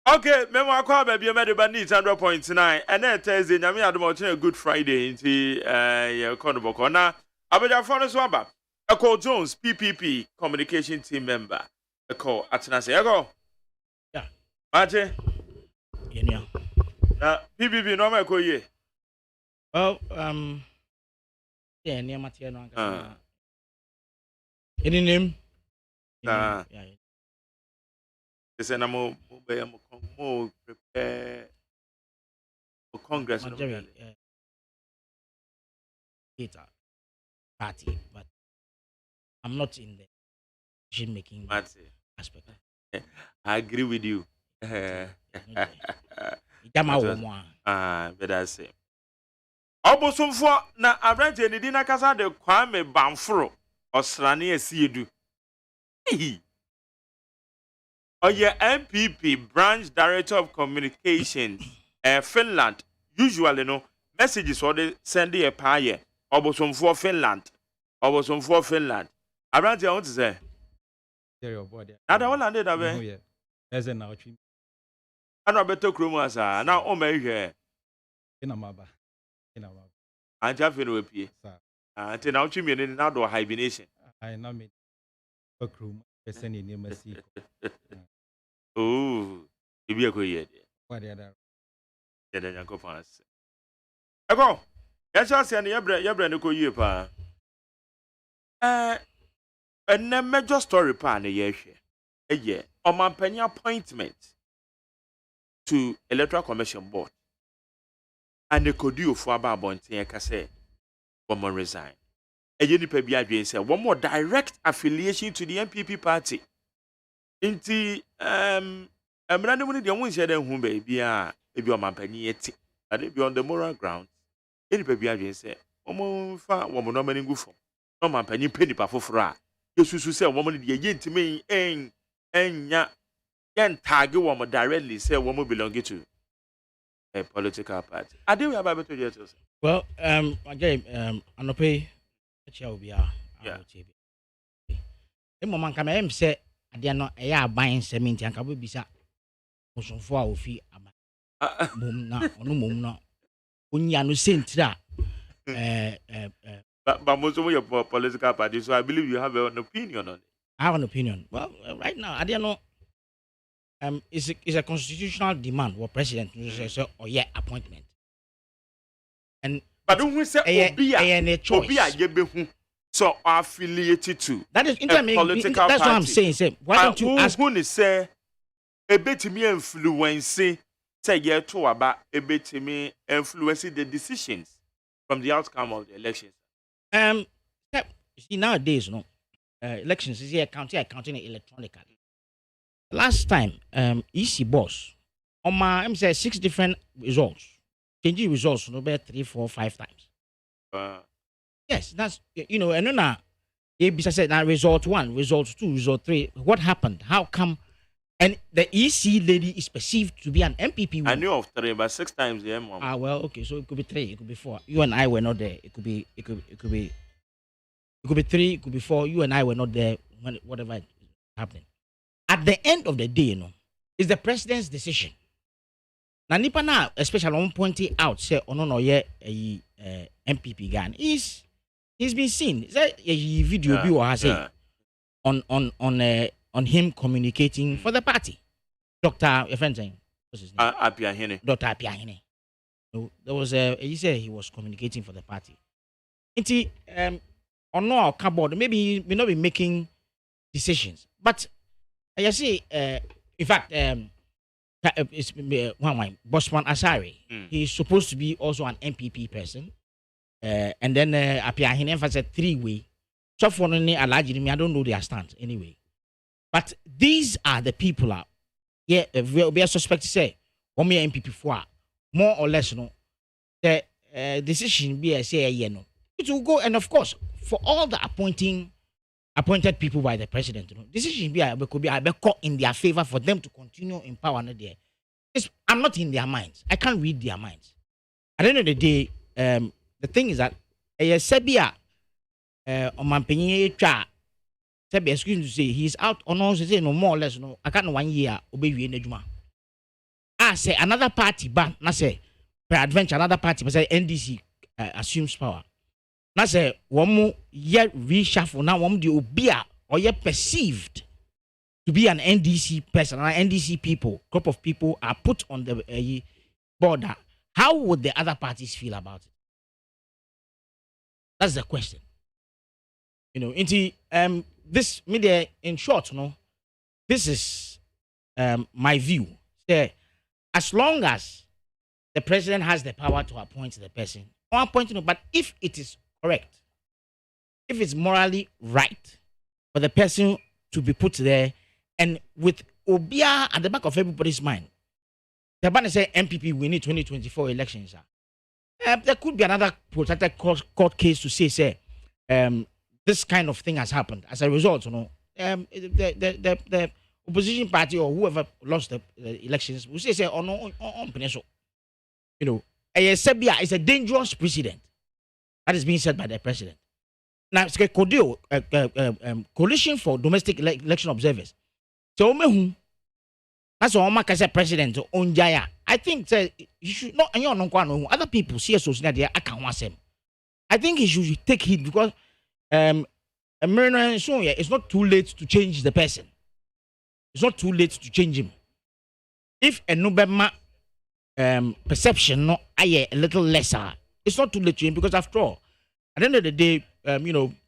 Okay, memo akwa ba bia me ba need 100.9 and then Thursday nyame adom a good Friday nti ye konoboko na abeja for no so aba Echo Jones PPP communication team member Echo atena se Echo yeah Mate yenya na PPP no ma ye well yeah near Mate no anga any name yeah say na mo prepare for Congress party, but I'm not in the decision making aspect. I agree with you. But that's it. Obosomfo na abrante ni di na kasa de Kwame Bamforo Osrani Esiedu. Hey. Oh yeah, MPP branch director of communications, Finland. Usually, no messages or they send a paye. Obosom for Finland. Obosom for Finland. Around here, what to say? Your body. I don't want to do that. As an outreach. I know better Krumas are now on my hair. In a maba. In a maba. I have been with you. Until now, you mean in outdoor hibernation. I know me. A crew, a sending you mercy. Oh, you be a good year. What the other? Then I go fast. I go. Yes, I say, and your brand go year pa. And a major story pan a year. A year. On my penny appointment to Electoral Commission Board. And the could do for about Bontier Casse. One more resign. A unipe be adrian said, one more direct affiliation to the MPP party. Inti, I'm running with the one said, whom baby are, if you're my penny yet, and if you're on the moral ground, any baby adrian said, Omo fa, woman, no many go for. No man penny penny pa for fra. You should say, woman, the agent to me, ya. Yan tag woman directly say woman belonging to a political party. I do have a better. Well, again, Anope, will be a moment can I say, I dare not a buying 70 and can be sat for 4 feet. Mum, no, no, Unyanu Sintra. But most of your political parties, so I believe you have an opinion on it. I have an opinion. Well, right now, I don't know. It's a constitutional demand for president to say or appointment. And but don't we say a choice? So affiliated to that is political that's party. What I'm saying. Say, why don't you ask? Who say a bit me influence? Say yeah to about a bit me influencing the decisions from the outcome of the elections. See nowadays, elections is here accounting electronically. Last time, EC boss, on my I'm say 6 different results, changing results, no better 3, 4, 5 times. Yes, that's and then now, ABC said now result 1, result 2, result 3. What happened? How come? And the EC lady is perceived to be an MPP woman. I knew of 3, but 6 times the M1. Ah, well, okay, so it could be 3, it could be 4. You and I were not there. It could be 3, it could be 4. You and I were not there when whatever is happening. At the end of the day, it's the president's decision. Now, Nipa now, especially on pointing out, say, MPP gun he's been seen. Is that a video on him communicating for the party? Dr. What's his name? Apiahene. Dr. Apiahene. So there was he said he was communicating for the party. On no cardboard, maybe he may not be making decisions, but I see, in fact, it's Bosman Asari. He's supposed to be also an MPP person. And then Apiahene emphasized 3-way. So for me, I don't know their stance anyway. But these are the people we are suspect to say, one more MPP for more or less, the decision be a say, it will go, and of course, for all the appointed people by the president, decision could be caught in their favor for them to continue in power. I'm not in their minds. I can't read their minds. At the end of the day, the thing is that Sebia excuse me to say he's out on also say no more or less I can't 1 year obey Nejuma. I say another party ban, na say peradventure another party, but say NDC assumes power. Na say one more year reshuffle now one the obia or yet perceived to be an NDC person, an NDC people, group of people are put on the border. How would the other parties feel about it? That's the question. This media in short, this is my view. As long as the president has the power to appoint the person, but if it is correct, if it's morally right for the person to be put there, and with Obia at the back of everybody's mind, the banner say MPP we need 2024 elections. There could be another protected court case to say this kind of thing has happened. As a result, the opposition party or whoever lost the elections will say, oh no, Serbia is a dangerous precedent that is being set by the president. Now, it's a coalition for domestic election observers. So, that's all my president on Jaya. I think that he should not, other people see associated I can't want him. I think he should take heed because it's not too late to change the person. It's not too late to change him. If a Nobema perception no a little lesser, it's not too late to change because after all, at the end of the day,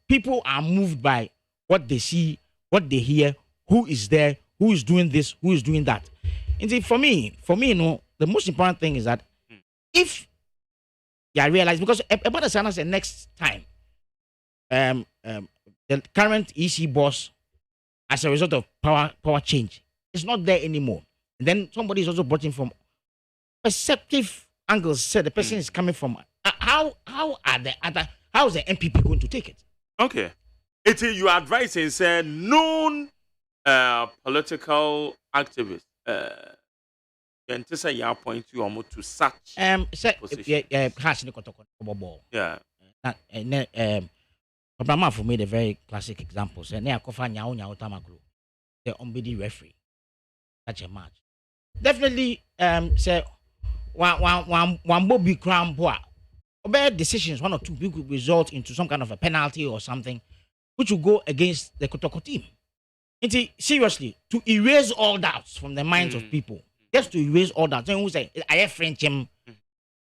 people are moved by what they see, what they hear, who is there, who is doing this, who is doing that. And see, for me, the most important thing is that if you realize, because about the Sana said next time, the current EC boss, as a result of power change, is not there anymore. And then somebody is also brought in from perceptive angles. Said the person is coming from. How is the MPP going to take it? Okay, you advise and say known political activists. You say you appoint you almost to such position. Yeah. Papa made a very classic example. Say, "Ne akofa nyao tamaklo." The umbidi referee, such a match. Definitely, say one bobby crown boa. Bad decisions, one or two people could result into some kind of a penalty or something, which will go against the Kotoko team. Seriously, to erase all doubts from the minds of people, just to erase all doubts. Then who say, "I have French him."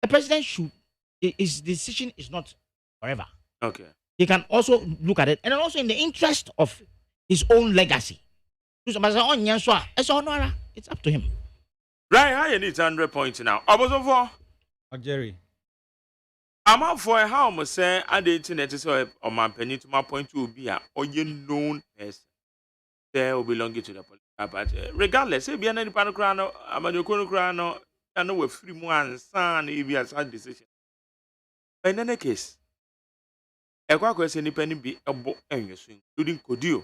The president should. His decision is not forever. Okay. He can also look at it, and also in the interest of his own legacy. It's up to him. Right, how you need 100 points now. For Jerry. I'm out for how I say I did internet so on my penny to my point to be a or you known person. There will belong to the police. But regardless, if you are any panocrano, I'm a Yokono, I know we're free one son if you have such decision. In any case, a question independent be a book and your swing, including Kodio.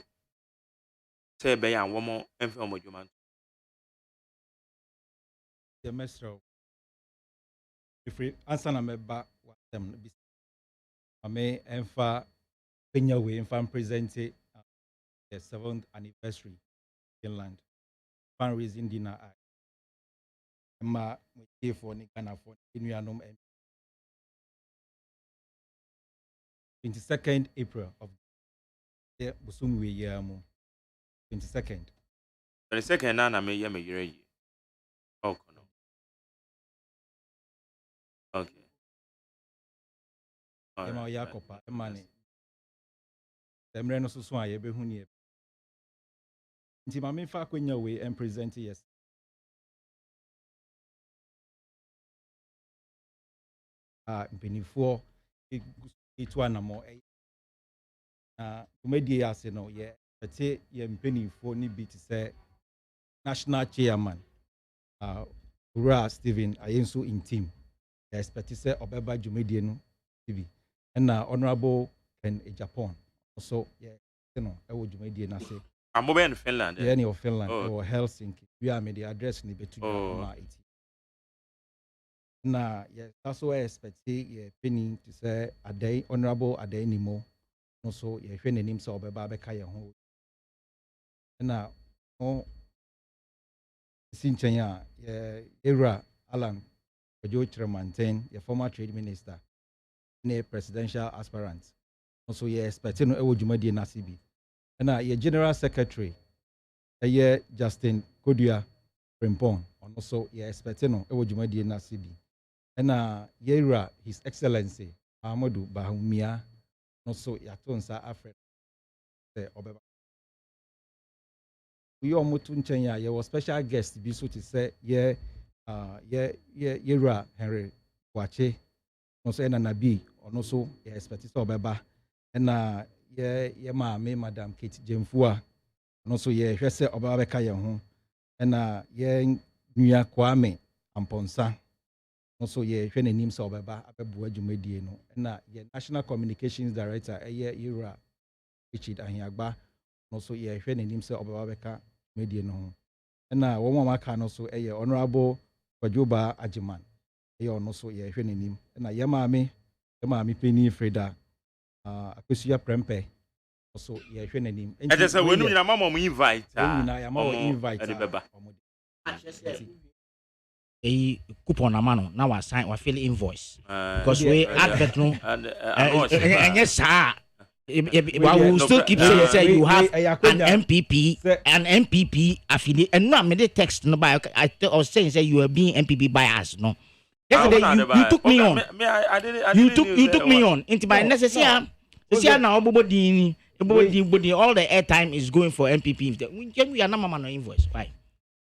Say, by a woman and film of your man. The master. If we answer me back, what them be. I may enfa Kenya way enfa present the 7th anniversary in land. Fundraising dinner. Ma we for Ghana for Inuanum 22nd April of the Busumwe Yamu. 22nd. 22nd, Nana may yam a year. Oh, no. Okay. Emma Yakopa, money. The Mreno Suswa, Yebehuni. Intimami Faquin way and present yes. Before it one more. Media, you know, yeah. But say penny for ni be to say national chairman Ura Stephen Ayensu in team. I expect to say Obeba Jumediano TV and honorable and Japan. Also, yeah, you know, I would Jumedian say. I'm over in Finland. Yeah, any of Finland or Helsinki. We are made the address in the between. Now, yeah, that's why I expect yeah, penny to say a day honorable a day anymore. Also, yeah, if any name so Obeba Bekaya home. Now, Sinchanya, Era Alan, Joe Tremanten, the former trade minister, ne presidential aspirant. Also, yeah, expecting Ewo Jumadi Nasibi. And now, your general secretary, Justin Kodia Frimpong, and also, yeah, expecting Ewo Jumadi Nasibi. And now, Yera, His Excellency, Amadou Bahumia, also, Yatonsa Africa, Obeba. We are Mutunchenya, you was special guest, be so to say, Yera Henry Wache, also Nabi, or no so, yeah, expected Obeba, and ma, Madam Kate Jemfua, and also, yeah, she said Obabeka Yahu, and Nuya Kwame, and Ponsa, also, yeah, she names Obeba, Abebu Jumediano, and National Communications Director, Era Richard Ahiagba no so ye hwe nanim se obaba beka media no ho na wo mama ka no so eye honorable Kwajoba Agyeman eye ono so ye hwe nanim na ye maame peni Freda akosua prempe so ye hwe nanim ente se wenu nyina mama mo invite nyina ya mama invite coupon amano na wa sign wa fill invoice because we advert no and yes sir we will still keep saying you have an MPP affiliate and no me the text no by I was saying say you are being MPP bias no yesterday you took me on you took me on into my necessary now everybody all the airtime is going for MPP we are not mama no invoice why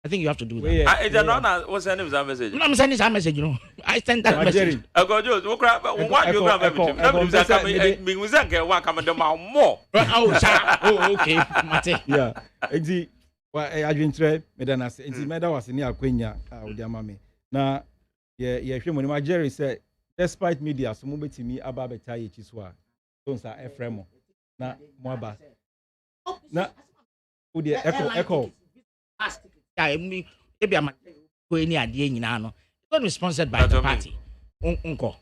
I think you have to do that. What's the name of that message? No, I'm sending that message, you know. I sent that message. I got you. Oh, okay. Mate. Yeah. Eji, I dream trip. Medana say, "Eji, meda was ni akwenya udiamame." Na ye hwe mo ni Jerry said, despite media, so mo betimi aba beta ye chiswa. So nsa Efremo. Na mo aba. Na udi echo. Maybe I'm going near no. Not sponsored by the party. Uncle.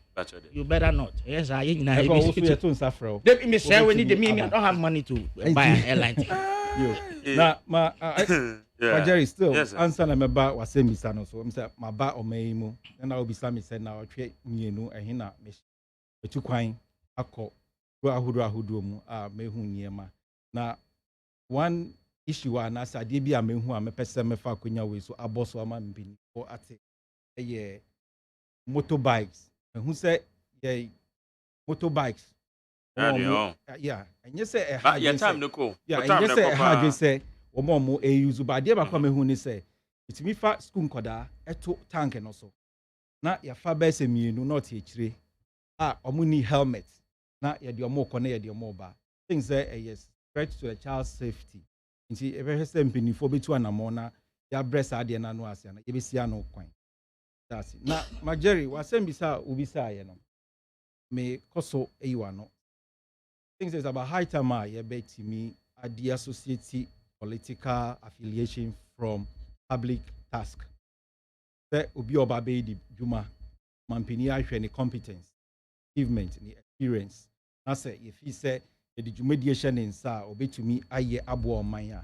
You better not. Yes, I let me say we need the meaning. I don't have money to buy an airline. Now, my Jerry still answer na meba wasemi sano so I'm say my ba omeimu and I will be sami said now twe mienu ehina me etu kwan akọ ahudu mu mehu niema na one issue na sade bi a mehu a mepese mefa akonya we so aboso ama mbini o ate eye motorbikes mehu say ye motorbikes yeah enye say e ha ya time no ko enye say e ha dwe say omo e use ba de ba kwa mehu ni say itimi fa school nkoda eto tank no so na ya fa ba se mienu not e kire omo ni helmet na ya de omo ko na ya de omo ba things say yes threat to the child's safety nti ebe se mpinifo betu anamo na ya bress ade na no ase na yebesi ano kwan that's it na Jerry wasembisa ubisa ye no me koso eyiwa no things is about high time ye betimi ade associate political affiliation from public task say obi oba be di juma mampini ahwe ni competence achievement ni experience na say if he say the mediation in sa obetumi aye abo oman a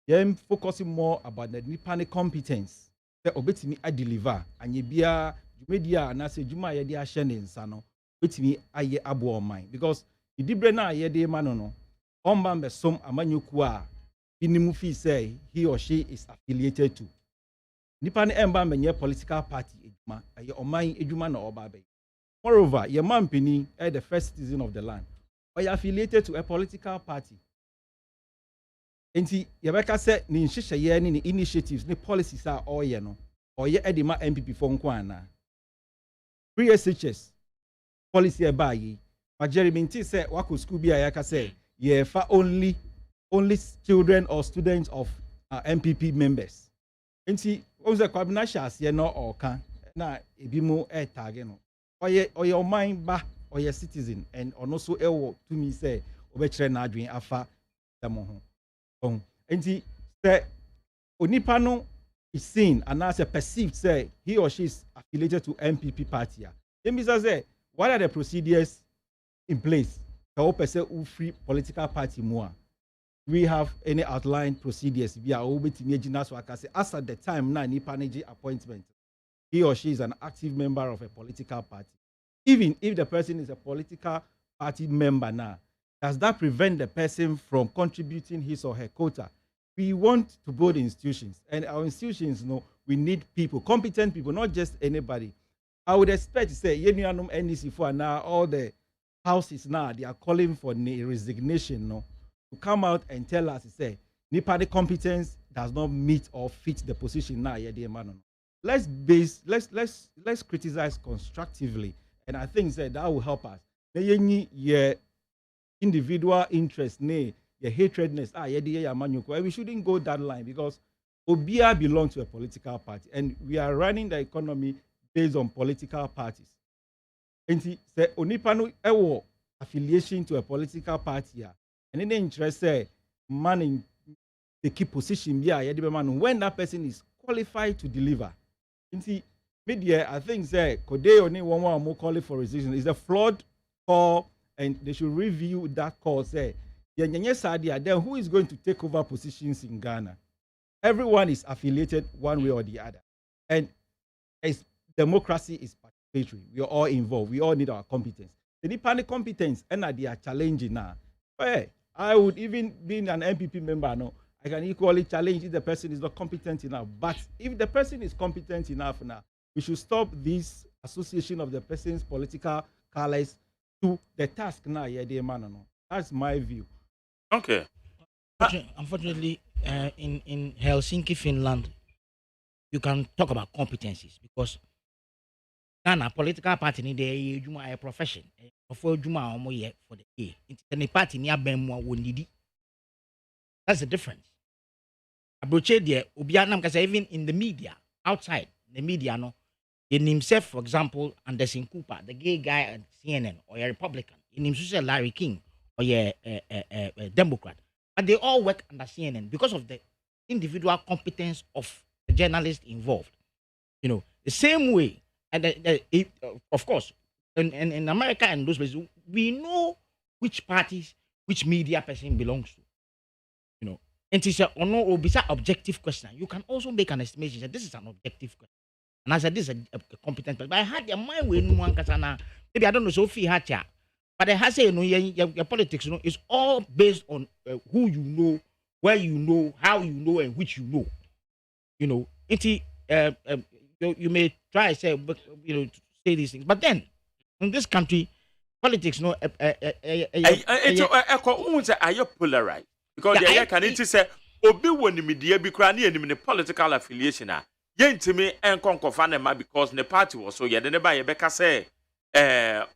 yem focusing more about the nipane competence say obetumi a deliver anye bia media na say juma ye de ahye ne nsa no obetumi aye abo oman because the dibre na ye de ma no omba mbe som amanyoku a binimu fi say he or she is affiliated to nipane emba menye political party ejuma aye oman ejuma na oba be moreover ye mampini the first citizen of the land or you affiliated to a political party. Enti yebeka se ni nhihye ni initiatives ni policies are all ye no or ye edema MPP for nko ana. Free SHS policy e ba yi. Ma Jeremy nti se wako school bi ayaka se ye fa only children or students of MPP members. Enti onze kwabina shas ye no oka na ebi mu tag no. Oye oman ba or your citizen and also ewo to me say obekire na adwen afa demo ho enti say onipa no is seen and as a perceived say he or she is affiliated to MPP party dem say what are the procedures in place to person who free political party more we have any outlined procedures via obetimi agina so aka say as at the time na nipa neji appointment he or she is an active member of a political party. Even if the person is a political party member now, does that prevent the person from contributing his or her quota? We want to build institutions, and our institutions, we need people, competent people, not just anybody. I would expect to say, NDC for now, all the houses now, they are calling for resignation, to come out and tell us, say, Nipadi competence does not meet or fit the position now. Let's criticize constructively. And I think that will help us. Your individual interest, your hatredness, we shouldn't go that line because Obia belongs to a political party and we are running the economy based on political parties. And say Onipano ewo affiliation to a political party, and in the interest man in the key position man when that person is qualified to deliver. You see, media, I think say could they only one more calling for resistance is a flawed call, and they should review that call. Say, then who is going to take over positions in Ghana? Everyone is affiliated one way or the other, and as democracy is participatory, we are all involved. We all need our competence. The independent competence and they are challenging now. Hey, I would even being an MPP member, no, I can equally challenge if the person is not competent enough. But if the person is competent enough now, we should stop this association of the person's political colors to the task now. Yeah, no. That's my view. Okay. Unfortunately, in Helsinki, Finland, you can talk about competencies because Ghana political party need a profession for Juma for the year. Any party near Bemwa will need. That's the difference. Abroche there, Ubianam because even in the media, outside the media, no, in himself, for example, Anderson Cooper, the gay guy at CNN or a Republican, in himself Larry King or a Democrat, but they all work under CNN because of the individual competence of the journalist involved. You know, the same way. And of course, in America and those places, we know which parties, which media person belongs to. You know, and it's a objective question. You can also make an estimation that this is an objective question. And I said, this is a competent person. But I had your mind with one kasana. Maybe I don't know, Sophie Hatcha. But I have say, you know, your politics, you know, is all based on who you know, where you know, how you know, and which you know. You know, you may try to say, you know, to say these things, but then in this country, politics, no. Are you polarized? Because yeah, can it say, Obi won the media because near the political affiliation. Yen to me and conquer because the party was so yeah, then by Becca say,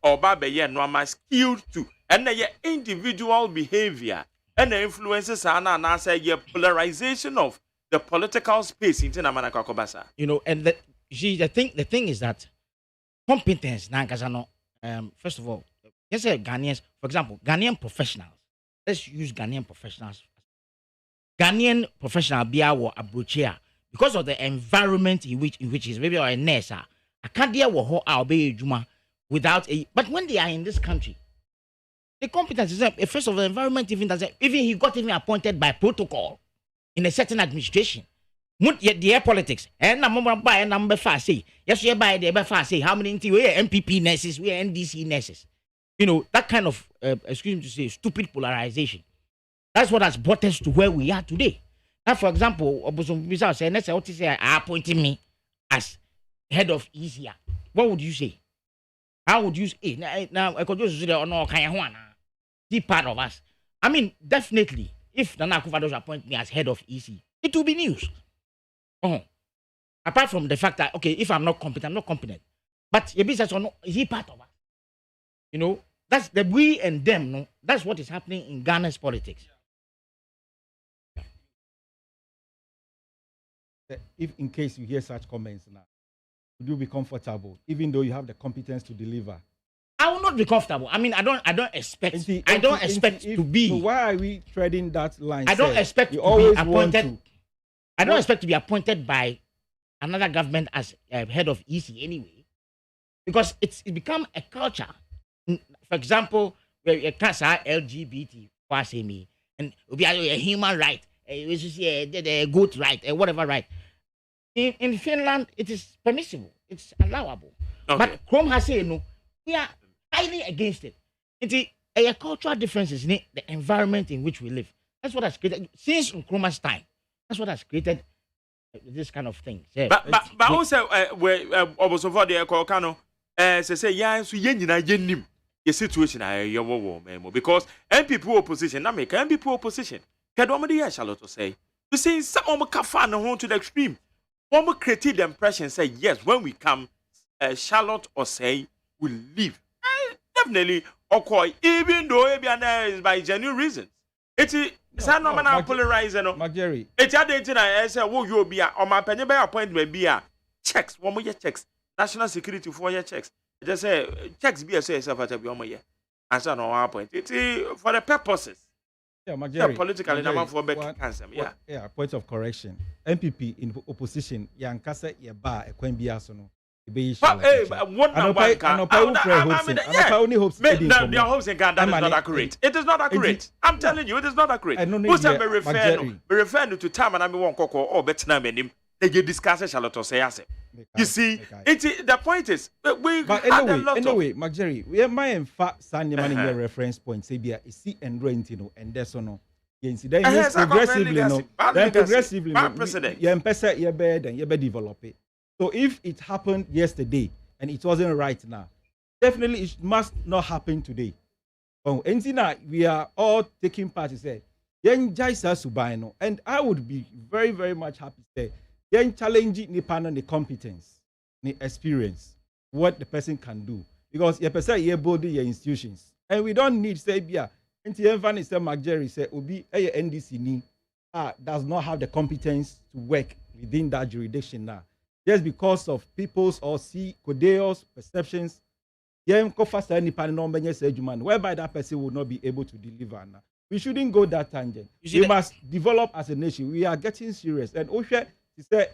or Baba yeah, no my skilled to, and the individual behavior and the influences are now say yeah, polarization of the political space in Manaka Kobasa. You know, and the thing is that competence first of all, let's say Ghanaians, for example, Ghanaian professionals. Let's use Ghanaian professionals. Ghanaian professional Bia or Abrochia, because of the environment in which is maybe or a nurse, I can't deal with I'll be Juma without a but when they are in this country, the competence is first of all, the environment even he got even appointed by protocol in a certain administration. The politics and number 5 say yes, you buy the fast say how many we are MPP nurses, we are NDC nurses. You know, that kind of excuse me to say stupid polarization. That's what has brought us to where we are today. Now, for example, Obosum say let's say what say appointing me as head of ECA. What would you say? How would you say now I could just say no kind the part of us. I mean, definitely if Nana Akufo-Addo appoint me as head of EC, it will be news. Apart from the fact that okay, if I'm not competent, I'm not competent. But your business or no, is he part of us? You know, that's the we and them. No, that's what is happening in Ghana's politics. If in case you hear such comments now, would you be comfortable, even though you have the competence to deliver? I will not be comfortable. I mean, I don't expect. I don't expect to be. So why are we treading that line? I don't expect to be appointed. I don't expect to be appointed by another government as head of EC anyway, because it's become a culture. For example, where you can't say LGBT me and be a human right, a good right, whatever right. In Finland, it is permissible. It's allowable. Okay. But Chrome has said no. We are highly against it. It's a cultural differences in the environment in which we live. That's what has created since Nkrumah's time. That's what has created this kind of thing. Yeah, but also, also for the Kokano, say yeah, so yenim the situation because MPP opposition, now make MPP opposition. Kadomadi Charlotte say, you see, some kafan home to the extreme. One created the impression say yes, when we come, Charlotte or say will leave. Definitely, okay, even though it is by genuine reasons. It's not polarizing. Jerry. It's a date I say, "Wo you be on my penny by appointment be a checks, 1 more year checks, national security 4 year checks." Just say checks be a say self at 1 more year. And so no point. It's for the purposes Yeah, Majeri. Politically, number for better cancer. Yeah. Yeah, point of correction. MPP in opposition, Yankasa Yaba, a Quembiasono. Hey, one and one can. Their hopes in Ghana is not accurate. It is not accurate. I'm telling you, it is not accurate. Who's a referring to time and I mean one cocoa or better name. They get discussed Charlotte say. You see, the point is we. But anyway, Majeri, we are my Sandy man in your reference point. Say be a see and rentino and there's no. Then progressively, no. Then progressively, you empesa your bed and you be develop it. So if it happened yesterday and it wasn't right now, definitely it must not happen today. Oh, and now we are all taking part to say, and I would be very, very much happy to say, then challenge Nipan the competence, the experience, what the person can do. Because you person you build your institutions. And we don't need say bia. NTM Van is Jerry say Obi NDC ni does not have the competence to work within that jurisdiction now. Just because of people's or Kodeos perceptions, whereby that person will not be able to deliver now. We shouldn't go that tangent. We must develop as a nation. We are getting serious. And Oshe, he said,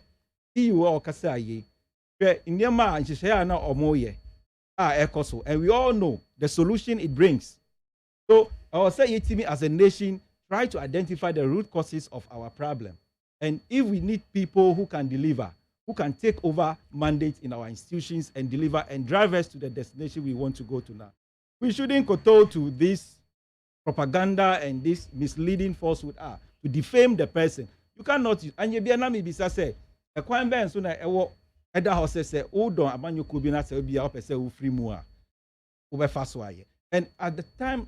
EU or Kasaye, in Yama and Shishayana or Moye, Ekoso. And we all know the solution it brings. So I will say it to me as a nation, try to identify the root causes of our problem. And if we need people who can deliver, who can take over mandates in our institutions and deliver and drive us to the destination we want to go to now. We shouldn't kowtow to this propaganda and this misleading falsehood to defame the person. You cannot use. And you be na me bisa say, a kwan ben so na ewo eda house say, "O don amanyo kubi na say obi a opese wo free mu a, wo be fa so aye." And at the time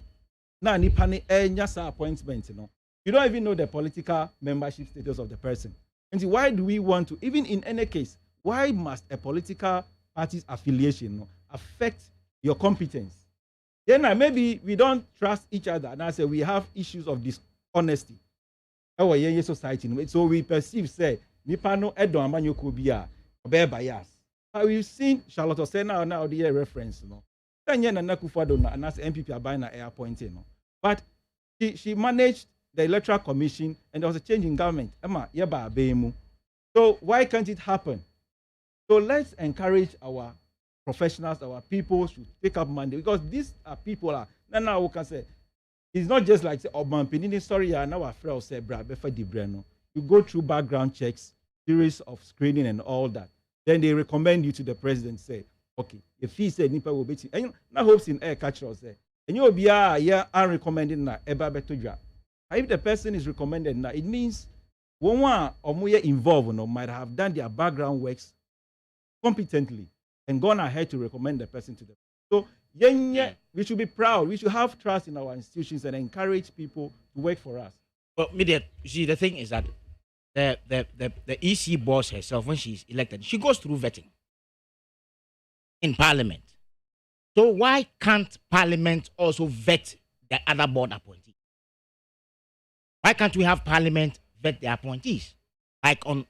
na nipa ne enya sa appointment, you know, you don't even know the political membership status of the person. And why do we want to, even in any case, why must a political party's affiliation affect your competence? Then maybe we don't trust each other. And I say we have issues of dishonesty. Our society. So we perceive, say, Nipano Edo Amanyo Kubia, Obe bias. We've seen Charlotte say now the reference, no. Then Nakufado and as MPP are buying air pointing, no. But she managed the Electoral Commission, and there was a change in government. So why can't it happen? So let's encourage our professionals, our people to take up mandate, because these are people now we can say it's not just like say sorry now our friend say you go through background checks, series of screening and all that. Then they recommend you to the president, say, okay, if he said Nipa will be and now hopes in air catcher say, and you'll be unrecommended na eba beto. If the person is recommended now, it means one or more involved might have done their background works competently and gone ahead to recommend the person to them. So we should be proud. We should have trust in our institutions and encourage people to work for us. But media, you see, the thing is that the EC boss herself, when she's elected, she goes through vetting in Parliament. So why can't Parliament also vet the other board appointees? Why can't we have Parliament vet the appointees, like on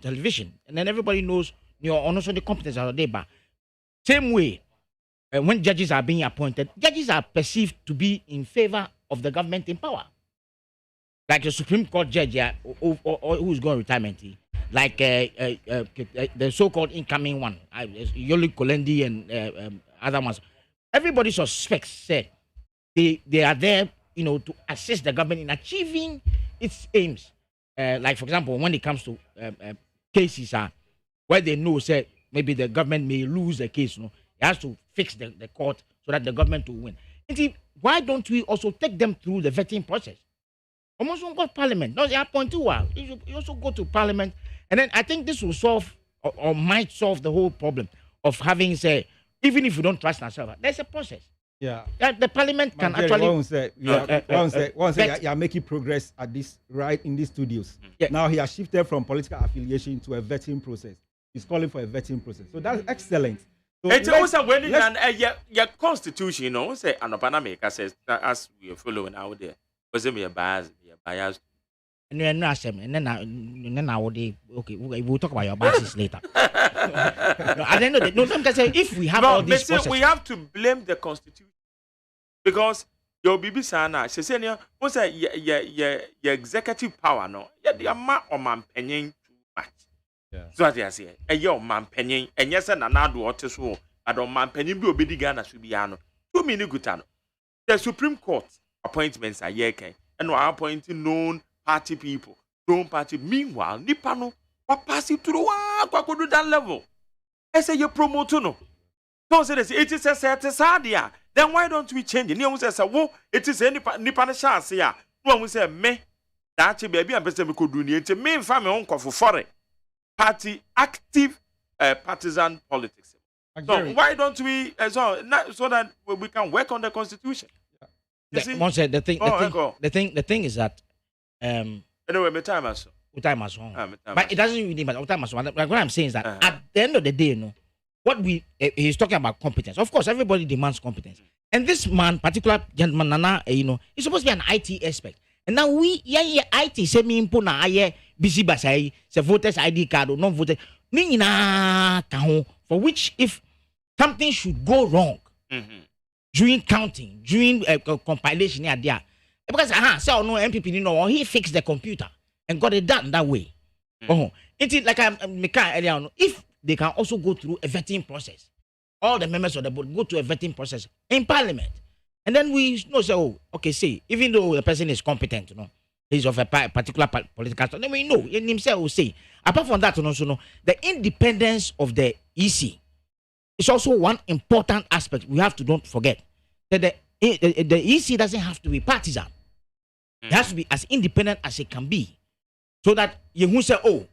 television, and then everybody knows also the competence of the debate. Same way, when judges are being appointed, judges are perceived to be in favor of the government in power. Like the Supreme Court judge who's going retirement, like the so-called incoming one, Yoli Kolendi and other ones. Everybody suspects that they are there, to assist the government in achieving its aims. Like, for example, when it comes to cases where they know, say, maybe the government may lose the case, it has to fix the court so that the government will win. And see, why don't we also take them through the vetting process? Almost don't go to Parliament. No, they appoint you. You also go to Parliament. And then I think this will solve or might solve the whole problem of having, say, even if you don't trust ourselves, there's a process. Yeah, the Parliament can actually. One say you are making progress at this in these studios. Yeah. Now he has shifted from political affiliation to a vetting process. He's calling for a vetting process. So that's excellent. So it's also when your constitution, say Anopanameka says as we are following out there, was it me a bias? And then I would okay. We'll talk about your biases later. At the end of the day, sometimes say if we have all these processes, we have to blame the constitution because Yo bibi sana she say ne wo say ye executive power no ye de ama omampanyin too much. So what you say e ye omampanyin enye se na na do ote so ado omampanyin bi obedi Ghana so bia no 2 minutes guta no. The Supreme Court appointments are ye kan and are appointing known party people, known party. Meanwhile, nipa no what pass it through what do that level. I say you promote no. Don't say this. It is a certain sadia. Then why don't we change it? You say, "Wo, it is any nipa chance here." No one say me. That baby and person could do it. Me family on for foreign party active partisan politics. So why don't we so that we can work on the constitution? The thing is that anyway, my time has but it doesn't really matter. Like what I'm saying is that at the end of the day, you know, what he's talking about competence. Of course, everybody demands competence, and this man, particular gentleman, Nana, you know, he's supposed to be an IT expert. And now we, IT, say me impo na aye busy basai, say voters ID card or non voter, nina kaho, for which if something should go wrong during counting, during compilation, because so no MPP, no, he fixed the computer and got it done that way. It's like I'm earlier on, if they can also go through a vetting process, all the members of the board go to a vetting process in Parliament. And then we know, say, oh, okay, say, even though the person is competent, you know, he's of a particular political style, then we know, in himself will say, apart from that, also know, the independence of the EC is also one important aspect we have to don't forget. That the EC doesn't have to be partisan. It has to be as independent as it can be. So that you won't say, oh,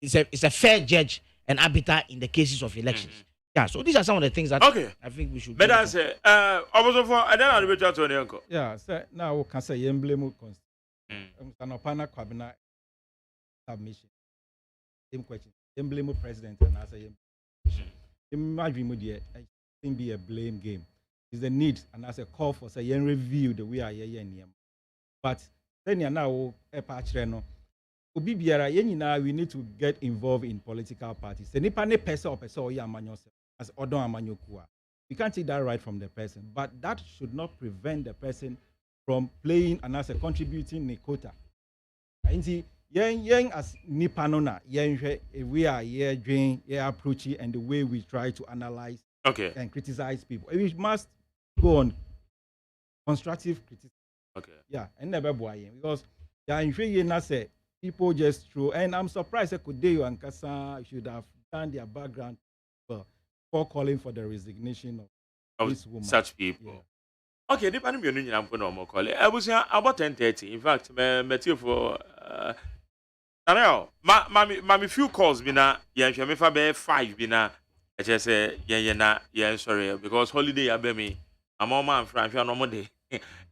it's a fair judge and arbiter in the cases of elections. Yeah, so these are some of the things that I think we should. But I say, also for I don't know the to uncle. Yeah, so now we can say emblem constitution. Cabinet submission. Same question. Emblem president and I say imagine media it be a blame game. It's the need and as a call for say review the way I hear but then you now a patch no. Obi biara yenina we need to get involved in political parties. The nipa ne person or person oya amanyose as odon amanyokua. You can't take that right from the person, but that should not prevent the person from playing and as a contributing in quota. Inti yen as nipa no na yen we are here doing approach and the way we try to analyze and criticize people. We must go on constructive criticism. Yeah, and never boy because say people just throw, and I'm surprised that Kudeyo and Kasa should have done their background before calling for the resignation of this woman. Such people. Yeah. Okay, depending on your name, I'm call it. I was here about 10:30. In fact, material for now, my few calls bina me for be 5 bina. I just say yeah sorry because holiday abemi. I'm on man from no day.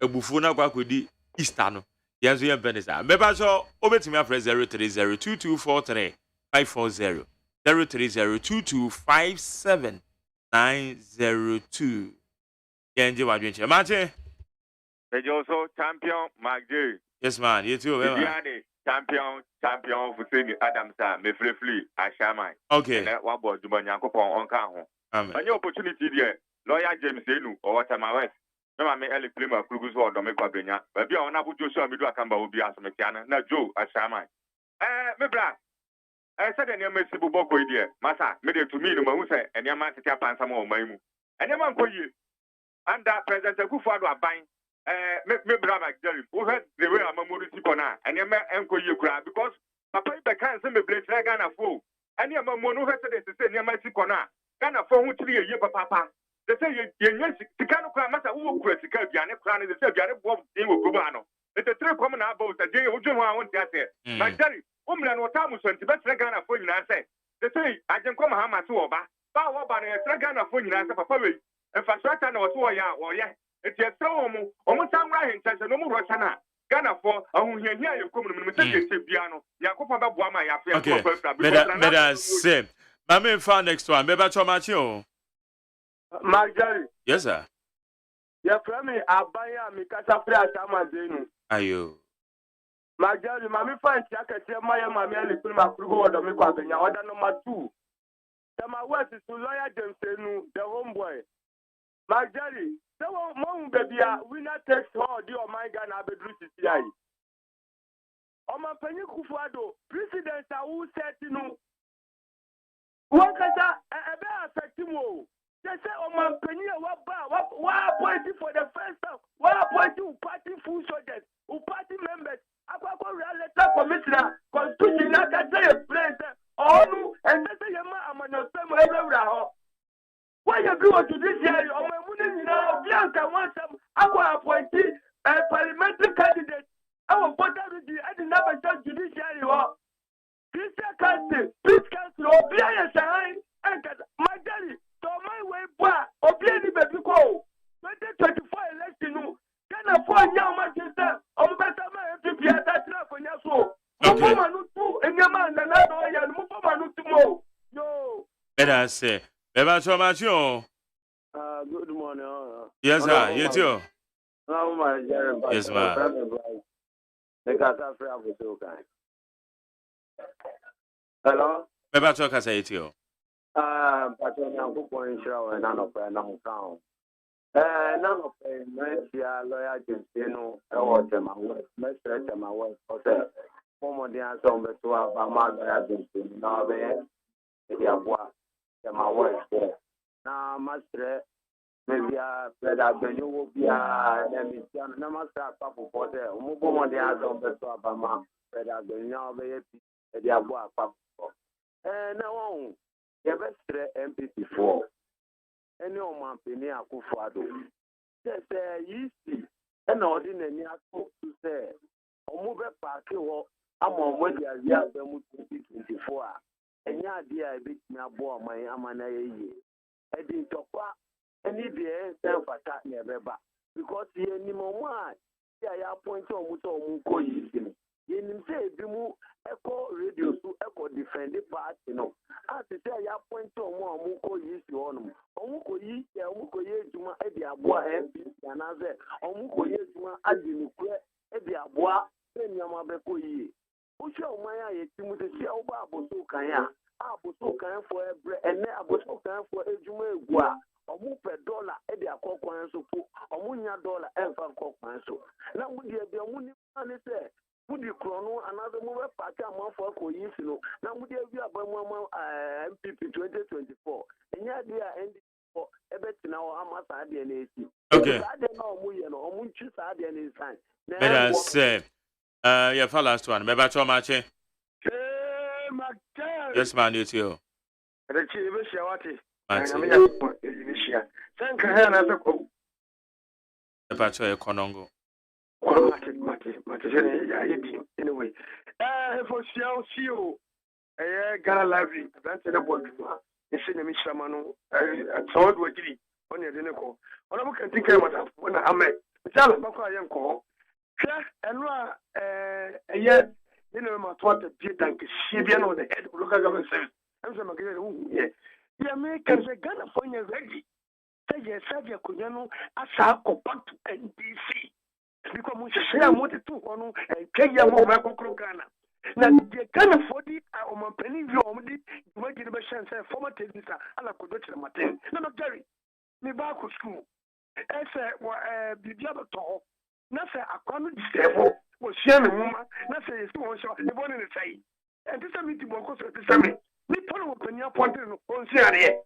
A bufuna kwa kudi Easter no. Yes, we have Benisa. Maybe so over to me after 0302243 540 0302257 902. Yanji Wadwinche. Mate. Also champion Mark J. Yes, man. You too, man. Champion for saying Adams, me free Ashamai. Okay. What about Dubanyanko on Kaho? Any opportunity there, lawyer James Enu or what am I west? No, I may Electoral Krugus or Domico Benya, but be on Abu Joshua Midu Akamba will be as Mechana, not Joe Ashamai. Me bra. I said, and your Messi Boko idea, Massa, made it to me, no one say, and your man to Japan some more, Maimu. And your man for you. And that President Kufado are buying. Me brother Jerry, who had the way I'm a Muricona, and your man Uncle you cry because Papa can't send me Blake Ghana fool. And your man who has said to say near my Sikona, Ghana for who 3 years, Papa. They say you can't cry, Master, who could secure Gianna Crown in the Serbian Bob in Cubano. It's a 3 common about a day, which I want to say. My Jerry, Umlan or Tamuson, to better Ghana for you, I say. They say, I can come Hamasuba, Bow Ghana for you, I say, Papa. And for certain or 2 or yeah. It's a so almost time right and no more Rossana. Ghana for here you come to piano. Yakuba Buama, okay. Better say. Mammy found next one. Maybe to Matthew. Marjorie. Yes, sir. Your friend, Abaya, Mikasa Flashamazinu. Are you? Marjorie, Mammy finds Jacka, my mammy, Little Macrugo, the Mikabina, order number 2. The my words is to lawyer James, the homeboy. My Jerry, so mom baby, winner takes all the my Ghana bedroom CCI. Ọmọ Penny Kufuado, president who said no. What can that affect him? They say Ọmọ Penny what appointed for the first time? What appointed party full soldiers, who party members? Akwa reality commissioner, constitution that say a place. Oh, and they say Yama Amano Sam everywhere. Why you do to this year? Ọmọ Emune now, Bianca wants some Akwa appointed parliamentary candidate. Our Portuguese, I did never touch judiciary. Christian Council, Peace Council, Obia Shine, and my daddy, so my way, Obia Baby 2024 election, can afford young Manchester, or better man to be at that for your soul. Okay. And your man, and I know you move on tomorrow. Yo. Better say, Beba so much, yo. Good morning. Yes, sir, you too. Oh, my Jerry. Yes, ma'am. Hello? Beba so kasa yetio. But when I'm going to show and none of them town. None of them, lawyer, you know, or them, my wife, or former the answer on the 2 of my mother, I've been seeing now, my wife. Now, master, maybe you will be a namaste, Papa, for the move the answer on the 2 of my mom, but I've been now, the Abua, Papa. Now, your best MP4. Any of my penny Akufuado. Yes, easy. And ordinary to say, or move a party or I'm on with the year 2024. And the idea I beat me aboard my Amana. I didn't talk any day, self attack never back. Because the anymore one, I appoint on Muto Muko. You say, Bimu Echo Radio to Echo defend the part, you know. As I say, I point to one Muko is on Omuko yi, Omuko ye, Juma, Eddie Abua, MP, and Aze, Omuko ye, Juma, Adinu, Eddie Abua, Yamabeko ye. Usha Maya, Timu, the Shell Babu Kaya, Abu Kaya for every, and then Abu Kaya for a Juma Gua. Omupe $1 Eddie Akoko and so, Omunya $1 and Fanko and so. Now, would you be a money say? Would you chrono another move party among for Koyisino? Now, would you be a MPP 2024? And yet, they are ending for a bit now. I'm not DNA. Okay. I don't know, you know, I'm choose DNA sign. Better say, your last one, maybe so much. Yes, man, you too. The chief is thank you. The Pacho Conongo. Anyway, for CLCO, Gala Library, that's the board. You see the Mishamano, I told what you on your dinner call. What I can think about when I met Jala Baka Yanko. And a year, you know, my thought of Peter and Shibian on the head of local government service. I'm some again, yeah. The Americans are Ghana for you ready. Say yes, Savia Kuyano, as I go back to NDC. Because we say I wanted to honor and Kenya Ghana. Now, the Ghana for the penny view on the generation say former technician, and I could go to the Martin. No, Jerry, me back to school. I said, the other talk. Nothing, I can't disable. Was sharing woman, nothing is too short. The one in the say. And this is a meeting because of the same. Me follow up in your point on Syria.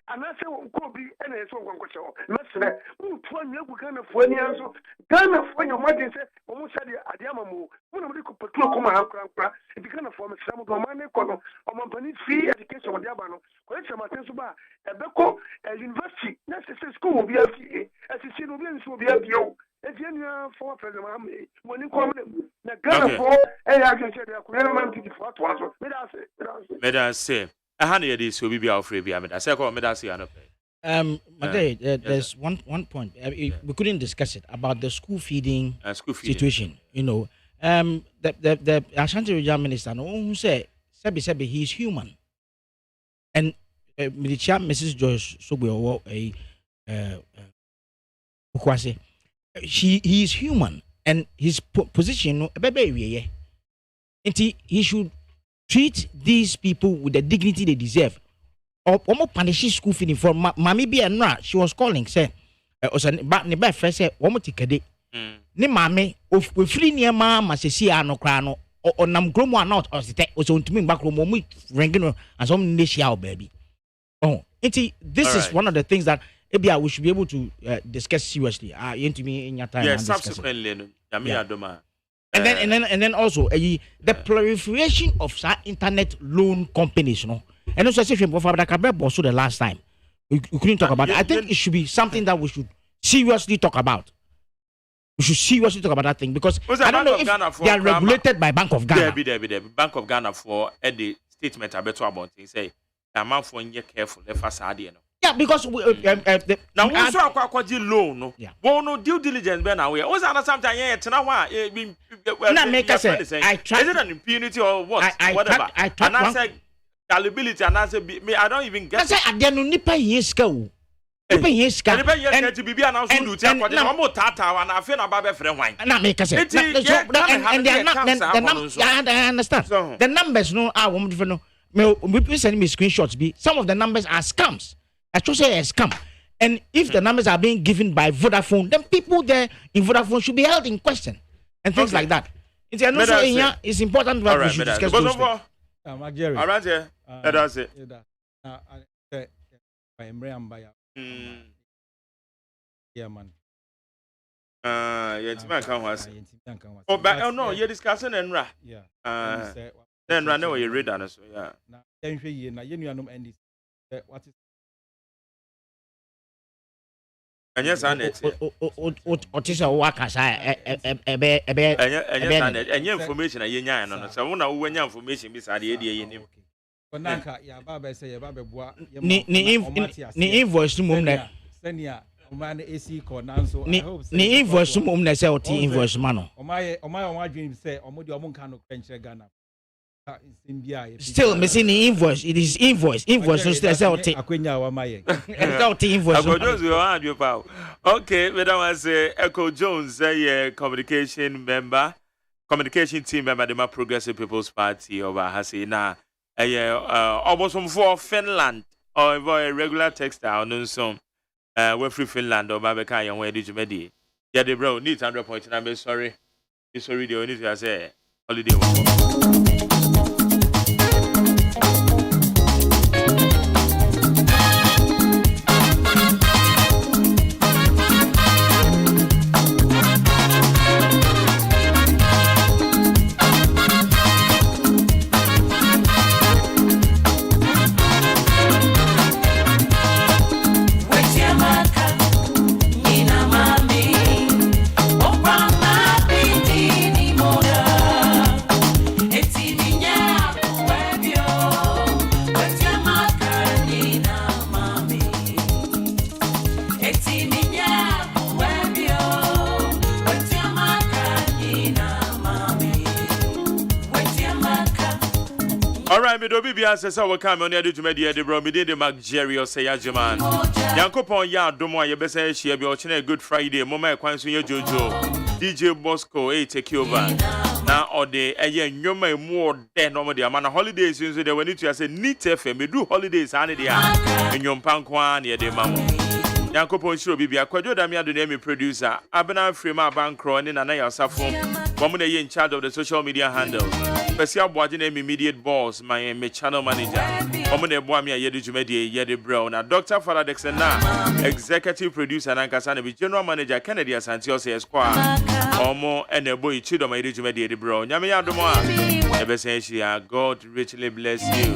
And I say, could be any so one question. Listen, who told you we can afford any answer? Ghana for your mother said, almost said, Adiamamu, one of the could come out, if you can afford some of the money, or my penny free education on the Abano, question Matensuba, a Beko, a university, necessary school will be a fee, as you see, will be a PO. If you for President when you come the Ghana for, and I can say, I could never be for what May I say? A honey, this will be our free. I say, there's one point we couldn't discuss it about the school feeding situation. You know, the Ashanti Regional Minister, who said, Sebi, he is human, and Mrs. Joyce Sobo, he is human, and his position, and he should treat these people with the dignity they deserve. Or punish school feeding for Mami B and she was calling, say, ne ba fresh say wo mutikade ne maame ofiri niema ma sesi ano kra no onam gromu anot osite so ntumi ngba kromo mu ringino and some nation out baby. Oh, this is one of the things that maybe we should be able to discuss seriously. Into me in your time. Yes, subsequently, and then also the proliferation of internet loan companies, and also say also the last time we couldn't talk about it. I think it should be something that we should seriously talk about. We should seriously talk about that thing because I don't know if they are regulated by Bank of Ghana. There, Bank of Ghana for the statement better about it. Say, the man for you careful, the facade. Yeah, because now we saw quite loan. No, no due diligence. Ben, now we also sometimes now make us say, I try. Is it an impunity or what? Whatever. I try. And I say gullibility, and I say me. I don't even get. I say I don't know nipa yes go. Nipa yes go. Nipa yes to be announced to do. Tell me, I'm more tata, and I feel about my friend wine. Now make us say, and they are not. I understand. The numbers, no, I won't even know. Me send me screenshots. Be some of the numbers are scams. I should say a scam. And if the numbers are being given by Vodafone, then people there in Vodafone should be held in question and things like that. It's important that we should discuss those things. Around here, that's it. Yeah, man. Oh, but no, you're discussing Enra. Yeah. Enra, no, you read that, so yeah. What is and yes, I net. What is a workers? And information, I know. So, when your information beside the idea in him. Ni invoice to mum ne. Man AC Cornanso. Ni invoice to mum ne say o ti invoice mano. O my dream say omo kan no kwenche Ghana. Still missing the invoice. It is invoice. Invoice no still say o ti. Akwenya wa maye. O ti invoice. Okay, madam I say Echo Jones say communication team member the Progressive People's Party over Hasi na almost for Finland or a regular textile no so we free Finland or Babeka and where did you medi? Yeah, the bro need 100.9. Sorry. It's already on it to say holiday. Alright, me do be answer so we come on here to media the bro me dey the Mark Jerry or say AGYEMAN. Yankopon ya domo ya be say share be ochine Good Friday mama kwan so ye Jojo. DJ Bosco take over. Na ode eye nyoma emu ode no mo dey amana holidays so dey we need to say neat FM me do holidays ane dey enyompa kwa na ye dey mamu. Yankopon shiro bibia kwadwo da me ado na me producer Abena Frame Abankro ne na ya Osafo. Woman dey in charge of the social media handle. Special board name immediate boss, my channel manager. Woman dey boa me a yedi jumedi yedi bro. Na Dr. Father Dexter na executive producer and Ankasa be general manager Kennedy Asantio say Esquire. Omo ene boy chido my yedi jumedi yedi bro. Nyame ya domo a. Ebe say she God richly bless you.